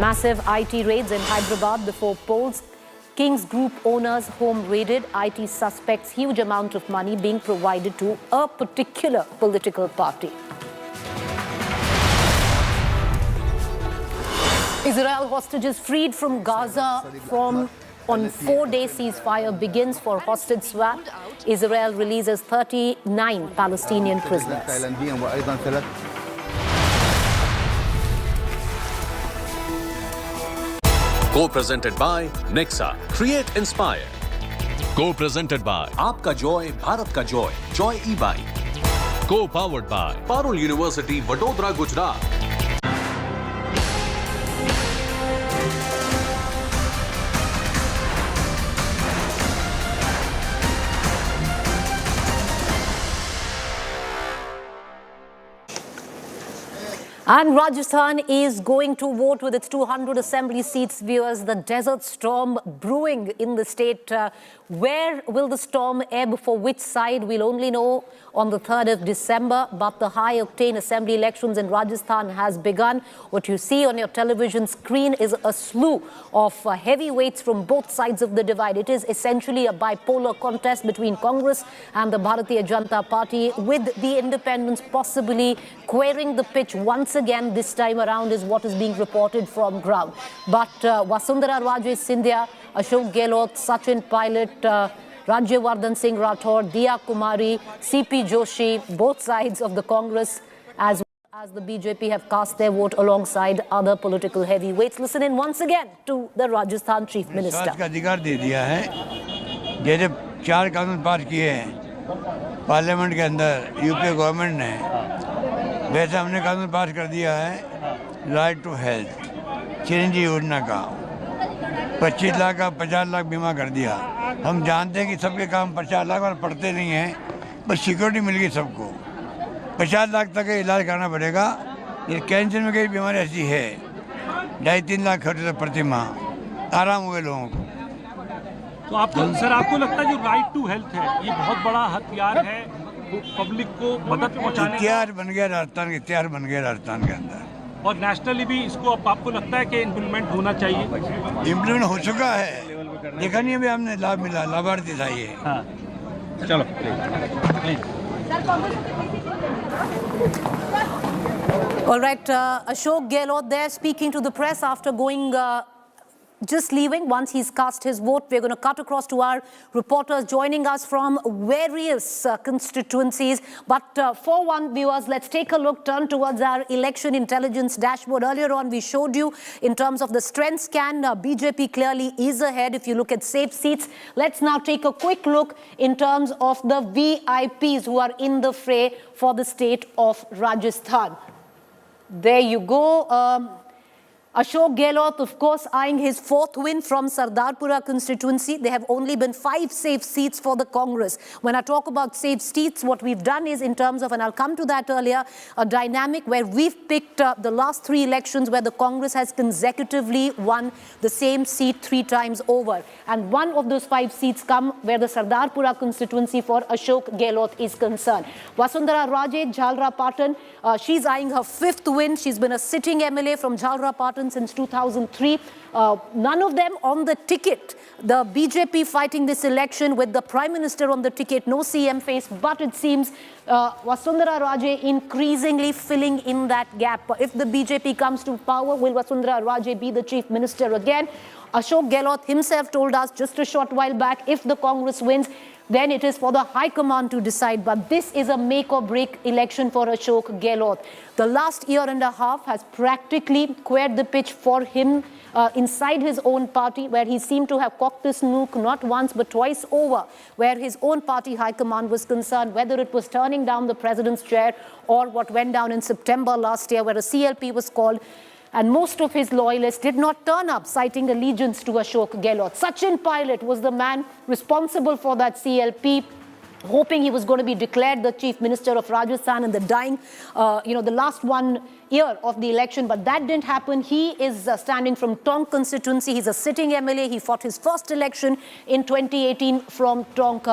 Massive IT raids in Hyderabad before polls. King's Group owners' home raided. IT suspects huge amount of money being provided to a particular political party. Israel hostages freed from Gaza on 4-day ceasefire begins for hostage swap. Israel releases 39 Palestinian prisoners. Co-presented by Nexa, Create Inspire. Co-presented by Aapka Joy, Bharat Ka Joy, Joy E-Bike. Co-powered by Parul University, Vadodara, Gujarat. And Rajasthan is going to vote with its 200 assembly seats, viewers. The desert storm brewing in the state. Where will the storm ebb for which side? We'll only know on the 3rd of December. But the high-octane assembly elections in Rajasthan has begun. What you see on your television screen is a slew of heavyweights from both sides of the divide. It is essentially a bipolar contest between Congress and the Bharatiya Janata Party, with the independents possibly querying the pitch once again. This time around is what is being reported from ground. But Vasundhara Raje Scindia, Ashok Gehlot, Sachin Pilot, Rajyavardhan Singh Rathod, Diya Kumari, CP Joshi, both sides of the Congress as well as the BJP have cast their vote alongside other political heavyweights. Listen in once again to the Rajasthan Chief Minister. का अधिकार दे दिया है। जैसे 4 कानून पास किए हैं parliament के अंदर यूपी गवर्नमेंट ने, वैसे हमने कानून पास कर दिया है राइट टू हेल्थ, चिरंजीवी योजना का 25 लाख का 50 लाख बीमा कर दिया। हम जानते हैं कि सबके काम 50 लाख और पढ़ते नहीं हैं, बस सिक्योरिटी मिल गई सबको। 50 लाख तक का इलाज करना पड़ेगा। ये कैंसर में कई बीमारी ऐसी है 2.5-3 लाख खर्च प्रति माह, आराम हुए लोगों को। तो आपको लगता है जो राइट टू हेल्थ है ये बहुत बड़ा हथियार है पब्लिक को मदद पहुंचाने? इतिहास बन गया राजस्थान के, इतिहास बन गया राजस्थान के अंदर। और नेशनली भी इसको अब आपको लगता है कि इम्प्लीमेंट होना चाहिए? इम्प्लीमेंट हो चुका है, देखा नहीं अभी हमने लाभ मिला, लाभार्थी था ये। चलो All right, Ashok Gehlot there speaking to the press after going, just leaving once he's cast his vote. We're going to cut across to our reporters joining us from various constituencies. But for one, viewers, let's take a look, turn towards our election intelligence dashboard. Earlier on, we showed you in terms of the strength scan, BJP clearly is ahead if you look at safe seats. Let's now take a quick look in terms of the VIPs who are in the fray for the state of Rajasthan. There you go. Ashok Gehlot, of course, eyeing his fourth win from Sardarpura constituency. There have only been 5 safe seats for the Congress. When I talk about safe seats, what we've done is in terms of, and I'll come to that earlier, a dynamic where we've picked the last 3 elections where the Congress has consecutively won the same seat 3 times over. And one of those 5 seats come where the Sardarpura constituency for Ashok Gehlot is concerned. Vasundhara Raje, Jhalra Patan, she's eyeing her 5th win. She's been a sitting MLA from Jhalra Patan since 2003. None of them on the ticket. The BJP fighting this election with the Prime Minister on the ticket, no CM face, but it seems Vasundhara Raje increasingly filling in that gap. If the BJP comes to power, will Vasundhara Raje be the Chief Minister again? Ashok Gehlot himself told us just a short while back, if the Congress wins, then it is for the High Command to decide. But this is a make or break election for Ashok Gehlot. The last year and a half has practically cleared the pitch for him inside his own party, where he seemed to have cocked his nook not once but twice over, where his own party High Command was concerned, whether it was turning down the president's chair or what went down in September last year, where a CLP was called. And most of his loyalists did not turn up, citing allegiance to Ashok Gehlot. Sachin Pilot was the man responsible for that CLP, hoping he was going to be declared the Chief Minister of Rajasthan in the dying, the last 1 year of the election. But that didn't happen. He is standing from Tonk constituency. He's a sitting MLA. He fought his first election in 2018 from Tonk.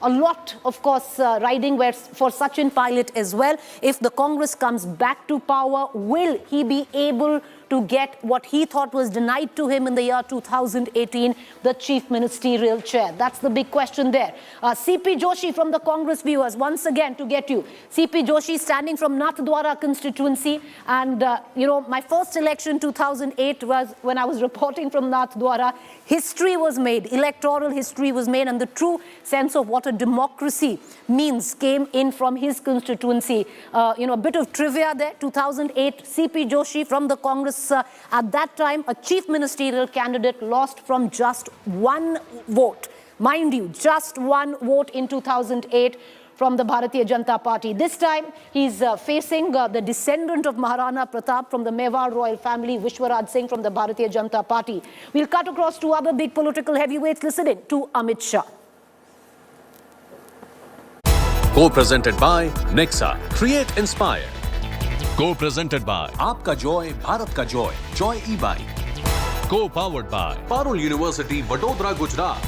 A lot, of course, riding for Sachin Pilot as well. If the Congress comes back to power, will he be able to get what he thought was denied to him in the year 2018, the Chief Ministerial chair? That's the big question there. CP Joshi from the Congress, viewers, once again to get you. CP Joshi standing from Nathdwara constituency. And, my first election, 2008, was when I was reporting from Nathdwara. History was made, electoral history was made, and the true sense of what a democracy means came in from his constituency. A bit of trivia there. 2008, CP Joshi from the Congress, at that time, a chief ministerial candidate, lost from just 1 vote. Mind you, just 1 vote in 2008 from the Bharatiya Janata Party. This time, he's facing the descendant of Maharana Pratap from the Mewar royal family, Vishwaraj Singh from the Bharatiya Janata Party. We'll cut across to other big political heavyweights. Listen in to Amit Shah. Co-presented by Nexa. Create Inspire. Co-presented by आपका Joy Bharat का Joy Joy e bike. Co-powered by Parul University, Vadodara, Gujarat.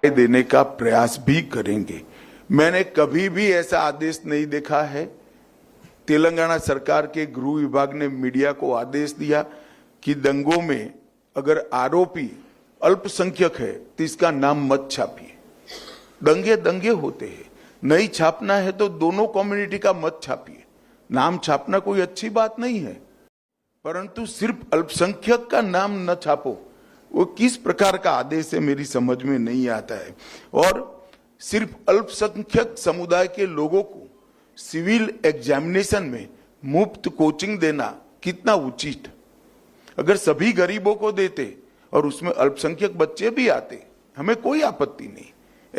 देने का प्रयास भी करेंगे. मैंने कभी भी ऐसा आदेश नहीं देखा है. तेलंगाना सरकार के गृह विभाग ने मीडिया को आदेश दिया कि दंगों में अगर आरोपी अल्पसंख्यक है तो इसका नाम मत छापिए. दंगे दंगे होते हैं, नहीं छापना है तो दोनों कम्युनिटी का मत छापिए. नाम छापना कोई अच्छी बात नहीं है, परंतु सिर्फ अल्पसंख्यक का नाम न छापो, वो किस प्रकार का आदेश है मेरी समझ में नहीं आता है. और सिर्फ अल्पसंख्यक समुदाय के लोगों को सिविल एग्जामिनेशन में मुफ्त कोचिंग देना कितना उचित. अगर सभी गरीबों को देते और उसमें अल्पसंख्यक बच्चे भी आते, हमें कोई आपत्ति नहीं.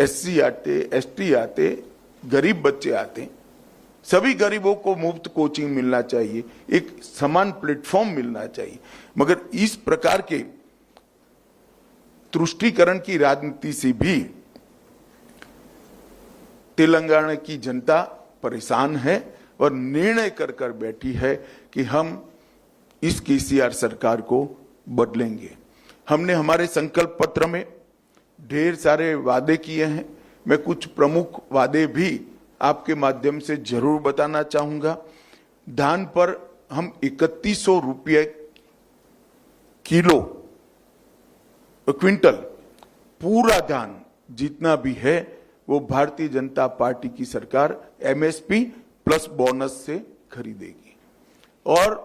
एससी आते, एसटी आते, गरीब बच्चे आते, सभी गरीबों को मुफ्त कोचिंग मिलना चाहिए, एक समान प्लेटफॉर्म मिलना चाहिए. मगर इस प्रकार के तुष्टीकरण की राजनीति से भी तेलंगाना की जनता परेशान है और निर्णय कर बैठी है कि हम इस केसीआर सरकार को बदलेंगे. हमने हमारे संकल्प पत्र में ढेर सारे वादे किए हैं. मैं कुछ प्रमुख वादे भी आपके माध्यम से जरूर बताना चाहूंगा. धान पर हम 3100 रुपये किलो क्विंटल पूरा धान जितना भी है वो भारतीय जनता पार्टी की सरकार एमएसपी प्लस बोनस से खरीदेगी और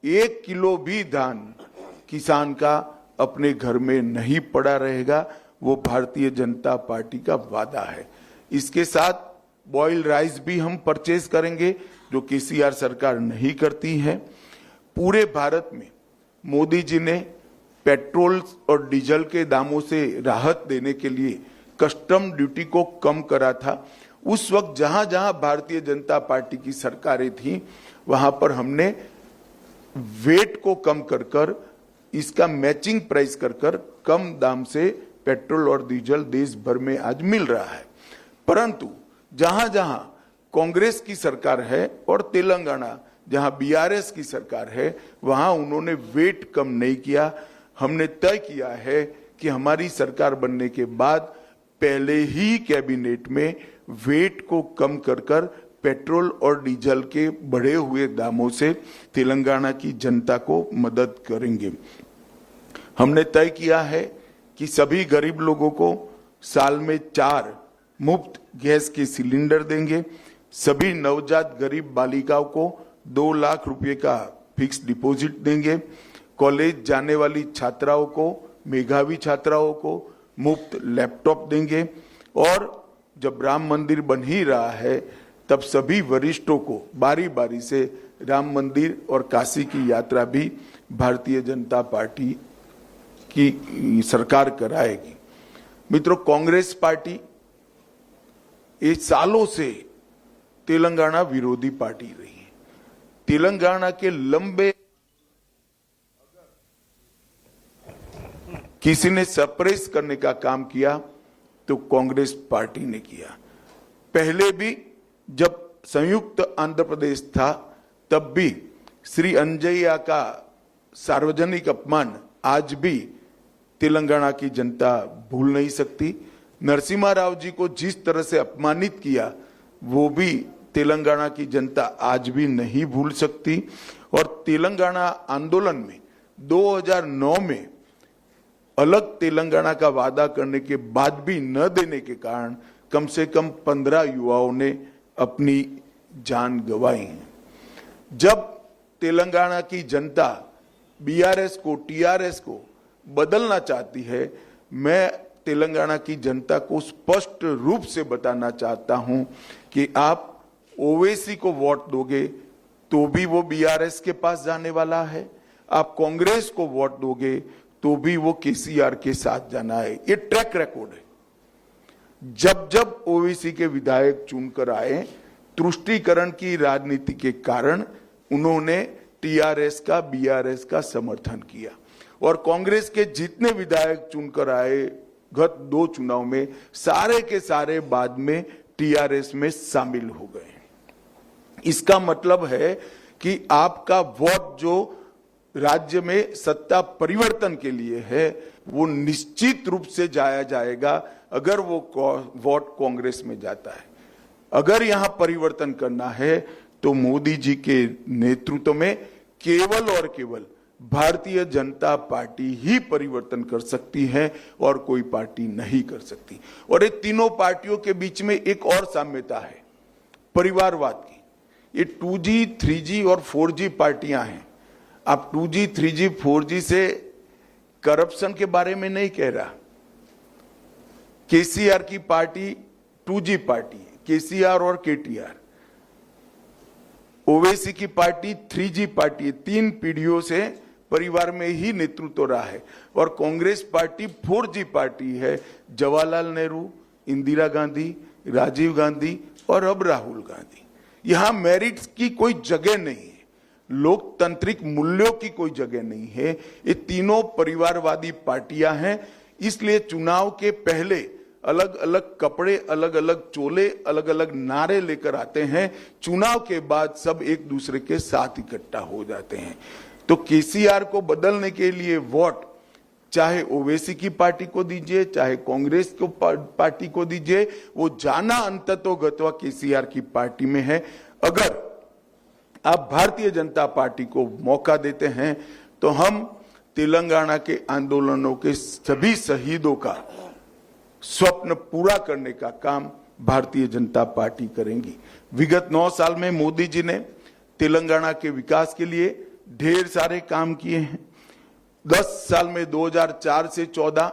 1 किलो भी धान किसान का अपने घर में नहीं पड़ा रहेगा। वो भारतीय जनता पार्टी का वादा है। इसके साथ बॉयल राइस भी हम परचेज करेंगे जो केसीआर सरकार नहीं करती है। पूरे भारत में मोदी जी ने पेट्रोल और डीजल के दामों से राहत देने के लिए कस्टम ड्यूटी को कम करा था। उस वक्त जहां जहां भारतीय जनता पार्टी की सरकारें थी वहां पर हमने वेट को कम कर इसका मैचिंग प्राइस कर कम दाम से पेट्रोल और डीजल देश भर में आज मिल रहा है। परंतु जहां जहां कांग्रेस की सरकार है और तेलंगाना जहां बीआरएस की सरकार है वहां उन्होंने वेट कम नहीं किया। हमने तय किया है कि हमारी सरकार बनने के बाद पहले ही कैबिनेट में वेट को कम कर पेट्रोल और डीजल के बढ़े हुए दामों से तेलंगाना की जनता को मदद करेंगे। हमने तय किया है कि सभी गरीब लोगों को साल में 4 मुफ्त गैस के सिलेंडर देंगे। सभी नवजात गरीब बालिकाओं को 2 लाख रुपए का फिक्स डिपॉजिट देंगे। कॉलेज जाने वाली छात्राओं को, मेधावी छात्राओं को मुफ्त लैपटॉप देंगे और जब राम मंदिर बन ही रहा है तब सभी वरिष्ठों को बारी बारी से राम मंदिर और काशी की यात्रा भी भारतीय जनता पार्टी की सरकार कराएगी। मित्रों, कांग्रेस पार्टी ये सालों से तेलंगाना विरोधी पार्टी रही है। तेलंगाना के लंबे किसी ने सप्रेस करने का काम किया तो कांग्रेस पार्टी ने किया। पहले भी जब संयुक्त आंध्र प्रदेश था तब भी श्री अंजय्या का सार्वजनिक अपमान आज भी तेलंगाना की जनता भूल नहीं सकती। नरसिम्हा राव जी को जिस तरह से अपमानित किया वो भी तेलंगाना की जनता आज भी नहीं भूल सकती। और तेलंगाना आंदोलन में 2009 में अलग तेलंगाना का वादा करने के बाद भी न देने के कारण कम से कम 15 युवाओं ने अपनी जान गंवाई। जब तेलंगाना की जनता बीआरएस को, टीआरएस को बदलना चाहती है, मैं तेलंगाना की जनता को स्पष्ट रूप से बताना चाहता हूं कि आप ओवैसी को वोट दोगे तो भी वो बीआरएस के पास जाने वाला है, आप कांग्रेस को वोट दोगे तो भी वो केसीआर के साथ जाना है। ये ट्रैक रिकॉर्ड है। जब जब ओवैसी के विधायक चुनकर आए, तुष्टीकरण की राजनीति के कारण उन्होंने टीआरएस का, बीआरएस का समर्थन किया और कांग्रेस के जितने विधायक चुनकर आए गत 2 चुनाव में सारे के सारे बाद में टीआरएस में शामिल हो गए। इसका मतलब है कि आपका वोट जो राज्य में सत्ता परिवर्तन के लिए है वो निश्चित रूप से जाया जाएगा अगर वो वोट कांग्रेस में जाता है। अगर यहां परिवर्तन करना है तो मोदी जी के नेतृत्व में केवल और केवल भारतीय जनता पार्टी ही परिवर्तन कर सकती है और कोई पार्टी नहीं कर सकती। और ये तीनों पार्टियों के बीच में एक और साम्यता है, परिवारवाद की। ये 2G, 3G और 4G पार्टियां हैं। आप 2G, 3G, 4G से करप्शन के बारे में नहीं कह रहा। केसीआर की पार्टी 2G पार्टी है, केसीआर और केटीआर। ओवैसी की पार्टी 3G पार्टी है, 3 पीढ़ियों से परिवार में ही नेतृत्व रहा है। और कांग्रेस पार्टी 4G पार्टी है, जवाहरलाल नेहरू, इंदिरा गांधी, राजीव गांधी और अब राहुल गांधी। यहां मेरिट्स की कोई जगह नहीं है, लोकतांत्रिक मूल्यों की कोई जगह नहीं है। ये तीनों परिवारवादी पार्टियां हैं। इसलिए चुनाव के पहले अलग अलग कपड़े, अलग अलग चोले, अलग अलग नारे लेकर आते हैं, चुनाव के बाद सब एक दूसरे के साथ इकट्ठा हो जाते हैं। तो केसीआर को बदलने के लिए वोट चाहे ओवैसी की पार्टी को दीजिए, चाहे कांग्रेस को पार्टी को दीजिए, वो जाना अंततोगत्वा केसीआर की पार्टी में है। अगर आप भारतीय जनता पार्टी को मौका देते हैं तो हम तेलंगाना के आंदोलनों के सभी शहीदों का स्वप्न पूरा करने का काम भारतीय जनता पार्टी करेंगी। विगत 9 साल में मोदी जी ने तेलंगाना के विकास के लिए ढेर सारे काम किए हैं। 10 साल में 2004 से 14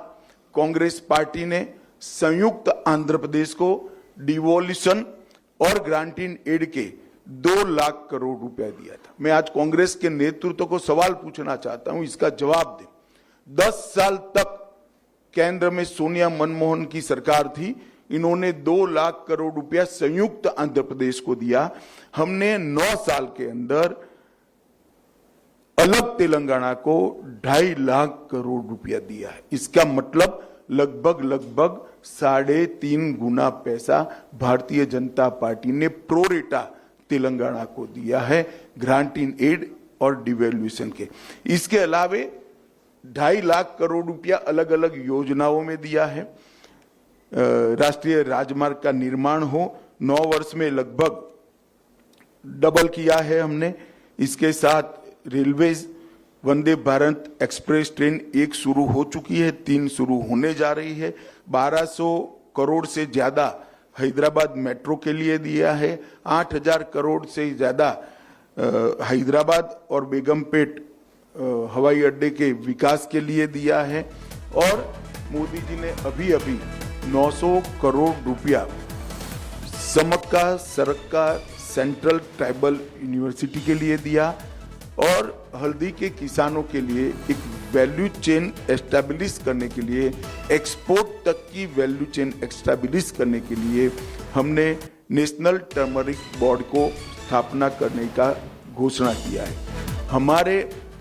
कांग्रेस पार्टी ने संयुक्त आंध्र प्रदेश को डिवोल्यूशन और ग्रांटिंग एड के 2 लाख करोड़ रुपया दिया था। मैं आज कांग्रेस के नेतृत्व को सवाल पूछना चाहता हूं, इसका जवाब दें। 10 साल तक केंद्र में सोनिया मनमोहन की सरकार थी, इन्होंने 2 लाख करोड़ रुपया संयुक्त आंध्र प्रदेश को दिया। हमने 9 साल के अंदर अलग तेलंगाना को 2.5 लाख करोड़ रुपया दिया है। इसका मतलब लगभग 3.5 गुना पैसा भारतीय जनता पार्टी ने प्रोरेटा तेलंगाना को दिया है ग्रांटिंग एड और डिवैल्यूएशन के। इसके अलावे 2.5 लाख करोड़ रुपया अलग अलग योजनाओं में दिया है। राष्ट्रीय राजमार्ग का निर्माण हो 9 वर्ष में लगभग डबल किया है हमने। इसके साथ railways Vande Bharat express train 1 शुरू हो चुकी है, 3 शुरू होने जा रही है। 1200 करोड़ से ज्यादा हैदराबाद मेट्रो के लिए दिया है। 8000 करोड़ से ज्यादा हैदराबाद और बेगमपेट हवाई अड्डे के विकास के लिए दिया है। और मोदी जी ने अभी 900 करोड़ रुपया समक्का सरक्का सेंट्रल ट्राइबल यूनिवर्सिटी के लिए दिया और हल्दी के किसानों के लिए एक वैल्यू चेन एस्टैब्लिश करने के लिए, एक्सपोर्ट तक की वैल्यू चेन एस्टैब्लिश करने के लिए हमने नेशनल टर्मरिक बोर्ड को स्थापना करने का घोषणा किया है। हमारे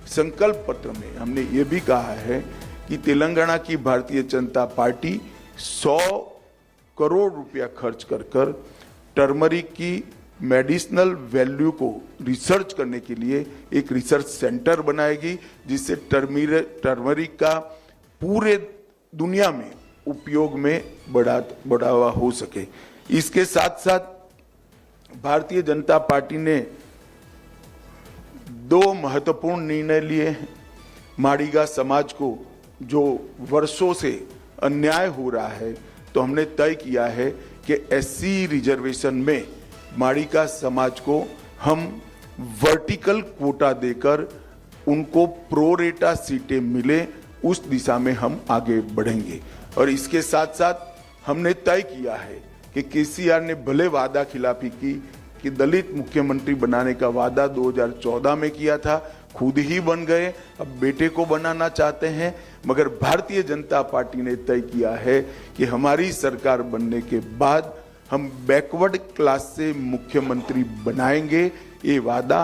संकल्प पत्र में हमने ये भी कहा है कि तेलंगाना की भारतीय जनता पार्टी 100 करोड़ रुपया खर्च कर टर्मरिक की मेडिसिनल वैल्यू को रिसर्च करने के लिए एक रिसर्च सेंटर बनाएगी, जिससे टर्मरिक का पूरे दुनिया में उपयोग में बढ़ावा हो सके। इसके साथ साथ भारतीय जनता पार्टी ने 2 महत्वपूर्ण निर्णय लिए हैं। माड़ीगा समाज को जो वर्षों से अन्याय हो रहा है, तो हमने तय किया है कि एससी रिजर्वेशन में माड़ीगा समाज को हम वर्टिकल कोटा देकर उनको प्रोरेटा सीटें मिले, उस दिशा में हम आगे बढ़ेंगे। और इसके साथ साथ हमने तय किया है कि केसीआर ने भले वादा खिलाफी की कि दलित मुख्यमंत्री बनाने का वादा 2014 में किया था, खुद ही बन गए, अब बेटे को बनाना चाहते हैं। मगर भारतीय जनता पार्टी ने तय किया है कि हमारी सरकार बनने के बाद हम बैकवर्ड क्लास से मुख्यमंत्री बनाएंगे। ये वादा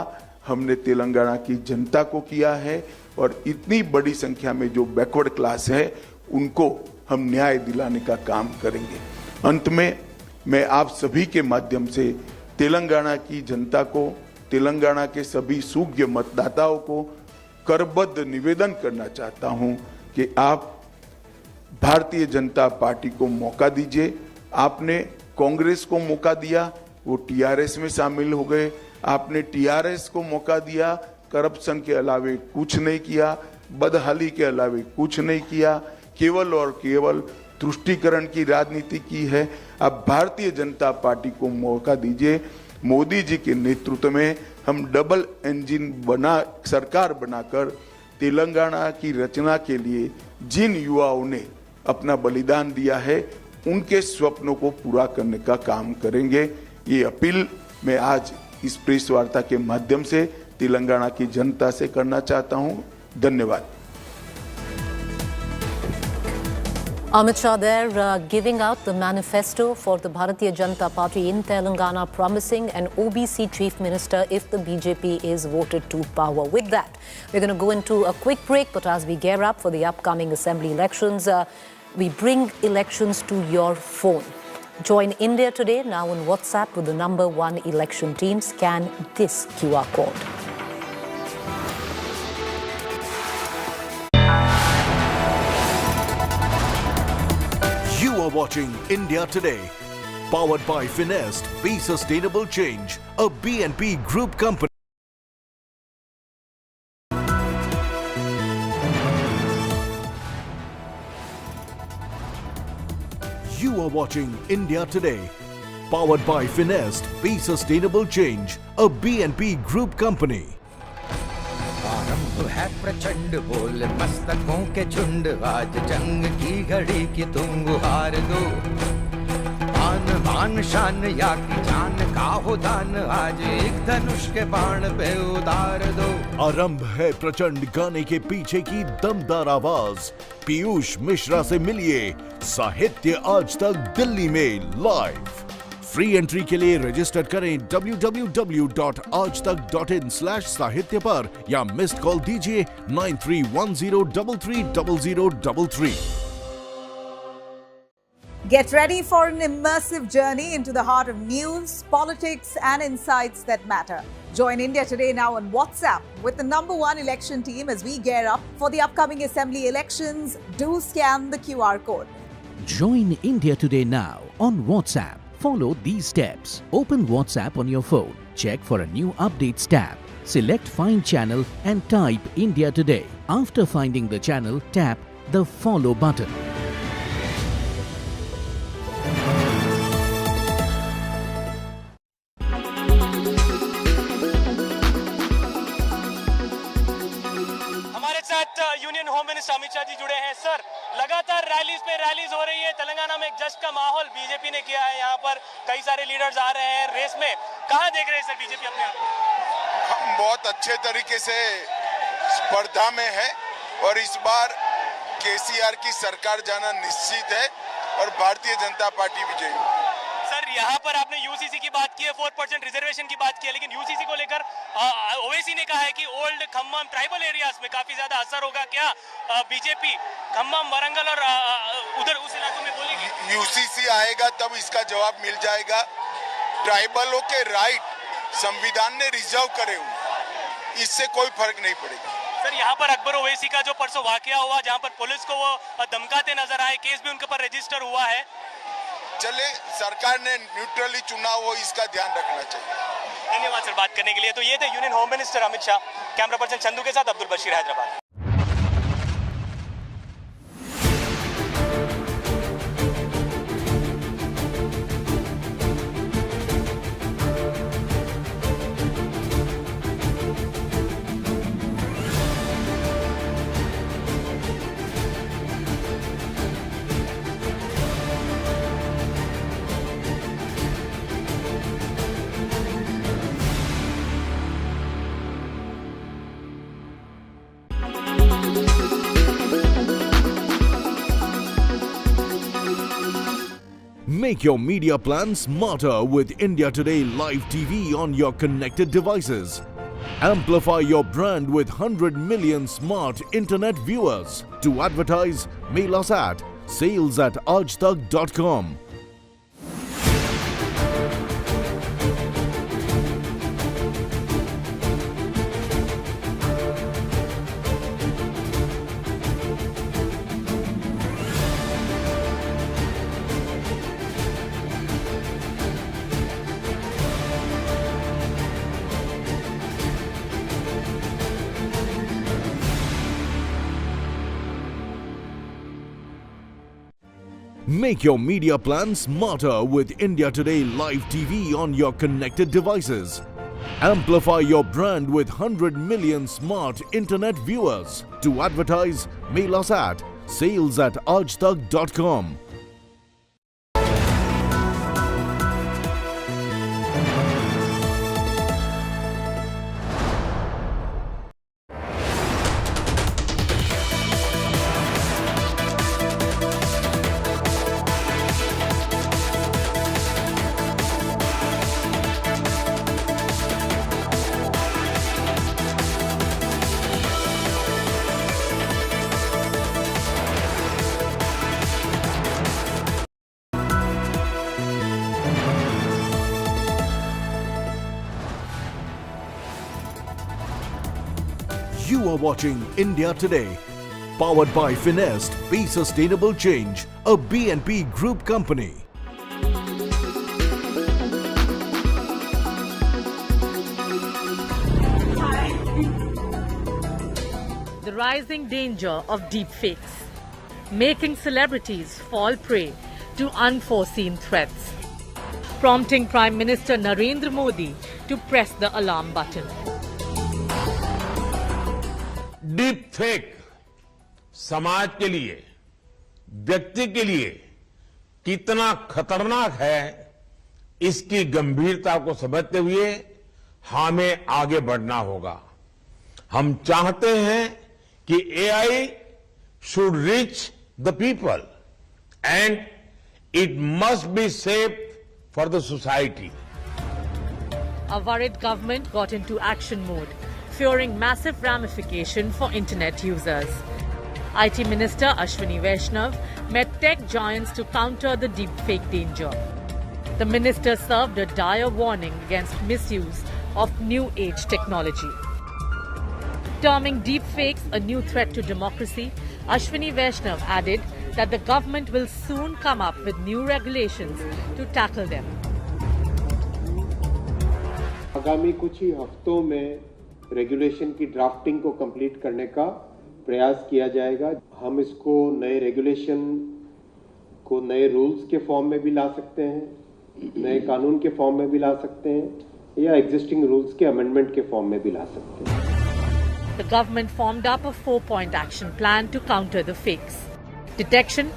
हमने तेलंगाना की जनता को किया है और इतनी बड़ी संख्या में जो बैकवर्ड क्लास है उनको हम न्याय दिलाने का काम करेंगे। अंत में मैं आप सभी के माध्यम से तेलंगाना की जनता को, तेलंगाना के सभी सूज्ञ मतदाताओं को करबद्ध निवेदन करना चाहता हूं कि आप भारतीय जनता पार्टी को मौका दीजिए। आपने कांग्रेस को मौका दिया, वो टीआरएस में शामिल हो गए। आपने टीआरएस को मौका दिया, करप्शन के अलावे कुछ नहीं किया, बदहाली के अलावे कुछ नहीं किया, केवल और केवल तुष्टीकरण की राजनीति की है। अब भारतीय जनता पार्टी को मौका दीजिए। मोदी जी के नेतृत्व में हम डबल इंजन सरकार बनाकर तेलंगाना की रचना के लिए जिन युवाओं ने अपना बलिदान दिया है, उनके स्वप्नों को पूरा करने का काम करेंगे। ये अपील मैं आज इस प्रेस वार्ता के माध्यम से तेलंगाना की जनता से करना चाहता हूं। धन्यवाद। Amit Shah there giving out the manifesto for the Bharatiya Janata Party in Telangana, promising an OBC chief minister if the BJP is voted to power. With that, we're going to go into a quick break, but as we gear up for the upcoming assembly elections, we bring elections to your phone. Join India Today now on WhatsApp with the #1 election team. Scan this QR code. You are watching India Today, powered by Finest, Be Sustainable Change, a BNP Group company. You are watching India Today, powered by Finest, Be Sustainable Change, a BNP Group company. आरंभ है प्रचंड बोल मस्तकों के झुंड आज जंग की घड़ी की तुम गुहार दो आन मान शान या की जान का हो दान आज एक धनुष के बाण पे उतार दो। आरंभ है प्रचंड गाने के पीछे की दमदार आवाज पीयूष मिश्रा से मिलिए साहित्य आज तक दिल्ली में लाइव। फ्री एंट्री के लिए रजिस्टर करें www.aajtak.in/साहित्य पर या मिस्ड कॉल दीजिए 9310330033। Get ready for an immersive journey into the heart of news, politics, and insights that matter. Join India Today now on WhatsApp with the #1 election team as we gear up for the upcoming assembly elections. Do scan the QR code. Join India Today now on WhatsApp. Follow these steps. Open WhatsApp on your phone. Check for a new updates tab. Select Find Channel and type India Today. After finding the channel, tap the Follow button. हमारे साथ union home minister Amit Shah ji जुड़े हैं। Sir, लगातार rallies हो रही है, तेलंगाना में एक जश्न का माहौल बीजेपी ने किया है, यहाँ पर कई सारे लीडर्स आ रहे हैं रेस में। कहाँ देख रहे हैं सर बीजेपी अपने आप? हम बहुत अच्छे तरीके से स्पर्धा में है और इस बार केसीआर की सरकार जाना निश्चित है और भारतीय जनता पार्टी विजयी होगी। सर, यहाँ पर आपने यूसीसी की बात की है, 4% रिजर्वेशन की बात की है, लेकिन यूसीसी को लेकर ओवैसी ने कहा है कि ओल्ड खम्मम ट्राइबल एरियाज में काफी ज्यादा असर होगा। क्या बीजेपी खम्मम, वारंगल और उधर उस इलाकों में बोलेगी? यूसीसी आएगा तब इसका जवाब मिल जाएगा। ट्राइबलों के राइट संविधान ने रिजर्व करे हुए, इससे कोई फर्क नहीं पड़ेगा। सर, यहाँ पर अकबर ओवैसी का जो परसों वाकया हुआ जहाँ पर पुलिस को वो धमकाते नजर आए, केस भी उनके ऊपर रजिस्टर हुआ है। चले, सरकार ने न्यूट्रली चुनाव हो, इसका ध्यान रखना चाहिए। धन्यवाद सर बात करने के लिए। तो ये थे union home minister Amit Shah. Camera person Chandu के साथ Abdul Bashir, Hyderabad. Make your media plan smarter with India Today Live TV on your connected devices. Amplify your brand with 100 million smart internet viewers. To advertise, mail us at sales@aajtak.com. Make your media plan smarter with India Today Live TV on your connected devices. Amplify your brand with 100 million smart internet viewers. To advertise, mail us at sales@aajtak.com. You are watching India Today, powered by Finest, Be Sustainable Change, a BNP Group company. The rising danger of deepfakes, making celebrities fall prey to unforeseen threats, prompting Prime Minister Narendra Modi to press the alarm button. Deep fake समाज के लिए, व्यक्ति के लिए कितना खतरनाक है, इसकी गंभीरता को समझते हुए हमें आगे बढ़ना होगा। हम चाहते हैं कि AI should reach the people and it must be safe for the society. A worried government got into action mode, fearing massive ramification for internet users. IT Minister Ashwini Vaishnav met tech giants to counter the deepfake danger. The minister served a dire warning against misuse of new age technology. Terming deepfakes a new threat to democracy, Ashwini Vaishnav added that the government will soon come up with new regulations to tackle them. आगामी कुछ ही हफ्तों में regulation की drafting को complete करने का प्रयास किया जाएगा। हम इसको नए रेगुलेशन को नए रूल्स के फॉर्म में भी ला सकते हैं, नए कानून के फॉर्म में भी ला सकते हैं या एग्जिस्टिंग रूल्स के अमेंडमेंट के फॉर्म में भी ला सकते हैं। The government formed up a 4-point action plan to counter the fakes: detection,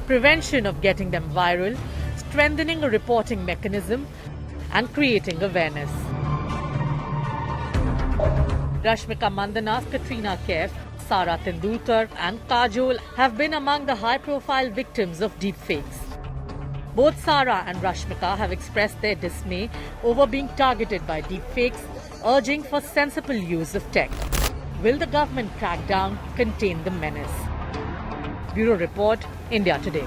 prevention of getting them viral, strengthening a reporting mechanism, and creating awareness. Rashmika Mandanna, Katrina Kaif, Sara Tendulkar, and Kajol have been among the high-profile victims of deepfakes. Both Sara and Rashmika have expressed their dismay over being targeted by deepfakes, urging for sensible use of tech. Will the government crack down, contain the menace? Bureau Report, India Today.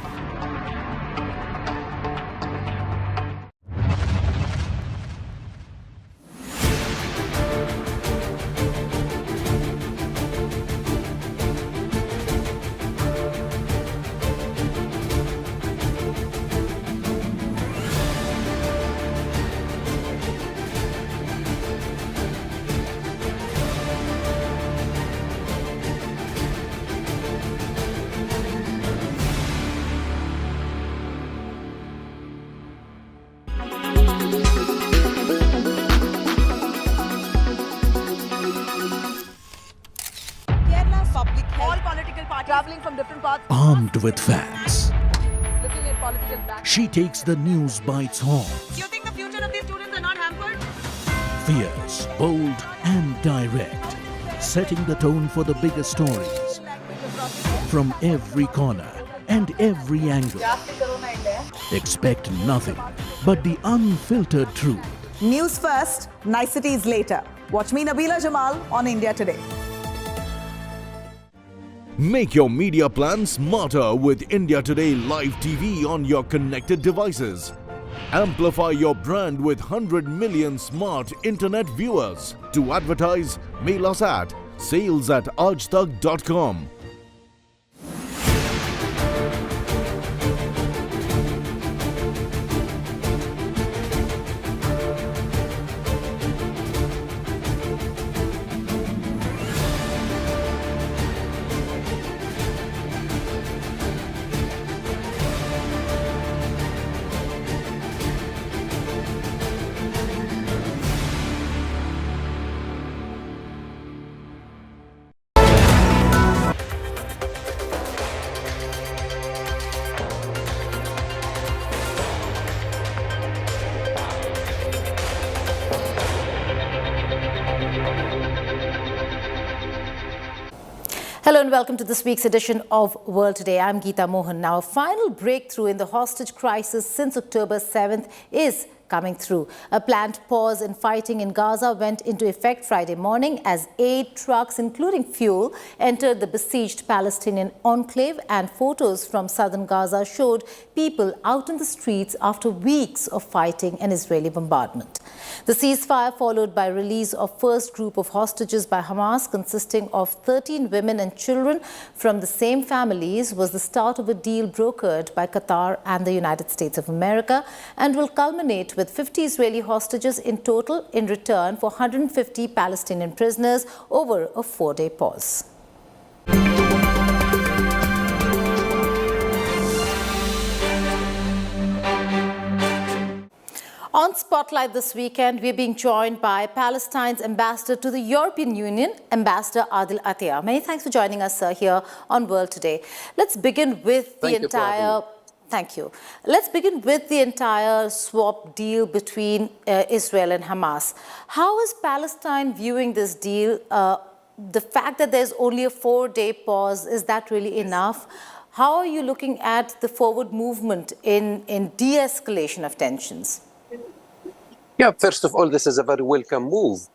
Traveling from different parts. Armed with facts, Looking at political back. she takes the news by its horns. Do you think the future of these students are not hampered? Fierce, bold, and direct, setting the tone for the biggest stories from every corner and every angle. Expect nothing but the unfiltered truth. News first, niceties later. Watch me, Nabila Jamal, on India Today. Make your media plan smarter with India Today Live TV on your connected devices. Amplify your brand with 100 million smart internet viewers. To advertise, mail us at sales@aajtak.com. Hello and welcome to this week's edition of World Today. I'm Geeta Mohan. Now, a final breakthrough in the hostage crisis since October 7th is coming through. A planned pause in fighting in Gaza went into effect Friday morning as 8 trucks, including fuel, entered the besieged Palestinian enclave, and photos from southern Gaza showed people out in the streets after weeks of fighting and Israeli bombardment. The ceasefire, followed by release of first group of hostages by Hamas, consisting of 13 women and children from the same families, was the start of a deal brokered by Qatar and the United States of America, and will culminate with 50 Israeli hostages in total in return for 150 Palestinian prisoners over a 4-day pause. On Spotlight this weekend, we're being joined by Palestine's ambassador to the European Union, Ambassador Adil Atiyah. Many thanks for joining us, sir, here on World Today. Let's begin with the entire... Thank you. Let's begin with the entire swap deal between Israel and Hamas. How is Palestine viewing this deal? The fact that there's only a 4-day pause, is that really enough? How are you looking at the forward movement in de-escalation of tensions? Yeah, first of all, this is a very welcome move.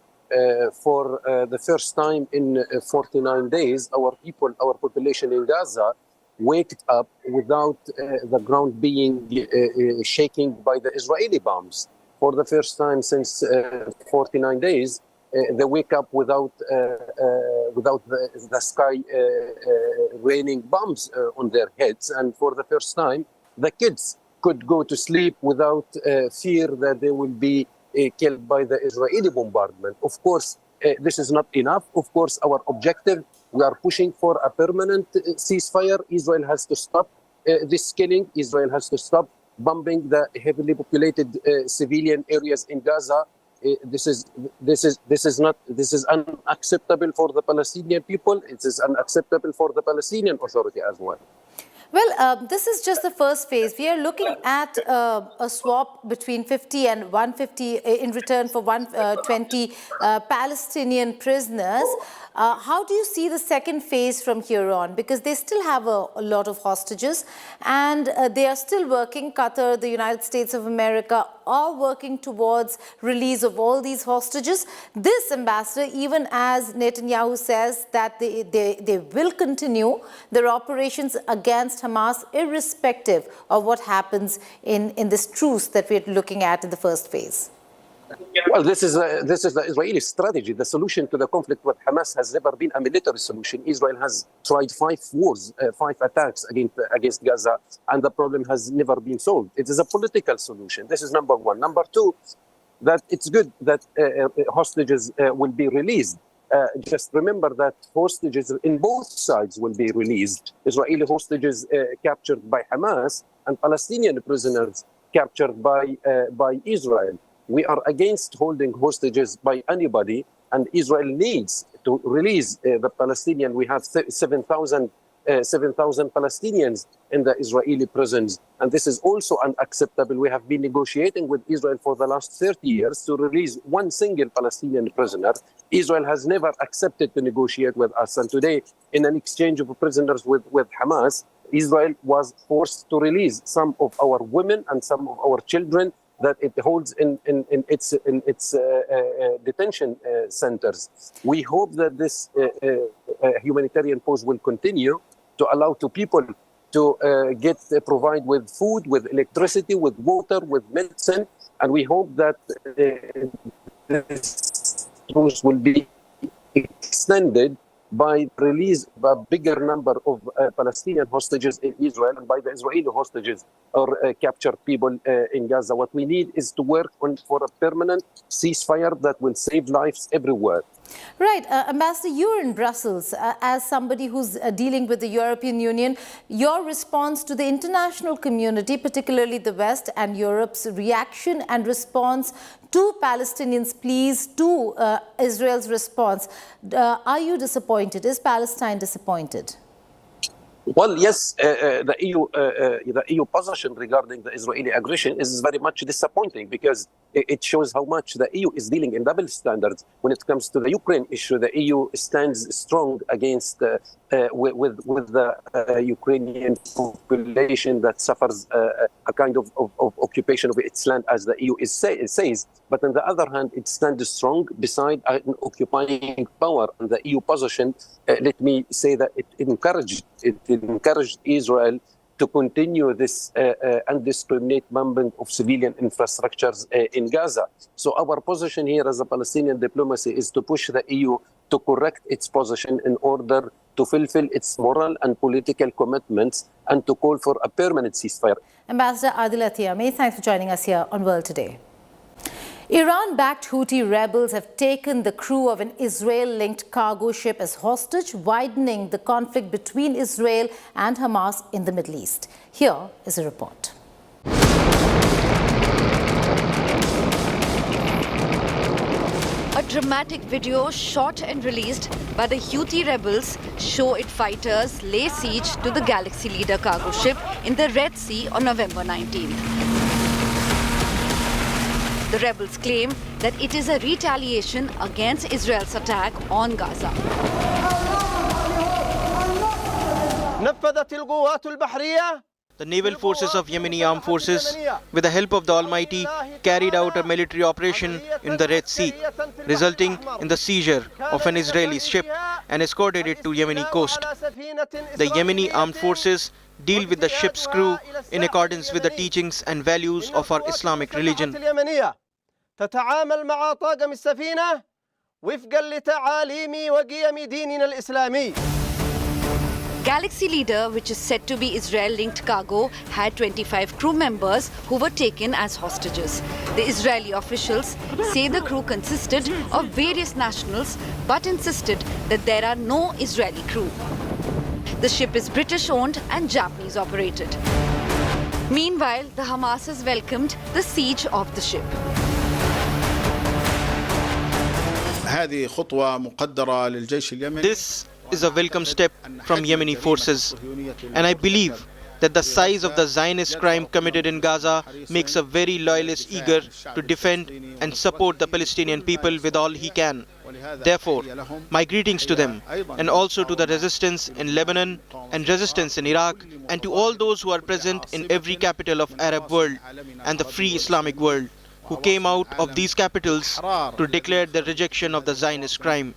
For the first time in 49 days, our people, our population in Gaza, waked up without the ground being shaking by the Israeli bombs. For the first time since 49 days, they wake up without the sky raining bombs on their heads. And for the first time, the kids could go to sleep without fear that they will be killed by the Israeli bombardment. Of course, this is not enough. Of course, our objective, we are pushing for a permanent ceasefire. Israel has to stop this killing. Israel has to stop bombing the heavily populated civilian areas in Gaza. This is unacceptable for the Palestinian people. It is unacceptable for the Palestinian Authority as well. Well, this is just the first phase. We are looking at a swap between 50 and 150 in return for 120 Palestinian prisoners. How do you see the second phase from here on? Because they still have a lot of hostages and they are still working. Qatar, the United States of America are working towards release of all these hostages. This, Ambassador, even as Netanyahu says that they will continue their operations against Hamas irrespective of what happens in this truce that we're looking at in the first phase. Well, this is the Israeli strategy. The solution to the conflict with Hamas has never been a military solution. Israel has tried 5 wars, 5 attacks against Gaza, and the problem has never been solved. It is a political solution. This is number one. Number two, that it's good that hostages will be released. Just remember that hostages in both sides will be released. Israeli hostages captured by Hamas and Palestinian prisoners captured by Israel. We are against holding hostages by anybody, and Israel needs to release the Palestinian. We have 7,000 Palestinians in the Israeli prisons, and this is also unacceptable. We have been negotiating with Israel for the last 30 years to release one single Palestinian prisoner. Israel has never accepted to negotiate with us, and today, in an exchange of prisoners with Hamas, Israel was forced to release some of our women and some of our children that it holds in its detention centers. We hope that this humanitarian pause will continue to allow to people to provide with food, with electricity, with water, with medicine, and we hope that this truce will be extended by release of a bigger number of Palestinian hostages in Israel and by the Israeli hostages or captured people in Gaza. What we need is to work for a permanent ceasefire that will save lives everywhere. Right. Ambassador, you're in Brussels as somebody who's dealing with the European Union. Your response to the international community, particularly the West and Europe's reaction and response to Palestinians' pleas, to Israel's response. Are you disappointed? Is Palestine disappointed? Well, yes, the EU position regarding the Israeli aggression is very much disappointing because it shows how much the EU is dealing in double standards. When it comes to the Ukraine issue, the EU stands strong against with the Ukrainian population that suffers a kind of occupation of its land, as the EU says. But on the other hand, it stands strong beside an occupying power. And the EU position, let me say that it encouraged Israel to continue this indiscriminate bombing of civilian infrastructures in Gaza. So our position here as a Palestinian diplomacy is to push the EU to correct its position in order to fulfill its moral and political commitments and to call for a permanent ceasefire. Ambassador Adil Atiyah, many thanks for joining us here on World Today. Iran-backed Houthi rebels have taken the crew of an Israel-linked cargo ship as hostage, widening the conflict between Israel and Hamas in the Middle East. Here is a report. dramatic video shot and released by the Houthi rebels show its fighters lay siege to the Galaxy Leader cargo ship in the Red Sea on November 19th. The rebels claim that it is a retaliation against Israel's attack on Gaza. The naval forces of Yemeni armed forces, with the help of the Almighty, carried out a military operation in the Red Sea, resulting in the seizure of an Israeli ship and escorted it to Yemeni coast. The Yemeni armed forces deal with the ship's crew in accordance with the teachings and values of our Islamic religion. تتعامل مع طاقم السفينة وفقا لتعاليم وقيم ديننا الإسلامي. Galaxy Leader, which is said to be Israel-linked cargo, had 25 crew members who were taken as hostages. The Israeli officials say the crew consisted of various nationals but insisted that there are no Israeli crew. The ship is British-owned and Japanese-operated. Meanwhile, the Hamas has welcomed the siege of the ship. This is a welcome step from Yemeni forces, and I believe that the size of the Zionist crime committed in Gaza makes a very loyalist eager to defend and support the Palestinian people with all he can. Therefore, my greetings to them, and also to the resistance in Lebanon and resistance in Iraq, and to all those who are present in every capital of Arab world and the free Islamic world, who came out of these capitals to declare their rejection of the Zionist crime.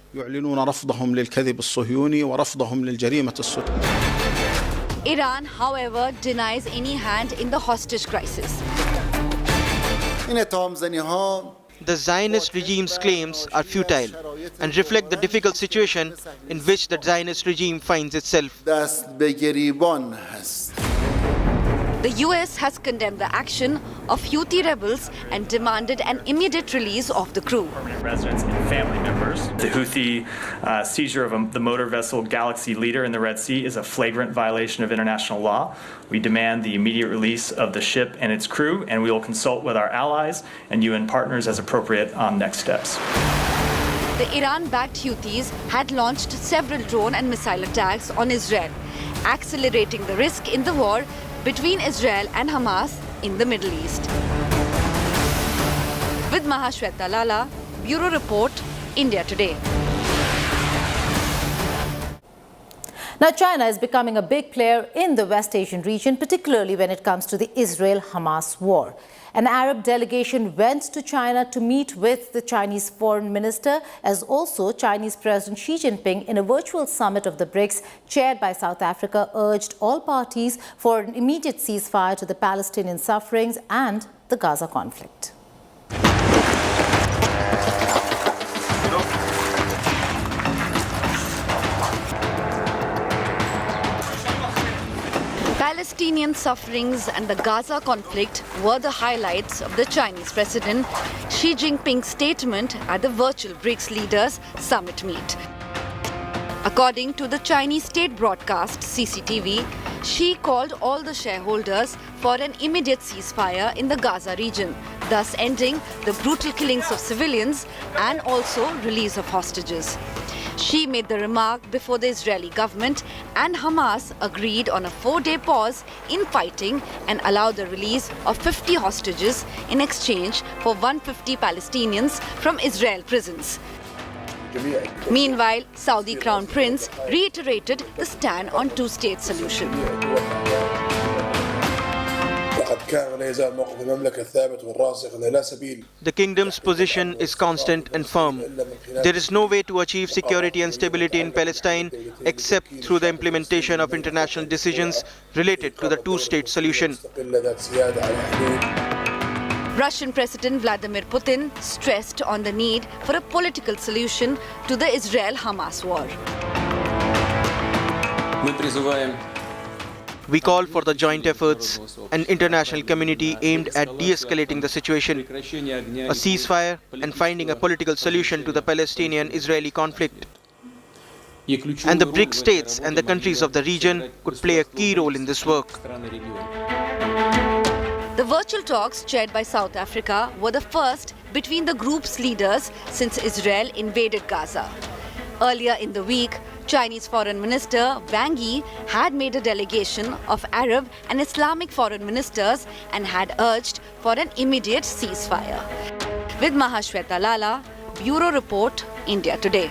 Iran, however, denies any hand in the hostage crisis. The Zionist regime's claims are futile and reflect the difficult situation in which the Zionist regime finds itself. The US has condemned the action of Houthi rebels and demanded an immediate release of the crew. Permanent residents and family members. The Houthi seizure of the motor vessel Galaxy Leader in the Red Sea is a flagrant violation of international law. We demand the immediate release of the ship and its crew, and we will consult with our allies and UN partners as appropriate on next steps. The Iran-backed Houthis had launched several drone and missile attacks on Israel, accelerating the risk in the war between Israel and Hamas in the Middle East. With Mahashweta Lala, Bureau Report, India Today. Now, China is becoming a big player in the West Asian region, particularly when it comes to the Israel-Hamas war. An Arab delegation went to China to meet with the Chinese foreign minister, as also Chinese President Xi Jinping, in a virtual summit of the BRICS chaired by South Africa, urged all parties for an immediate ceasefire to the Palestinian sufferings and the Gaza conflict. Palestinian sufferings and the Gaza conflict were the highlights of the Chinese President Xi Jinping's statement at the virtual BRICS leaders summit meet. According to the Chinese state broadcast CCTV, Xi called all the shareholders for an immediate ceasefire in the Gaza region, thus ending the brutal killings of civilians and also release of hostages. Xi made the remark before the Israeli government and Hamas agreed on a 4-day pause in fighting and allowed the release of 50 hostages in exchange for 150 Palestinians from Israel prisons. Meanwhile, Saudi Crown Prince reiterated the stand on two-state solution. The kingdom's position is constant and firm. There is no way to achieve security and stability in Palestine except through the implementation of international decisions related to the two-state solution. Russian President Vladimir Putin stressed on the need for a political solution to the Israel-Hamas war. We call for the joint efforts and international community aimed at de-escalating the situation, a ceasefire and finding a political solution to the Palestinian-Israeli conflict. And the BRICS states and the countries of the region could play a key role in this work. The virtual talks chaired by South Africa were the first between the group's leaders since Israel invaded Gaza. Earlier in the week, Chinese Foreign Minister Wang Yi had made a delegation of Arab and Islamic foreign ministers and had urged for an immediate ceasefire. With Mahashweta Lala, Bureau Report, India Today.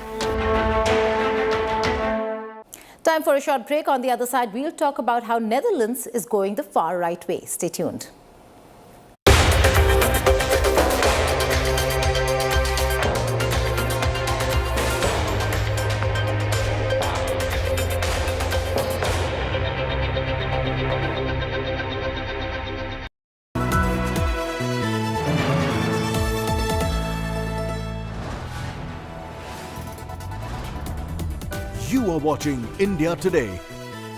Time for a short break. On the other side, we'll talk about how Netherlands is going the far right way. Stay tuned. You are watching India Today,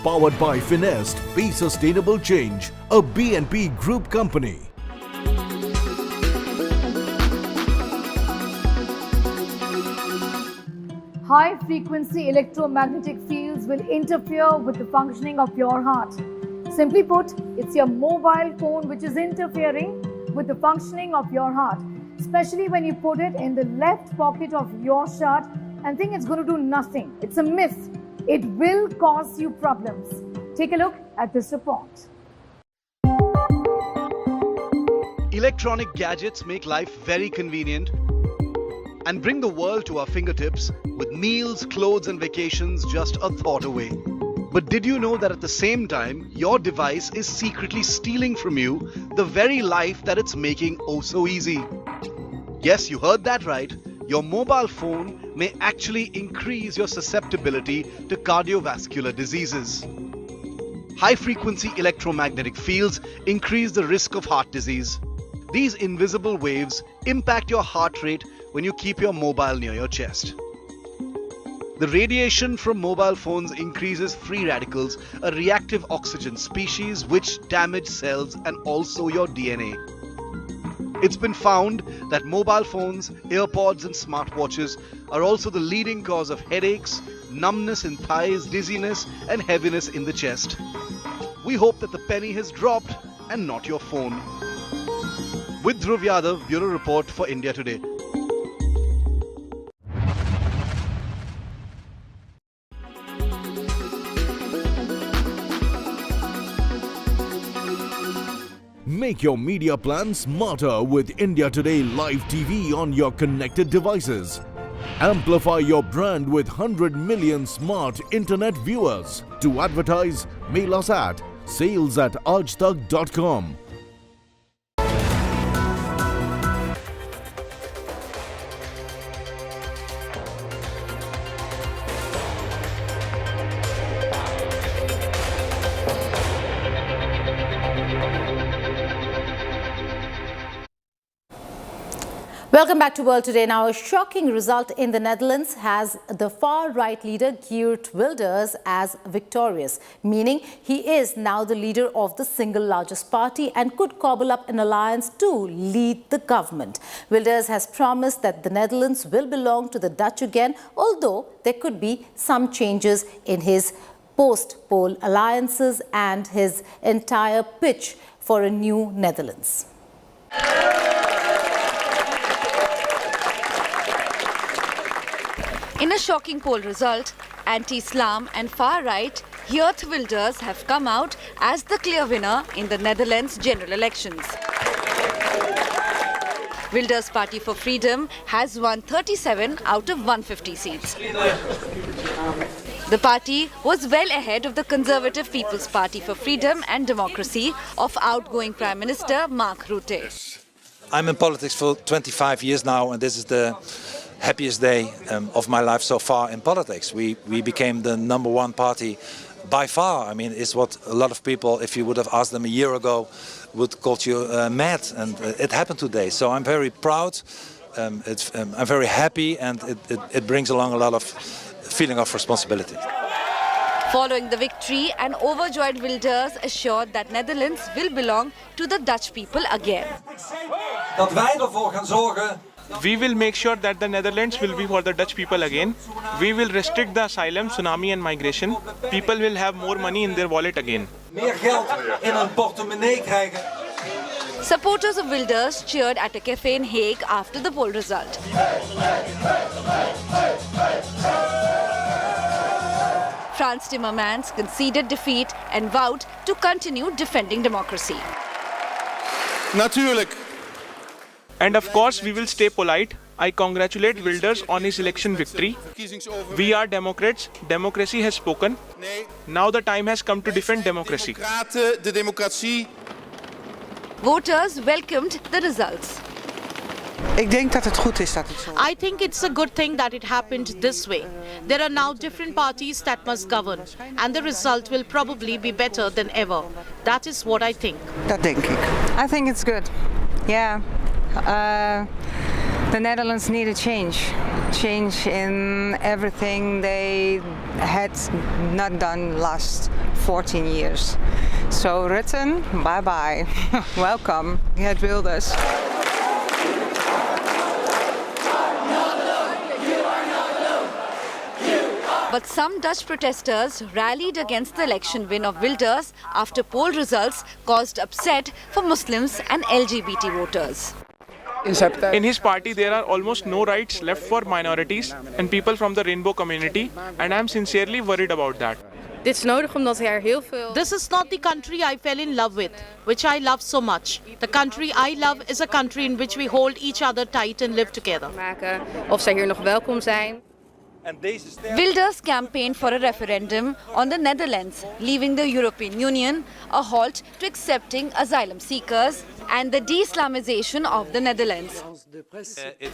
powered by Finest, Be Sustainable Change, a BNP Group company. High-frequency electromagnetic fields will interfere with the functioning of your heart. Simply put, it's your mobile phone which is interfering with the functioning of your heart, especially when you put it in the left pocket of your shirt and think it's going to do nothing. It's a myth. It will cause you problems. Take a look at this report. Electronic gadgets make life very convenient and bring the world to our fingertips, with meals, clothes and vacations just a thought away. But did you know that at the same time, your device is secretly stealing from you the very life that it's making oh so easy? Yes, you heard that right. Your mobile phone may actually increase your susceptibility to cardiovascular diseases. High-frequency electromagnetic fields increase the risk of heart disease. These invisible waves impact your heart rate when you keep your mobile near your chest. The radiation from mobile phones increases free radicals, a reactive oxygen species which damage cells and also your DNA. It's been found that mobile phones, earpods and smartwatches are also the leading cause of headaches, numbness in thighs, dizziness and heaviness in the chest. We hope that the penny has dropped and not your phone. With Dhruv Yadav, Bureau Report for India Today. Make your media plan smarter with India Today Live TV on your connected devices. Amplify your brand with 100 million smart internet viewers. To advertise, mail us at sales@aajtak.com. Welcome back to World Today. Now, a shocking result in the Netherlands has the far-right leader Geert Wilders as victorious, meaning he is now the leader of the single largest party and could cobble up an alliance to lead the government. Wilders has promised that the Netherlands will belong to the Dutch again, although there could be some changes in his post-poll alliances and his entire pitch for a new Netherlands. In a shocking poll result, anti-Islam and far-right Geert Wilders have come out as the clear winner in the Netherlands general elections. Wilders' Party for Freedom has won 37 out of 150 seats. The party was well ahead of the Conservative People's Party for Freedom and Democracy of outgoing Prime Minister Mark Rutte. I'm in politics for 25 years now, and this is the happiest day of my life so far in politics. We became the #1 party by far. I mean, it's what a lot of people, if you would have asked them a year ago, would call you mad, and it happened today. So I'm very proud, I'm very happy, and it brings along a lot of feeling of responsibility. Following the victory, an overjoyed Wilders assured that Netherlands will belong to the Dutch people again. Dat wij ervoor gaan zorgen. We will make sure that the Netherlands will be for the Dutch people again. We will restrict the asylum, tsunami and migration. People will have more money in their wallet again. Meer geld in hun portemonnee krijgen. Supporters of Wilders cheered at a cafe in Hague after the poll result. Frans Timmermans conceded defeat and vowed to continue defending democracy. Natuurlijk. And of course, we will stay polite. I congratulate Wilders on his election victory. We are Democrats. Democracy has spoken. Now the time has come to defend democracy. Voters welcomed the results. Ik denk dat het goed is dat het zo is. I think it's a good thing that it happened this way. There are now different parties that must govern, and the result will probably be better than ever. That is what I think. Dat denk ik. I think it's good. Yeah. The Netherlands need a change. Change in everything they had not done last 14 years. So Rutte, bye-bye. Welcome. Het Wilders. But some Dutch protesters rallied against the election win of Wilders after poll results caused upset for Muslims and LGBT voters. In his party, there are almost no rights left for minorities and people from the rainbow community, and I am sincerely worried about that. This is not the country I fell in love with, which I love so much. The country I love is a country in which we hold each other tight and live together. Of zij hier nog welkom zijn. Wilders campaigned for a referendum on the Netherlands, leaving the European Union, a halt to accepting asylum seekers, and the de-Islamization of the Netherlands.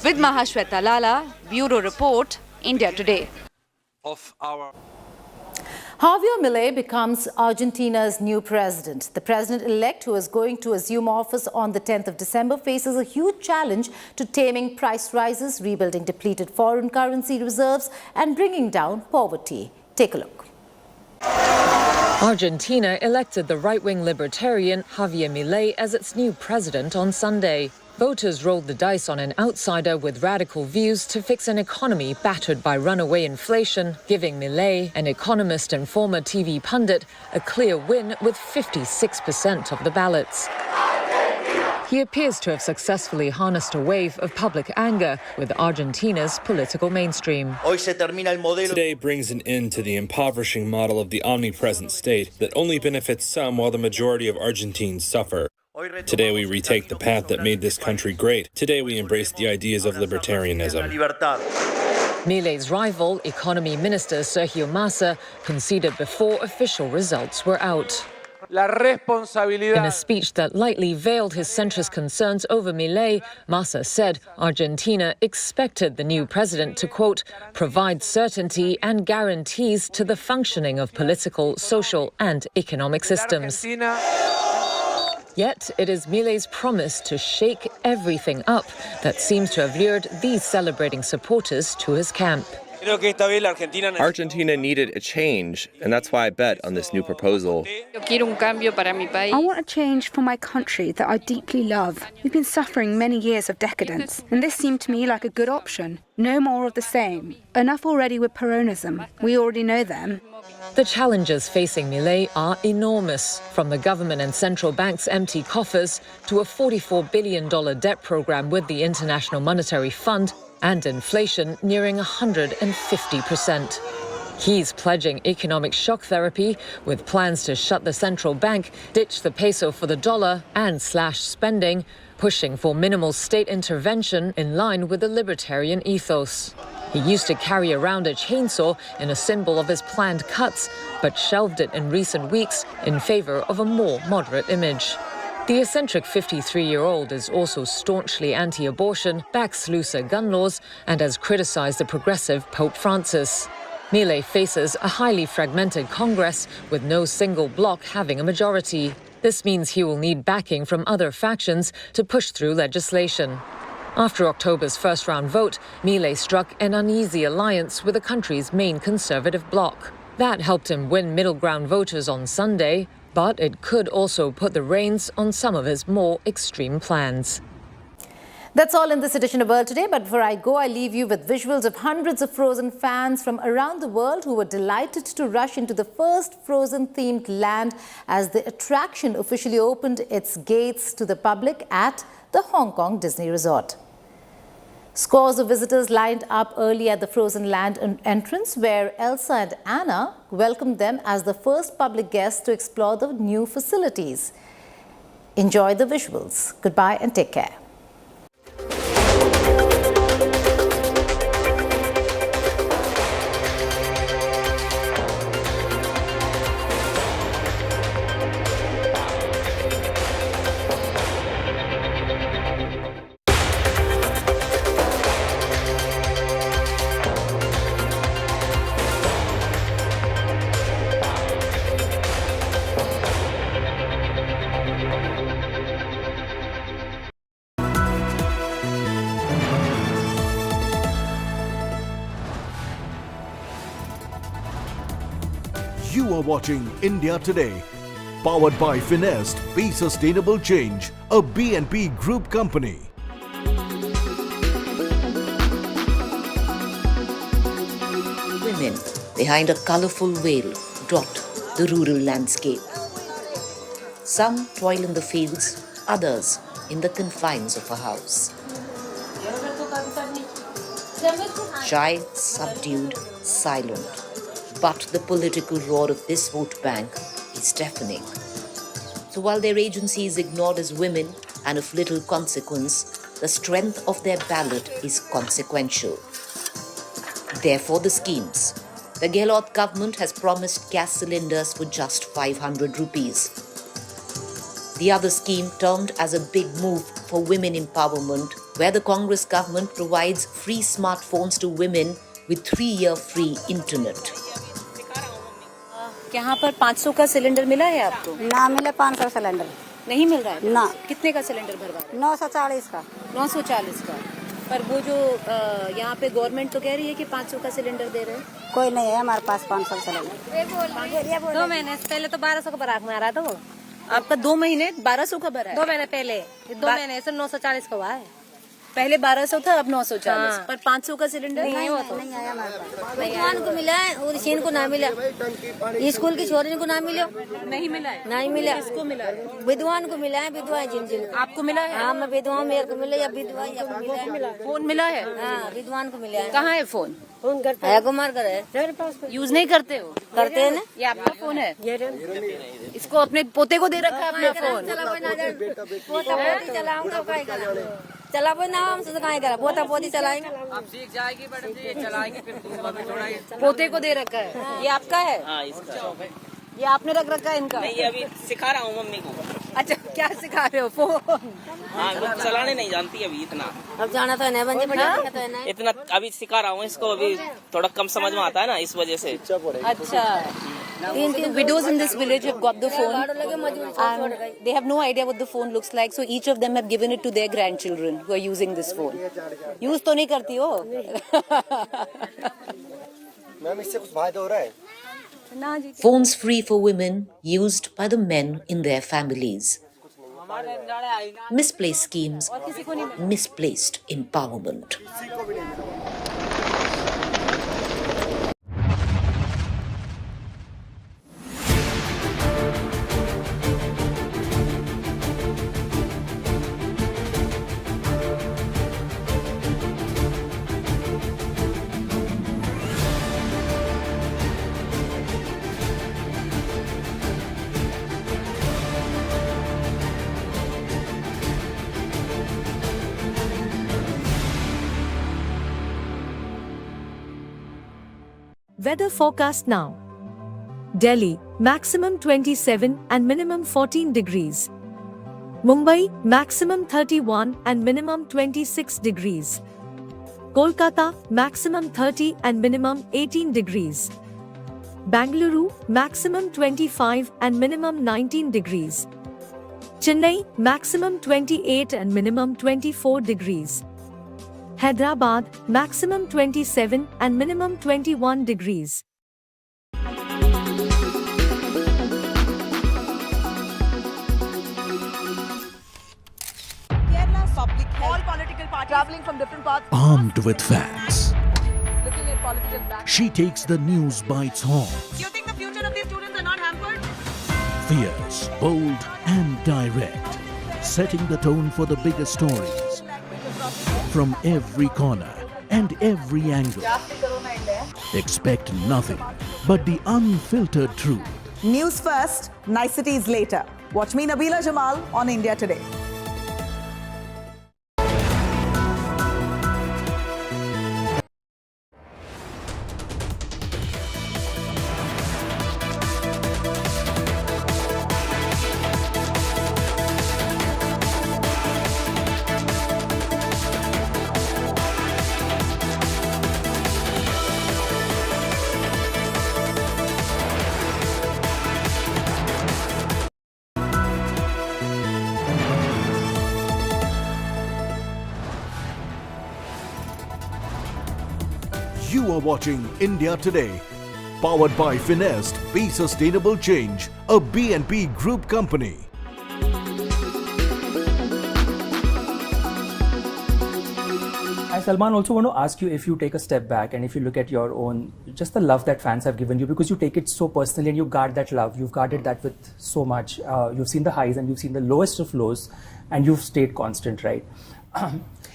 With Mahashweta Lala, Bureau Report, India Today. Javier Milei becomes Argentina's new president. The president-elect, who is going to assume office on the 10th of December, faces a huge challenge to taming price rises, rebuilding depleted foreign currency reserves, and bringing down poverty. Take a look. Argentina elected the right-wing libertarian Javier Milei as its new president on Sunday. Voters rolled the dice on an outsider with radical views to fix an economy battered by runaway inflation, giving Milei, an economist and former TV pundit, a clear win with 56% of the ballots. He appears to have successfully harnessed a wave of public anger with Argentina's political mainstream. Today brings an end to the impoverishing model of the omnipresent state that only benefits some while the majority of Argentines suffer. Today we retake the path that made this country great. Today we embrace the ideas of libertarianism. Milei's rival, Economy Minister Sergio Massa, conceded before official results were out. In a speech that lightly veiled his centrist concerns over Milei, Massa said Argentina expected the new president to, quote, provide certainty and guarantees to the functioning of political, social and economic systems. Yet it is Milei's promise to shake everything up that seems to have lured these celebrating supporters to his camp. Argentina needed a change, and that's why I bet on this new proposal. I want a change for my country that I deeply love. We've been suffering many years of decadence, and this seemed to me like a good option. No more of the same. Enough already with Peronism. We already know them. The challenges facing Milei are enormous, from the government and central bank's empty coffers to a $44 billion debt program with the International Monetary Fund and inflation nearing 150%. He's pledging economic shock therapy with plans to shut the central bank, ditch the peso for the dollar and slash spending, pushing for minimal state intervention in line with the libertarian ethos. He used to carry around a chainsaw in a symbol of his planned cuts, but shelved it in recent weeks in favor of a more moderate image. The eccentric 53-year-old is also staunchly anti-abortion, backs looser gun laws, and has criticized the progressive Pope Francis. Milei faces a highly fragmented Congress with no single bloc having a majority. This means he will need backing from other factions to push through legislation. After October's first-round vote, Milei struck an uneasy alliance with the country's main conservative bloc. That helped him win middle-ground voters on Sunday, but it could also put the reins on some of his more extreme plans. That's all in this edition of World Today, but before I go, I leave you with visuals of hundreds of Frozen fans from around the world who were delighted to rush into the first Frozen-themed land as the attraction officially opened its gates to the public at the Hong Kong Disney Resort. Scores of visitors lined up early at the Frozen Land entrance, where Elsa and Anna welcomed them as the first public guests to explore the new facilities. Enjoy the visuals. Goodbye and take care. You are watching India Today, powered by Finest Be Sustainable Change, a BNP Group company. Women behind a colourful veil dot the rural landscape. Some toil in the fields, others in the confines of a house. Shy, subdued, silent. But the political roar of this vote bank is deafening. So while their agency is ignored as women and of little consequence, the strength of their ballot is consequential. Therefore the schemes. The Gehlot government has promised gas cylinders for just 500 rupees. The other scheme termed as a big move for women empowerment, where the Congress government provides free smartphones to women with 3-year free internet. यहाँ पर 500 का cylinder मिला है आपको? ना मिले 500 cylinder नहीं मिल रहा है ना। कितने का सिलेंडर भरवा? 940 का। 940 का। पर वो जो यहाँ पे गवर्नमेंट तो कह रही है कि 500 का सिलेंडर दे रहे हैं। कोई नहीं है हमारे पास 500 सिलेंडर। 2 महीने पहले तो 1200 का बराक में आ रहा था वो। आपका 2 महीने 1200 का भरा है? 2 महीने पहले 2 महीने से 940 का हुआ है। पहले 1200 था, अब 940। पर 500 का सिलेंडर नहीं हुआ तो नहीं आया हमारे पास। विद्वान को मिला है और शीन को ना मिला। स्कूल की छोरी को ना मिला। नहीं मिला है। नहीं मिला। किसको मिला है? विद्वान को मिला है, विधवा जिन आपको मिला है? हाँ मैं विधवा मेरे को मिला या विधवा मिला। फोन मिला है? हाँ विद्वान को मिला है। कहाँ है फोन? फोन करते है कुमार कर है। यूज नहीं करते हो? करते है ना। ये आपका फोन है? इसको अपने पोते को दे रखा है आपने फोन? चला वो ना हम से कहाँ करा पोता पोती चलाएंगे। अब सीख जाएगी मैडम जी, चलाएंगे फिर थोड़ा पोते को दे रखा है। ये आपका है? हाँ इसका। ये आपने रख रखा है इनका? नहीं ये अभी सिखा रहा हूँ मम्मी को। अच्छा क्या सिखा रहे हो? फोन? हाँ वो चलाने नहीं जानती अभी इतना। अब जाना तो है बंदे पड़ा इतना अभी सिखा रहा हूँ इसको, अभी थोड़ा कम समझ में आता है ना, इस वजह से। अच्छा। The widows in this village have got the phone and they have no idea what the phone looks like, so each of them have given it to their grandchildren who are using this phone. Use तो नहीं करती हो? Ma'am इससे कुछ फायदा हो रहा है? Phones free for women used by the men in their families. Misplaced schemes, misplaced empowerment. Weather forecast now. Delhi, maximum 27 and minimum 14 degrees. Mumbai, maximum 31 and minimum 26 degrees. Kolkata, maximum 30 and minimum 18 degrees. Bangalore, maximum 25 and minimum 19 degrees. Chennai, maximum 28 and minimum 24 degrees. Hyderabad, maximum 27 and minimum 21 degrees. Kerala's public health. All political traveling from different parts. Armed with facts, Looking at political back. she takes the news by its horns. Do you think the future of these students are not hampered? Fierce, bold, and direct, setting the tone for the biggest stories from every corner and every angle. Expect nothing but the unfiltered truth. News first, niceties later. Watch me, Nabila Jamal, on India Today. You are watching India Today, powered by Finest Be Sustainable Change, a B&P Group company. I, Salman, also want to ask you, if you take a step back and if you look at your own, just the love that fans have given you, because you take it so personally and you guard that love, you've guarded that with so much. You've seen the highs and you've seen the lowest of lows, and you've stayed constant, right?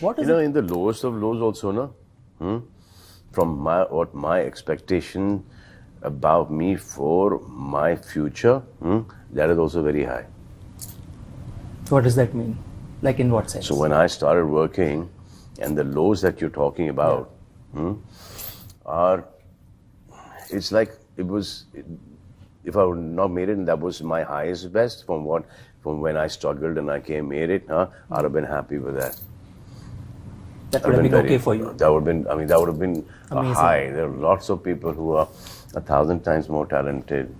What is in the lowest of lows also, from my expectation about me for my future, that is also very high. What does that mean? Like, in what sense? So when I started working, and the lows that you're talking about it's like it was, if I would not made it, and that was my highest best from when I struggled and I made it, I'd have been happy with that. That would have been okay for you. That would have been a Amazing. high. There are lots of people who are 1,000 times more talented,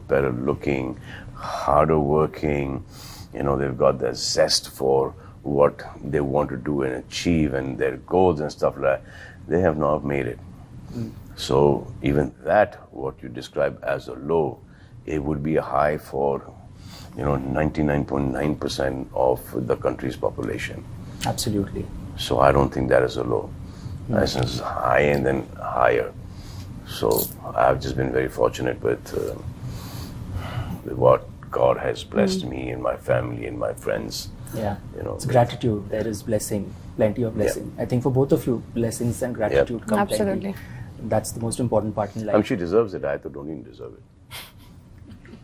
better looking, harder working, they've got the zest for what they want to do and achieve and their goals and stuff like that. They have not made it. So even that, what you describe as a low, it would be a high for 99.9% of the country's population. Absolutely. So I don't think that is a low. It's high and then higher. So I've just been very fortunate with what God has blessed me and my family and my friends. Yeah, it's gratitude. There is blessing, plenty of blessing. I think for both of you, blessings and gratitude come Absolutely. plenty. That's the most important part in life. I'm sure she deserves it. I don't even deserve it.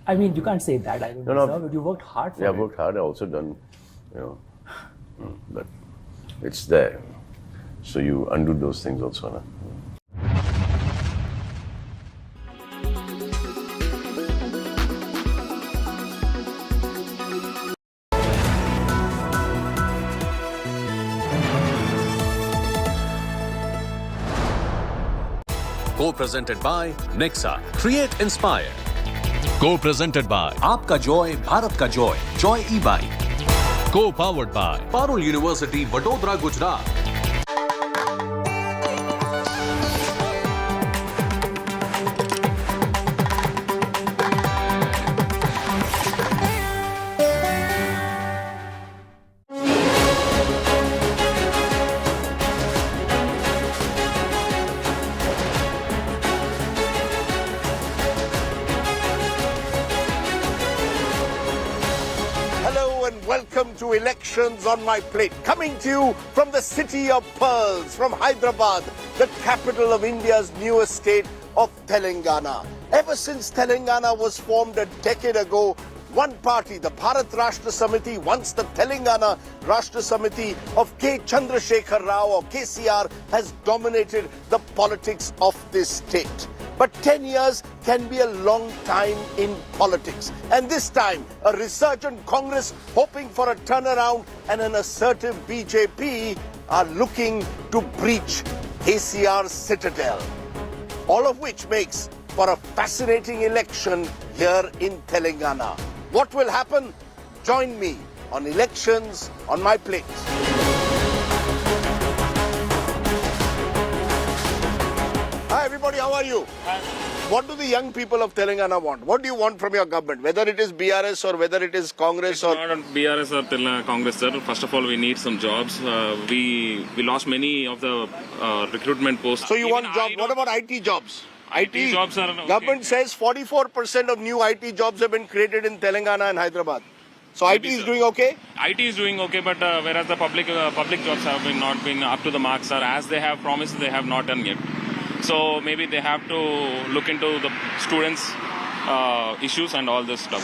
I mean, you can't say that. I don't deserve it. You worked hard for it. Yeah, I worked hard. I also done, but it's there. So you undo those things also, na? Co-presented by Nexa, Create Inspire. Co-presented by आपका Joy Bharat का Joy Joy e bike. Co-powered by Parul university Vadodara Gujarat. Welcome to Elections on My Plate, coming to you from the city of pearls, from Hyderabad, the capital of India's newest state of Telangana. Ever since Telangana was formed a decade ago, one party, the Bharat Rashtra Samiti, once the Telangana Rashtra Samiti of K. Chandrasekhar Rao or KCR, has dominated the politics of this state. But 10 years can be a long time in politics. And this time, a resurgent Congress hoping for a turnaround and an assertive BJP are looking to breach KCR's citadel. All of which makes for a fascinating election here in Telangana. What will happen? Join me on Elections on My Plate. Hi everybody, how are you? What do the young people of Telangana want? What do you want from your government? Whether it is BRS or whether it is Congress or... Not BRS or Congress, sir. First of all, we need some jobs. We lost many of the recruitment posts. So you want jobs. What about IT jobs? IT jobs are... Okay. Government says 44% of new IT jobs have been created in Telangana and Hyderabad. So Maybe, IT is sir. doing okay? IT is doing okay, but whereas the public jobs have not been up to the mark, sir. As they have promised, they have not done yet. So maybe they have to look into the students' issues and all this stuff.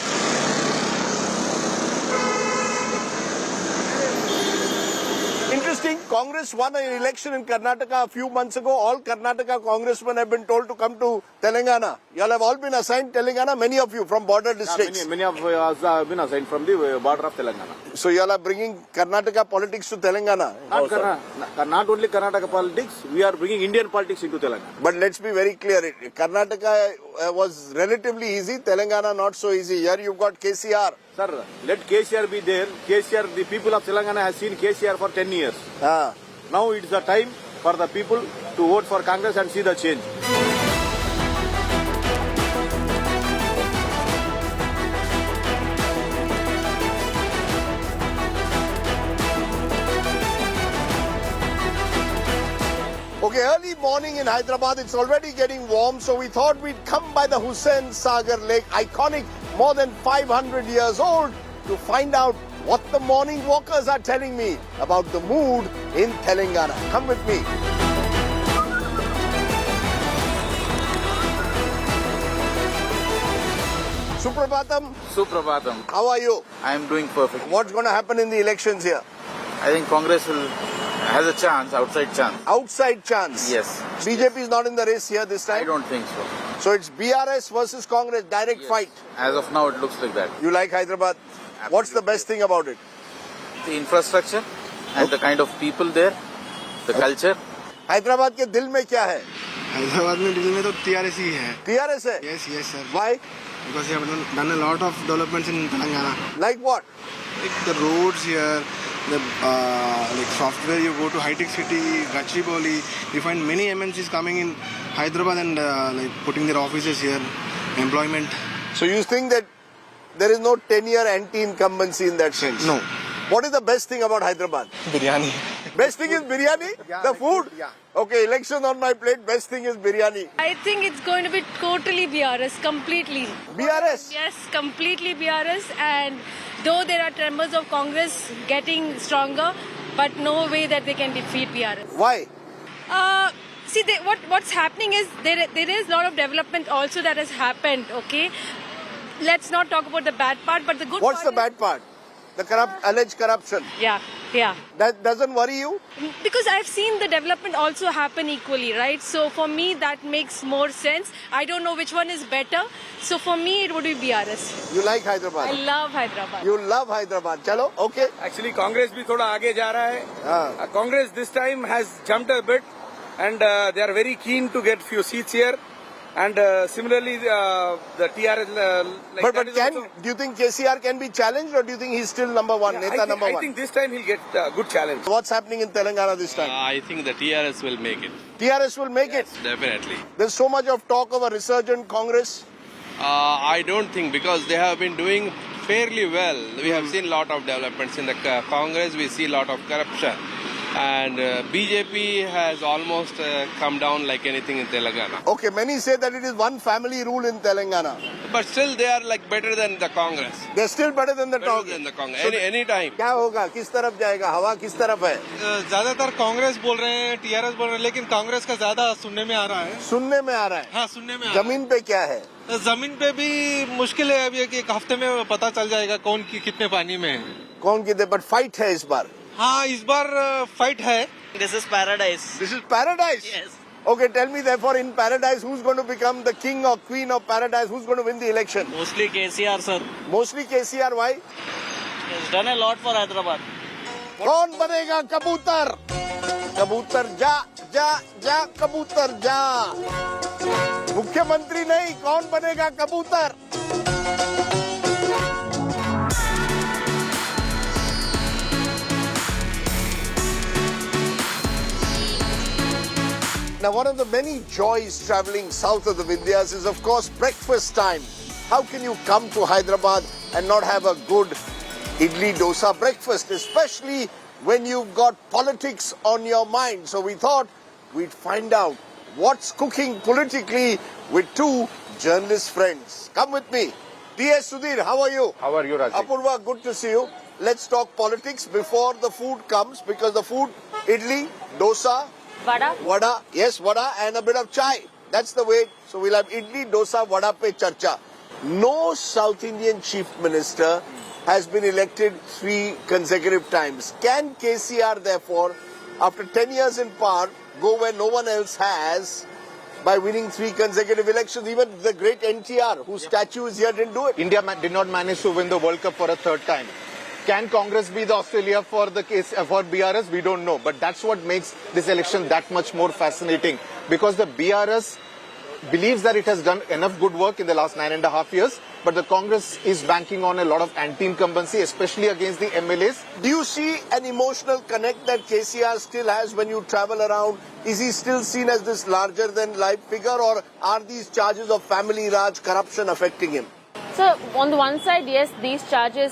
Interesting, Congress won an election in Karnataka a few months ago. All Karnataka congressmen have been told to come to Telangana. You all have all been assigned Telangana, many of you from border districts. Yeah, many of us have been assigned from the border of Telangana. So you all are bringing Karnataka politics to Telangana? Not only Karnataka politics, we are bringing Indian politics into Telangana. But let's be very clear, Karnataka was relatively easy, Telangana not so easy. Here you've got KCR. Sir, let KCR be there. KCR, the people of Telangana have seen KCR for 10 years. Now it's the time for the people to vote for Congress and see the change. Okay, early morning in Hyderabad, it's already getting warm, so we thought we'd come by the Hussain Sagar Lake, iconic, more than 500 years old, to find out what the morning walkers are telling me about the mood in Telangana. Come with me. Suprabhatam. Suprabhatam. How are you? I am doing perfect. What's going to happen in the elections here? I think Congress has a chance, outside chance. Outside chance? Yes. BJP is not in the race here this time? I don't think so. So it's BRS versus Congress, direct fight? As of now, it looks like that. You like Hyderabad? Absolutely. What's the best thing about it? The infrastructure and the kind of people there, the culture. Hyderabad के दिल में क्या है? हैदराबाद में दिल में तो TRS ही है. TRS है? Yes, sir. Why? Because they have done a lot of developments in Telangana. Like what? Like the roads here, the like software. You go to high-tech city, Gachibowli. You find many MNCs coming in Hyderabad and like putting their offices here, employment. So you think that there is no 10-year anti-incumbency in that sense? No. What is the best thing about Hyderabad? Biryani. Best thing is biryani? The food? Yeah. Okay, election on my plate, best thing is biryani. I think it's going to be totally BRS, completely. BRS? Yes, completely BRS. And though there are members of Congress getting stronger, but no way that they can defeat BRS. Why? See, what's happening is there is a lot of development also that has happened, okay? Let's not talk about the bad part, but the good What's part the bad part? The alleged corruption? Yeah. That doesn't worry you? Because I've seen the development also happen equally, right? So for me, that makes more sense. I don't know which one is better. So for me, it would be BRS. You like Hyderabad? I love Hyderabad. You love Hyderabad. Chalo, okay. Actually, Congress bhi thoda aage ja raha hai. Congress this time has jumped a bit and they are very keen to get few seats here. And similarly, the TRS... but do you think KCR can be challenged or do you think he's still number one, number one? I think this time he'll get a good challenge. What's happening in Telangana this time? I think the TRS will make it. TRS will make it? Definitely. There's so much of talk of a resurgent Congress. I don't think, because they have been doing fairly well. We have seen a lot of developments in the Congress. We see a lot of corruption. And BJP has almost come down like anything in Telangana. Okay, many say that it is one family rule in Telangana. But still they are like better than the Congress. They're still better than the Congress. Better than the Congress. Any time. क्या होगा? किस तरफ जाएगा? हवा किस तरफ है? ज़्यादातर कांग्रेस बोल रहे हैं, TRS बोल रहे हैं, लेकिन कांग्रेस का ज़्यादा सुनने में आ रहा है. सुनने में आ रहा है? हाँ, सुनने में आ रहा है. जमीन पे क्या है? जमीन पे भी मुश्किल है अभी एक हफ्ते में पता चल जाएगा कौन कितने पानी में है. कौन कितने? बट फाइट है इस बार. हाँ, इस बार फाइट है. This is paradise. This is paradise? Yes. Okay, tell me therefore in paradise who's going to become the king or queen of paradise? Who's going to win the election? Mostly KCR, sir. Mostly KCR, why? He's done a lot for Hyderabad. कौन बनेगा कबूतर? कबूतर जा जा जा कबूतर जा. मुख्यमंत्री नहीं, कौन बनेगा कबूतर? Now, one of the many joys traveling south of the Vindhyas is, of course, breakfast time. How can you come to Hyderabad and not have a good idli dosa breakfast, especially when you've got politics on your mind? So we thought we'd find out what's cooking politically with two journalist friends. Come with me. T.S. Sudhir, how are you? How are you, Raji? Apurva, good to see you. Let's talk politics before the food comes, because the food, idli, dosa, vada, yes, vada, and a bit of chai. That's the way. So we'll have idli, dosa, vada pe charcha. No South Indian chief minister has been elected 3 consecutive times. Can KCR, therefore, after 10 years in power, go where no one else has by winning 3 consecutive elections? Even the great NTR, whose statue is here, didn't do it. India did not manage to win the World Cup for a 3rd time. Can Congress be the Australia for the case for BRS? We don't know. But that's what makes this election that much more fascinating, because the BRS believes that it has done enough good work in the last 9.5 years, but the Congress is banking on a lot of anti-incumbency, especially against the MLAs. Do you see an emotional connect that KCR still has when you travel around? Is he still seen as this larger-than-life figure, or are these charges of family Raj corruption affecting him? So, on the one side, yes, these charges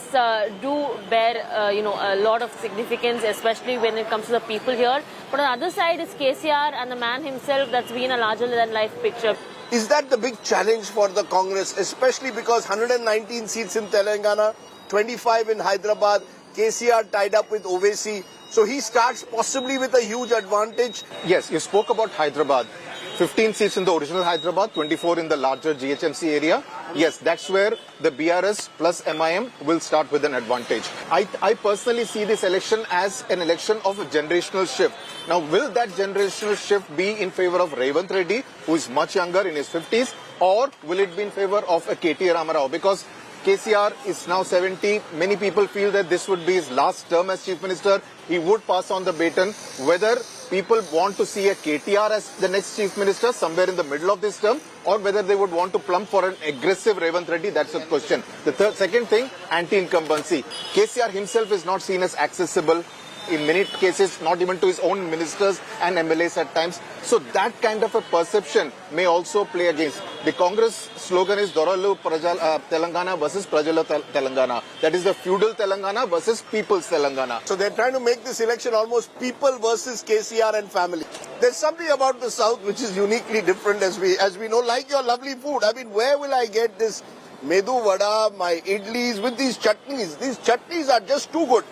do bear, a lot of significance, especially when it comes to the people here. But on the other side is KCR and the man himself that's been a larger-than-life picture. Is that the big challenge for the Congress, especially because 119 seats in Telangana, 25 in Hyderabad, KCR tied up with Owaisi, so he starts possibly with a huge advantage? Yes, you spoke about Hyderabad. 15 seats in the original Hyderabad, 24 in the larger GHMC area. Yes, that's where the BRS plus MIM will start with an advantage. I personally see this election as an election of a generational shift. Now, will that generational shift be in favor of Revanth Reddy, who is much younger, in his 50s, or will it be in favor of a KT Ramarao? Because KCR is now 70. Many people feel that this would be his last term as Chief Minister. He would pass on the baton. Whether people want to see a KTR as the next Chief Minister somewhere in the middle of this term, or whether they would want to plump for an aggressive Revanth Reddy, that's a question. The second thing, anti-incumbency. KCR himself is not seen as accessible. In many cases, not even to his own ministers and MLAs at times. So that kind of a perception may also play against. The Congress slogan is Doralu Telangana versus Prajala Telangana. That is the feudal Telangana versus people's Telangana. So they're trying to make this election almost people versus KCR and family. There's something about the South which is uniquely different, as we know, like your lovely food. I mean, where will I get this medu vada, my idlis with these chutneys? These chutneys are just too good.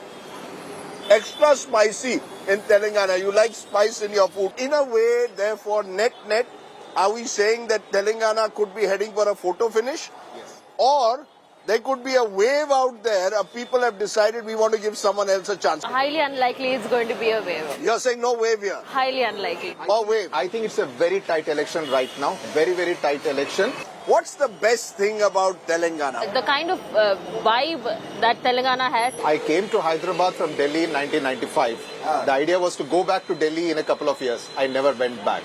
Extra spicy in Telangana. You like spice in your food. In a way, therefore, net, are we saying that Telangana could be heading for a photo finish? Yes. Or there could be a wave out there of people have decided we want to give someone else a chance. Highly unlikely it's going to be a wave. You're saying no wave here? Highly unlikely. Or wave? I think it's a very tight election right now. Very, very tight election. What's the best thing about Telangana? The kind of vibe that Telangana has. I came to Hyderabad from Delhi in 1995. The idea was to go back to Delhi in a couple of years. I never went back.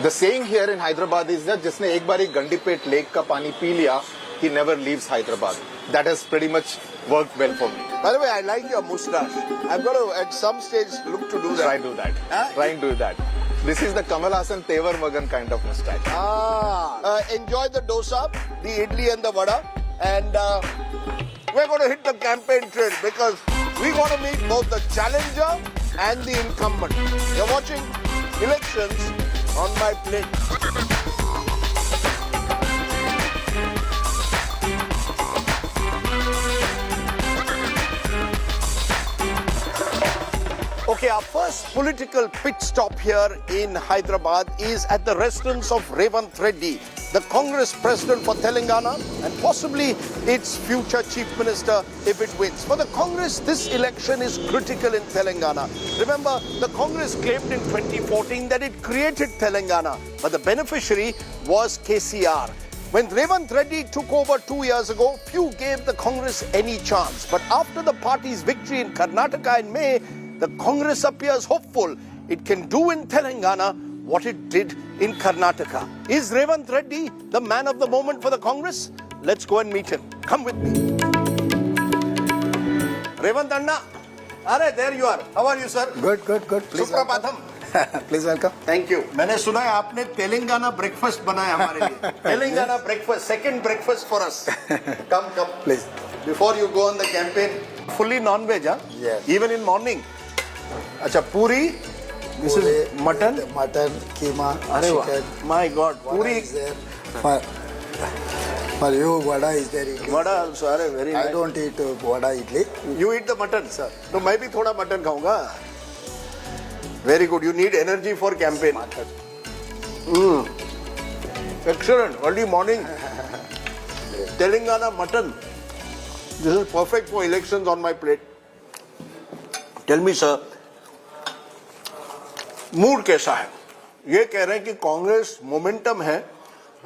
The saying here in Hyderabad is that जिसने एक बारी Gandipet lake का पानी P लिया, he never leaves Hyderabad. That has pretty much worked well for me. By the way, I like your moustache. I'm going to, at some stage, look to do that. Try do that. Huh? Try and do that. This is the Kamal Hassan Tevar Magan kind of moustache. Enjoy the dosa, the idli and the vada. And we're going to hit the campaign trail because we want to meet both the challenger and the incumbent. You're watching Elections on My Plate. Okay, our first political pit stop here in Hyderabad is at the residence of Revanth Reddy, the Congress president for Telangana and possibly its future chief minister if it wins. For the Congress, this election is critical in Telangana. Remember, the Congress claimed in 2014 that it created Telangana, but the beneficiary was KCR. When Revanth Reddy took over 2 years ago, few gave the Congress any chance. But after the party's victory in Karnataka in May, the Congress appears hopeful it can do in Telangana what it did in Karnataka. Is Revanth Reddy the man of the moment for the Congress? Let's go and meet him. Come with me. Revanth Anna. There you are. How are you, sir? Good. Please. Suprapatham. Please welcome. Thank you. मैंने सुना है आपने Telangana breakfast बनाया हमारे लिए। Telangana breakfast, second breakfast for us. Come please. Before you go on the campaign, fully non veg, even in morning. अच्छा, puri, this is mutton, keema, अरे my god, puri. For you, vada is there. Vada also, अरे very nice. I don't eat vada idli. You eat the mutton, sir. तो मैं भी थोड़ा mutton खाऊंगा। Very good. You need energy for campaign. Excellent. Early morning. Telangana mutton. This is perfect for elections on my plate. Tell me, sir. Mood कैसा है? ये कह रहे हैं कि कांग्रेस मोमेंटम है,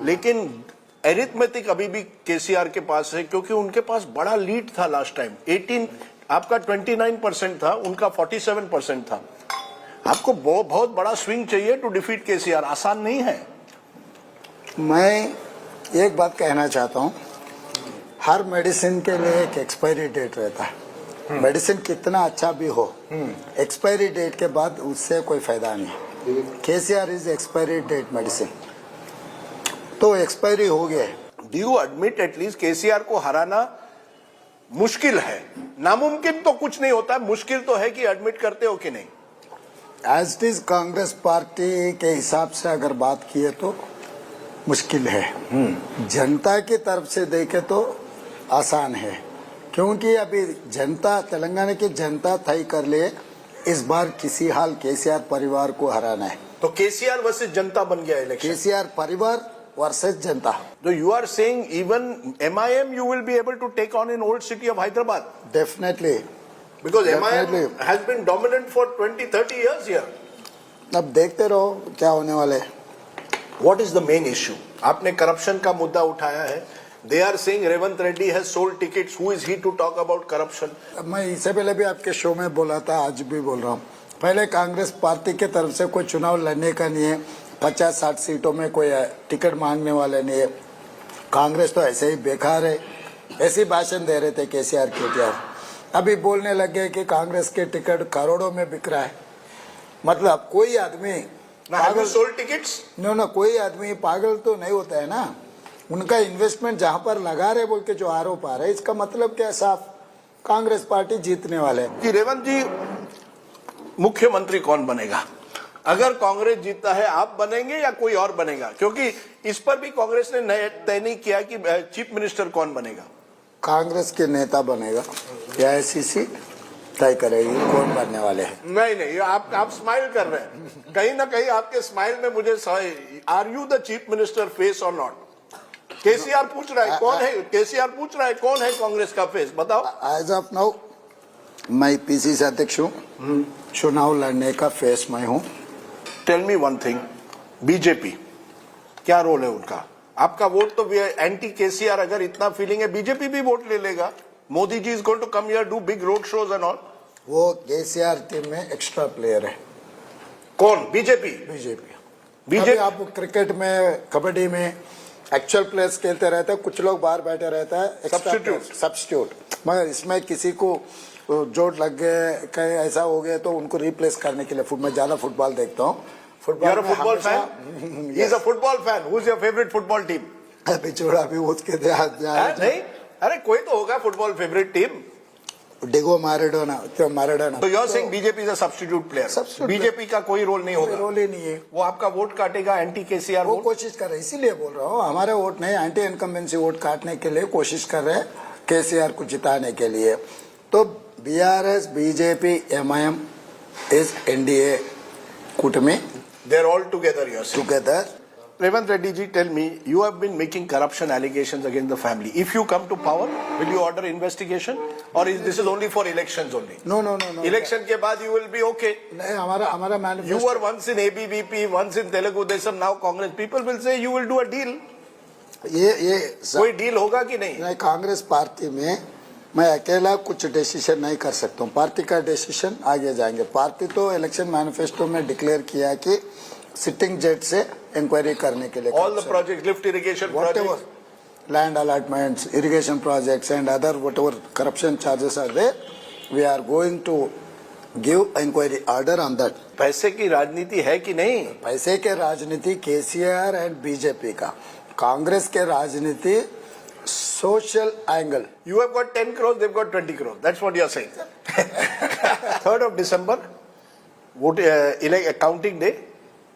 लेकिन एरिथमेटिक अभी भी केसीआर के पास है, क्योंकि उनके पास बड़ा लीड था लास्ट टाइम। 18, आपका 29% था, उनका 47% था। आपको बहुत बड़ा स्विंग चाहिए टू डिफीट केसीआर, आसान नहीं है। मैं एक बात कहना चाहता हूँ, हर मेडिसिन के लिए एक एक्सपायरी डेट रहता है। मेडिसिन कितना अच्छा भी हो, एक्सपायरी डेट के बाद उससे कोई फायदा नहीं। KCR is expiry date medicine, तो एक्सपायरी हो गया। Do you admit at least KCR को हराना मुश्किल है? नामुमकिन तो कुछ नहीं होता, मुश्किल तो है कि एडमिट करते हो कि नहीं? As it is Congress party के हिसाब से अगर बात किए तो मुश्किल है। जनता की तरफ से देखे तो आसान है, क्योंकि अभी जनता, तेलंगाना की जनता तय कर ले इस बार किसी हाल केसीआर परिवार को हराना है। तो केसीआर वर्सेस जनता बन गया इलेक्शन। केसीआर परिवार versus Janata. So you are saying even MIM you will be able to take on in old city of Hyderabad? Definitely. Because Definitely. MIM has been dominant for 20-30 years here. अब देखते रहो क्या होने वाले। What is the main issue? आपने corruption का मुद्दा उठाया है। They are saying Revant Reddy has sold tickets. Who is he to talk about corruption? मैं इससे पहले भी आपके शो में बोला था, आज भी बोल रहा हूँ। पहले कांग्रेस पार्टी के तरफ से कोई चुनाव लड़ने का नहीं है। 50-60 सीटों में कोई टिकट मांगने वाले नहीं है। कांग्रेस तो ऐसे ही बेकार है, ऐसे भाषण दे रहे थे केसीआर केटीआर। अभी बोलने लगे कि कांग्रेस के टिकट करोड़ों में बिक रहा है। मतलब कोई आदमी पागल, सोल्ड टिकट्स? नो, कोई आदमी पागल तो नहीं होता है ना। उनका इन्वेस्टमेंट जहां पर लगा रहे बोल के जो आरोप आ रहा है, इसका मतलब क्या? साफ कांग्रेस पार्टी जीतने वाले है। कि रेवंत जी, मुख्यमंत्री कौन बनेगा? अगर कांग्रेस जीतता है, आप बनेंगे या कोई और बनेगा? क्योंकि इस पर भी कांग्रेस ने तय नहीं किया कि चीफ मिनिस्टर कौन बनेगा। कांग्रेस के नेता बनेगा, एआईसीसी तय करेगी कौन बनने वाले हैं। नहीं, आप स्माइल कर रहे हैं। कहीं ना कहीं आपके स्माइल में मुझे, are you the chief minister face or not? KCR पूछ रहा है कौन है, केसीआर पूछ रहा है कौन है कांग्रेस का फेस, बताओ। एज ऑफ नाउ मैं पीसीसी अध्यक्ष हूँ, चुनाव लड़ने का फेस मैं हूँ। Tell me one thing, BJP क्या रोल है उनका? आपका वोट तो एंटी केसीआर, अगर इतना फीलिंग है बीजेपी भी वोट ले लेगा। Modi ji is going to come here, do big road shows and all. वो केसीआर टीम में एक्स्ट्रा प्लेयर है। कौन? बीजेपी। आप क्रिकेट में, कबड्डी में एक्चुअल प्लेयर्स खेलते रहते हैं, कुछ लोग बाहर बैठे रहते हैं सब्स्टिट्यूट। मगर इसमें किसी को चोट लग गए, कहीं ऐसा हो गया तो उनको रिप्लेस करने के लिए मैं ज्यादा फुटबॉल देखता हूँ। Football fan? He is a football fan. Who is your favorite football team? पिछोड़ा भी उसके नहीं, अरे कोई तो होगा football favourite team. Diego Maradona. तो you are saying BJP is a substitute player. BJP का कोई रोल नहीं होगा? रोल ही नहीं है। वो आपका वोट काटेगा एंटी केसीआर। वो कोशिश कर रहे हैं, इसीलिए बोल रहा हूँ। हमारे वोट नहीं, एंटी इनकम्बेंसी वोट काटने के लिए कोशिश कर रहे हैं, केसीआर को जिताने के लिए। तो BRS, BJP, MIM is NDA कूटमी। They are all together, you are saying. Together. Revant Reddy ji, tell me, you have been making corruption allegations against the family. If you come to power, will you order investigation, or is this is only for elections only? No. Election के बाद you will be okay. नहीं, हमारा manifesto. You were once in ABVP, once in Telugu Desam, now Congress. People will say you will do a deal. ये कोई deal होगा कि नहीं? नहीं, कांग्रेस पार्टी में मैं अकेला कुछ डिसीजन नहीं कर सकता हूँ। पार्टी का डिसीजन आगे जाएंगे। पार्टी तो इलेक्शन मैनिफेस्टो में डिक्लेयर किया कि सिटिंग जज से इंक्वायरी करने के लिए all the project, lift irrigation project, land allotments, irrigation projects and other whatever corruption charges are there, we are going to give inquiry order on that. पैसे की राजनीति है कि नहीं? पैसे के राजनीति केसीआर एंड बीजेपी का, कांग्रेस के राजनीति social angle. You have got 10 crores, they've got 20 crores. That's what you are saying. 3rd of December, counting day.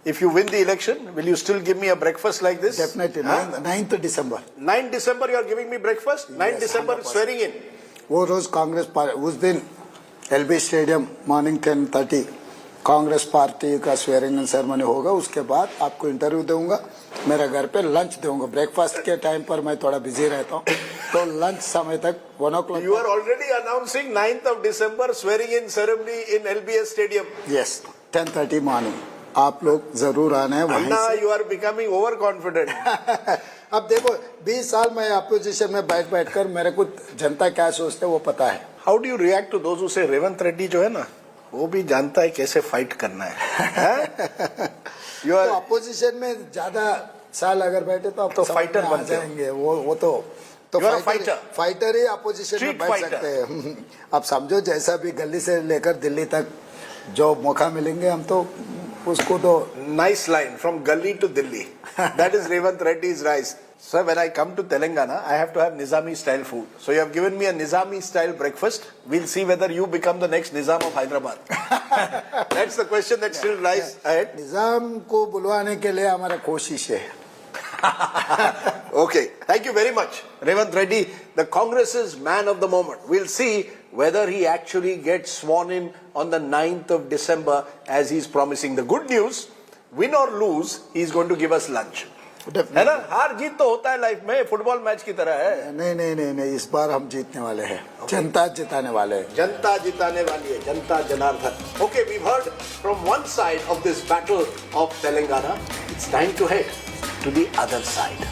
If you win the election, will you still give me a breakfast like this? Definitely. 9th December. 9th December you are giving me breakfast? 9th December 100%. Swearing in. वो रोज Congress party उस दिन LB stadium morning 10:30 Congress party का swearing in ceremony होगा। उसके बाद आपको interview दूंगा, मेरे घर पे लंच दूंगा। ब्रेकफास्ट के टाइम पर मैं थोड़ा बिजी रहता हूँ, तो लंच समय तक 1 o'clock। You are already announcing 9th of December swearing in ceremony in LBS stadium. Yes, 10:30 morning. आप लोग जरूर आना है वहीं से। You are becoming overconfident. अब देखो 20 साल मैं अपोजिशन में बैठ कर मेरे को जनता क्या सोचते है वो पता है। How do you react to those who say Revanth Reddy जो है ना, वो भी जानता है कैसे फाइट करना है। तो अपोजिशन में ज्यादा साल अगर बैठे तो आप तो फाइटर बन जाएंगे। वो तो फाइटर ही अपोजिशन में बैठ सकते हैं। आप समझो जैसा भी गली से लेकर दिल्ली तक जो मौका मिलेंगे हम तो उसको तो। Nice line, from Gully to Delhi. That is Revant Reddy's rise. Sir, when I come to Telangana, I have to have Nizami style food. So you have given me a Nizami style breakfast. We'll see whether you become the next Nizam of Hyderabad. That's the question that still lies ahead. निजाम को बुलवाने के लिए हमारा कोशिश है। Okay, thank you very much. Revant Reddy, the Congress's man of the moment. We'll see whether he actually gets sworn in on the 9th of December as he's promising. The good news, win or lose, he's going to give us lunch. है ना, हार जीत तो होता है life में, football match की तरह है। नहीं, इस बार हम जीतने वाले हैं। जनता जिताने वाले हैं। जनता जिताने वाली है, जनता Janardan. Okay, we've heard from one side of this battle of Telangana. It's time to head to the other side.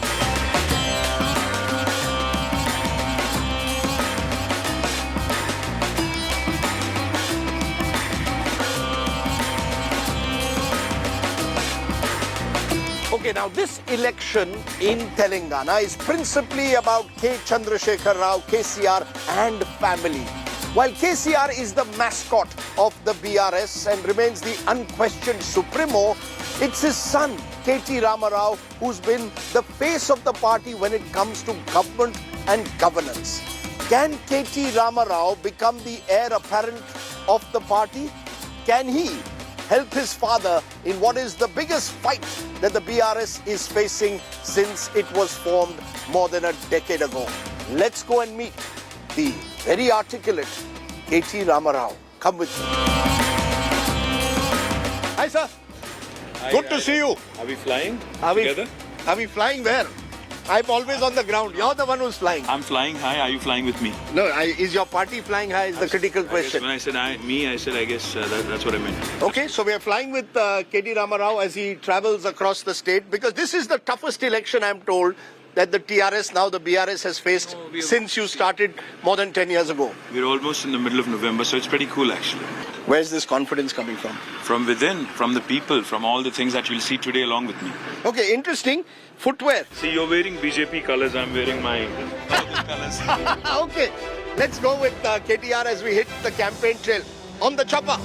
Okay, now this election in Telangana is principally about K. Chandrasekhar Rao, KCR and family. While KCR is the mascot of the BRS and remains the unquestioned supremo, it's his son, KT Ramarao, who's been the face of the party when it comes to government and governance. Can KT Ramarao become the heir apparent of the party? Can he help his father in what is the biggest fight that the BRS is facing since it was formed more than a decade ago? Let's go and meet the very articulate KT Ramarao. Come with me. Hi, sir. Hi, Good to see you. Are we flying together? Are we flying where? I'm always on the ground. You're the one who's flying. I'm flying high. Are you flying with me? No, is your party flying high is the critical question. When I said I said I guess that's what I meant. Okay, so we are flying with KT Ramarao as he travels across the state because this is the toughest election, I'm told, that the TRS, now the BRS, has faced since you started more than 10 years ago. We're almost in the middle of November, so it's pretty cool actually. Where's this confidence coming from? From within, from the people, from all the things that you'll see today along with me. Okay, interesting. Footwear. See, you're wearing BJP colors, I'm wearing my other colors. Okay, let's go with KTR as we hit the campaign trail. On the chopper.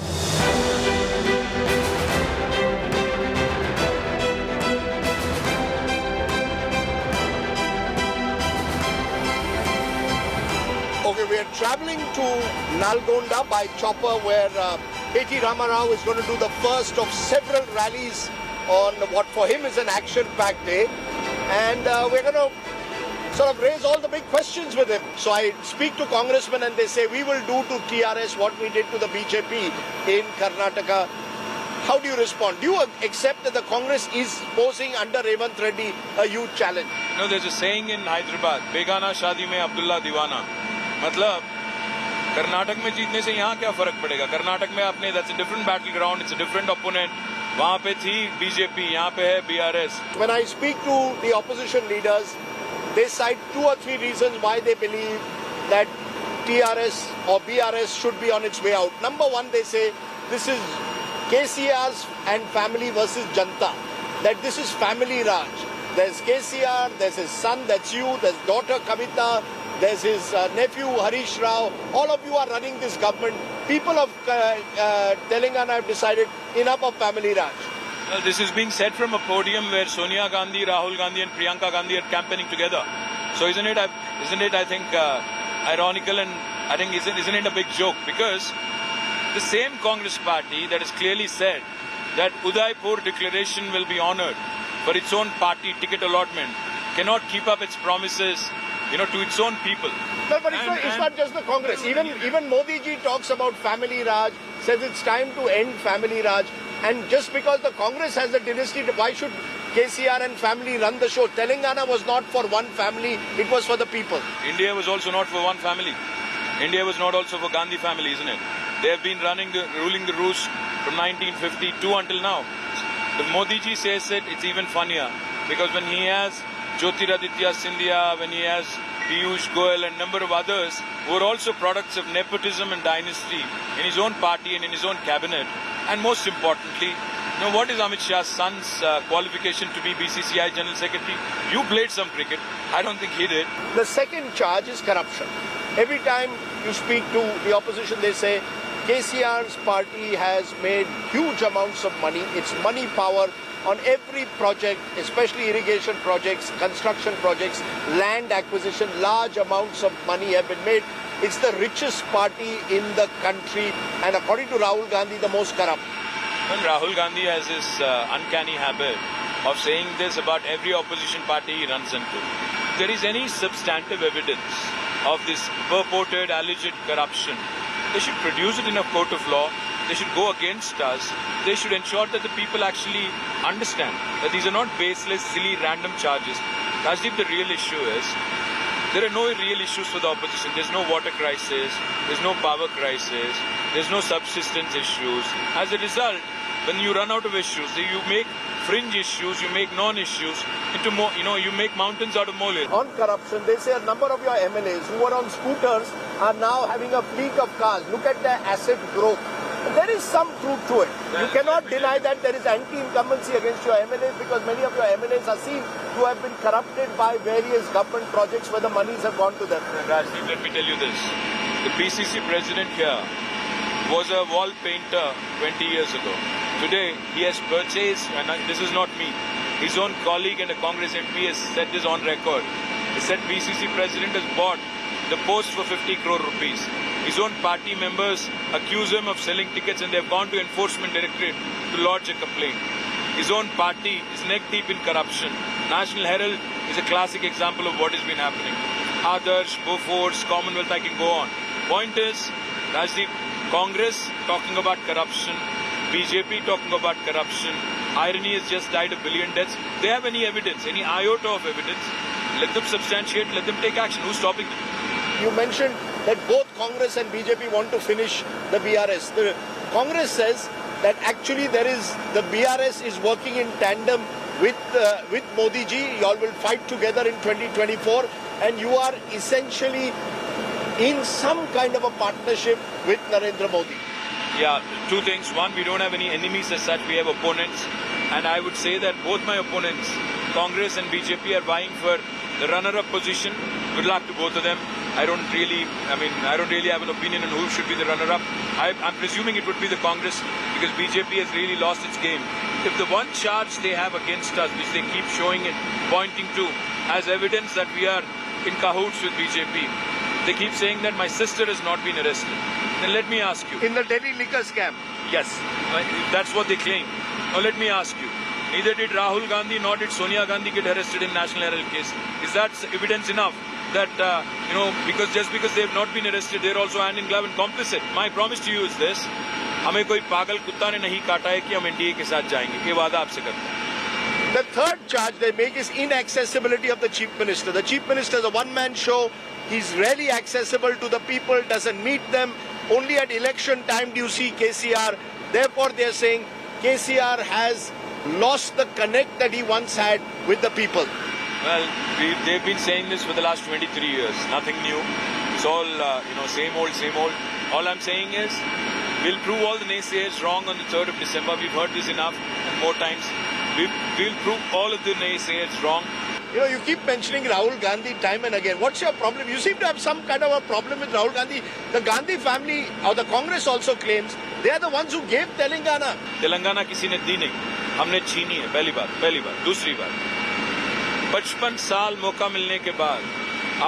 Okay, we are traveling to Nalgonda by chopper where KT Ramarao is going to do the first of several rallies on what for him is an action-packed day. And we're going to sort of raise all the big questions with him. So I speak to congressmen and they say, we will do to TRS what we did to the BJP in Karnataka. How do you respond? Do you accept that the Congress is posing under Revant Reddy a huge challenge? No, there's a saying in Hyderabad, Begana Shadi mein Abdullah Diwana. मतलब कर्नाटक में जीतने से यहाँ क्या फर्क पड़ेगा? कर्नाटक में आपने that's a different battleground, it's a different opponent. वहाँ पे थी बीजेपी, यहाँ पे है BRS. When I speak to the opposition leaders, they cite 2 or 3 reasons why they believe that TRS or BRS should be on its way out. Number 1, they say this is KCR's and family versus Janta. That this is family Raj. There's KCR, there's his son, that's you, there's daughter Kavita, there's his nephew Harish Rao. All of you are running this government. People of Telangana have decided enough of family Raj. Well, this is being said from a podium where Sonia Gandhi, Rahul Gandhi and Priyanka Gandhi are campaigning together. So isn't it I think, ironical, and I think isn't it a big joke? Because the same Congress party that has clearly said that Udaipur declaration will be honoured for its own party ticket allotment cannot keep up its promises, to its own people. No, but it's not just the Congress. Even Modi ji talks about family Raj, says it's time to end family Raj. And just because the Congress has a dynasty, why should KCR and family run the show? Telangana was not for one family, it was for the people. India was also not for one family. India was not also for Gandhi family, isn't it? They have been ruling the roost from 1952 until now. If Modi ji says it's even funnier, because when he has Jyotiraditya Scindia, when he has Piyush Goyal and a number of others who are also products of nepotism and dynasty in his own party and in his own cabinet, and most importantly, what is Amit Shah's son's qualification to be BCCI General Secretary? You played some cricket. I don't think he did. The second charge is corruption. Every time you speak to the opposition, they say KCR's party has made huge amounts of money. It's money power on every project, especially irrigation projects, construction projects, land acquisition. Large amounts of money have been made. It's the richest party in the country, and according to Rahul Gandhi, the most corrupt. Well, Rahul Gandhi has this uncanny habit of saying this about every opposition party he runs into. If there is any substantive evidence of this purported alleged corruption, they should produce it in a court of law. They should go against us. They should ensure that the people actually understand that these are not baseless, silly, random charges. Rajdeep, the real issue is, there are no real issues for the opposition. There's no water crisis, there's no power crisis, there's no subsistence issues. As a result, when you run out of issues, you make fringe issues, you make non-issues into more, you make mountains out of molehills. On corruption, they say a number of your MLAs who were on scooters are now having a fleet of cars. Look at their asset growth. There is some truth to it. You cannot deny that there is anti-incumbency against your MLAs, because many of your MLAs are seen to have been corrupted by various government projects where the monies have gone to them. Rajdeep, let me tell you this. The PCC president here was a wall painter 20 years ago. Today, he has purchased, and this is not me, his own colleague and a Congress MP has said this on record. He said PCC president has bought the post for 50 crore rupees. His own party members accuse him of selling tickets, and they have gone to Enforcement Directorate to lodge a complaint. His own party is neck deep in corruption. National Herald is a classic example of what has been happening. Adarsh, Bofors, Commonwealth, I can go on. Point is, Rajdeep, Congress talking about corruption, BJP talking about corruption, irony has just died a billion deaths. They have any evidence, any iota of evidence, let them substantiate, let them take action. Who's stopping them? You mentioned that both Congress and BJP want to finish the BRS. The Congress says that actually the BRS is working in tandem with Modi ji. You all will fight together in 2024, and you are essentially in some kind of a partnership with Narendra Modi. Yeah, two things. One, we don't have any enemies as such. We have opponents. And I would say that both my opponents, Congress and BJP, are vying for the runner-up position. Good luck to both of them. I don't really have an opinion on who should be the runner-up. I'm presuming it would be the Congress, because BJP has really lost its game. If the one charge they have against us, which they keep showing and pointing to as evidence that we are in cahoots with BJP, they keep saying that my sister has not been arrested. Then let me ask you. In the Delhi liquor scam? Yes, that's what they claim. Now let me ask you. Neither did Rahul Gandhi nor did Sonia Gandhi get arrested in National Herald case. Is that evidence enough that, because they have not been arrested, they are also hand in glove and complicit? My promise to you is this. हमें कोई पागल कुत्ता ने नहीं काटा है कि हम एनडीए के साथ जाएंगे. ये वादा आपसे करते हैं. The third charge they make is inaccessibility of the Chief Minister. The Chief Minister is a one-man show. He's rarely accessible to the people, doesn't meet them. Only at election time do you see KCR. Therefore, they're saying KCR has lost the connect that he once had with the people. Well, they've been saying this for the last 23 years. Nothing new. It's all, same old, same old. All I'm saying is, we'll prove all the naysayers wrong on the 3rd of December. We've heard this enough and more times. We'll prove all of the naysayers wrong. You keep mentioning Rahul Gandhi time and again. What's your problem? You seem to have some kind of a problem with Rahul Gandhi. The Gandhi family or the Congress also claims they are the ones who gave Telangana. Telangana किसी ने दी नहीं, हमने छीनी है। पहली बात। दूसरी बात, 55 साल मौका मिलने के बाद,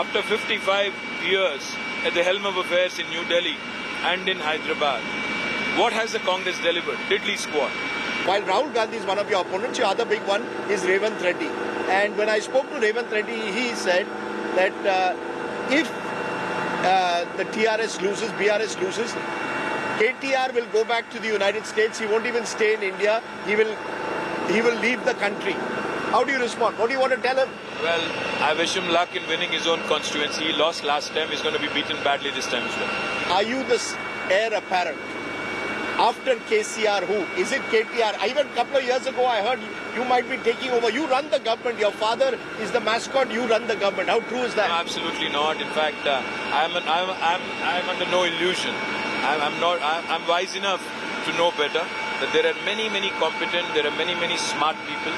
after 55 years at the helm of affairs in New Delhi and in Hyderabad, what has the Congress delivered? Diddly squat. While Rahul Gandhi is one of your opponents, your other big one is Revanth Reddy. And when I spoke to Revanth Reddy, he said that if the TRS loses, BRS loses, KTR will go back to the United States. He won't even stay in India. He will leave the country. How do you respond? What do you want to tell him? Well, I wish him luck in winning his own constituency. He lost last time. He's going to be beaten badly this time as well. Are you the heir apparent? After KCR, who? Is it KTR? Even a couple of years ago, I heard you might be taking over. You run the government. Your father is the mascot. You run the government. How true is that? No, absolutely not. In fact, I'm under no illusion. I'm wise enough to know better that there are many competent, there are many smart people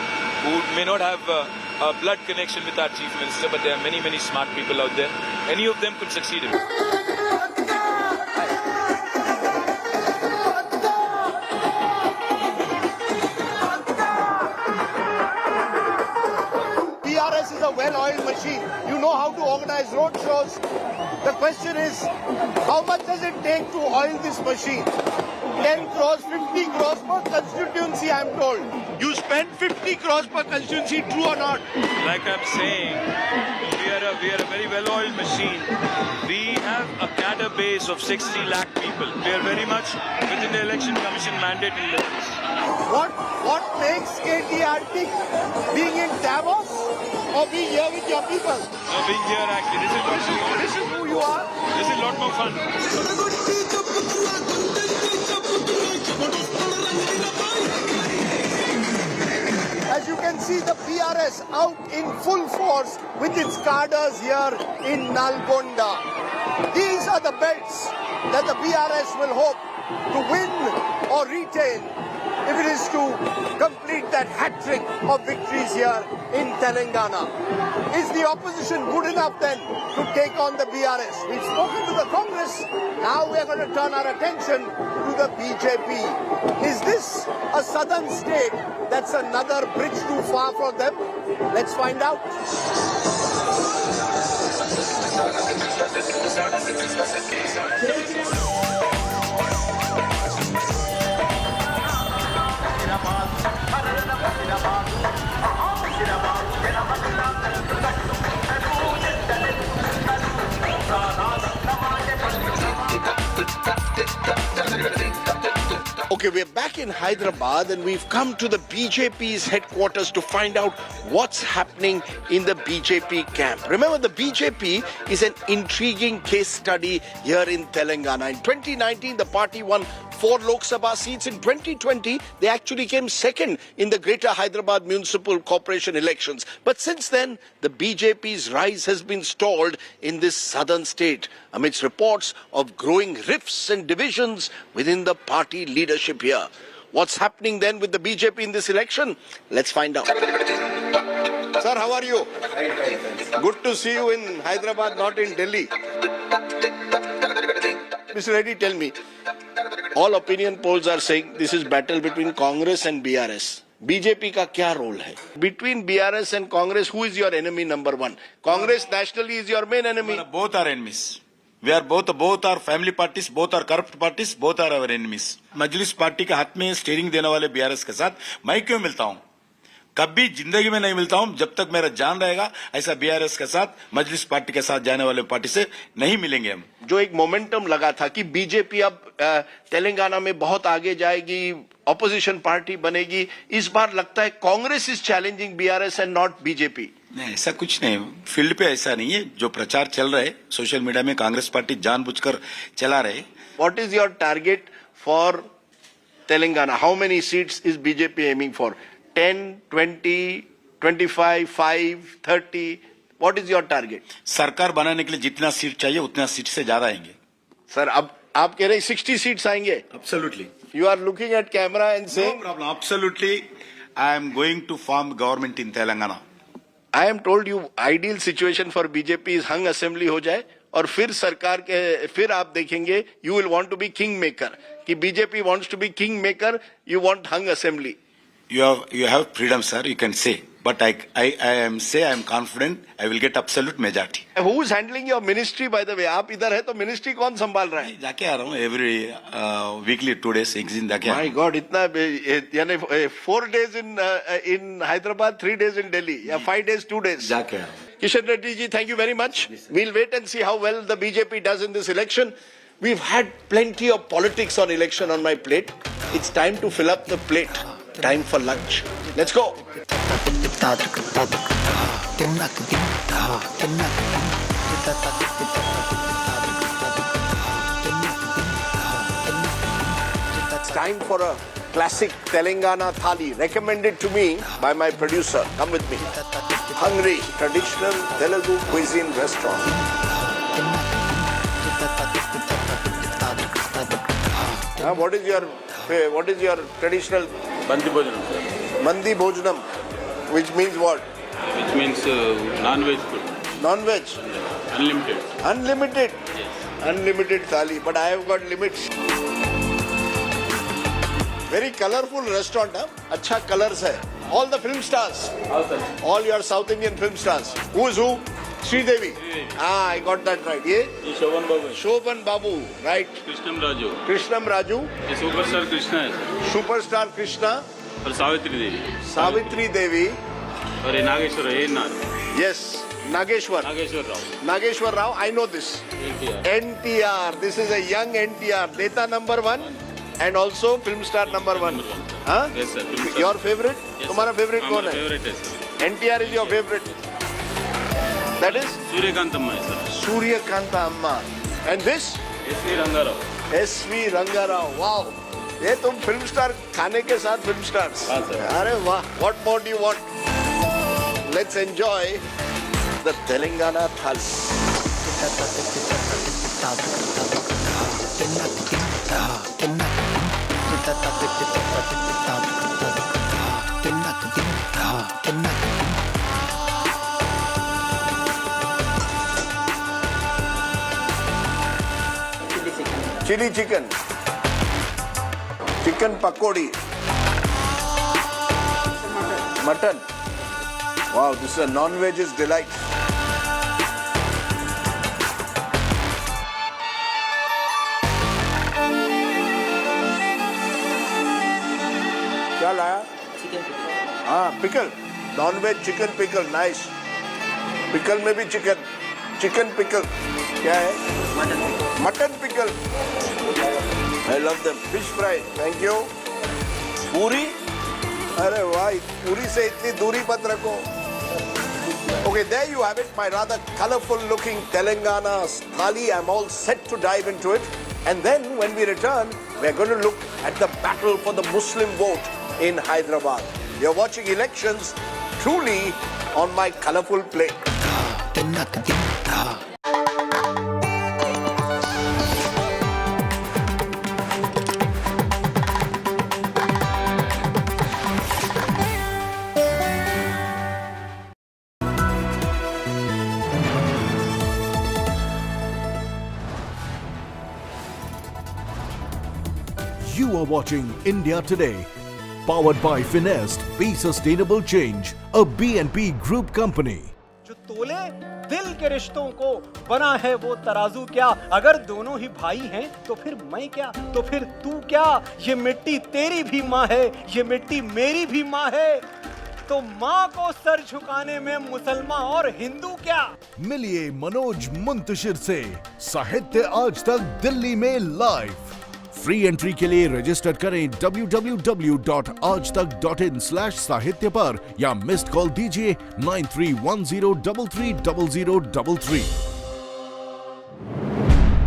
who may not have a blood connection with our chief minister, but there are many smart people out there. Any of them could succeed in it. PRS is a well-oiled machine. You know how to organize road shows. The question is, how much does it take to oil this machine? 10 crores, 50 crores per constituency, I'm told. You spend 50 crores per constituency, true or not? Like I'm saying, we are a very well-oiled machine. We have a cadre base of 60 lakh people. We are very much within the Election Commission mandate limits. What makes KTR tick? Being in Davos or being here with your people? No, being here actually. This is who you are? This is a lot more fun. As you can see, the PRS out in full force with its cadres here in Nalgonda. These are the belts that the PRS will hope to win or retain if it is to complete that hat-trick of victories here in Telangana. Is the opposition good enough then to take on the BRS? We've spoken to the Congress. Now we're going to turn our attention to the BJP. Is this a southern state that's another bridge too far for them? Let's find out. Okay, we're back in Hyderabad and we've come to the BJP's headquarters to find out what's happening in the BJP camp. Remember, the BJP is an intriguing case study here in Telangana. In 2019, the party won 4 Lok Sabha seats. In 2020, they actually came second in the Greater Hyderabad Municipal Corporation elections. But since then, the BJP's rise has been stalled in this southern state amidst reports of growing rifts and divisions within the party leadership here. What's happening then with the BJP in this election? Let's find out. Sir, how are you? Good to see you in Hyderabad, not in Delhi. Mr. Reddy, tell me. All opinion polls are saying this is battle between Congress and BRS. BJP का क्या role है? Between BRS and Congress, who is your enemy number one? Congress nationally is your main enemy. Both are enemies. We are both are family parties, both are corrupt parties, both are our enemies. Majlis party के हाथ में steering देने वाले BRS के साथ मैं क्यों मिलता हूँ? कभी जिंदगी में नहीं मिलता हूँ. जब तक मेरा जान रहेगा, ऐसा BRS के साथ, मजलिस पार्टी के साथ जाने वाले पार्टी से नहीं मिलेंगे हम. जो एक मोमेंटम लगा था कि बीजेपी अब तेलंगाना में बहुत आगे जाएगी, ऑपोजिशन पार्टी बनेगी, इस बार लगता है Congress is challenging BRS and not BJP. नहीं, ऐसा कुछ नहीं. फील्ड पे ऐसा नहीं है. जो प्रचार चल रहा है सोशल मीडिया में, कांग्रेस पार्टी जानबूझकर चला रहे. What is your target for Telangana? How many seats is BJP aiming for? 10, 20, 25, 5, 30. What is your target? सरकार बनाने के लिए जितना सीट चाहिए उतना सीट से ज्यादा आएंगे. सर, अब आप कह रहे हैं 60 सीट्स आएंगे? Absolutely. You are looking at camera and saying? No problem. Absolutely. I am going to form government in Telangana. I am told you ideal situation for BJP is hung assembly हो जाए और फिर सरकार के फिर आप देखेंगे you will want to be king maker कि BJP wants to be king maker, you want hung assembly. You have freedom, sir. You can say, but I am confident. I will get absolute majority. Who is handling your ministry, by the way? आप इधर है तो ministry कौन संभाल रहा है? जाके आ रहा हूँ every weekly 2 days एक दिन जाके. My God, इतना यानी 4 days in Hyderabad, 3 days in Delhi, या 5 days 2 days. जाके आ रहा हूँ. Kishan Reddy ji, thank you very much. We'll wait and see how well the BJP does in this election. We've had plenty of politics on election on my plate. It's time to fill up the plate. Time for lunch. Let's go. It's time for a classic Telangana thali recommended to me by my producer. Come with me. Hungry traditional Telugu cuisine restaurant. What is your traditional? Mandi Bhojanam, sir. Mandi Bhojanam, which means what? Which means non-veg food. Non-veg? Unlimited. Unlimited? Yes. Unlimited thali, but I have got limits. Very colorful restaurant, huh? Acha colors hai. All the film stars. All your South Indian film stars. Who is who? Sridevi. I got that right. Ye? Shobhan Babu. Shobhan Babu, right. Krishnam Raju. Krishnam Raju. ये Superstar Krishna है sir. Superstar Krishna. और Savitri Devi. Savitri Devi. और ये नागेश्वर है ना. Yes, Nageshwar. Nageshwar Rao. Nageshwar Rao, I know this. NTR. This is a young NTR. Data number 1 and also film star number 1. Huh? Yes sir. Your favorite? Yes, तुम्हारा favorite कौन है? Favorite है sir. NTR is your favorite. That is? Suryakant Amma है sir. Suryakanta Amma. And this? S.V. Rangarao. S.V. Rangarao. Wow. ये तुम film star खाने के साथ film stars. हाँ sir. अरे वाह. What more do you want? Let's enjoy the Telangana thali. Chili chicken, chicken pakodi, mutton. Wow, this is a non-veg's delight. क्या लाया? Chicken pickle. हाँ, pickle. Non-veg chicken pickle, nice. Pickle में भी chicken. Chicken pickle. क्या है? Mutton pickle. I love them. Fish fry. Thank you. पूरी? अरे वाह, पूरी से इतनी दूरी मत रखो. Okay, there you have it, my rather colorful looking Telangana thali. I'm all set to dive into it. And then when we return, we're going to look at the battle for the Muslim vote in Hyderabad. You're watching elections truly on my colorful plate. You are watching India Today, powered by Finest, Be Sustainable Change, a B&P Group company. जो तोले दिल के रिश्तों को बना है वो तराजू क्या. अगर दोनों ही भाई हैं तो फिर मैं क्या, तो फिर तू क्या. ये मिट्टी तेरी भी माँ है, ये मिट्टी मेरी भी माँ है. तो माँ को सर झुकाने में मुसलमान और हिंदू क्या. मिलिए मनोज मुंतशिर से साहित्य आज तक दिल्ली में लाइव. फ्री एंट्री के लिए रजिस्टर करें www.aajtak.in/साहित्य पर या मिस्ड कॉल दीजिए 9310330033.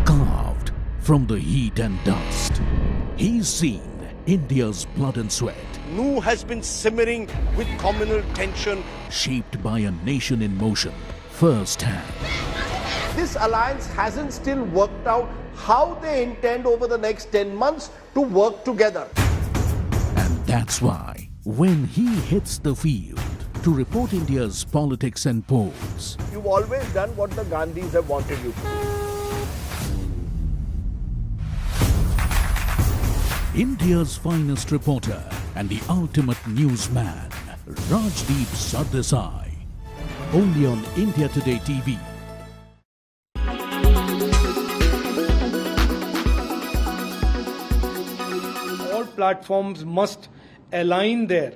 Carved from the heat and dust, he's seen India's blood and sweat. Nu has been simmering with communal tension. Shaped by a nation in motion, firsthand. This alliance hasn't still worked out how they intend over the next 10 months to work together. And that's why, when he hits the field, to report India's politics and polls. You've always done what the Gandhis have wanted you to do. India's finest reporter and the ultimate newsman, Rajdeep Sardesai. Only on India Today TV. All platforms must align there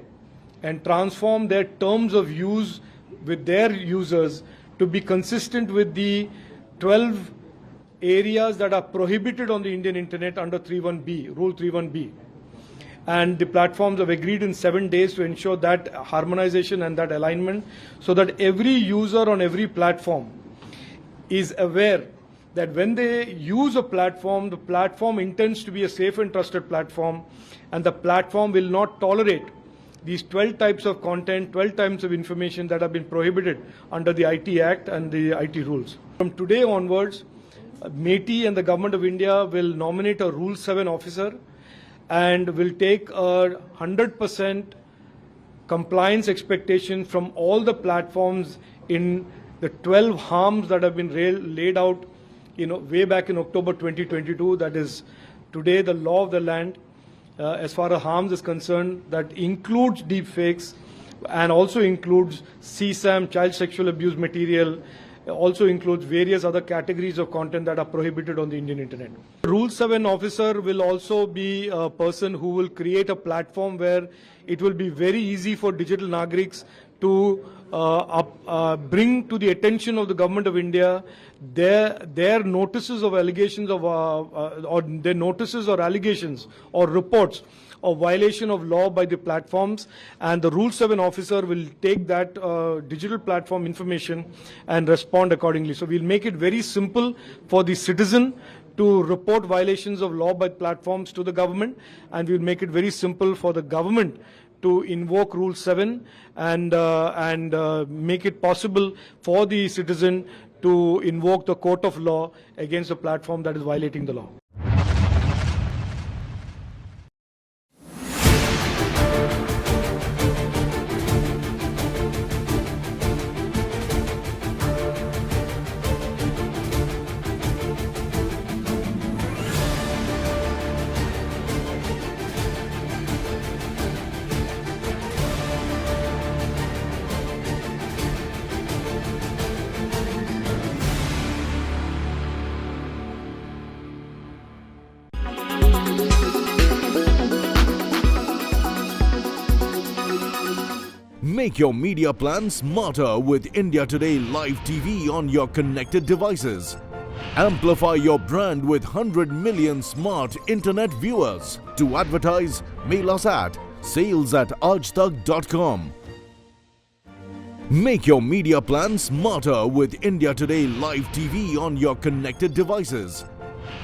and transform their terms of use with their users to be consistent with the 12 areas that are prohibited on the Indian internet under 31B, Rule 31B. And the platforms have agreed in 7 days to ensure that harmonization and that alignment so that every user on every platform is aware that when they use a platform, the platform intends to be a safe and trusted platform, and the platform will not tolerate these 12 types of content, 12 types of information that have been prohibited under the IT Act and the IT rules. From today onwards, MeitY and the Government of India will nominate a Rule 7 officer and will take a 100% compliance expectation from all the platforms in the 12 harms that have been laid out, way back in October 2022. That is today the law of the land as far as harms is concerned. That includes deepfakes and also includes CSAM, child sexual abuse material, also includes various other categories of content that are prohibited on the Indian internet. Rule 7 officer will also be a person who will create a platform where it will be very easy for digital Nagriks to bring to the attention of the Government of India their notices of allegations of or their notices or allegations or reports of violation of law by the platforms, and the Rule 7 officer will take that digital platform information and respond accordingly. So we'll make it very simple for the citizen to report violations of law by platforms to the government, and we'll make it very simple for the government to invoke Rule 7 and make it possible for the citizen to invoke the court of law against a platform that is violating the law. Make your media plan smarter with India Today Live TV on your connected devices. Amplify your brand with 100 million smart internet viewers. To advertise, mail us at sales@aajtak.com. Make your media plan smarter with India Today Live TV on your connected devices.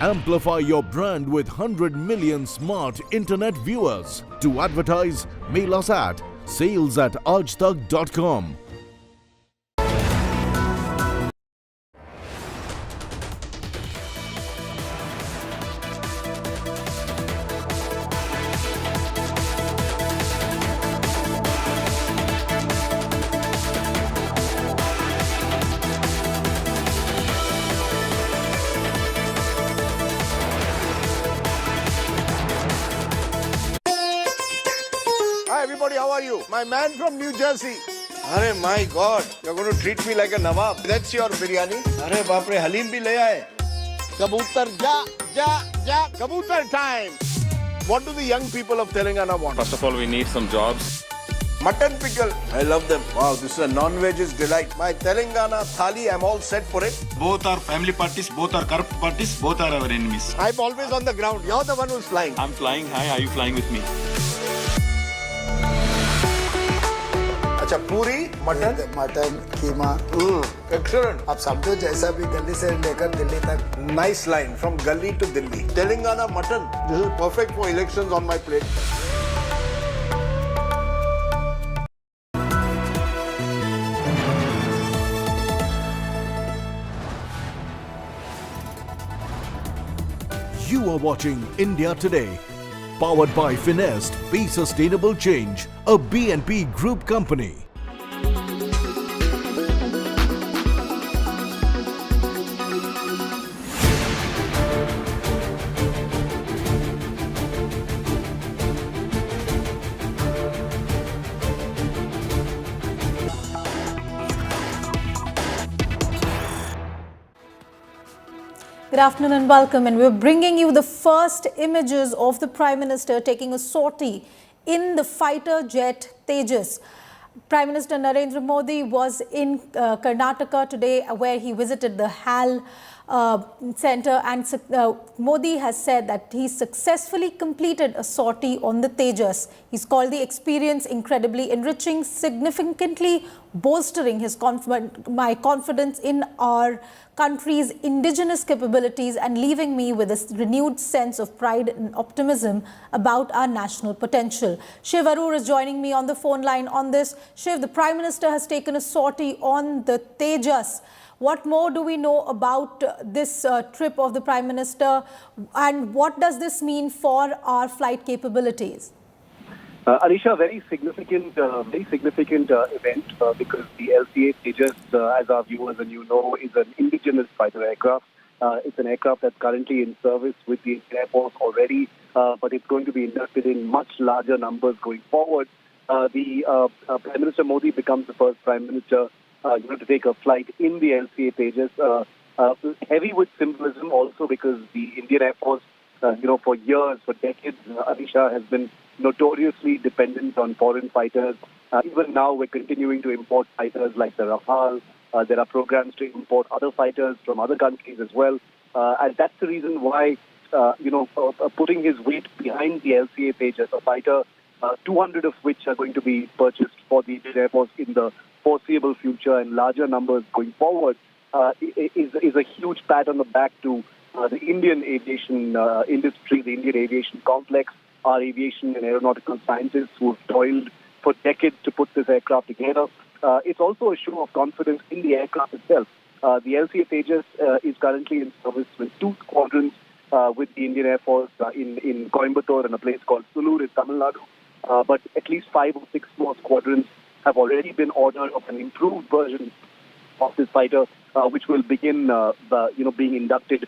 Amplify your brand with 100 million smart internet viewers. To advertise, mail us at sales@aajtak.com. Hi everybody, how are you? My man from New Jersey. Arey my God, you're going to treat me like a Nawab. That's your biryani. Arey baap re, Halim bhi le aaye. Kabutar ja, kabutar time. What do the young people of Telangana want? First of all, we need some jobs. Mutton pickle. I love them. Wow, this is a non-veg's delight. My Telangana thali, I'm all set for it. Both are family parties, both are corrupt parties, both are our enemies. I'm always on the ground. You're the one who's flying. I'm flying high. Are you flying with me? अच्छा पूरी mutton कीमा excellent. आप समझो जैसा भी गली से लेकर दिल्ली तक. Nice line from Gully to Delhi. Telangana mutton. This is perfect for elections on my plate. You are watching India Today, powered by Finest Be Sustainable Change, a BNP Group company. Good afternoon and welcome. And we're bringing you the first images of the Prime Minister taking a sortie in the fighter jet Tejas. Prime Minister Narendra Modi was in Karnataka today, where he visited the HAL Centre, and Modi has said that he successfully completed a sortie on the Tejas. He's called the experience incredibly enriching, significantly bolstering my confidence in our country's indigenous capabilities and leaving me with a renewed sense of pride and optimism about our national potential. Shiv Arur is joining me on the phone line on this. Shiv, the Prime Minister has taken a sortie on the Tejas. What more do we know about this trip of the Prime Minister, and what does this mean for our flight capabilities? Alisha, very significant event because the LCA Tejas, as our viewers and you know, is an indigenous fighter aircraft. It's an aircraft that's currently in service with the Air Force already, but it's going to be inducted in much larger numbers going forward. Prime Minister Modi becomes the first Prime Minister to take a flight in the LCA Tejas. Heavy with symbolism also because the Indian Air Force, for years, for decades, Alisha has been notoriously dependent on foreign fighters. Even now, we're continuing to import fighters like the Rafale. There are programs to import other fighters from other countries as well. And that's the reason why, putting his weight behind the LCA Tejas, a fighter, 200 of which are going to be purchased for the Indian Air Force in the foreseeable future and larger numbers going forward, is a huge pat on the back to the Indian aviation industry, the Indian aviation complex, our aviation and aeronautical scientists who have toiled for decades to put this aircraft together. It's also a show of confidence in the aircraft itself. The LCA Tejas is currently in service with 2 squadrons with the Indian Air Force in Coimbatore and a place called Sulur in Tamil Nadu. But at least 5 or 6 more squadrons have already been ordered of an improved version of this fighter, which will begin being inducted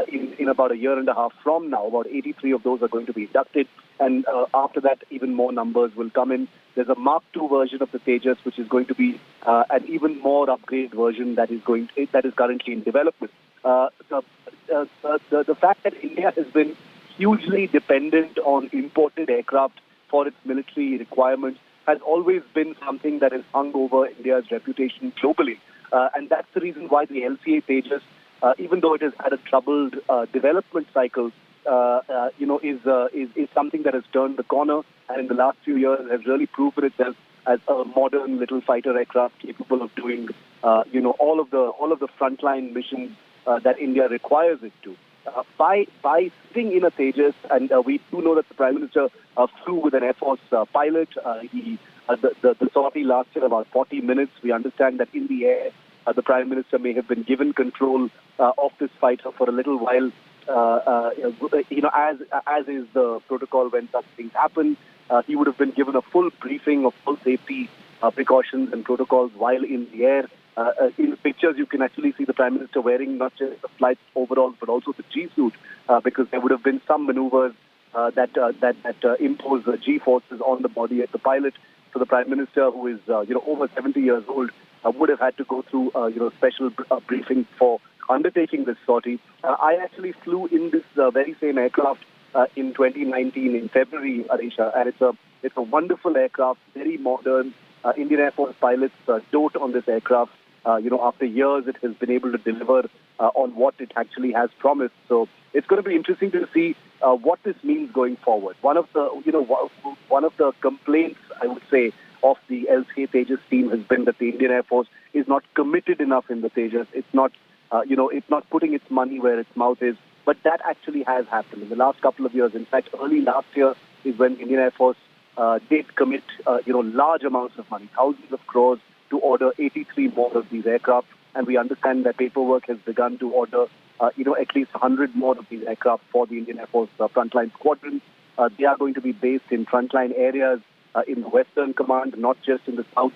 in about a year and a half from now. About 83 of those are going to be inducted, and after that, even more numbers will come in. There's a Mark II version of the Tejas, which is going to be an even more upgraded version that is currently in development. The fact that India has been hugely dependent on imported aircraft for its military requirements has always been something that has hung over India's reputation globally, and that's the reason why the LCA Tejas, even though it has had a troubled development cycle, is something that has turned the corner, and in the last few years has really proven itself as a modern little fighter aircraft capable of doing, all of the frontline missions that India requires it to. By sitting in a Tejas, and we do know that the Prime Minister flew with an Air Force pilot. The sortie lasted about 40 minutes. We understand that in the air, the Prime Minister may have been given control of this fighter for a little while, as is the protocol when such things happen. He would have been given a full briefing of full safety precautions and protocols while in the air. In the pictures, you can actually see the Prime Minister wearing not just the flight overalls, but also the G suit, because there would have been some maneuvers that impose the G forces on the body of the pilot. So the Prime Minister, who is over 70 years old, would have had to go through special briefing for undertaking this sortie. I actually flew in this very same aircraft in 2019 in February, Arisha, and it's a wonderful aircraft, very modern. Indian Air Force pilots dote on this aircraft. After years, it has been able to deliver on what it actually has promised. So it's going to be interesting to see what this means going forward. One of the complaints, I would say, of the LCA Tejas team has been that the Indian Air Force is not committed enough in the Tejas. It's not, it's not putting its money where its mouth is. But that actually has happened in the last couple of years. In fact, early last year is when the Indian Air Force did commit, large amounts of money, thousands of crores, to order 83 more of these aircraft. And we understand that paperwork has begun to order, at least 100 more of these aircraft for the Indian Air Force frontline squadrons. They are going to be based in frontline areas in the Western Command, not just in the South.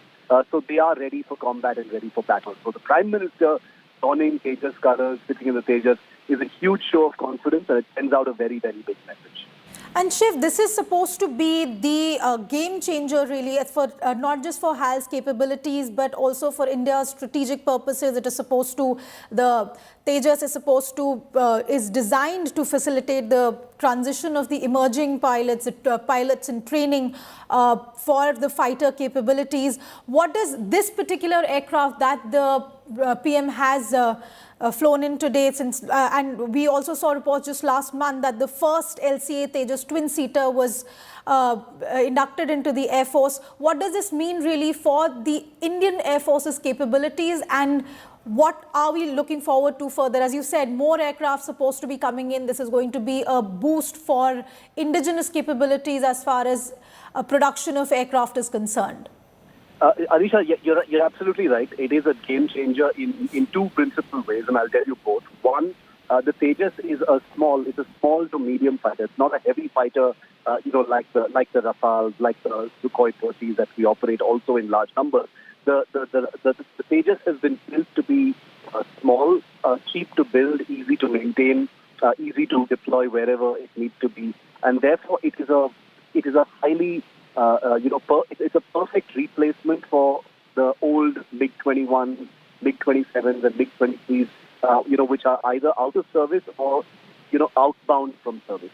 So they are ready for combat and ready for battle. So the Prime Minister donning Tejas colors, sitting in the Tejas, is a huge show of confidence, and it sends out a very, very big message. And Shiv, this is supposed to be the game changer really for not just for HAL's capabilities but also for India's strategic purposes. It is supposed to, the Tejas is supposed to, is designed to facilitate the transition of the emerging pilots, pilots in training for the fighter capabilities. What is this particular aircraft that the PM has flown in today, since and we also saw reports just last month that the first LCA Tejas twin-seater was inducted into the Air Force. What does this mean really for the Indian Air Force's capabilities, and what are we looking forward to further? As you said, more aircraft supposed to be coming in. This is going to be a boost for indigenous capabilities as far as production of aircraft is concerned. Alisha, you're absolutely right. It is a game changer in two principal ways, and I'll tell you both. One, the Tejas is a small to medium fighter. It's not a heavy fighter, like the Rafales, like the Sukhoi 30s that we operate also in large numbers. The Tejas has been built to be small, cheap to build, easy to maintain, easy to deploy wherever it needs to be, and therefore it is a highly it's a perfect replacement for the old MiG-21, MiG-27s and MiG-23s, which are either out of service or, outbound from service.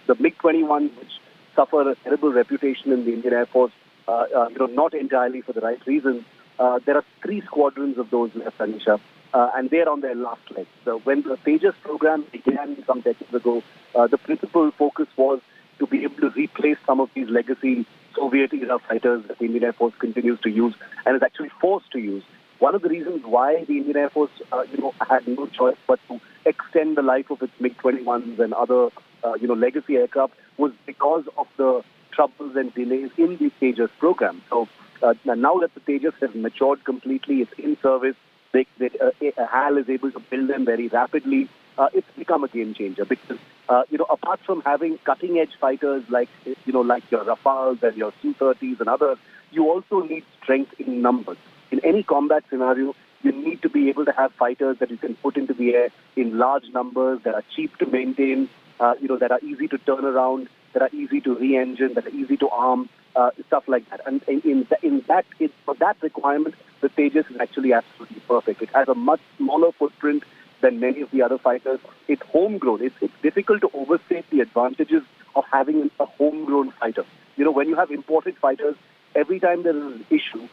The MiG-21, which suffer a terrible reputation in the Indian Air Force, not entirely for the right reasons. There are 3 squadrons of those left, Anisha, and they're on their last leg. So when the Tejas program began some decades ago, the principal focus was to be able to replace some of these legacy Soviet-era fighters that the Indian Air Force continues to use and is actually forced to use. One of the reasons why the Indian Air Force, had no choice but to extend the life of its MiG-21s and other, legacy aircraft was because of the troubles and delays in the Tejas program. So now that the Tejas has matured completely, it's in service, HAL is able to build them very rapidly. It's become a game changer because, apart from having cutting-edge fighters like your Rafales and your Su-30s and others, you also need strength in numbers. In any combat scenario, you need to be able to have fighters that you can put into the air in large numbers, that are cheap to maintain, that are easy to turn around, that are easy to re-engine, that are easy to arm, stuff like that. And for that requirement, the Tejas is actually absolutely perfect. It has a much smaller footprint than many of the other fighters. It's homegrown. It's difficult to overstate the advantages of having a homegrown fighter. When you have imported fighters, every time there is an issue,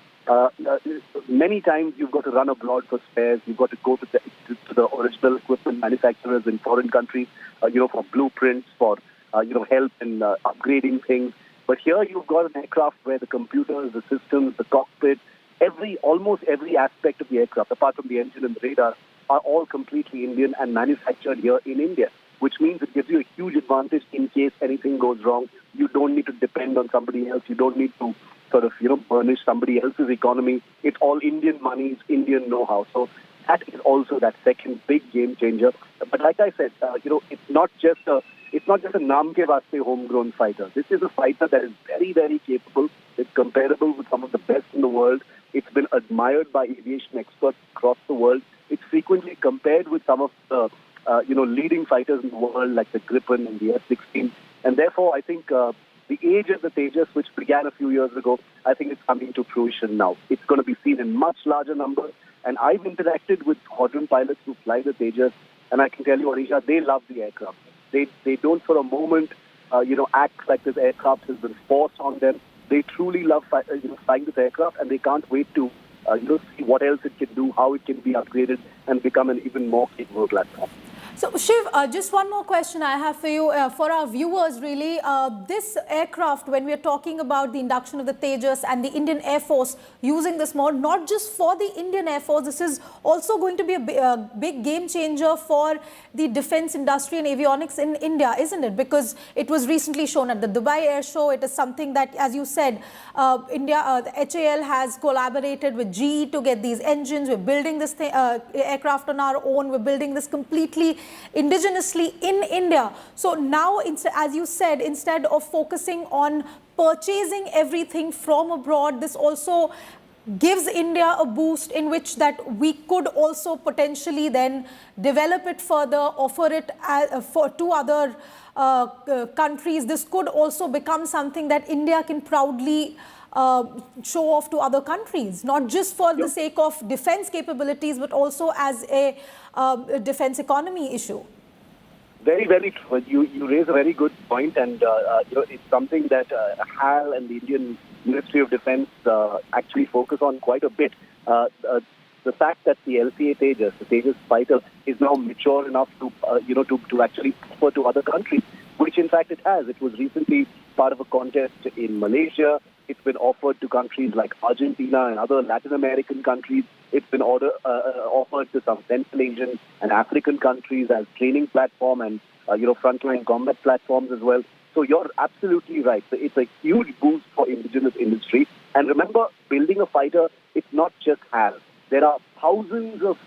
many times you've got to run abroad for spares. You've got to go to the original equipment manufacturers in foreign countries, for blueprints, for help in upgrading things. But here you've got an aircraft where the computers, the systems, the cockpit, almost every aspect of the aircraft, apart from the engine and the radar, are all completely Indian and manufactured here in India, which means it gives you a huge advantage in case anything goes wrong. You don't need to depend on somebody else. You don't need to burnish somebody else's economy. It's all Indian money, it's Indian know-how. So that is also that second big game changer. But like I said, it's not just a naam ke vaste homegrown fighter. This is a fighter that is very, very capable. It's comparable with some of the best in the world. It's been admired by aviation experts across the world. It's frequently compared with some of the, leading fighters in the world, like the Gripen and the F-16. And therefore, I think the age of the Tejas, which began a few years ago, I think it's coming to fruition now. It's going to be seen in much larger numbers. And I've interacted with squadron pilots who fly the Tejas, and I can tell you, Anisha, they love the aircraft. They don't for a moment, act like this aircraft has been forced on them. They truly love flying this aircraft, and they can't wait to see what else it can do, how it can be upgraded and become an even more capable platform. So Shiv, just one more question I have for you, for our viewers really. This aircraft, when we are talking about the induction of the Tejas and the Indian Air Force using this mode, not just for the Indian Air Force, this is also going to be a big game changer for the defense industry and avionics in India, isn't it? Because it was recently shown at the Dubai Air Show. It is something that, as you said, the HAL has collaborated with GE to get these engines. We're building this aircraft on our own. We're building this completely indigenously in India. So now, as you said, instead of focusing on purchasing everything from abroad, this also gives India a boost in which that we could also potentially then develop it further, offer it to other countries. This could also become something that India can proudly show off to other countries, not just for the sake of defense capabilities, but also as a defense economy issue. Very, very true. You raise a very good point, and it's something that HAL and the Indian Ministry of Defense actually focus on quite a bit. The fact that the LCA Tejas, the Tejas fighter, is now mature enough to actually offer to other countries, which in fact it has. It was recently part of a contest in Malaysia. It's been offered to countries like Argentina and other Latin American countries. It's been offered to some Central Asian and African countries as training platform and frontline combat platforms as well. So you're absolutely right. So it's a huge boost for indigenous industry. And remember, building a fighter, it's not just HAL. There are thousands of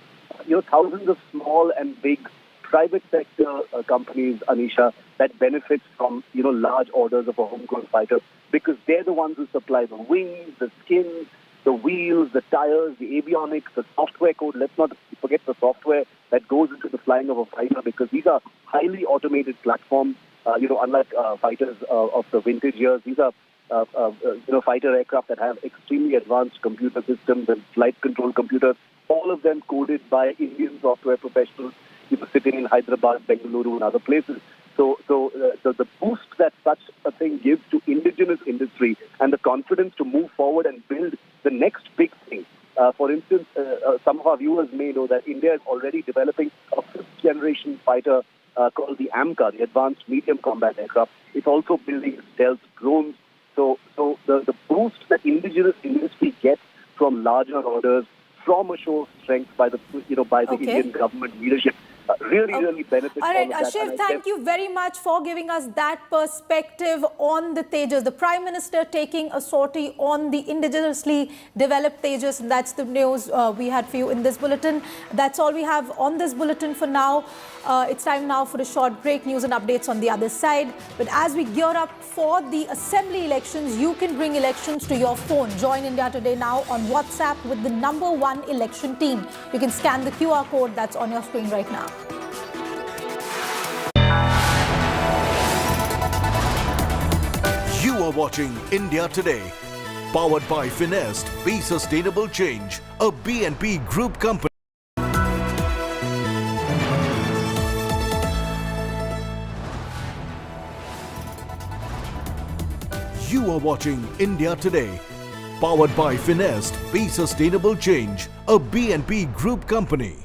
small and big private sector companies, Anisha, that benefit from large orders of a homegrown fighter, because they're the ones who supply the wings, the skins, the wheels, the tires, the avionics, the software code. Let's not forget the software that goes into the flying of a fighter, because these are highly automated platforms. Unlike fighters of the vintage years, these are fighter aircraft that have extremely advanced computer systems and flight control computers, all of them coded by Indian software professionals sitting in Hyderabad, Bengaluru, and other places. So the boost that such a thing gives to indigenous industry and the confidence to move forward and build the next big thing. For instance, some of our viewers may know that India is already developing a fifth-generation fighter called the AMCA, the Advanced Medium Combat Aircraft. It's also building stealth drones. So the boost that indigenous industry gets from larger orders, from a show of strength by the Indian government leadership, really benefits all right, all of that. Ashiv, thank you very much for giving us that perspective on the Tejas. The Prime Minister taking a sortie on the indigenously developed Tejas. That's the news we had for you in this bulletin. That's all we have on this bulletin for now. It's time now for a short break. News and updates on the other side. But as we gear up for the assembly elections, you can bring elections to your phone. Join India Today now on WhatsApp with the #1 election team. You can scan the QR code that's on your screen right now. You are watching India Today, powered by Finest, Be Sustainable Change, a BNP Group company. You are watching India Today, powered by Finest, Be Sustainable Change, a BNP Group company.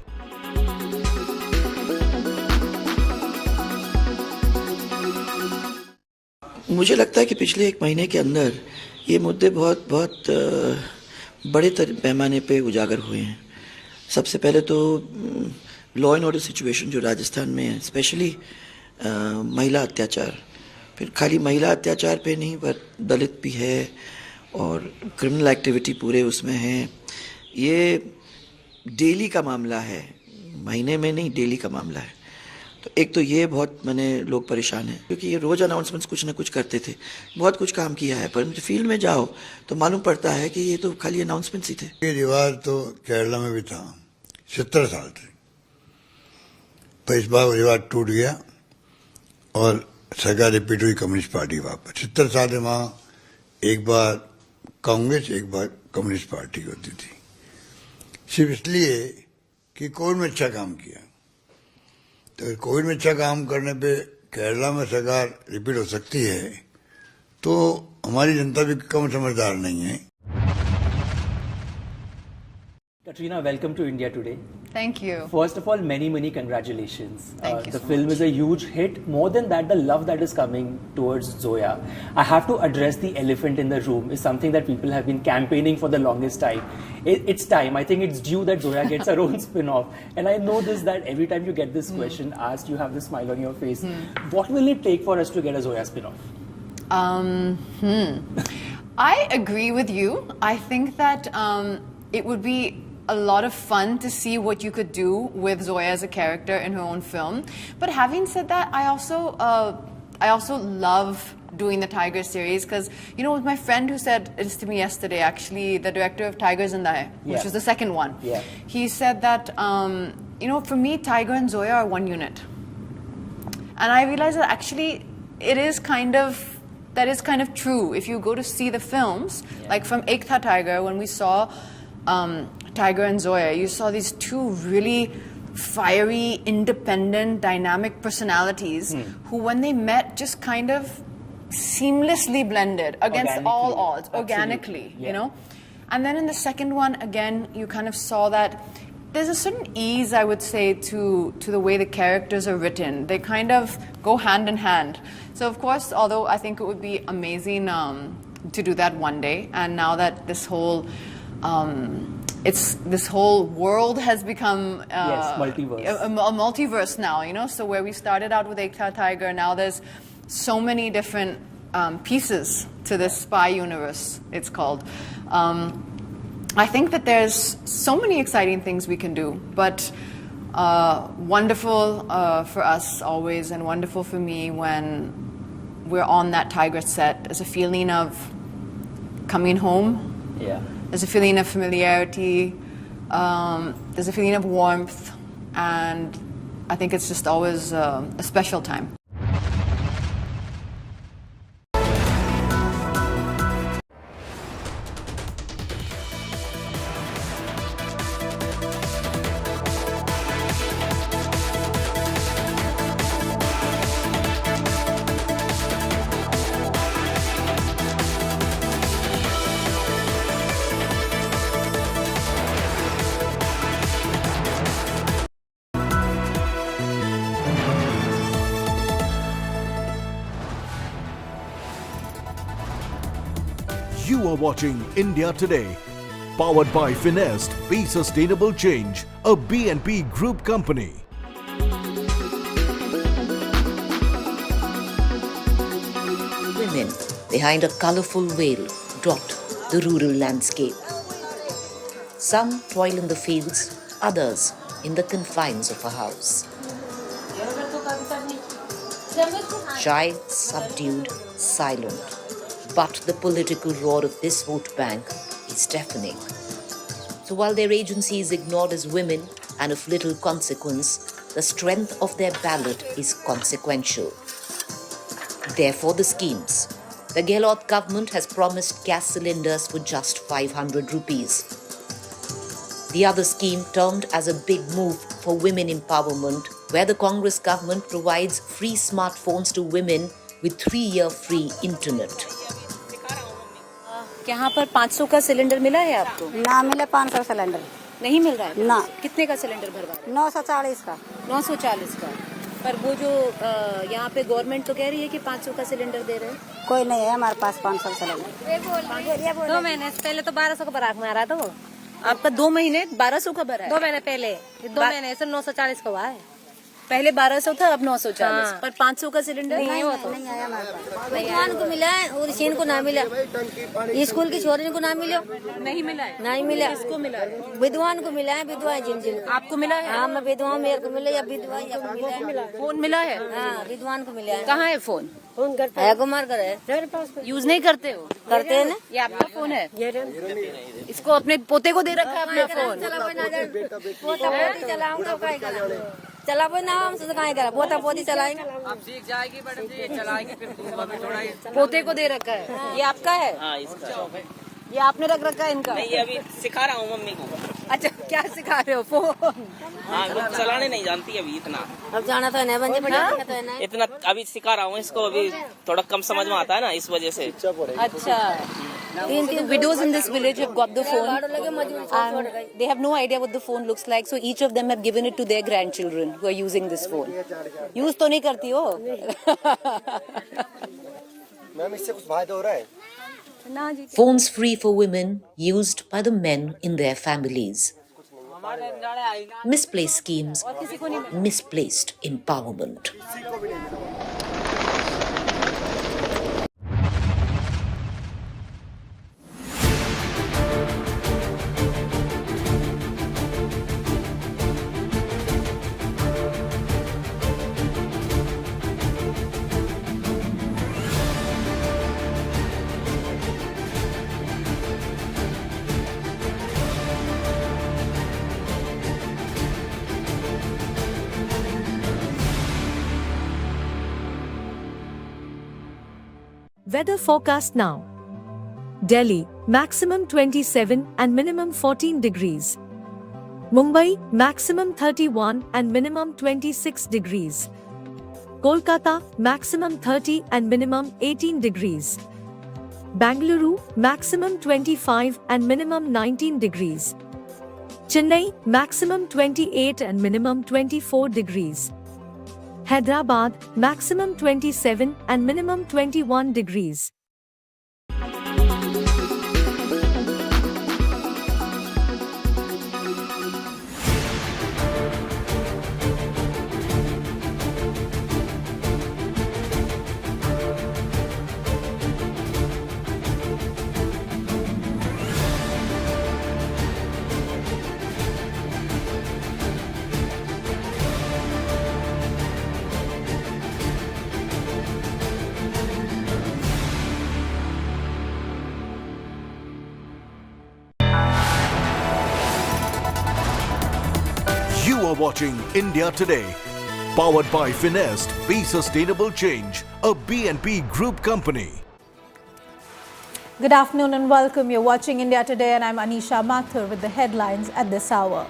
मुझे लगता है कि पिछले एक महीने के अंदर ये मुद्दे बहुत बड़े पैमाने पे उजागर हुए हैं। सबसे पहले तो लॉ एंड ऑर्डर सिचुएशन जो राजस्थान में है, स्पेशली महिला अत्याचार, फिर खाली महिला अत्याचार पे नहीं पर दलित भी है और क्रिमिनल एक्टिविटी पूरे उसमें है। ये डेली का मामला है, महीने में नहीं, डेली का मामला है। तो एक तो ये बहुत लोग परेशान हैं क्योंकि ये रोज अनाउंसमेंट्स कुछ ना कुछ करते थे, बहुत कुछ काम किया है, पर फील्ड में जाओ तो मालूम पड़ता है कि ये तो खाली अनाउंसमेंट्स ही थे। ये रिवाज तो केरला में भी था 70 साल से, पर इस बार रिवाज टूट गया और सरकार रिपीट हुई कम्युनिस्ट पार्टी वापस। 70 साल में वहाँ एक बार कांग्रेस एक बार कम्युनिस्ट पार्टी होती थी, सिर्फ इसलिए कि कोविड में अच्छा काम किया। तो कोविड में अच्छा काम करने पे केरला में सरकार रिपीट हो सकती है, तो हमारी जनता भी कम समझदार नहीं है। Katrina, welcome to India Today. Thank you. First of all, many congratulations. Thank you the so film much. is a huge hit. More than that, the love that is coming towards Zoya. I have to address the elephant in the room. Is something that people have been campaigning for the longest time. It's time. I think it's due that Zoya gets her own spin-off. And I know this, that every time you get this question asked, you have this smile on your face. What will it take for us to get a Zoya spin-off? I agree with you. I think that it would be a lot of fun to see what you could do with Zoya as a character in her own film. But having said that, I also I also love doing the Tiger series because, you know, it was my friend who said this to me yesterday, actually, the director of Tigers in the Eye, which was the second one. Yeah. He said that, you know, for me, Tiger and Zoya are one unit. And I realized that actually that is kind of true. If you go to see the films, like from Ek Tha Tiger, when we saw Tiger and Zoya, you saw these two really fiery, independent, dynamic personalities who, when they met, just kind of seamlessly blended against all odds, organically, you know. And then in the second one, again, you kind of saw that there's a certain ease, I would say, to the way the characters are written. They kind of go hand in hand. So, of course, although I think it would be amazing to do that one day, and now that this whole this whole world has become multiverse. a multiverse now, you know. So where we started out with Ek Tha Tiger, now there's so many different pieces to this spy universe, it's called. I think that there's so many exciting things we can do, but wonderful for us always, and wonderful for me when we're on that Tiger set. There's a feeling of coming home. Yeah. There's a feeling of familiarity. There's a feeling of warmth, and I think it's just always a special time. You are watching India Today, powered by Finest Be Sustainable Change, a BNP Group company. Women behind a colourful veil dot the rural landscape. Some toil in the fields, others in the confines of a house. Shy, subdued, silent. But the political roar of this vote bank is deafening. So while their agency is ignored as women and of little consequence, the strength of their ballot is consequential. Therefore the schemes. The Gehlot government has promised gas cylinders for just 500 rupees. The other scheme termed as a big move for women empowerment, where the Congress government provides free smartphones to women with 3-year free internet. यहाँ पर 500 का cylinder मिला है आपको? ना मिले 500 cylinder नहीं मिल रहा है? ना। कितने का सिलेंडर भरवा? 940 का। 940 का। पर वो जो यहाँ पे गवर्नमेंट तो कह रही है कि 500 का सिलेंडर दे रहे हैं। कोई नहीं है हमारे पास 500 सिलेंडर। 2 महीने पहले तो 1200 का बराक में आ रहा था वो। आपका 2 महीने 1200 का भरा है? 2 महीने पहले। 2 महीने से 940 का हुआ है। पहले 1200 था, अब 940। हाँ। पर 500 का सिलेंडर नहीं आया हमारे पास। विद्वान को मिला है और इसी को ना मिला। स्कूल की छोरी को ना मिलो। नहीं मिला है? नहीं मिला। किसको मिला है? विद्वान को मिला है, विधवा जिन आपको मिला है? हाँ, मैं विधवा, मेरे को मिला या विधवा मिला है। फोन मिला है? हाँ, विद्वान को मिला है। कहाँ है फोन? फोन करते है कुमार कर है। यूज नहीं करते हो? करते हैं ना। ये आपका फोन है? इसको अपने पोते को दे रखा है अपना फोन? चला पोती नाम से कहाँ करा, पोता पोती चलाएंगे। अब सीख जाएगी मैडम जी, चलाएगी फिर पोते को दे रखा है। ये आपका है? हाँ, इसका। ये आपने रख रखा है इनका? नहीं, ये अभी सिखा रहा हूँ मम्मी को। अच्छा, क्या सिखा रहे हो? फोन? हाँ, वो चलाने नहीं जानती अभी इतना। अब जाना तो है ना, बंदे पढ़ाना तो है ना। इतना अभी सिखा रहा हूँ इसको, अभी थोड़ा कम समझ में आता है ना, इस वजह से। अच्छा। Widows in this village have got the phone and they have no idea what the phone looks like, so each of them have given it to their grandchildren who are using this phone. Use तो नहीं करती हो? Ma'am इससे कुछ फायदा हो रहा है? Phones free for women used by the men in their families. Misplaced schemes, misplaced empowerment. Weather forecast now. Delhi, maximum 27 and minimum 14 degrees. Mumbai, maximum 31 and minimum 26 degrees. Kolkata, maximum 30 and minimum 18 degrees. Bangalore, maximum 25 and minimum 19 degrees. Chennai, maximum 28 and minimum 24 degrees. Hyderabad, maximum 27 and minimum 21 degrees. You are watching India Today, powered by Finest, Be Sustainable Change, a BNP Group company. Good afternoon and welcome. You're watching India Today and I'm Anisha Mathur with the headlines at this hour.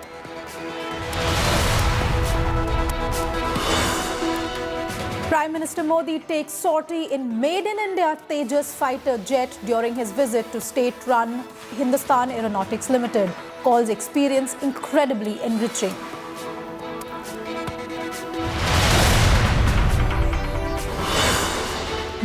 Prime Minister Modi takes sortie in Made in India Tejas fighter jet during his visit to state-run Hindustan Aeronautics Limited. Calls experience incredibly enriching.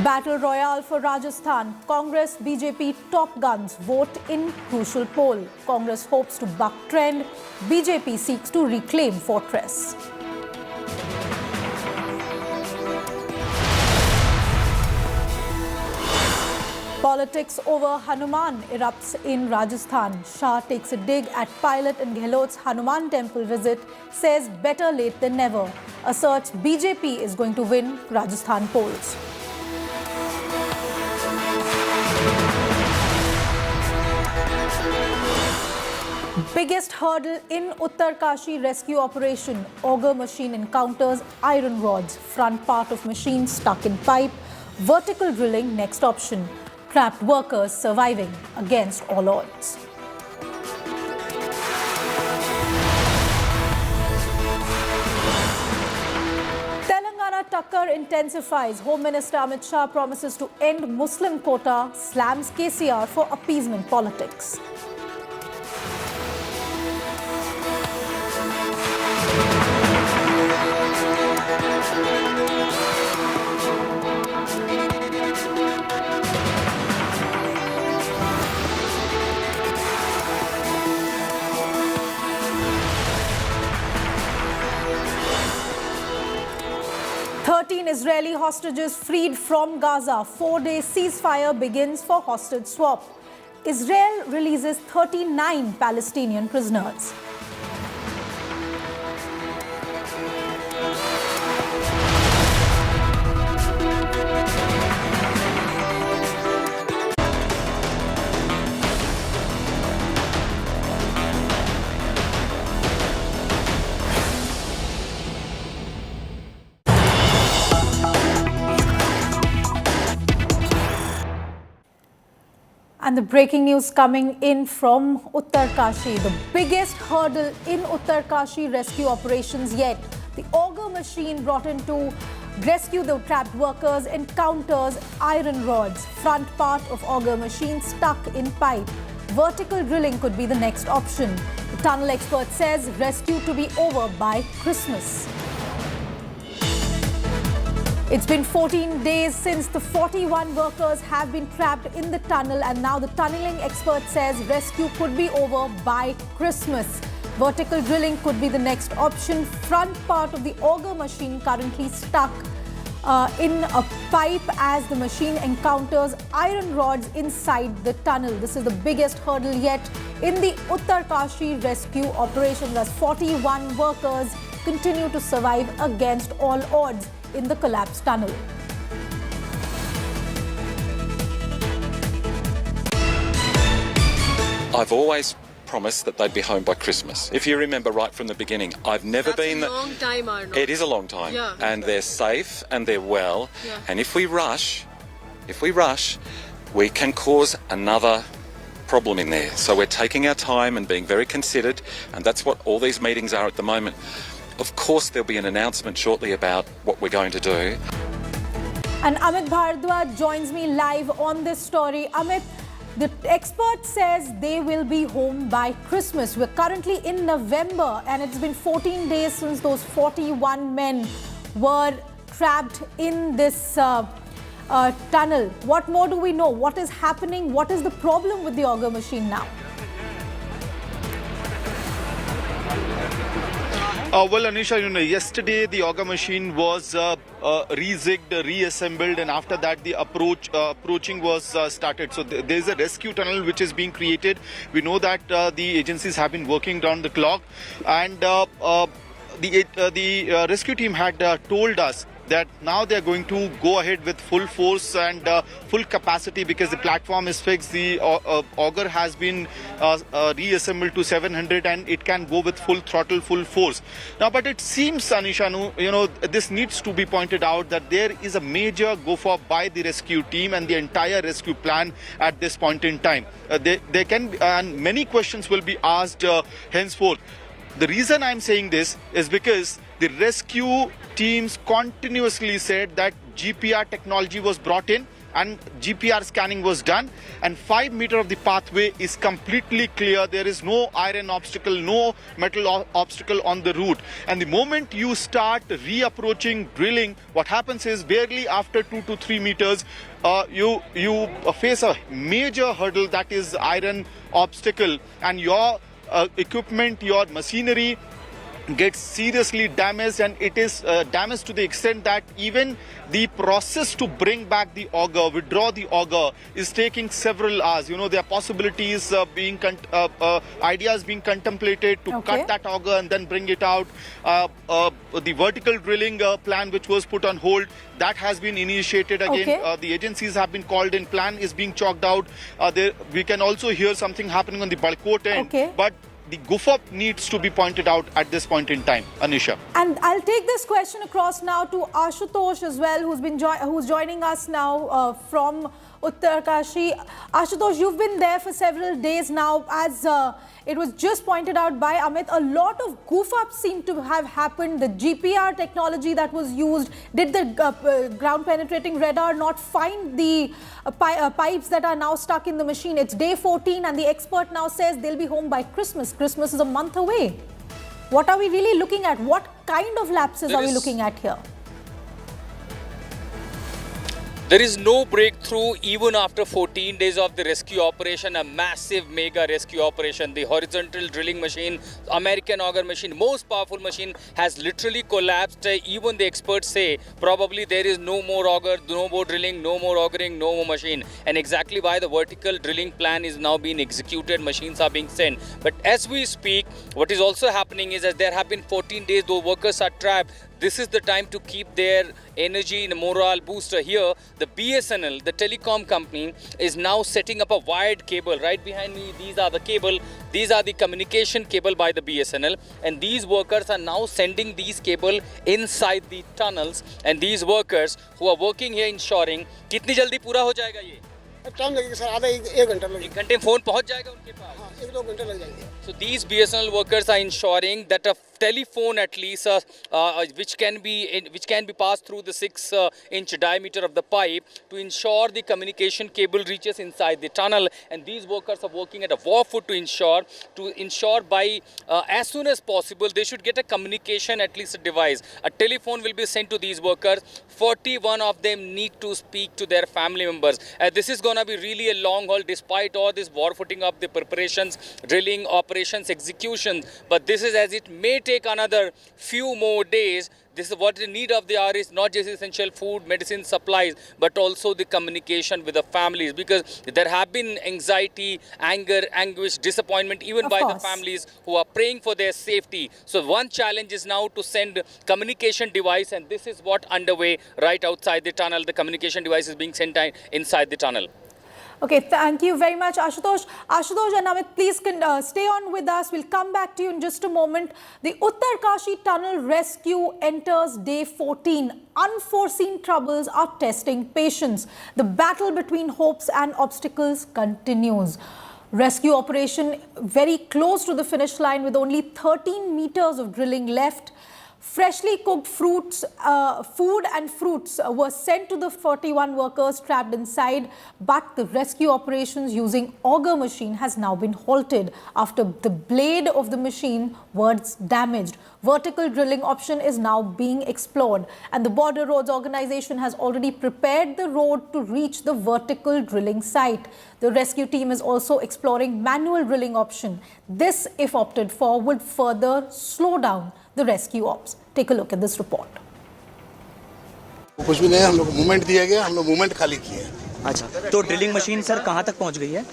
Battle Royale for Rajasthan. Congress, BJP top guns vote in crucial poll. Congress hopes to buck trend. BJP seeks to reclaim fortress. Politics over Hanuman erupts in Rajasthan. Shah takes a dig at pilot and Gehlot's Hanuman temple visit, says better late than never. Asserts BJP is going to win Rajasthan polls. Biggest hurdle in Uttarkashi rescue operation. Auger machine encounters iron rods. Front part of machine stuck in pipe. Vertical drilling next option. Trapped workers surviving against all odds. Telangana tucker intensifies. Home Minister Amit Shah promises to end Muslim quota, slams KCR for appeasement politics. Israeli hostages freed from Gaza. 4-day ceasefire begins for hostage swap. Israel releases 39 Palestinian prisoners. And the breaking news coming in from Uttarkashi. The biggest hurdle in Uttarkashi rescue operations yet. The auger machine brought in to rescue the trapped workers encounters iron rods. Front part of auger machine stuck in pipe. Vertical drilling could be the next option. The tunnel expert says rescue to be over by Christmas. It's been 14 days since the 41 workers have been trapped in the tunnel, and now the tunneling expert says rescue could be over by Christmas. Vertical drilling could be the next option. Front part of the auger machine currently stuck in a pipe as the machine encounters iron rods inside the tunnel. This is the biggest hurdle yet in the Uttarkashi rescue operation, as 41 workers continue to survive against all odds in the collapsed tunnel. I've always promised that they'd be home by Christmas. If you remember right from the beginning, I've never been... That's a long time, Arnold. It is a long time. Yeah. And they're safe and they're well. Yeah. And if we rush, If we rush, we can cause another problem in there. So we're taking our time and being very considered, and that's what all these meetings are at the moment. Of course, there'll be an announcement shortly about what we're going to do. And Amit Bhardwaj joins me live on this story. Amit, the expert says they will be home by Christmas. We're currently in November and it's been 14 days since those 41 men were trapped in this tunnel. What more do we know? What is happening? What is the problem with the auger machine now? Well, Anisha, yesterday the auger machine was re-zigged, reassembled, and after that the approaching was started. So there is a rescue tunnel which is being created. We know that the agencies have been working round the clock, and the rescue team had told us that now they are going to go ahead with full force and full capacity because the platform is fixed. The auger has been reassembled to 700 and it can go with full throttle, full force. Now, but it seems, Anisha, this needs to be pointed out that there is a major guffaw by the rescue team and the entire rescue plan at this point in time. There can and many questions will be asked henceforth. The reason I'm saying this is because the rescue teams continuously said that GPR technology was brought in and GPR scanning was done, and 5 meters of the pathway is completely clear. There is no iron obstacle, no metal obstacle on the route. And the moment you start reapproaching drilling, what happens is barely after 2 to 3 meters, you face a major hurdle, that is iron obstacle, and your equipment, your machinery gets seriously damaged, and it is damaged to the extent that even the process to bring back the auger, withdraw the auger, is taking several hours. There are possibilities ideas being contemplated to cut that auger and then bring it out. The vertical drilling plan which was put on hold, that has been initiated again. The agencies have been called in, plan is being chalked out. We can also hear something happening on the Balkot end, but the guffaw needs to be pointed out at this point in time, Anisha. And I'll take this question across now to Ashutosh as well, who's joining us now from Uttarkashi. Ashutosh, you've been there for several days now. As it was just pointed out by Amit, a lot of goof-ups seem to have happened. The GPR technology that was used, did the ground-penetrating radar not find the pipes that are now stuck in the machine? It's day 14 and the expert now says they'll be home by Christmas. Christmas is a month away. What are we really looking at? What kind of lapses are we looking at here? There is no breakthrough even after 14 days of the rescue operation, a massive mega rescue operation. The horizontal drilling machine, American auger machine, most powerful machine, has literally collapsed. Even the experts say probably there is no more auger, no more drilling, no more augering, no more machine. And exactly why the vertical drilling plan is now being executed, machines are being sent. But as we speak, what is also happening is that there have been 14 days, those workers are trapped. This is the time to keep their energy in a morale booster. Here, the BSNL, the telecom company, is now setting up a wired cable. Right behind me, these are the cable. These are the communication cable by the BSNL. And these workers are now sending these cable inside the tunnels. And these workers who are working here ensuring, कितनी जल्दी पूरा हो जाएगा ये? Time लगेगा sir, आधा एक घंटा लगेगा। एक घंटे फोन पहुंच जाएगा उनके पास? हाँ, 1-2 घंटे लग जाएंगे। So these BSNL workers are ensuring that a telephone at least which can be passed through the 6-inch diameter of the pipe to ensure the communication cable reaches inside the tunnel, and these workers are working at a war foot to ensure by as soon as possible they should get a communication, at least a device. A telephone will be sent to these workers. 41 of them need to speak to their family members. This is going to be really a long haul despite all this war footing up the preparations, drilling, operations, execution. But this is as it may take another few more days. This is what the need of the hour is, not just essential food, medicine, supplies, but also the communication with the families, because there have been anxiety, anger, anguish, disappointment even by the families who are praying for their safety. So one challenge is now to send communication device, and this is what underway right outside the tunnel. The communication device is being sent inside the tunnel. Okay, thank you very much, Ashutosh. Ashutosh and Amit, please stay on with us. We'll come back to you in just a moment. The Uttarkashi tunnel rescue enters day 14. Unforeseen troubles are testing patience. The battle between hopes and obstacles continues. Rescue operation very close to the finish line with only 13 meters of drilling left. Freshly cooked fruits, food and fruits were sent to the 41 workers trapped inside, but the rescue operations using auger machine has now been halted after the blade of the machine was damaged. Vertical drilling option is now being explored, and the Border Roads Organization has already prepared the road to reach the vertical drilling site. The rescue team is also exploring manual drilling option. This, if opted for, would further slow down the rescue ops. Take a look at this report. कुछ भी नहीं, हम लोग movement दिया गया, हम लोग movement खाली किए। अच्छा, तो ड्रिलिंग मशीन सर कहाँ तक पहुँच गई है?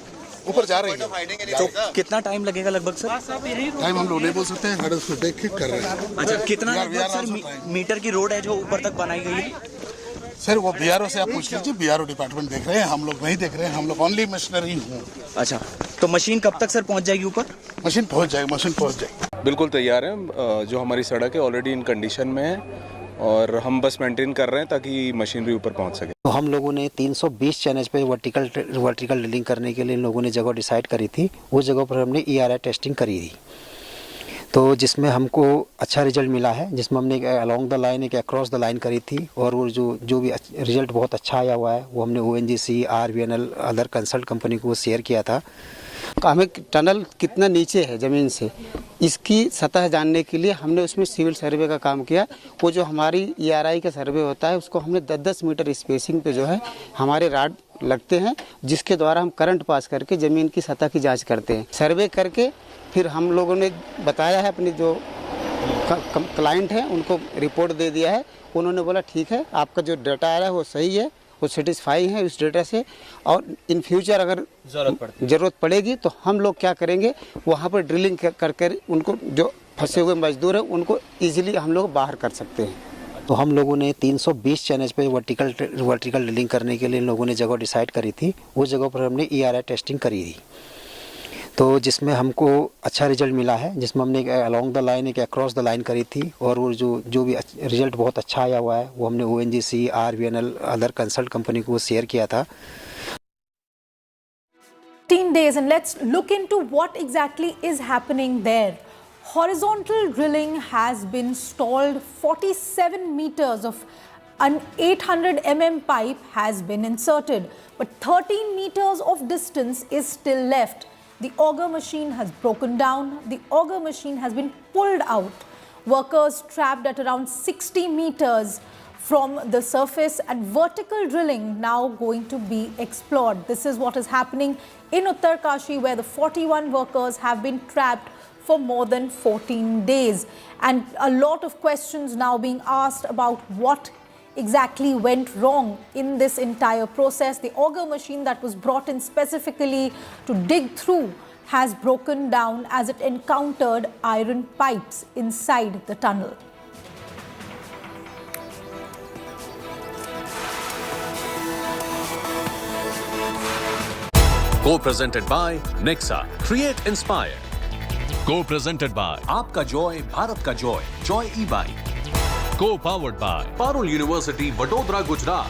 ऊपर जा रही है। तो कितना टाइम लगेगा लगभग सर? टाइम हम लोग नहीं बोल सकते हैं, उसको देख के कर रहे हैं। अच्छा, कितना मीटर की रोड है जो ऊपर तक बनाई गई है? सर वो बीआरओ से आप पूछ लीजिए, बीआरओ डिपार्टमेंट देख रहे हैं, हम लोग नहीं देख रहे हैं, हम लोग ओनली मशीनरी हूँ। अच्छा, तो मशीन कब तक सर पहुँच जाएगी ऊपर? मशीन पहुँच जाएगी। बिल्कुल तैयार है, जो हमारी सड़क है ऑलरेडी इन कंडीशन में है और हम बस मेंटेन कर रहे हैं ताकि मशीनरी ऊपर पहुंच सके। तो हम लोगों ने 320 चैनल्स पे वर्टिकल ड्रिलिंग करने के लिए इन लोगों ने जगह डिसाइड करी थी। उस जगह पर हमने ERI टेस्टिंग करी थी, तो जिसमें हमको अच्छा रिजल्ट मिला है, जिसमें हमने अलोंग द लाइन एक अक्रॉस द लाइन करी थी और वो जो भी रिजल्ट बहुत अच्छा आया हुआ है वो हमने ONGC, RVNL other consult company को शेयर किया था। हमें टनल कितना नीचे है ज़मीन से, इसकी सतह जानने के लिए हमने उसमें सिविल सर्वे का काम किया। वो जो हमारी ERI का सर्वे होता है उसको हमने 10-10 मीटर स्पेसिंग पे जो है हमारे राड लगते हैं, जिसके द्वारा हम करंट पास करके ज़मीन की सतह की जांच करते हैं। सर्वे करके फिर हम लोगों ने बताया है, अपनी जो क्लाइंट हैं उनको रिपोर्ट दे दिया है। उन्होंने बोला ठीक है, आपका जो डाटा आ रहा है वो सही है, वो सेटिस्फाई है इस डेटा से, और इन फ्यूचर अगर ज़रूरत पड़ेगी तो हम लोग क्या करेंगे, वहाँ पर ड्रिलिंग कर उनको जो फंसे हुए मजदूर हैं उनको ईजिली हम लोग बाहर कर सकते हैं। तो हम लोगों ने 320 चैनल्स पे वर्टिकल ड्रिलिंग करने के लिए इन लोगों ने जगह डिसाइड करी थी। उस जगह पर हमने ERI टेस्टिंग करी थी, तो जिसमें हमको अच्छा रिजल्ट मिला है, जिसमें हमने अलोंग द लाइन एक अक्रॉस द लाइन करी थी और वो जो भी रिजल्ट बहुत अच्छा आया हुआ है वो हमने ONGC, RVNL other consult company को शेयर किया था। 15 days, and let's look into what exactly is happening there. Horizontal drilling has been stalled. 47 meters of an 800 mm pipe has been inserted, but 13 meters of distance is still left. The auger machine has broken down. The auger machine has been pulled out. Workers trapped at around 60 meters from the surface, and vertical drilling now going to be explored. This is what is happening in Uttarkashi, where the 41 workers have been trapped for more than 14 days. And a lot of questions now being asked about what exactly went wrong in this entire process. The auger machine that was brought in specifically to dig through has broken down as it encountered iron pipes inside the tunnel. Co-presented by Nexa, Create Inspire. Co-presented by Aapka Joy, Bharat Ka Joy, Joy E-Bike. Co-powered by Parul University, Vadodara, Gujarat.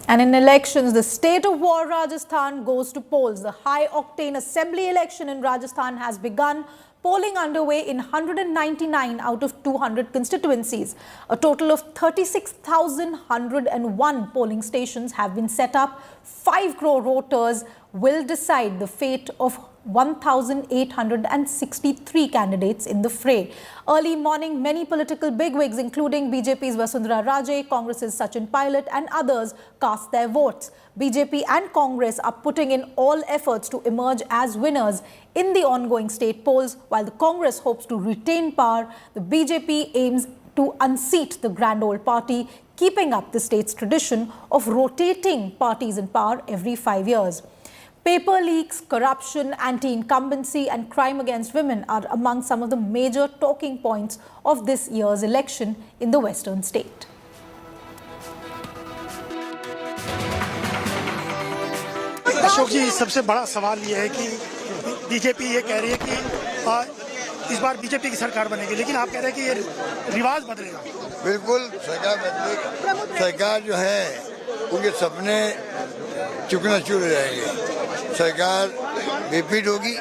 And in elections, the state of war Rajasthan goes to polls. The high-octane assembly election in Rajasthan has begun. Polling underway in 199 out of 200 constituencies. A total of 36,101 polling stations have been set up. 5 crore voters will decide the fate of 1,863 candidates in the fray. Early morning, many political bigwigs, including BJP's Vasundhara Raje, Congress's Sachin Pilot and others, cast their votes. BJP and Congress are putting in all efforts to emerge as winners in the ongoing state polls. While the Congress hopes to retain power, the BJP aims to unseat the grand old party, keeping up the state's tradition of rotating parties in power every 5 years. Paper leaks, corruption, anti-incumbency and crime against women are among some of the major talking points of this year's election in the western state. Ashok जी, सबसे बड़ा सवाल ये है कि BJP ये कह रही है कि इस बार बीजेपी की सरकार बनेगी, लेकिन आप कह रहे हैं कि ये रिवाज बदलेगा। बिल्कुल सरकार बदलेगी। सरकार जो है उनके सपने चुकनाचूर रहेंगे। सरकार रिपीट होगी,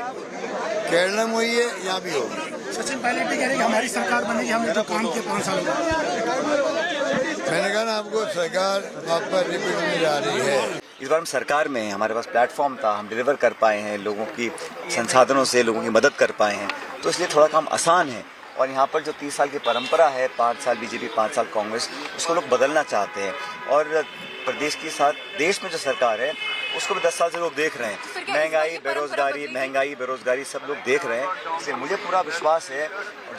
केरला में हुई है, यहाँ भी होगी। सचिन पायलट भी कह रहे हैं कि हमारी सरकार बनेगी, हमने जो काम किया 5 साल में। मैंने कहा ना आपको, सरकार वापस रिपीट होने जा रही है। इस बार हम सरकार में हैं, हमारे पास प्लेटफॉर्म था, हम डिलीवर कर पाए हैं, लोगों की संसाधनों से लोगों की मदद कर पाए हैं, तो इसलिए थोड़ा काम आसान है। और यहाँ पर जो 30 साल की परंपरा है, 5 साल बीजेपी 5 साल कांग्रेस, उसको लोग बदलना चाहते हैं। और प्रदेश के साथ देश में जो सरकार है उसको भी 10 साल से लोग देख रहे हैं। महंगाई बेरोजगारी सब लोग देख रहे हैं। इसलिए मुझे पूरा विश्वास है,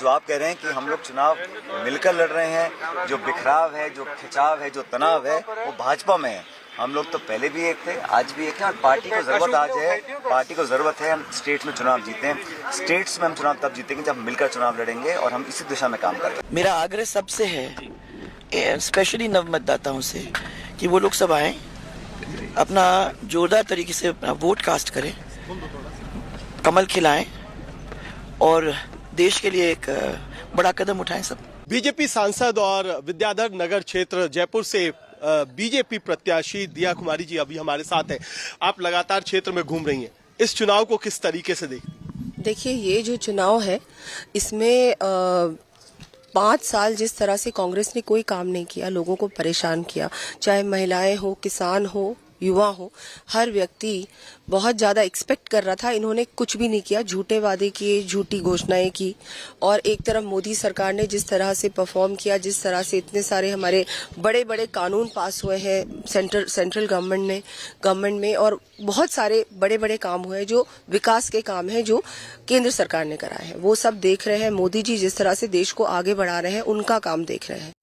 जो आप कह रहे हैं कि हम लोग चुनाव मिलकर लड़ रहे हैं, जो बिखराव है, जो खिंचाव है, जो तनाव है, वो भाजपा में है। हम लोग तो पहले भी एक थे, आज भी एक हैं, और पार्टी को जरूरत है हम स्टेट्स में चुनाव जीतें। स्टेट्स में हम चुनाव तब जीतेंगे जब मिलकर चुनाव लड़ेंगे, और हम इसी दिशा में काम कर रहे हैं। मेरा आग्रह सबसे है, स्पेशली नव मतदाताओं से, कि वो लोग सब आए, अपना जोरदार तरीके से अपना वोट कास्ट करें, कमल खिलाएं और देश के लिए एक बड़ा कदम उठाएं सब। बीजेपी सांसद और विद्याधर नगर क्षेत्र जयपुर से बीजेपी प्रत्याशी दिया कुमारी जी अभी हमारे साथ हैं। आप लगातार क्षेत्र में घूम रही हैं, इस चुनाव को किस तरीके से देखिए, ये जो चुनाव है इसमें 5 साल जिस तरह से कांग्रेस ने कोई काम नहीं किया, लोगों को परेशान किया, चाहे महिलाएं हो, किसान हो, युवा हो, हर व्यक्ति बहुत ज्यादा एक्सपेक्ट कर रहा था। इन्होंने कुछ भी नहीं किया, झूठे वादे किए, झूठी घोषणाएं की। और एक तरफ मोदी सरकार ने जिस तरह से परफॉर्म किया, जिस तरह से इतने सारे हमारे बड़े बड़े कानून पास हुए हैं सेंट्रल गवर्नमेंट में, और बहुत सारे बड़े बड़े काम हुए जो विकास के काम हैं जो केंद्र सरकार ने कराए हैं, वो सब देख रहे हैं। मोदी जी जिस तरह से देश को आगे बढ़ा रहे हैं, उनका काम देख रहे हैं।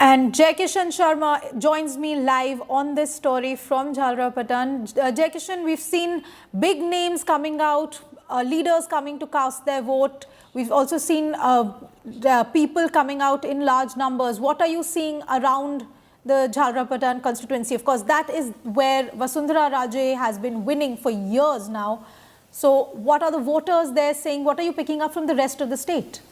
And Jai Kishan Sharma joins me live on this story from Jhalrapatan. Jai Kishan, we've seen big names coming out, leaders coming to cast their vote. We've also seen people coming out in large numbers. What are you seeing around the Jhalrapatan constituency? Of course, that is where Vasundhara Raje has been winning for years now. So what are the voters there saying? What are you picking up from the rest of the state?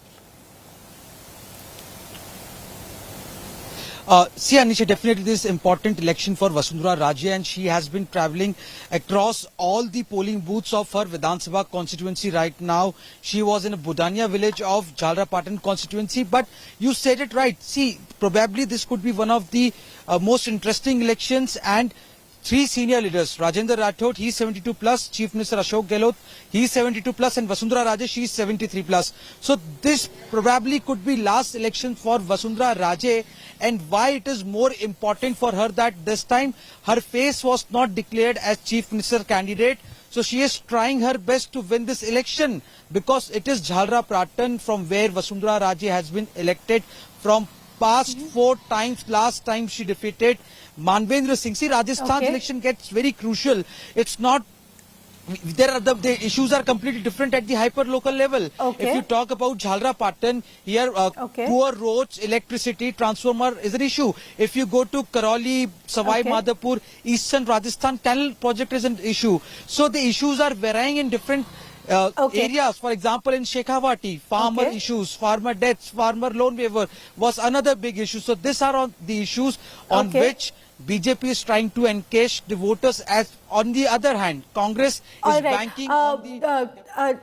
See, Anisha, definitely this is important election for Vasundhara Raje, and she has been travelling across all the polling booths of her Vidhan Sabha constituency right now. She was in a Budania village of Jhalrapatan constituency, but you said it right. See, probably this could be one of the most interesting elections, and 3 senior leaders, Rajendra Rathod, he's 72 plus, Chief Minister Ashok Gehlot, he's 72 plus, and Vasundhara Raje, she's 73 plus. So this probably could be last election for Vasundhara Raje, and why it is more important for her that this time her face was not declared as Chief Minister candidate. So she is trying her best to win this election, because it is Jhalrapatan from where Vasundhara Raje has been elected from past 4 times. Last time she defeated Manvendra Singh. See, Rajasthan election gets very crucial. It's not, there are the issues are completely different at the hyper local level. If you talk about Jhalrapatan, here poor roads, electricity, transformer is an issue. If you go to Karoli, Savai Madhapur, Eastern Rajasthan, tunnel project is an issue. So the issues are varying in different areas. For example, in Shekhawati, farmer issues, farmer deaths, farmer loan waiver was another big issue. So these are on the issues on which BJP is trying to encash the voters. As on the other hand, Congress is banking on the...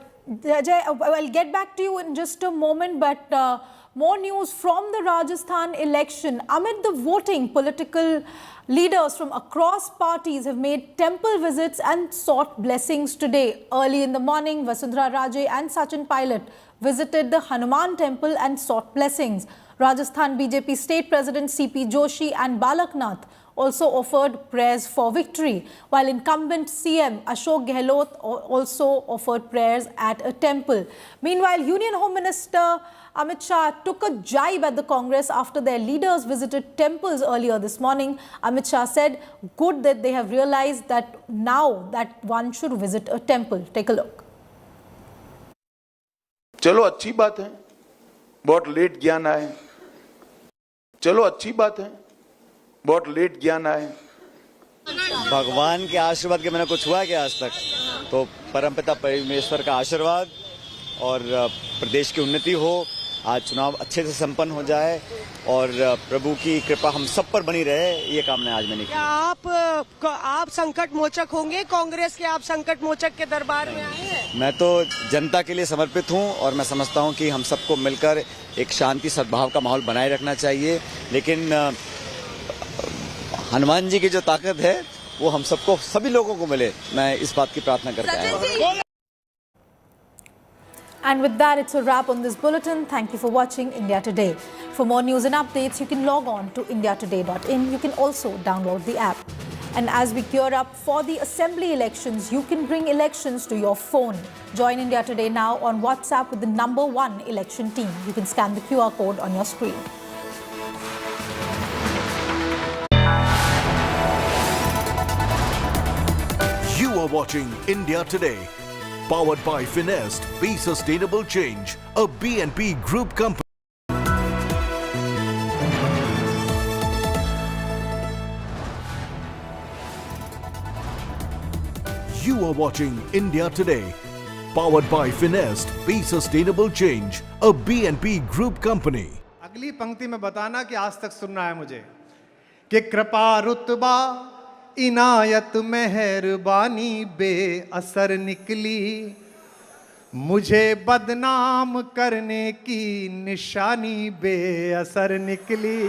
Jai, I'll get back to you in just a moment, but more news from the Rajasthan election. Amid the voting, political leaders from across parties have made temple visits and sought blessings today. Early in the morning, Vasundhara Raje and Sachin Pilot visited the Hanuman temple and sought blessings. Rajasthan BJP State President CP Joshi and Balaknath also offered prayers for victory, while incumbent CM Ashok Gehlot also offered prayers at a temple. Meanwhile, Union Home Minister Amit Shah took a jibe at the Congress after their leaders visited temples earlier this morning. Amit Shah said, good that they have realized that now that one should visit a temple. Take a look. चलो अच्छी बात है, बहुत late ज्ञान आए। चलो अच्छी बात है, बहुत लेट ज्ञान आए। भगवान के आशीर्वाद के मैंने कुछ हुआ क्या आज तक? तो परमपिता परमेश्वर का आशीर्वाद और प्रदेश की उन्नति हो, आज चुनाव अच्छे से संपन्न हो जाए और प्रभु की कृपा हम सब पर बनी रहे, ये कामना आज मैंने की। आप संकट मोचक होंगे, कांग्रेस के आप संकट मोचक के दरबार में आए हैं। मैं तो जनता के लिए समर्पित हूं और मैं समझता हूं कि हम सबको मिलकर एक शांति सद्भाव का माहौल बनाए रखना चाहिए, लेकिन हनुमान जी की जो ताकत है वो हम सबको, सभी लोगों को मिले, मैं इस बात की प्रार्थना करके आया हूं। And with that, it's a wrap on this bulletin. Thank you for watching India Today. For more news and updates, you can log on to indiatoday.in. You can also download the app. And as we gear up for the assembly elections, you can bring elections to your phone. Join India Today now on WhatsApp with the #1 election team. You can scan the QR code on your screen. You are watching India Today. Powered by Finest, Be Sustainable Change, a BNP Group company. You are watching India Today. Powered by Finest, Be Sustainable Change, a BNP Group company. अगली पंक्ति में बताना कि आज तक सुनना है मुझे कि कृपा रुतबा इनायत मेहरबानी बेअसर निकली, मुझे बदनाम करने की निशानी बेअसर निकली,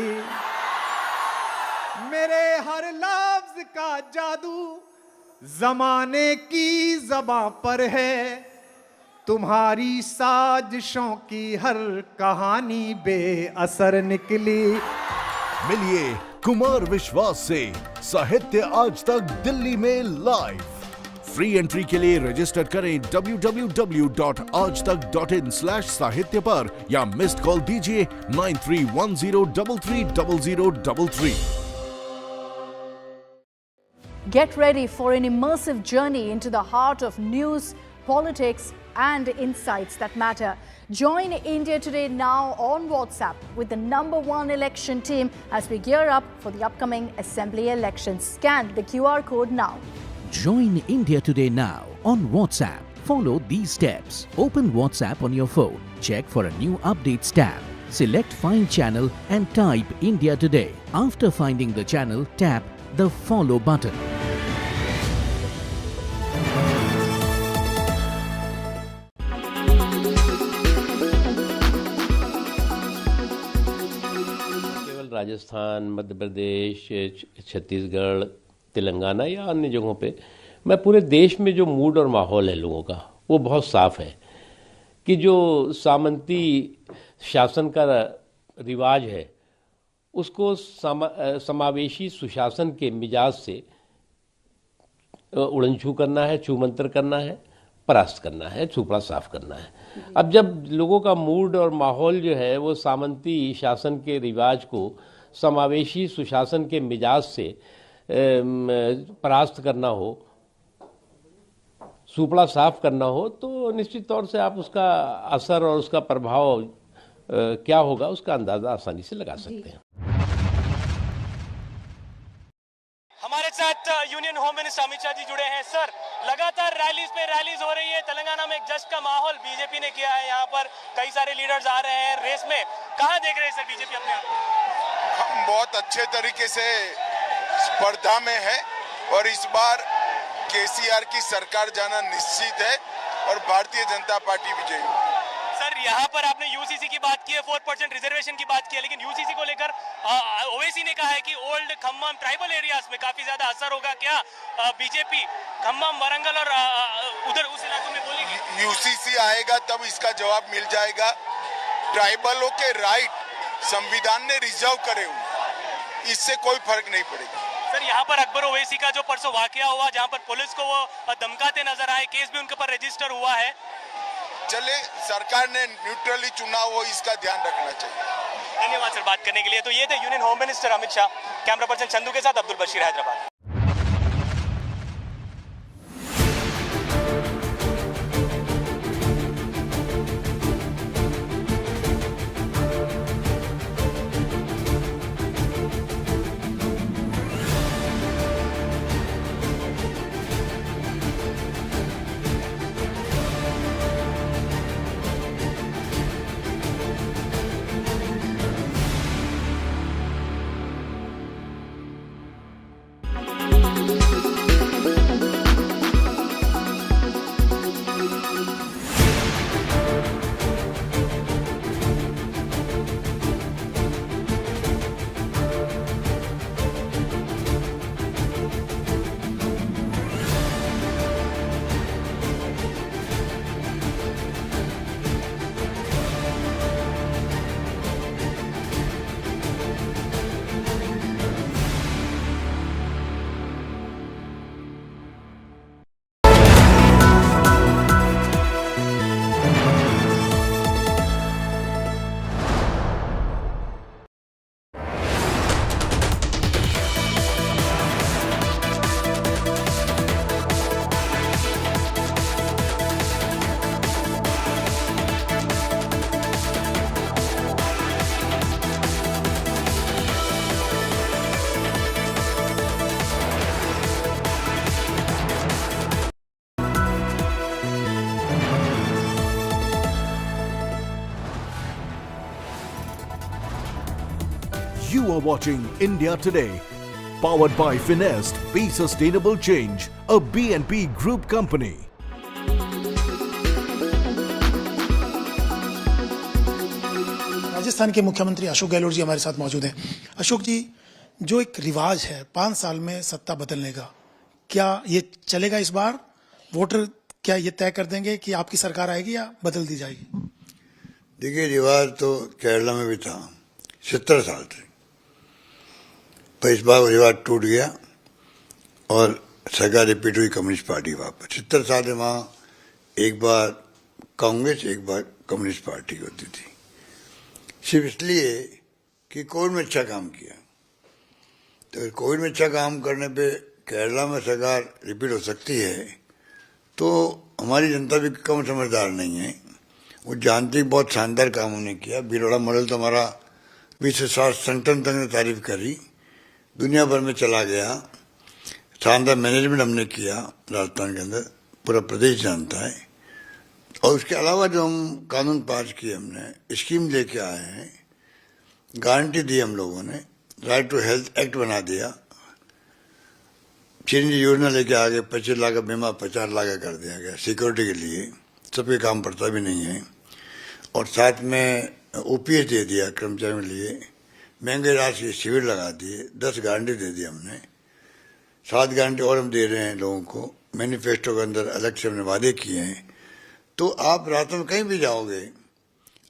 मेरे हर लफ्ज का जादू जमाने की ज़बां पर है, तुम्हारी साजिशों की हर कहानी बेअसर निकली। मिलिए कुमार विश्वास से साहित्य आज तक दिल्ली में लाइव। फ्री एंट्री के लिए रजिस्टर करें www.aajtak.in/साहित्य पर या मिस्ड कॉल दीजिए 9310330033। Get ready for an immersive journey into the heart of news, politics and insights that matter. Join India Today now on WhatsApp with the #1 election team as we gear up for the upcoming assembly elections. Scan the QR code now. Join India Today now on WhatsApp. Follow these steps. Open WhatsApp on your phone. Check for a new updates tab. Select Find Channel and type India Today. After finding the channel, tap the Follow button. Rajasthan, Madhya Pradesh, Chhattisgarh, Telangana या अन्य जगहों पे, मैं पूरे देश में जो mood और माहौल है लोगों का वो बहुत साफ है कि जो सामंती शासन का रिवाज है उसको समावेशी सुशासन के मिजाज से उड़नछू करना है, छूमंतर करना है, परास्त करना है, छुपड़ा साफ करना है। अब जब लोगों का मूड और माहौल जो है वो सामंती शासन के रिवाज को समावेशी सुशासन के मिजाज से परास्त करना हो, सुपड़ा साफ करना हो, तो निश्चित तौर से आप उसका असर और उसका प्रभाव क्या होगा उसका अंदाजा आसानी से लगा सकते हैं। हमारे साथ union home minister Amit Shah ji जुड़े हैं। सर, लगातार रैलीज हो रही है, तेलंगाना में एक जश्न का माहौल बीजेपी ने किया है, यहाँ पर कई सारे लीडर्स आ रहे हैं रेस में, कहाँ देख रहे हैं सर बीजेपी अपने आप? हम बहुत अच्छे तरीके से स्पर्धा में है और इस बार केसीआर की सरकार जाना निश्चित है और भारतीय जनता पार्टी विजयी। सर, यहाँ पर आपने यूसीसी की बात की है, 4% रिजर्वेशन की बात की है, लेकिन यूसीसी को लेकर ओवैसी ने कहा है कि ओल्ड खम्मम ट्राइबल एरियाज में काफी ज्यादा असर होगा। क्या बीजेपी खम्मम, वारंगल और उधर उस इलाकों में बोलेगी? यूसीसी आएगा तब इसका जवाब मिल जाएगा। ट्राइबलों के राइट संविधान ने रिजर्व करे हुए, इससे कोई फर्क नहीं पड़ेगा। सर यहाँ पर अकबर ओवैसी का जो परसों वाकया हुआ जहाँ पर पुलिस को वो धमकाते नजर आए, केस भी उनके ऊपर रजिस्टर हुआ है। चले, सरकार ने न्यूट्रली चुनाव हो, इसका ध्यान रखना चाहिए। धन्यवाद सर बात करने के लिए। तो ये थे union home minister Amit Shah. Camera person Chandu के साथ Abdul Bashir, Hyderabad. You are watching India Today, powered by Finest, Be Sustainable Change, a BNP Group company. Rajasthan के मुख्यमंत्री अशोक गहलोत जी हमारे साथ मौजूद हैं। अशोक जी, जो एक रिवाज है 5 साल में सत्ता बदलने का, क्या ये चलेगा इस बार? वोटर क्या ये तय कर देंगे कि आपकी सरकार आएगी या बदल दी जाएगी? देखिए, रिवाज तो केरला में भी था 70 साल से, पर इस बार वो रिवाज टूट गया और सरकार रिपीट हुई कम्युनिस्ट पार्टी वापस। 70 साल में वहाँ एक बार कांग्रेस एक बार कम्युनिस्ट पार्टी होती थी, सिर्फ इसलिए कि कोविड में अच्छा काम किया। तो कोविड में अच्छा काम करने पे केरला में सरकार रिपीट हो सकती है, तो हमारी जनता भी कम समझदार नहीं है। वो जानती बहुत शानदार काम उन्होंने किया। बिरोड़ा मॉडल तो हमारा विश्व स्वास्थ्य संगठन तक ने तारीफ करी, दुनिया भर में चला गया। शानदार मैनेजमेंट हमने किया राजस्थान के अंदर, पूरा प्रदेश जानता है। और उसके अलावा जो हम कानून पास किए, हमने स्कीम लेके आए हैं, गारंटी दी हम लोगों ने, राइट टू हेल्थ एक्ट बना दिया, चिरंजीवी योजना लेके आ गए, 25 लाख का बीमा 50 लाख का कर दिया गया सिक्योरिटी के लिए, सबके काम पड़ता भी नहीं है। और साथ में ओपीएस दे दिया कर्मचारियों के लिए, महंगे राशि शिविर लगा दिए, 10 गारंटी दे दी हमने, 7 गारंटी और हम दे रहे हैं लोगों को। मैनिफेस्टो के अंदर अलग से हमने वादे किए हैं। तो आप रात में कहीं भी जाओगे,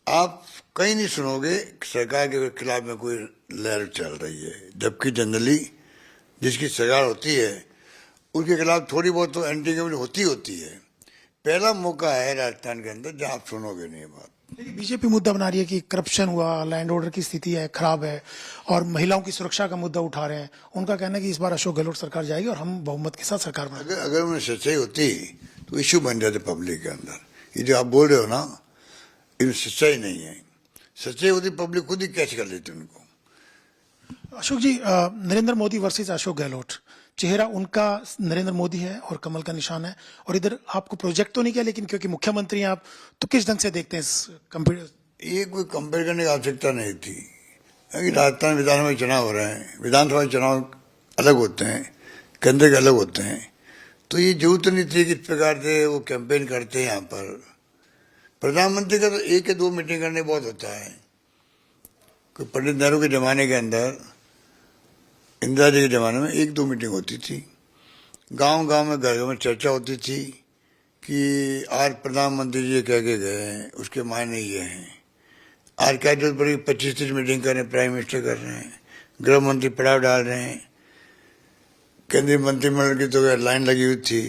आप कहीं नहीं सुनोगे सरकार के खिलाफ में कोई लहर चल रही है, जबकि जनरली जिसकी सरकार होती है उसके खिलाफ थोड़ी बहुत तो एंटी गवर्नमेंट होती है। पहला मौका है राजस्थान के अंदर जहां आप सुनोगे नहीं बात। देखिए, बीजेपी मुद्दा बना रही है कि करप्शन हुआ, लैंड ऑर्डर की स्थिति है खराब है, और महिलाओं की सुरक्षा का मुद्दा उठा रहे हैं। उनका कहना है कि इस बार अशोक गहलोत सरकार जाएगी और हम बहुमत के साथ सरकार बनाएंगे। अगर उन्हें सच्चाई होती तो इश्यू बन जाते पब्लिक के अंदर। ये जो आप बोल रहे हो ना, इनमें सच्चाई नहीं है। सच्चाई होती पब्लिक खुद ही कैच कर लेती उनको। अशोक जी, नरेंद्र मोदी वर्सेस अशोक गहलोत, चेहरा उनका नरेंद्र मोदी है और कमल का निशान है, और इधर आपको प्रोजेक्ट तो नहीं किया, लेकिन क्योंकि मुख्यमंत्री हैं आप, तो किस ढंग से देखते हैं इस कंपेयर? ये कोई कंपेयर करने की आवश्यकता नहीं थी, क्योंकि राजस्थान विधानसभा चुनाव हो रहे हैं। विधानसभा चुनाव अलग होते हैं, केंद्र के अलग होते हैं, तो ये जरूरत नहीं थी कि इस प्रकार से वो कैंपेन करते हैं। यहाँ पर प्रधानमंत्री का तो 1 या 2 मीटिंग करने बहुत होता है। कोई पंडित नेहरू के जमाने के अंदर, इंदिरा जी के जमाने में 1-2 मीटिंग होती थी, गांव-गांव में घर में चर्चा होती थी कि आज प्रधानमंत्री जी कह के गए हैं, उसके मायने ये हैं। आज क्या जरूरत पड़ी 25-30 मीटिंग कर रहे हैं, प्राइम मिनिस्टर कर रहे हैं, गृह मंत्री पड़ाव डाल रहे हैं। केंद्रीय मंत्रिमंडल की तो लाइन लगी हुई थी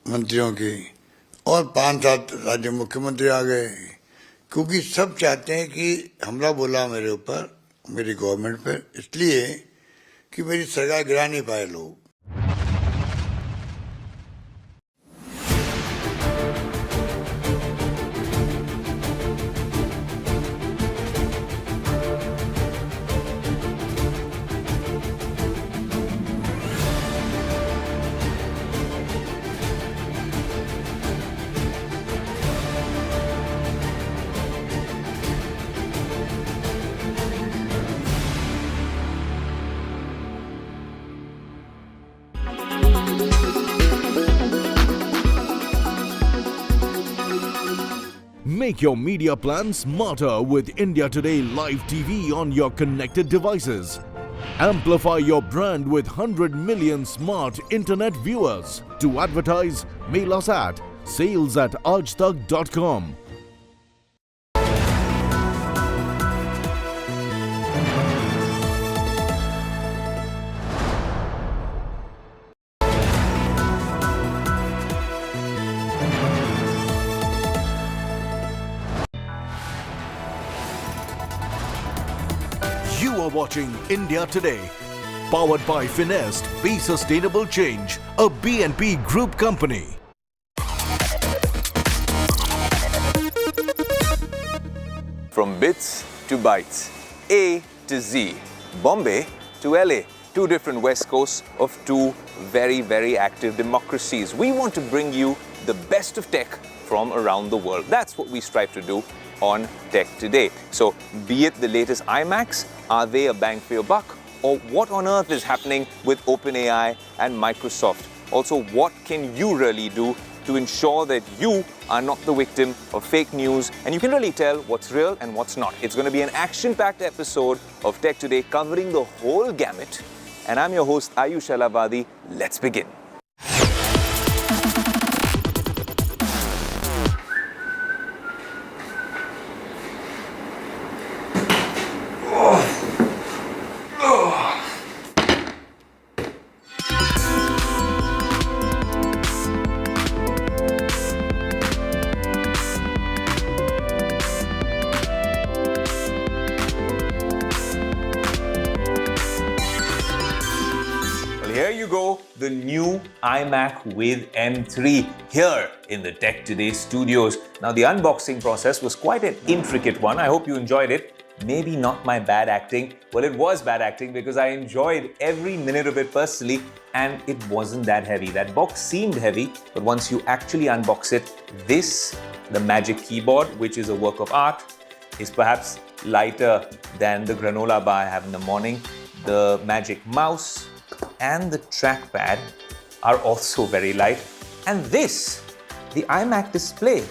मंत्रियों की, और 5-7 राज्य मुख्यमंत्री आ गए, क्योंकि सब चाहते हैं कि हमला बोला मेरे ऊपर, मेरी गवर्नमेंट पर, इसलिए कि मेरी सरकार गिरा नहीं पाए लोग। Make your media plan smarter with India Today Live TV on your connected devices. Amplify your brand with 100 million smart internet viewers. To advertise, mail us at sales@aajtak.com. You are watching India Today, powered by Finest. Be Sustainable Change, a BNP Group company. From bits to bytes, A to Z, Bombay to LA, two different west coasts of two very, very active democracies. We want to bring you the best of tech from around the world. That's what we strive to do on Tech Today. So be it the latest iMacs, are they a bang for your buck? Or what on earth is happening with OpenAI and Microsoft? Also, what can you really do to ensure that you are not the victim of fake news and you can really tell what's real and what's not? It's going to be an action-packed episode of Tech Today covering the whole gamut. And I'm your host, Ayush Alavadi. Let's begin. Here you go, the new iMac with M3 here in the Tech Today studios. Now the unboxing process was quite an intricate one. I hope you enjoyed it. Maybe not my bad acting. Well, it was bad acting because I enjoyed every minute of it personally, and it wasn't that heavy. That box seemed heavy, but once you actually unbox it, this, the Magic Keyboard, which is a work of art, is perhaps lighter than the granola bar I have in the morning. The Magic Mouse and the trackpad are also very light. And this, the iMac display,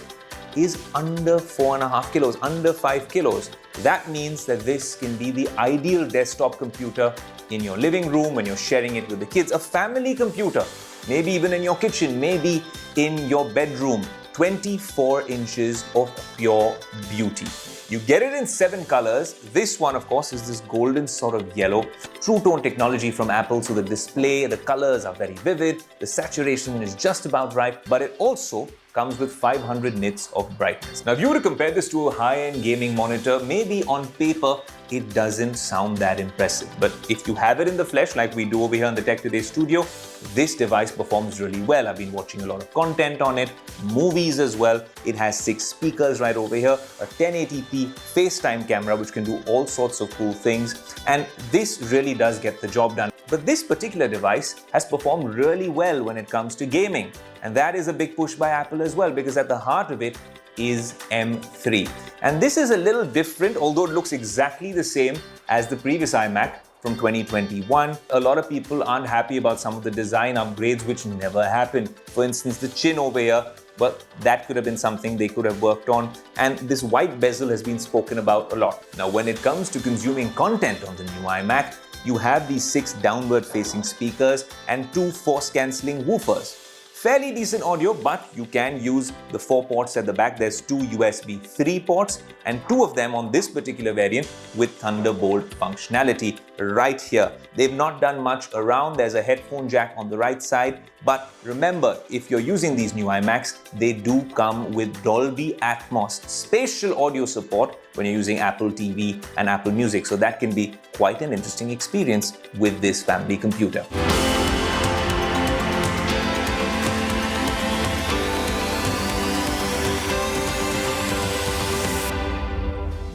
is under 4.5 kilos, under 5 kilos. That means that this can be the ideal desktop computer in your living room when you're sharing it with the kids. A family computer, maybe even in your kitchen, maybe in your bedroom. 24 inches of pure beauty. You get it in 7 colors. This one, of course, is this golden sort of yellow. True tone technology from Apple, so the display, the colors are very vivid. The saturation is just about right, but it also comes with 500 nits of brightness. Now, if you were to compare this to a high-end gaming monitor, maybe on paper, it doesn't sound that impressive. But if you have it in the flesh, like we do over here in the Tech Today studio, this device performs really well. I've been watching a lot of content on it, movies as well. It has 6 speakers right over here, a 1080p FaceTime camera, which can do all sorts of cool things. And this really does get the job done. But this particular device has performed really well when it comes to gaming. And that is a big push by Apple as well, because at the heart of it is M3. And this is a little different, although it looks exactly the same as the previous iMac from 2021. A lot of people aren't happy about some of the design upgrades which never happened. For instance, the chin over here, but that could have been something they could have worked on. And this white bezel has been spoken about a lot. Now, when it comes to consuming content on the new iMac, you have these 6 downward-facing speakers and 2 force-cancelling woofers. Fairly decent audio, but you can use the 4 ports at the back. There's 2 USB 3 ports and 2 of them on this particular variant with Thunderbolt functionality right here. They've not done much around. There's a headphone jack on the right side. But remember, if you're using these new iMacs, they do come with Dolby Atmos spatial audio support when you're using Apple TV and Apple Music. So that can be quite an interesting experience with this family computer.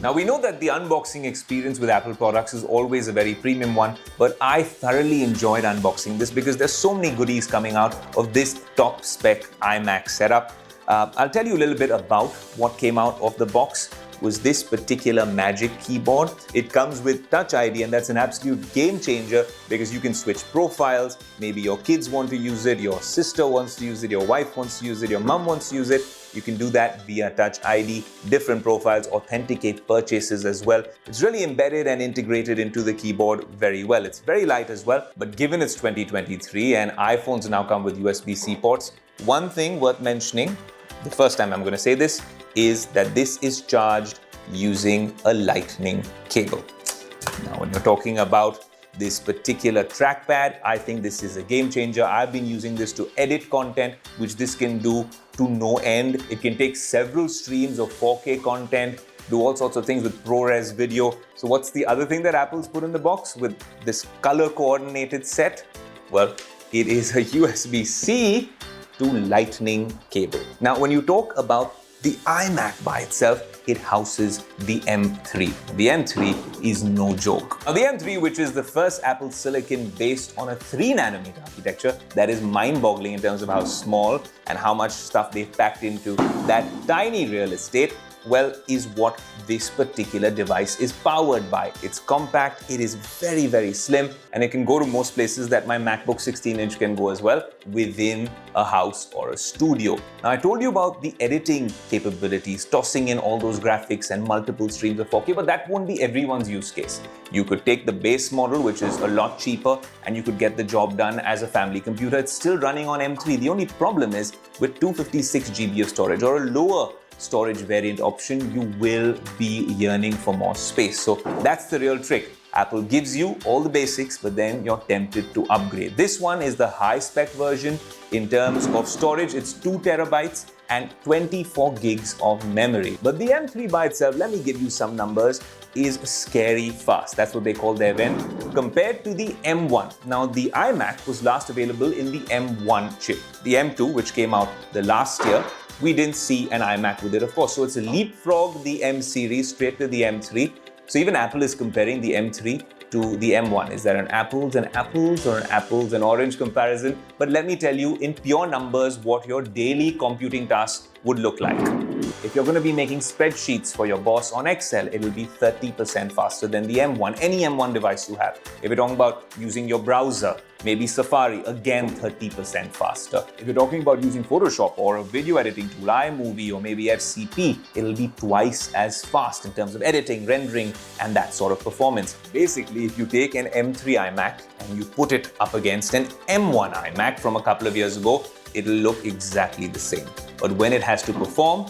Now, we know that the unboxing experience with Apple products is always a very premium one, but I thoroughly enjoyed unboxing this because there's so many goodies coming out of this top spec iMac setup. I'll tell you a little bit about what came out of the box. Was this particular Magic Keyboard. It comes with Touch ID, and that's an absolute game changer because you can switch profiles. Maybe your kids want to use it, your sister wants to use it, your wife wants to use it, your mum wants to use it. You can do that via Touch ID, different profiles, authenticate purchases as well. It's really embedded and integrated into the keyboard very well. It's very light as well, but given it's 2023 and iPhones now come with USB-C ports, one thing worth mentioning, the first time I'm going to say this, is that this is charged using a lightning cable. Now, when you're talking about this particular trackpad, I think this is a game changer. I've been using this to edit content, which this can do to no end. It can take several streams of 4K content, do all sorts of things with ProRes video. So what's the other thing that Apple's put in the box with this color coordinated set? Well, it is a USB-C to lightning cable. Now, when you talk about the iMac by itself, it houses the M3. The M3 is no joke. Now, the M3, which is the first Apple silicon based on a 3nm architecture, that is mind-boggling in terms of how small and how much stuff they've packed into that tiny real estate, well, is what this particular device is powered by. It's compact, it is very, very slim, and it can go to most places that my MacBook 16-inch can go as well, within a house or a studio. Now, I told you about the editing capabilities, tossing in all those graphics and multiple streams of 4K, but that won't be everyone's use case. You could take the base model, which is a lot cheaper, and you could get the job done as a family computer. It's still running on M3. The only problem is with 256 GB of storage or a lower storage variant option, you will be yearning for more space. So that's the real trick. Apple gives you all the basics, but then you're tempted to upgrade. This one is the high-spec version. In terms of storage, it's 2 terabytes and 24 gigs of memory. But the M3 by itself, let me give you some numbers, is scary fast. That's what they call their event, compared to the M1. Now, the iMac was last available in the M1 chip. The M2, which came out the last year, we didn't see an iMac with it, of course. So it's a leapfrog the M series straight to the M3. So even Apple is comparing the M3 to the M1. Is there an apples and apples or an apples and orange comparison? But let me tell you in pure numbers what your daily computing tasks would look like. If you're going to be making spreadsheets for your boss on Excel, it will be 30% faster than the M1, any M1 device you have. If you're talking about using your browser, maybe Safari, again 30% faster. If you're talking about using Photoshop or a video editing tool, iMovie or maybe FCP, it'll be twice as fast in terms of editing, rendering, and that sort of performance. Basically, if you take an M3 iMac and you put it up against an M1 iMac from a couple of years ago, it'll look exactly the same. But when it has to perform,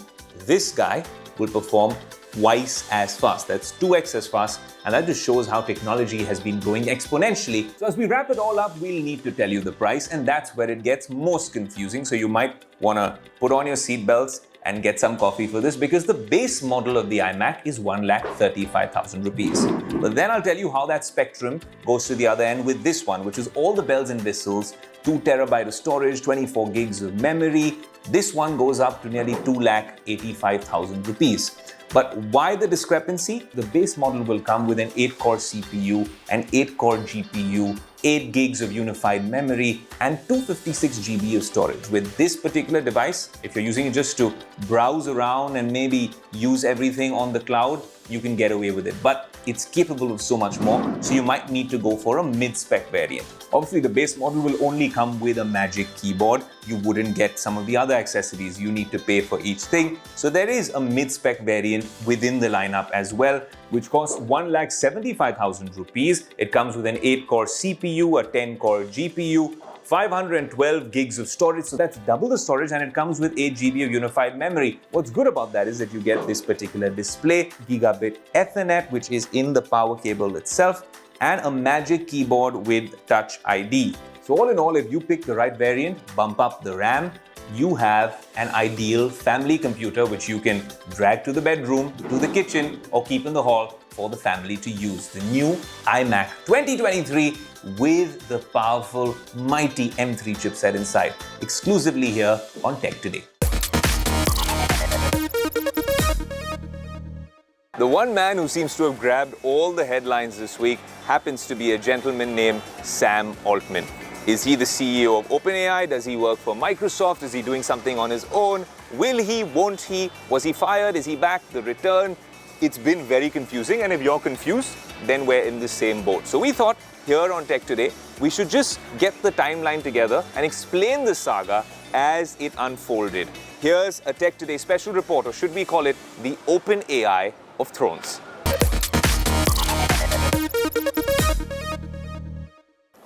this guy will perform twice as fast. That's 2x as fast, and that just shows how technology has been growing exponentially. So as we wrap it all up, we'll need to tell you the price, and that's where it gets most confusing. So you might want to put on your seatbelts and get some coffee for this, because the base model of the iMac is 1,35,000 rupees. But then I'll tell you how that spectrum goes to the other end with this one, which is all the bells and whistles, 2 terabyte of storage, 24 gigs of memory. This one goes up to nearly 2,85,000 rupees. But why the discrepancy? The base model will come with an 8-core CPU, an 8-core GPU, 8 gigs of unified memory, and 256 GB of storage. With this particular device, if you're using it just to browse around and maybe use everything on the cloud, you can get away with it. But it's capable of so much more, so you might need to go for a mid-spec variant. Obviously, the base model will only come with a Magic Keyboard. You wouldn't get some of the other accessories. You need to pay for each thing. So there is a mid-spec variant within the lineup as well, which costs 1,75,000 rupees. It comes with an 8-core CPU, a 10-core GPU, 512 gigs of storage, so that's double the storage, and it comes with 8 GB of unified memory. What's good about that is that you get this particular display, gigabit Ethernet, which is in the power cable itself, and a magic keyboard with Touch ID. So all in all, if you pick the right variant, bump up the RAM, you have an ideal family computer which you can drag to the bedroom, to the kitchen, or keep in the hall for the family to use. The new iMac 2023 with the powerful, mighty M3 chipset inside, exclusively here on Tech Today. The one man who seems to have grabbed all the headlines this week happens to be a gentleman named Sam Altman. Is he the CEO of OpenAI? Does he work for Microsoft? Is he doing something on his own? Will he? Won't he? Was he fired? Is he back? The return? It's been very confusing, and if you're confused, then we're in the same boat. So we thought here on Tech Today, we should just get the timeline together and explain the saga as it unfolded. Here's a Tech Today special report, or should we call it the OpenAI of Thrones.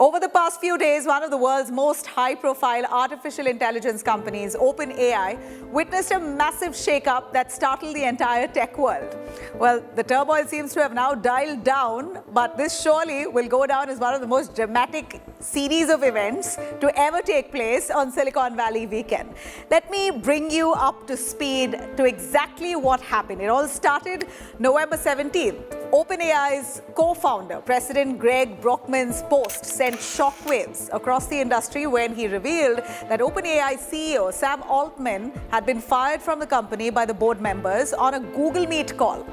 Over the past few days, one of the world's most high-profile artificial intelligence companies, OpenAI, witnessed a massive shake-up that startled the entire tech world. Well, the turmoil seems to have now dialed down, but this surely will go down as one of the most dramatic series of events to ever take place on Silicon Valley weekend. Let me bring you up to speed to exactly what happened. It all started November 17th. OpenAI's co-founder, President Greg Brockman's post sent shockwaves across the industry when he revealed that OpenAI CEO Sam Altman had been fired from the company by the board members on a Google Meet call.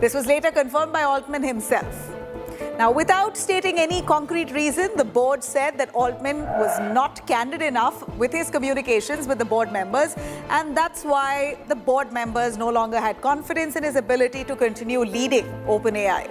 This was later confirmed by Altman himself. Now, without stating any concrete reason, the board said that Altman was not candid enough with his communications with the board members, and that's why the board members no longer had confidence in his ability to continue leading OpenAI.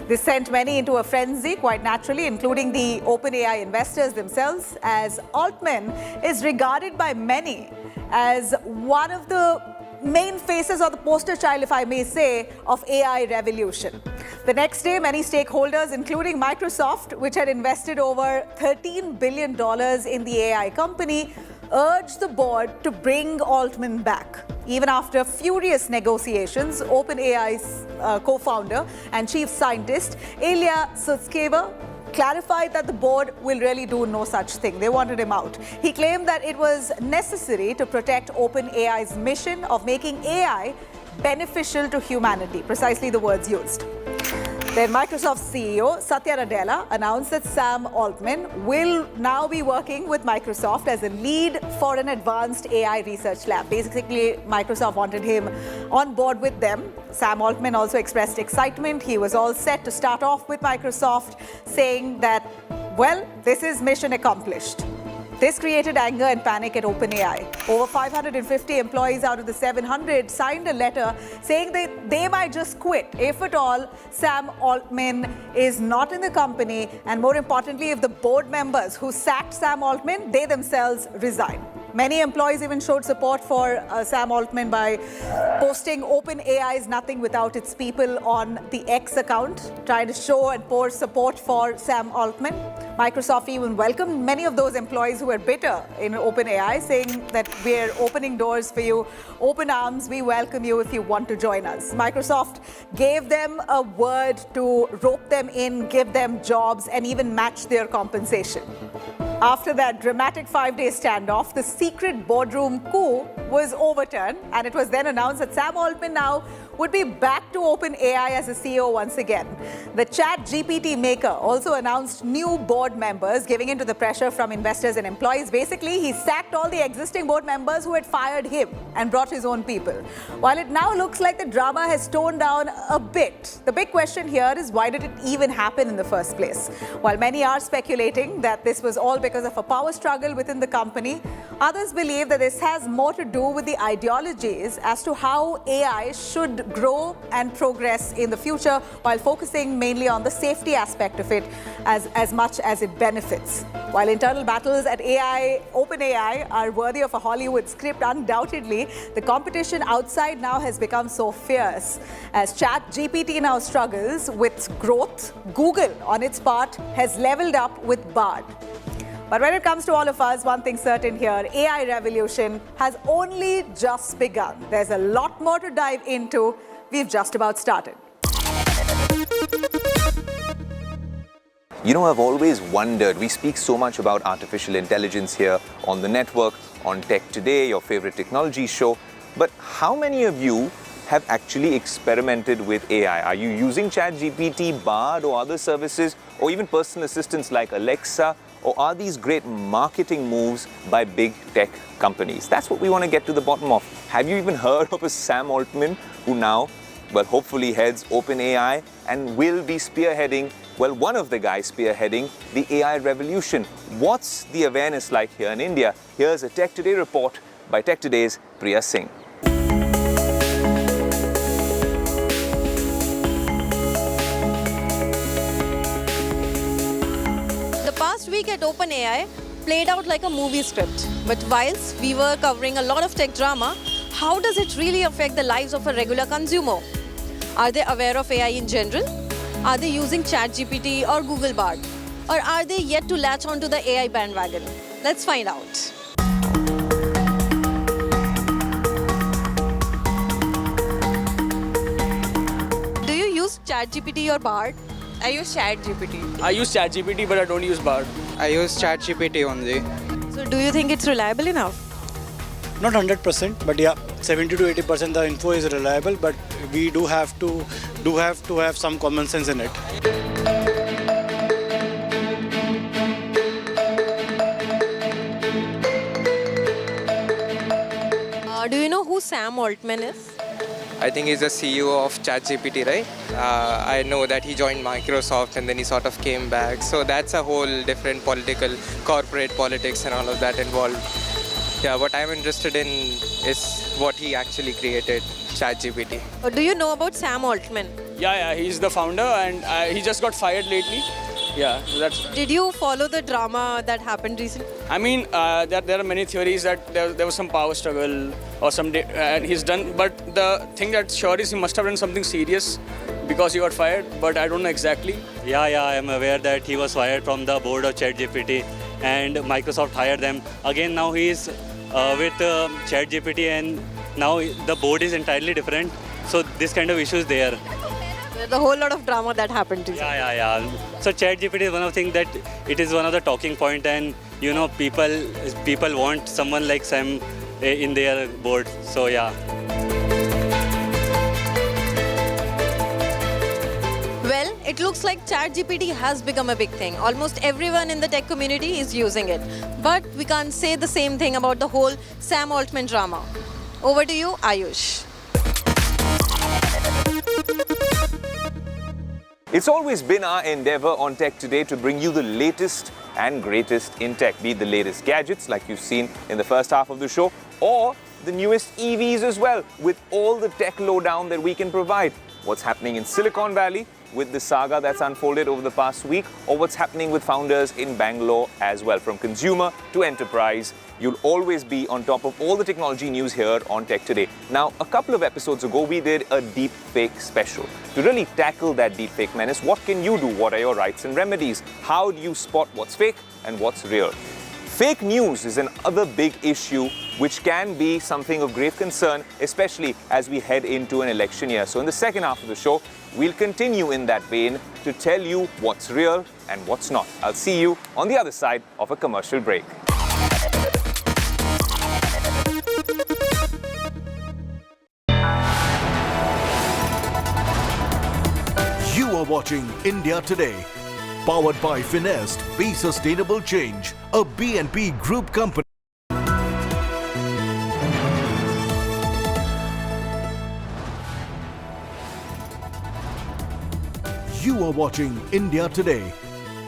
This sent many into a frenzy, quite naturally, including the OpenAI investors themselves, as Altman is regarded by many as one of the main faces or the poster child, if I may say, of AI revolution. The next day, many stakeholders, including Microsoft, which had invested over $13 billion in the AI company, urged the board to bring Altman back. Even after furious negotiations, OpenAI's co-founder and chief scientist, Ilya Sutskever, clarified that the board will really do no such thing. They wanted him out. He claimed that it was necessary to protect OpenAI's mission of making AI beneficial to humanity, precisely the words used. Then Microsoft CEO Satya Nadella announced that Sam Altman will now be working with Microsoft as a lead for an advanced AI research lab. Basically, Microsoft wanted him on board with them. Sam Altman also expressed excitement. He was all set to start off with Microsoft, saying that, well, this is mission accomplished. This created anger and panic at OpenAI. Over 550 employees out of the 700 signed a letter saying that they might just quit if at all Sam Altman is not in the company, and more importantly, if the board members who sacked Sam Altman, they themselves resign. Many employees even showed support for Sam Altman by posting OpenAI is nothing without its people on the X account, trying to show and pour support for Sam Altman. Microsoft even welcomed many of those employees who were bitter in OpenAI, saying that we're opening doors for you, open arms, we welcome you if you want to join us. Microsoft gave them a word to rope them in, give them jobs, and even match their compensation. After that dramatic 5-day standoff, the secret boardroom coup was overturned, and it was then announced that Sam Altman now would be back to OpenAI as a CEO once again. The ChatGPT maker also announced new board members, giving in to the pressure from investors and employees. Basically, he sacked all the existing board members who had fired him and brought his own people. While it now looks like the drama has toned down a bit, the big question here is, why did it even happen in the first place? While many are speculating that this was all because of a power struggle within the company, others believe that this has more to do with the ideologies as to how AI should grow and progress in the future, while focusing mainly on the safety aspect of it as much as it benefits. While internal battles at OpenAI are worthy of a Hollywood script, undoubtedly, the competition outside now has become so fierce. As ChatGPT now struggles with growth, Google, on its part, has leveled up with Bard. But when it comes to all of us, one thing's certain here, AI revolution has only just begun. There's a lot more to dive into. We've just about started. You know, I've always wondered, we speak so much about artificial intelligence here on the network, on Tech Today, your favorite technology show, but how many of you have actually experimented with AI? Are you using ChatGPT, Bard or other services, or even personal assistants like Alexa, or are these great marketing moves by big tech companies? That's what we want to get to the bottom of. Have you even heard of a Sam Altman who now, well, hopefully heads OpenAI and will be spearheading, well, one of the guys spearheading the AI revolution? What's the awareness like here in India? Here's a Tech Today report by Tech Today's Priya Singh. The past week at OpenAI played out like a movie script. But whilst we were covering a lot of tech drama, how does it really affect the lives of a regular consumer? Are they aware of AI in general? Are they using ChatGPT or Google Bard? Or are they yet to latch onto the AI bandwagon? Let's find out. Do you use ChatGPT or Bard? I use ChatGPT. I use ChatGPT, but I don't use Bard. I use ChatGPT only. So do you think it's reliable enough? Not 100%, but yeah, 70 to 80% the info is reliable, but we do have to have some common sense in it. Do you know who Sam Altman is? I think he's the CEO of ChatGPT, right? I know that he joined Microsoft and then he sort of came back. So that's a whole different corporate politics and all of that involved. Yeah, what I'm interested in is what he actually created, ChatGPT. Do you know about Sam Altman? Yeah, he's the founder and he just got fired lately. Yeah, that's... Did you follow the drama that happened recently? I mean, there are many theories that there was some power struggle or and he's done, but the thing that's sure is he must have done something serious because he got fired, but I don't know exactly. Yeah, I am aware that he was fired from the board of ChatGPT and Microsoft hired them. Again, now he is with ChatGPT and now the board is entirely different. So this kind of issue is there. There's a whole lot of drama that happened to you. Yeah. So ChatGPT is one of the things that it is one of the talking point, and you know people want someone like Sam in their board. So yeah. Well, it looks like ChatGPT has become a big thing. Almost everyone in the tech community is using it. But we can't say the same thing about the whole Sam Altman drama. Over to you, Ayush. It's always been our endeavor on Tech Today to bring you the latest and greatest in tech, be it the latest gadgets like you've seen in the first half of the show, or the newest EVs as well, with all the tech lowdown that we can provide. What's happening in Silicon Valley with the saga that's unfolded over the past week, or what's happening with founders in Bangalore as well. From consumer to enterprise, you'll always be on top of all the technology news here on Tech Today. Now, a couple of episodes ago, we did a deepfake special. To really tackle that deepfake menace, what can you do? What are your rights and remedies? How do you spot what's fake and what's real? Fake news is another big issue which can be something of grave concern, especially as we head into an election year. So in the second half of the show, we'll continue in that vein to tell you what's real and what's not. I'll see you on the other side of a commercial break. You are watching India Today, powered by Finest, Be Sustainable Change, a B&P Group company. You are watching India Today,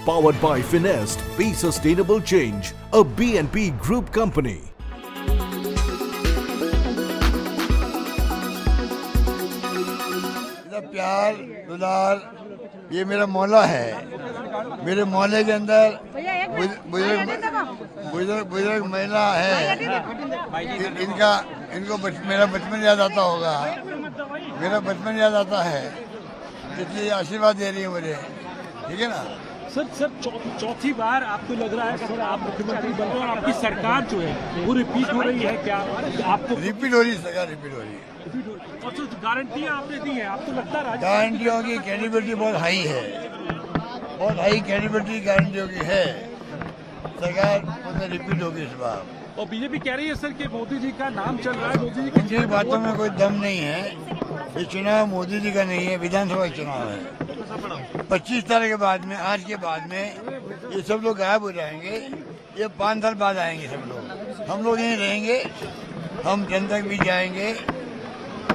powered by Finest, Be Sustainable Change, a B&P Group company. प्यार दुलार ये मेरा मोहल्ला है। मेरे मोहल्ले के अंदर बुजुर्ग महिला है, इनको मेरा बचपन याद आता होगा। मेरा बचपन याद आता है, इसलिए आशीर्वाद दे रही है मुझे, ठीक है ना। सर चौथी बार आपको लग रहा है सर आप मुख्यमंत्री बन रहे हो और आपकी सरकार जो है वो रिपीट हो रही है क्या आपको? रिपीट हो रही है, सरकार रिपीट हो रही है। और सर गारंटियां आपने दी है, आपको लगता है गारंटियों की कैपेबिलिटी बहुत हाई है, बहुत हाई कैपेबिलिटी गारंटियों की है। सरकार उसमें रिपीट होगी इस बार। और बीजेपी कह रही है सर कि मोदी जी का नाम चल रहा है, मोदी जी उनकी बातों में कोई दम नहीं है। ये चुनाव मोदी जी का नहीं है, विधानसभा चुनाव है। 25 तारीख के बाद में, आज के बाद में ये सब लोग गायब हो जाएंगे। ये 5 साल बाद आएंगे सब लोग। हम लोग यहीं रहेंगे, हम जनता के बीच जाएंगे,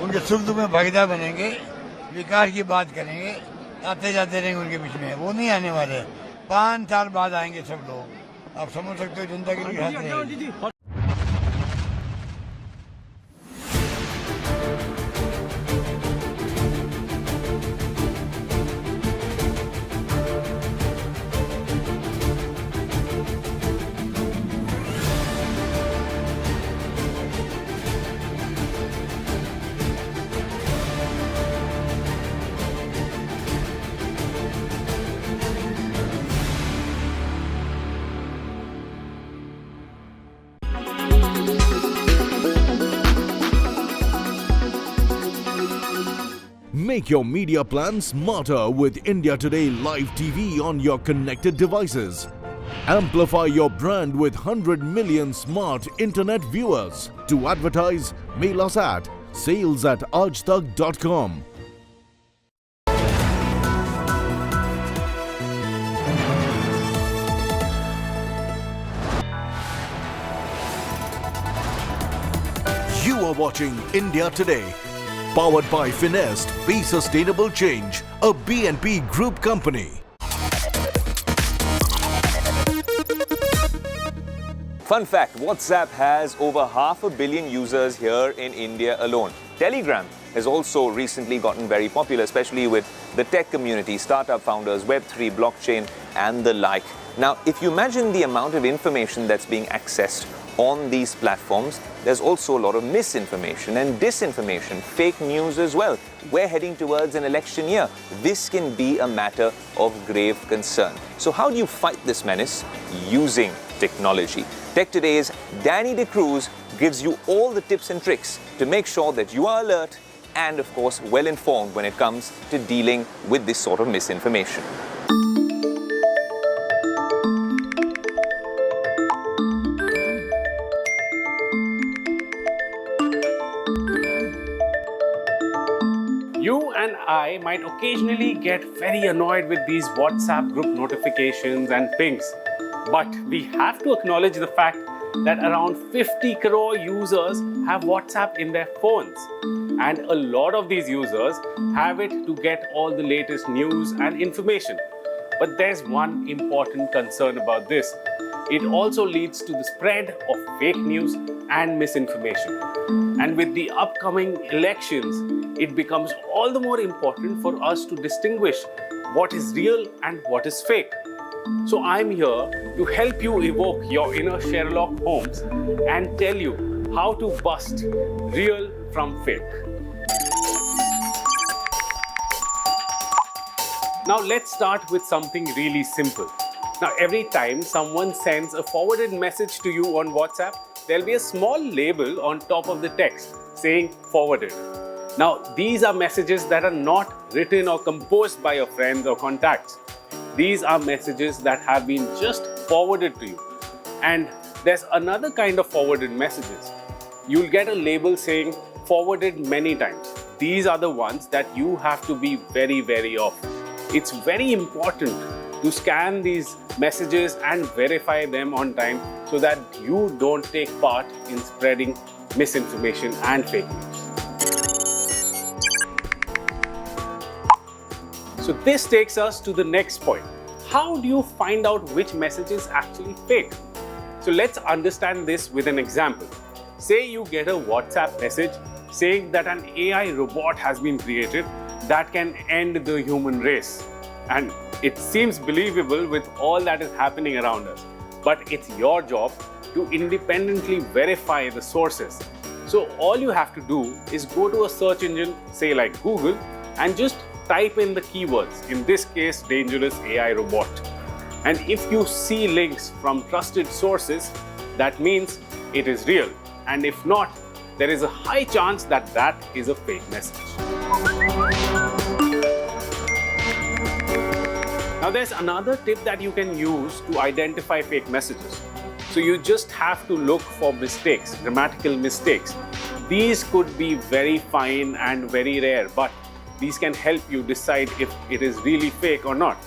उनके सुख दुख में भागीदार बनेंगे, विकास की बात करेंगे, आते जाते रहेंगे उनके बीच में। वो नहीं आने वाले, 5 साल बाद आएंगे सब लोग। आप समझ सकते हो जनता के लिए हाथ रहेगी। Make your media plan smarter with India Today Live TV on your connected devices. Amplify your brand with 100 million smart internet viewers. To advertise, mail us at sales@aajtak.com. You are watching India Today. Powered by Finest, Be Sustainable Change, a BNP Group company. Fun fact, WhatsApp has over 500 million users here in India alone. Telegram has also recently gotten very popular, especially with the tech community, startup founders, Web3, blockchain, and the like. Now, if you imagine the amount of information that's being accessed on these platforms, there's also a lot of misinformation and disinformation, fake news as well. We're heading towards an election year. This can be a matter of grave concern. So how do you fight this menace? Using technology. Tech Today's Danny D'Cruz gives you all the tips and tricks to make sure that you are alert and, of course, well informed when it comes to dealing with this sort of misinformation. You and I might occasionally get very annoyed with these WhatsApp group notifications and pings. But we have to acknowledge the fact that around 50 crore users have WhatsApp in their phones. And a lot of these users have it to get all the latest news and information. But there's one important concern about this. It also leads to the spread of fake news and misinformation. And with the upcoming elections, it becomes all the more important for us to distinguish what is real and what is fake. So I'm here to help you evoke your inner Sherlock Holmes and tell you how to bust real from fake. Now let's start with something really simple. Now every time someone sends a forwarded message to you on WhatsApp, there'll be a small label on top of the text saying forwarded. Now these are messages that are not written or composed by your friends or contacts. These are messages that have been just forwarded to you. And there's another kind of forwarded messages. You'll get a label saying forwarded many times. These are the ones that you have to be very wary of. It's very important to scan these messages and verify them on time so that you don't take part in spreading misinformation and fake news. So this takes us to the next point. How do you find out which message is actually fake? So let's understand this with an example. Say you get a WhatsApp message saying that an AI robot has been created that can end the human race. And it seems believable with all that is happening around us. But it's your job to independently verify the sources. So all you have to do is go to a search engine, say like Google, and just type in the keywords, in this case, dangerous AI robot. And if you see links from trusted sources, that means it is real. And if not, there is a high chance that that is a fake message. Now there's another tip that you can use to identify fake messages. So you just have to look for mistakes, grammatical mistakes. These could be very fine and very rare, but these can help you decide if it is really fake or not.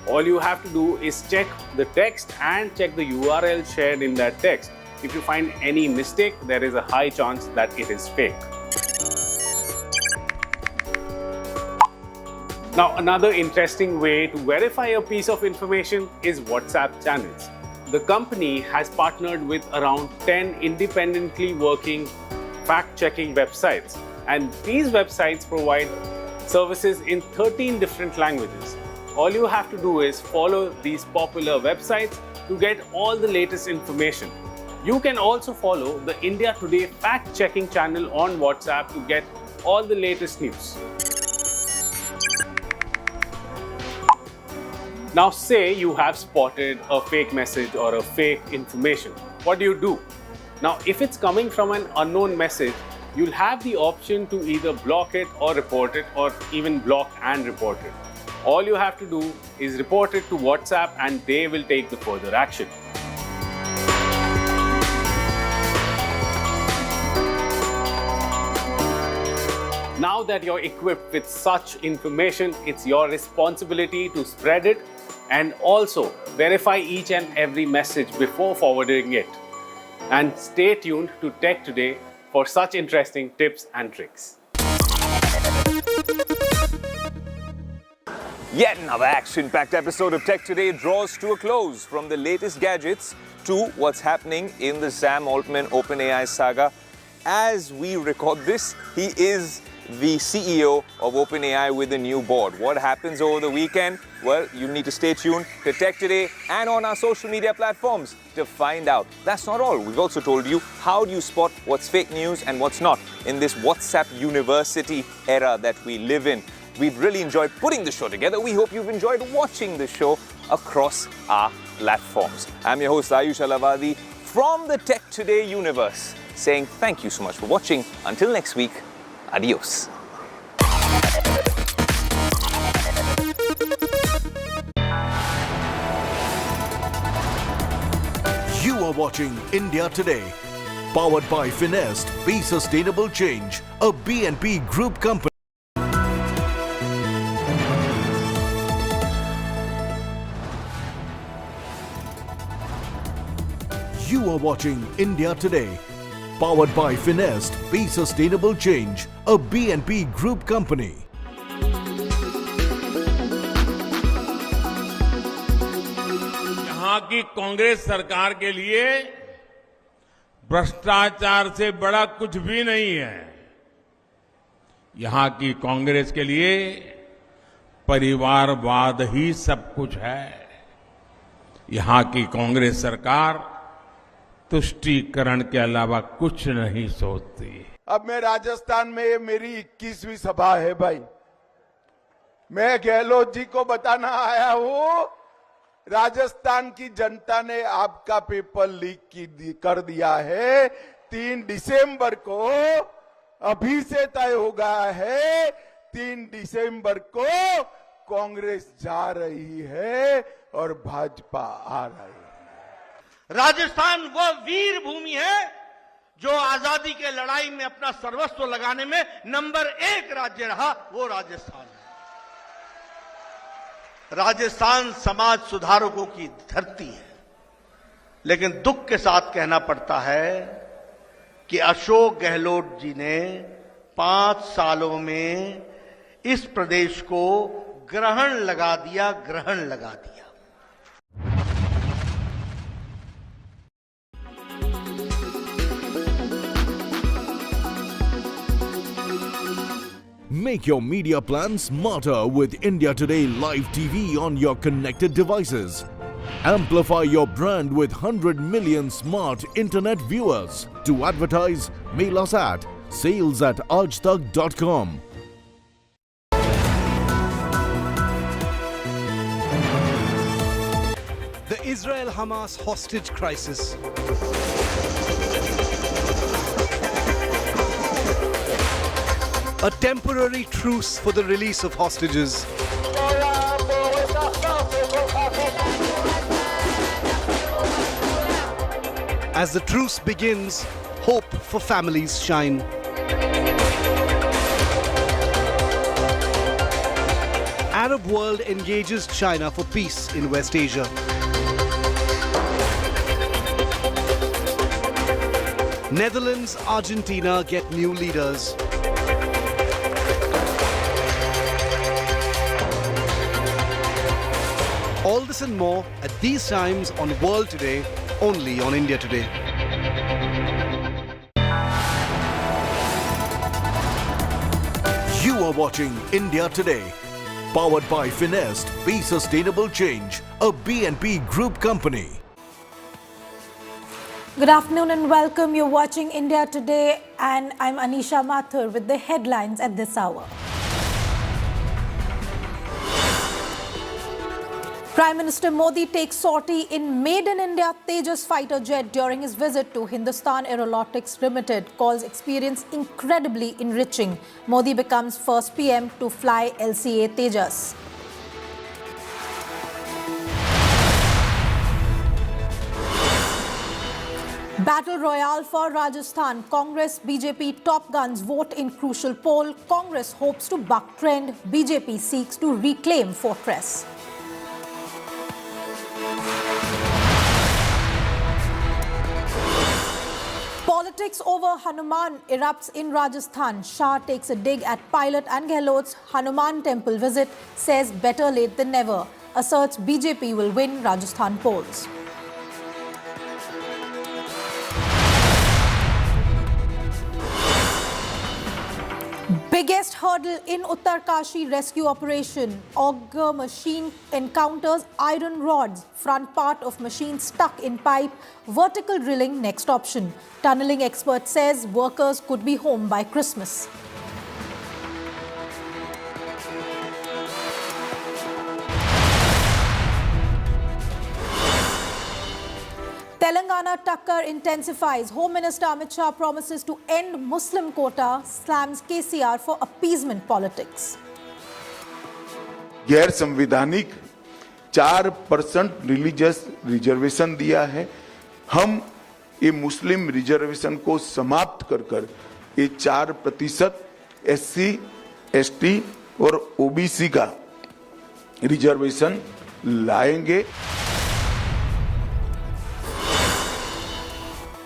All you have to do is check the text and check the URL shared in that text. If you find any mistake, there is a high chance that it is fake. Now, another interesting way to verify a piece of information is WhatsApp channels. The company has partnered with around 10 independently working fact-checking websites, and these websites provide services in 13 different languages. All you have to do is follow these popular websites to get all the latest information. You can also follow the India Today fact-checking channel on WhatsApp to get all the latest news. Now say you have spotted a fake message or a fake information. What do? Now if it's coming from an unknown message, you'll have the option to either block it or report it, or even block and report it. All you have to do is report it to WhatsApp and they will take the further action. Now that you're equipped with such information, it's your responsibility to spread it and also verify each and every message before forwarding it. And stay tuned to Tech Today for such interesting tips and tricks. Yet another action-packed episode of Tech Today draws to a close. From the latest gadgets to what's happening in the Sam Altman OpenAI saga. As we record this, he is the CEO of OpenAI with a new board. What happens over the weekend? Well, you need to stay tuned to Tech Today and on our social media platforms to find out. That's not all. We've also told you how do you spot what's fake news and what's not in this WhatsApp university era that we live in. We've really enjoyed putting the show together. We hope you've enjoyed watching the show across our platforms. I'm your host, Ayush Alavadi, from the Tech Today universe, saying thank you so much for watching. Until next week, adios. You are watching India Today, powered by Finest, Be Sustainable Change, a BNP Group company. You are watching India Today, powered by Finest, Be Sustainable Change, a BNP Group company. यहाँ की कांग्रेस सरकार के लिए भ्रष्टाचार से बड़ा कुछ भी नहीं है। यहाँ की कांग्रेस के लिए परिवारवाद ही सब कुछ है। यहाँ की कांग्रेस सरकार तुष्टीकरण के अलावा कुछ नहीं सोचती। अब मैं राजस्थान में ये मेरी 21वीं सभा है भाई। मैं गहलोत जी को बताना आया हूं, राजस्थान की जनता ने आपका पेपर लीक कर दिया है। 3 दिसंबर को अभी से तय हो गया है, 3 दिसंबर को कांग्रेस जा रही है और भाजपा आ रही है। राजस्थान वो वीर भूमि है जो आजादी के लड़ाई में अपना सर्वस्व लगाने में नंबर 1 राज्य रहा, वो राजस्थान है। राजस्थान समाज सुधारकों की धरती है, लेकिन दुख के साथ कहना पड़ता है कि अशोक गहलोत जी ने 5 सालों में इस प्रदेश को ग्रहण लगा दिया। Make your media plan smarter with India Today Live TV on your connected devices. Amplify your brand with 100 million smart internet viewers. To advertise, mail us at sales@aajtak.com. Israel-Hamas hostage crisis. A temporary truce for the release of hostages. As the truce begins, hope for families shine. Arab world engages China for peace in West Asia. Netherlands, Argentina get new leaders. All this and more at these times on World Today, only on India Today. You are watching India Today, powered by Finest, Be Sustainable Change, a BNP Group company. Good afternoon and welcome. You're watching India Today and I'm Anisha Mathur with the headlines at this hour. Prime Minister Modi takes sortie in Made in India Tejas fighter jet during his visit to Hindustan Aeronautics Limited. Calls experience incredibly enriching. Modi becomes first PM to fly LCA Tejas. Battle Royale for Rajasthan. Congress, BJP top guns vote in crucial poll. Congress hopes to buck trend. BJP seeks to reclaim fortress. Politics over Hanuman erupts in Rajasthan. Shah takes a dig at Pilot and Gehlot's Hanuman temple visit, says better late than never. Asserts BJP will win Rajasthan polls. Biggest hurdle in Uttarkashi rescue operation. Auger machine encounters iron rods. Front part of machine stuck in pipe. Vertical drilling next option. Tunneling expert says workers could be home by Christmas. Telangana Takkar intensifies. Home Minister Amit Shah promises to end Muslim quota, slams KCR for appeasement politics. गैर संवैधानिक 4% religious reservation दिया है। हम ये मुस्लिम reservation को समाप्त कर ये 4% SC, ST और OBC का रिजर्वेशन लाएंगे।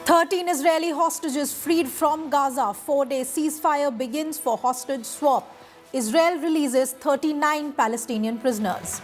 13 Israeli hostages freed from Gaza. 4-day ceasefire begins for hostage swap. Israel releases 39 Palestinian prisoners.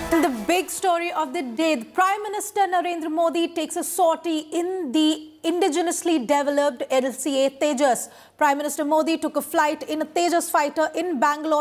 The big story of the day, the Prime Minister Narendra Modi takes a sortie in the indigenously developed LCA Tejas. Prime Minister Modi took a flight in a Tejas fighter in Bangalore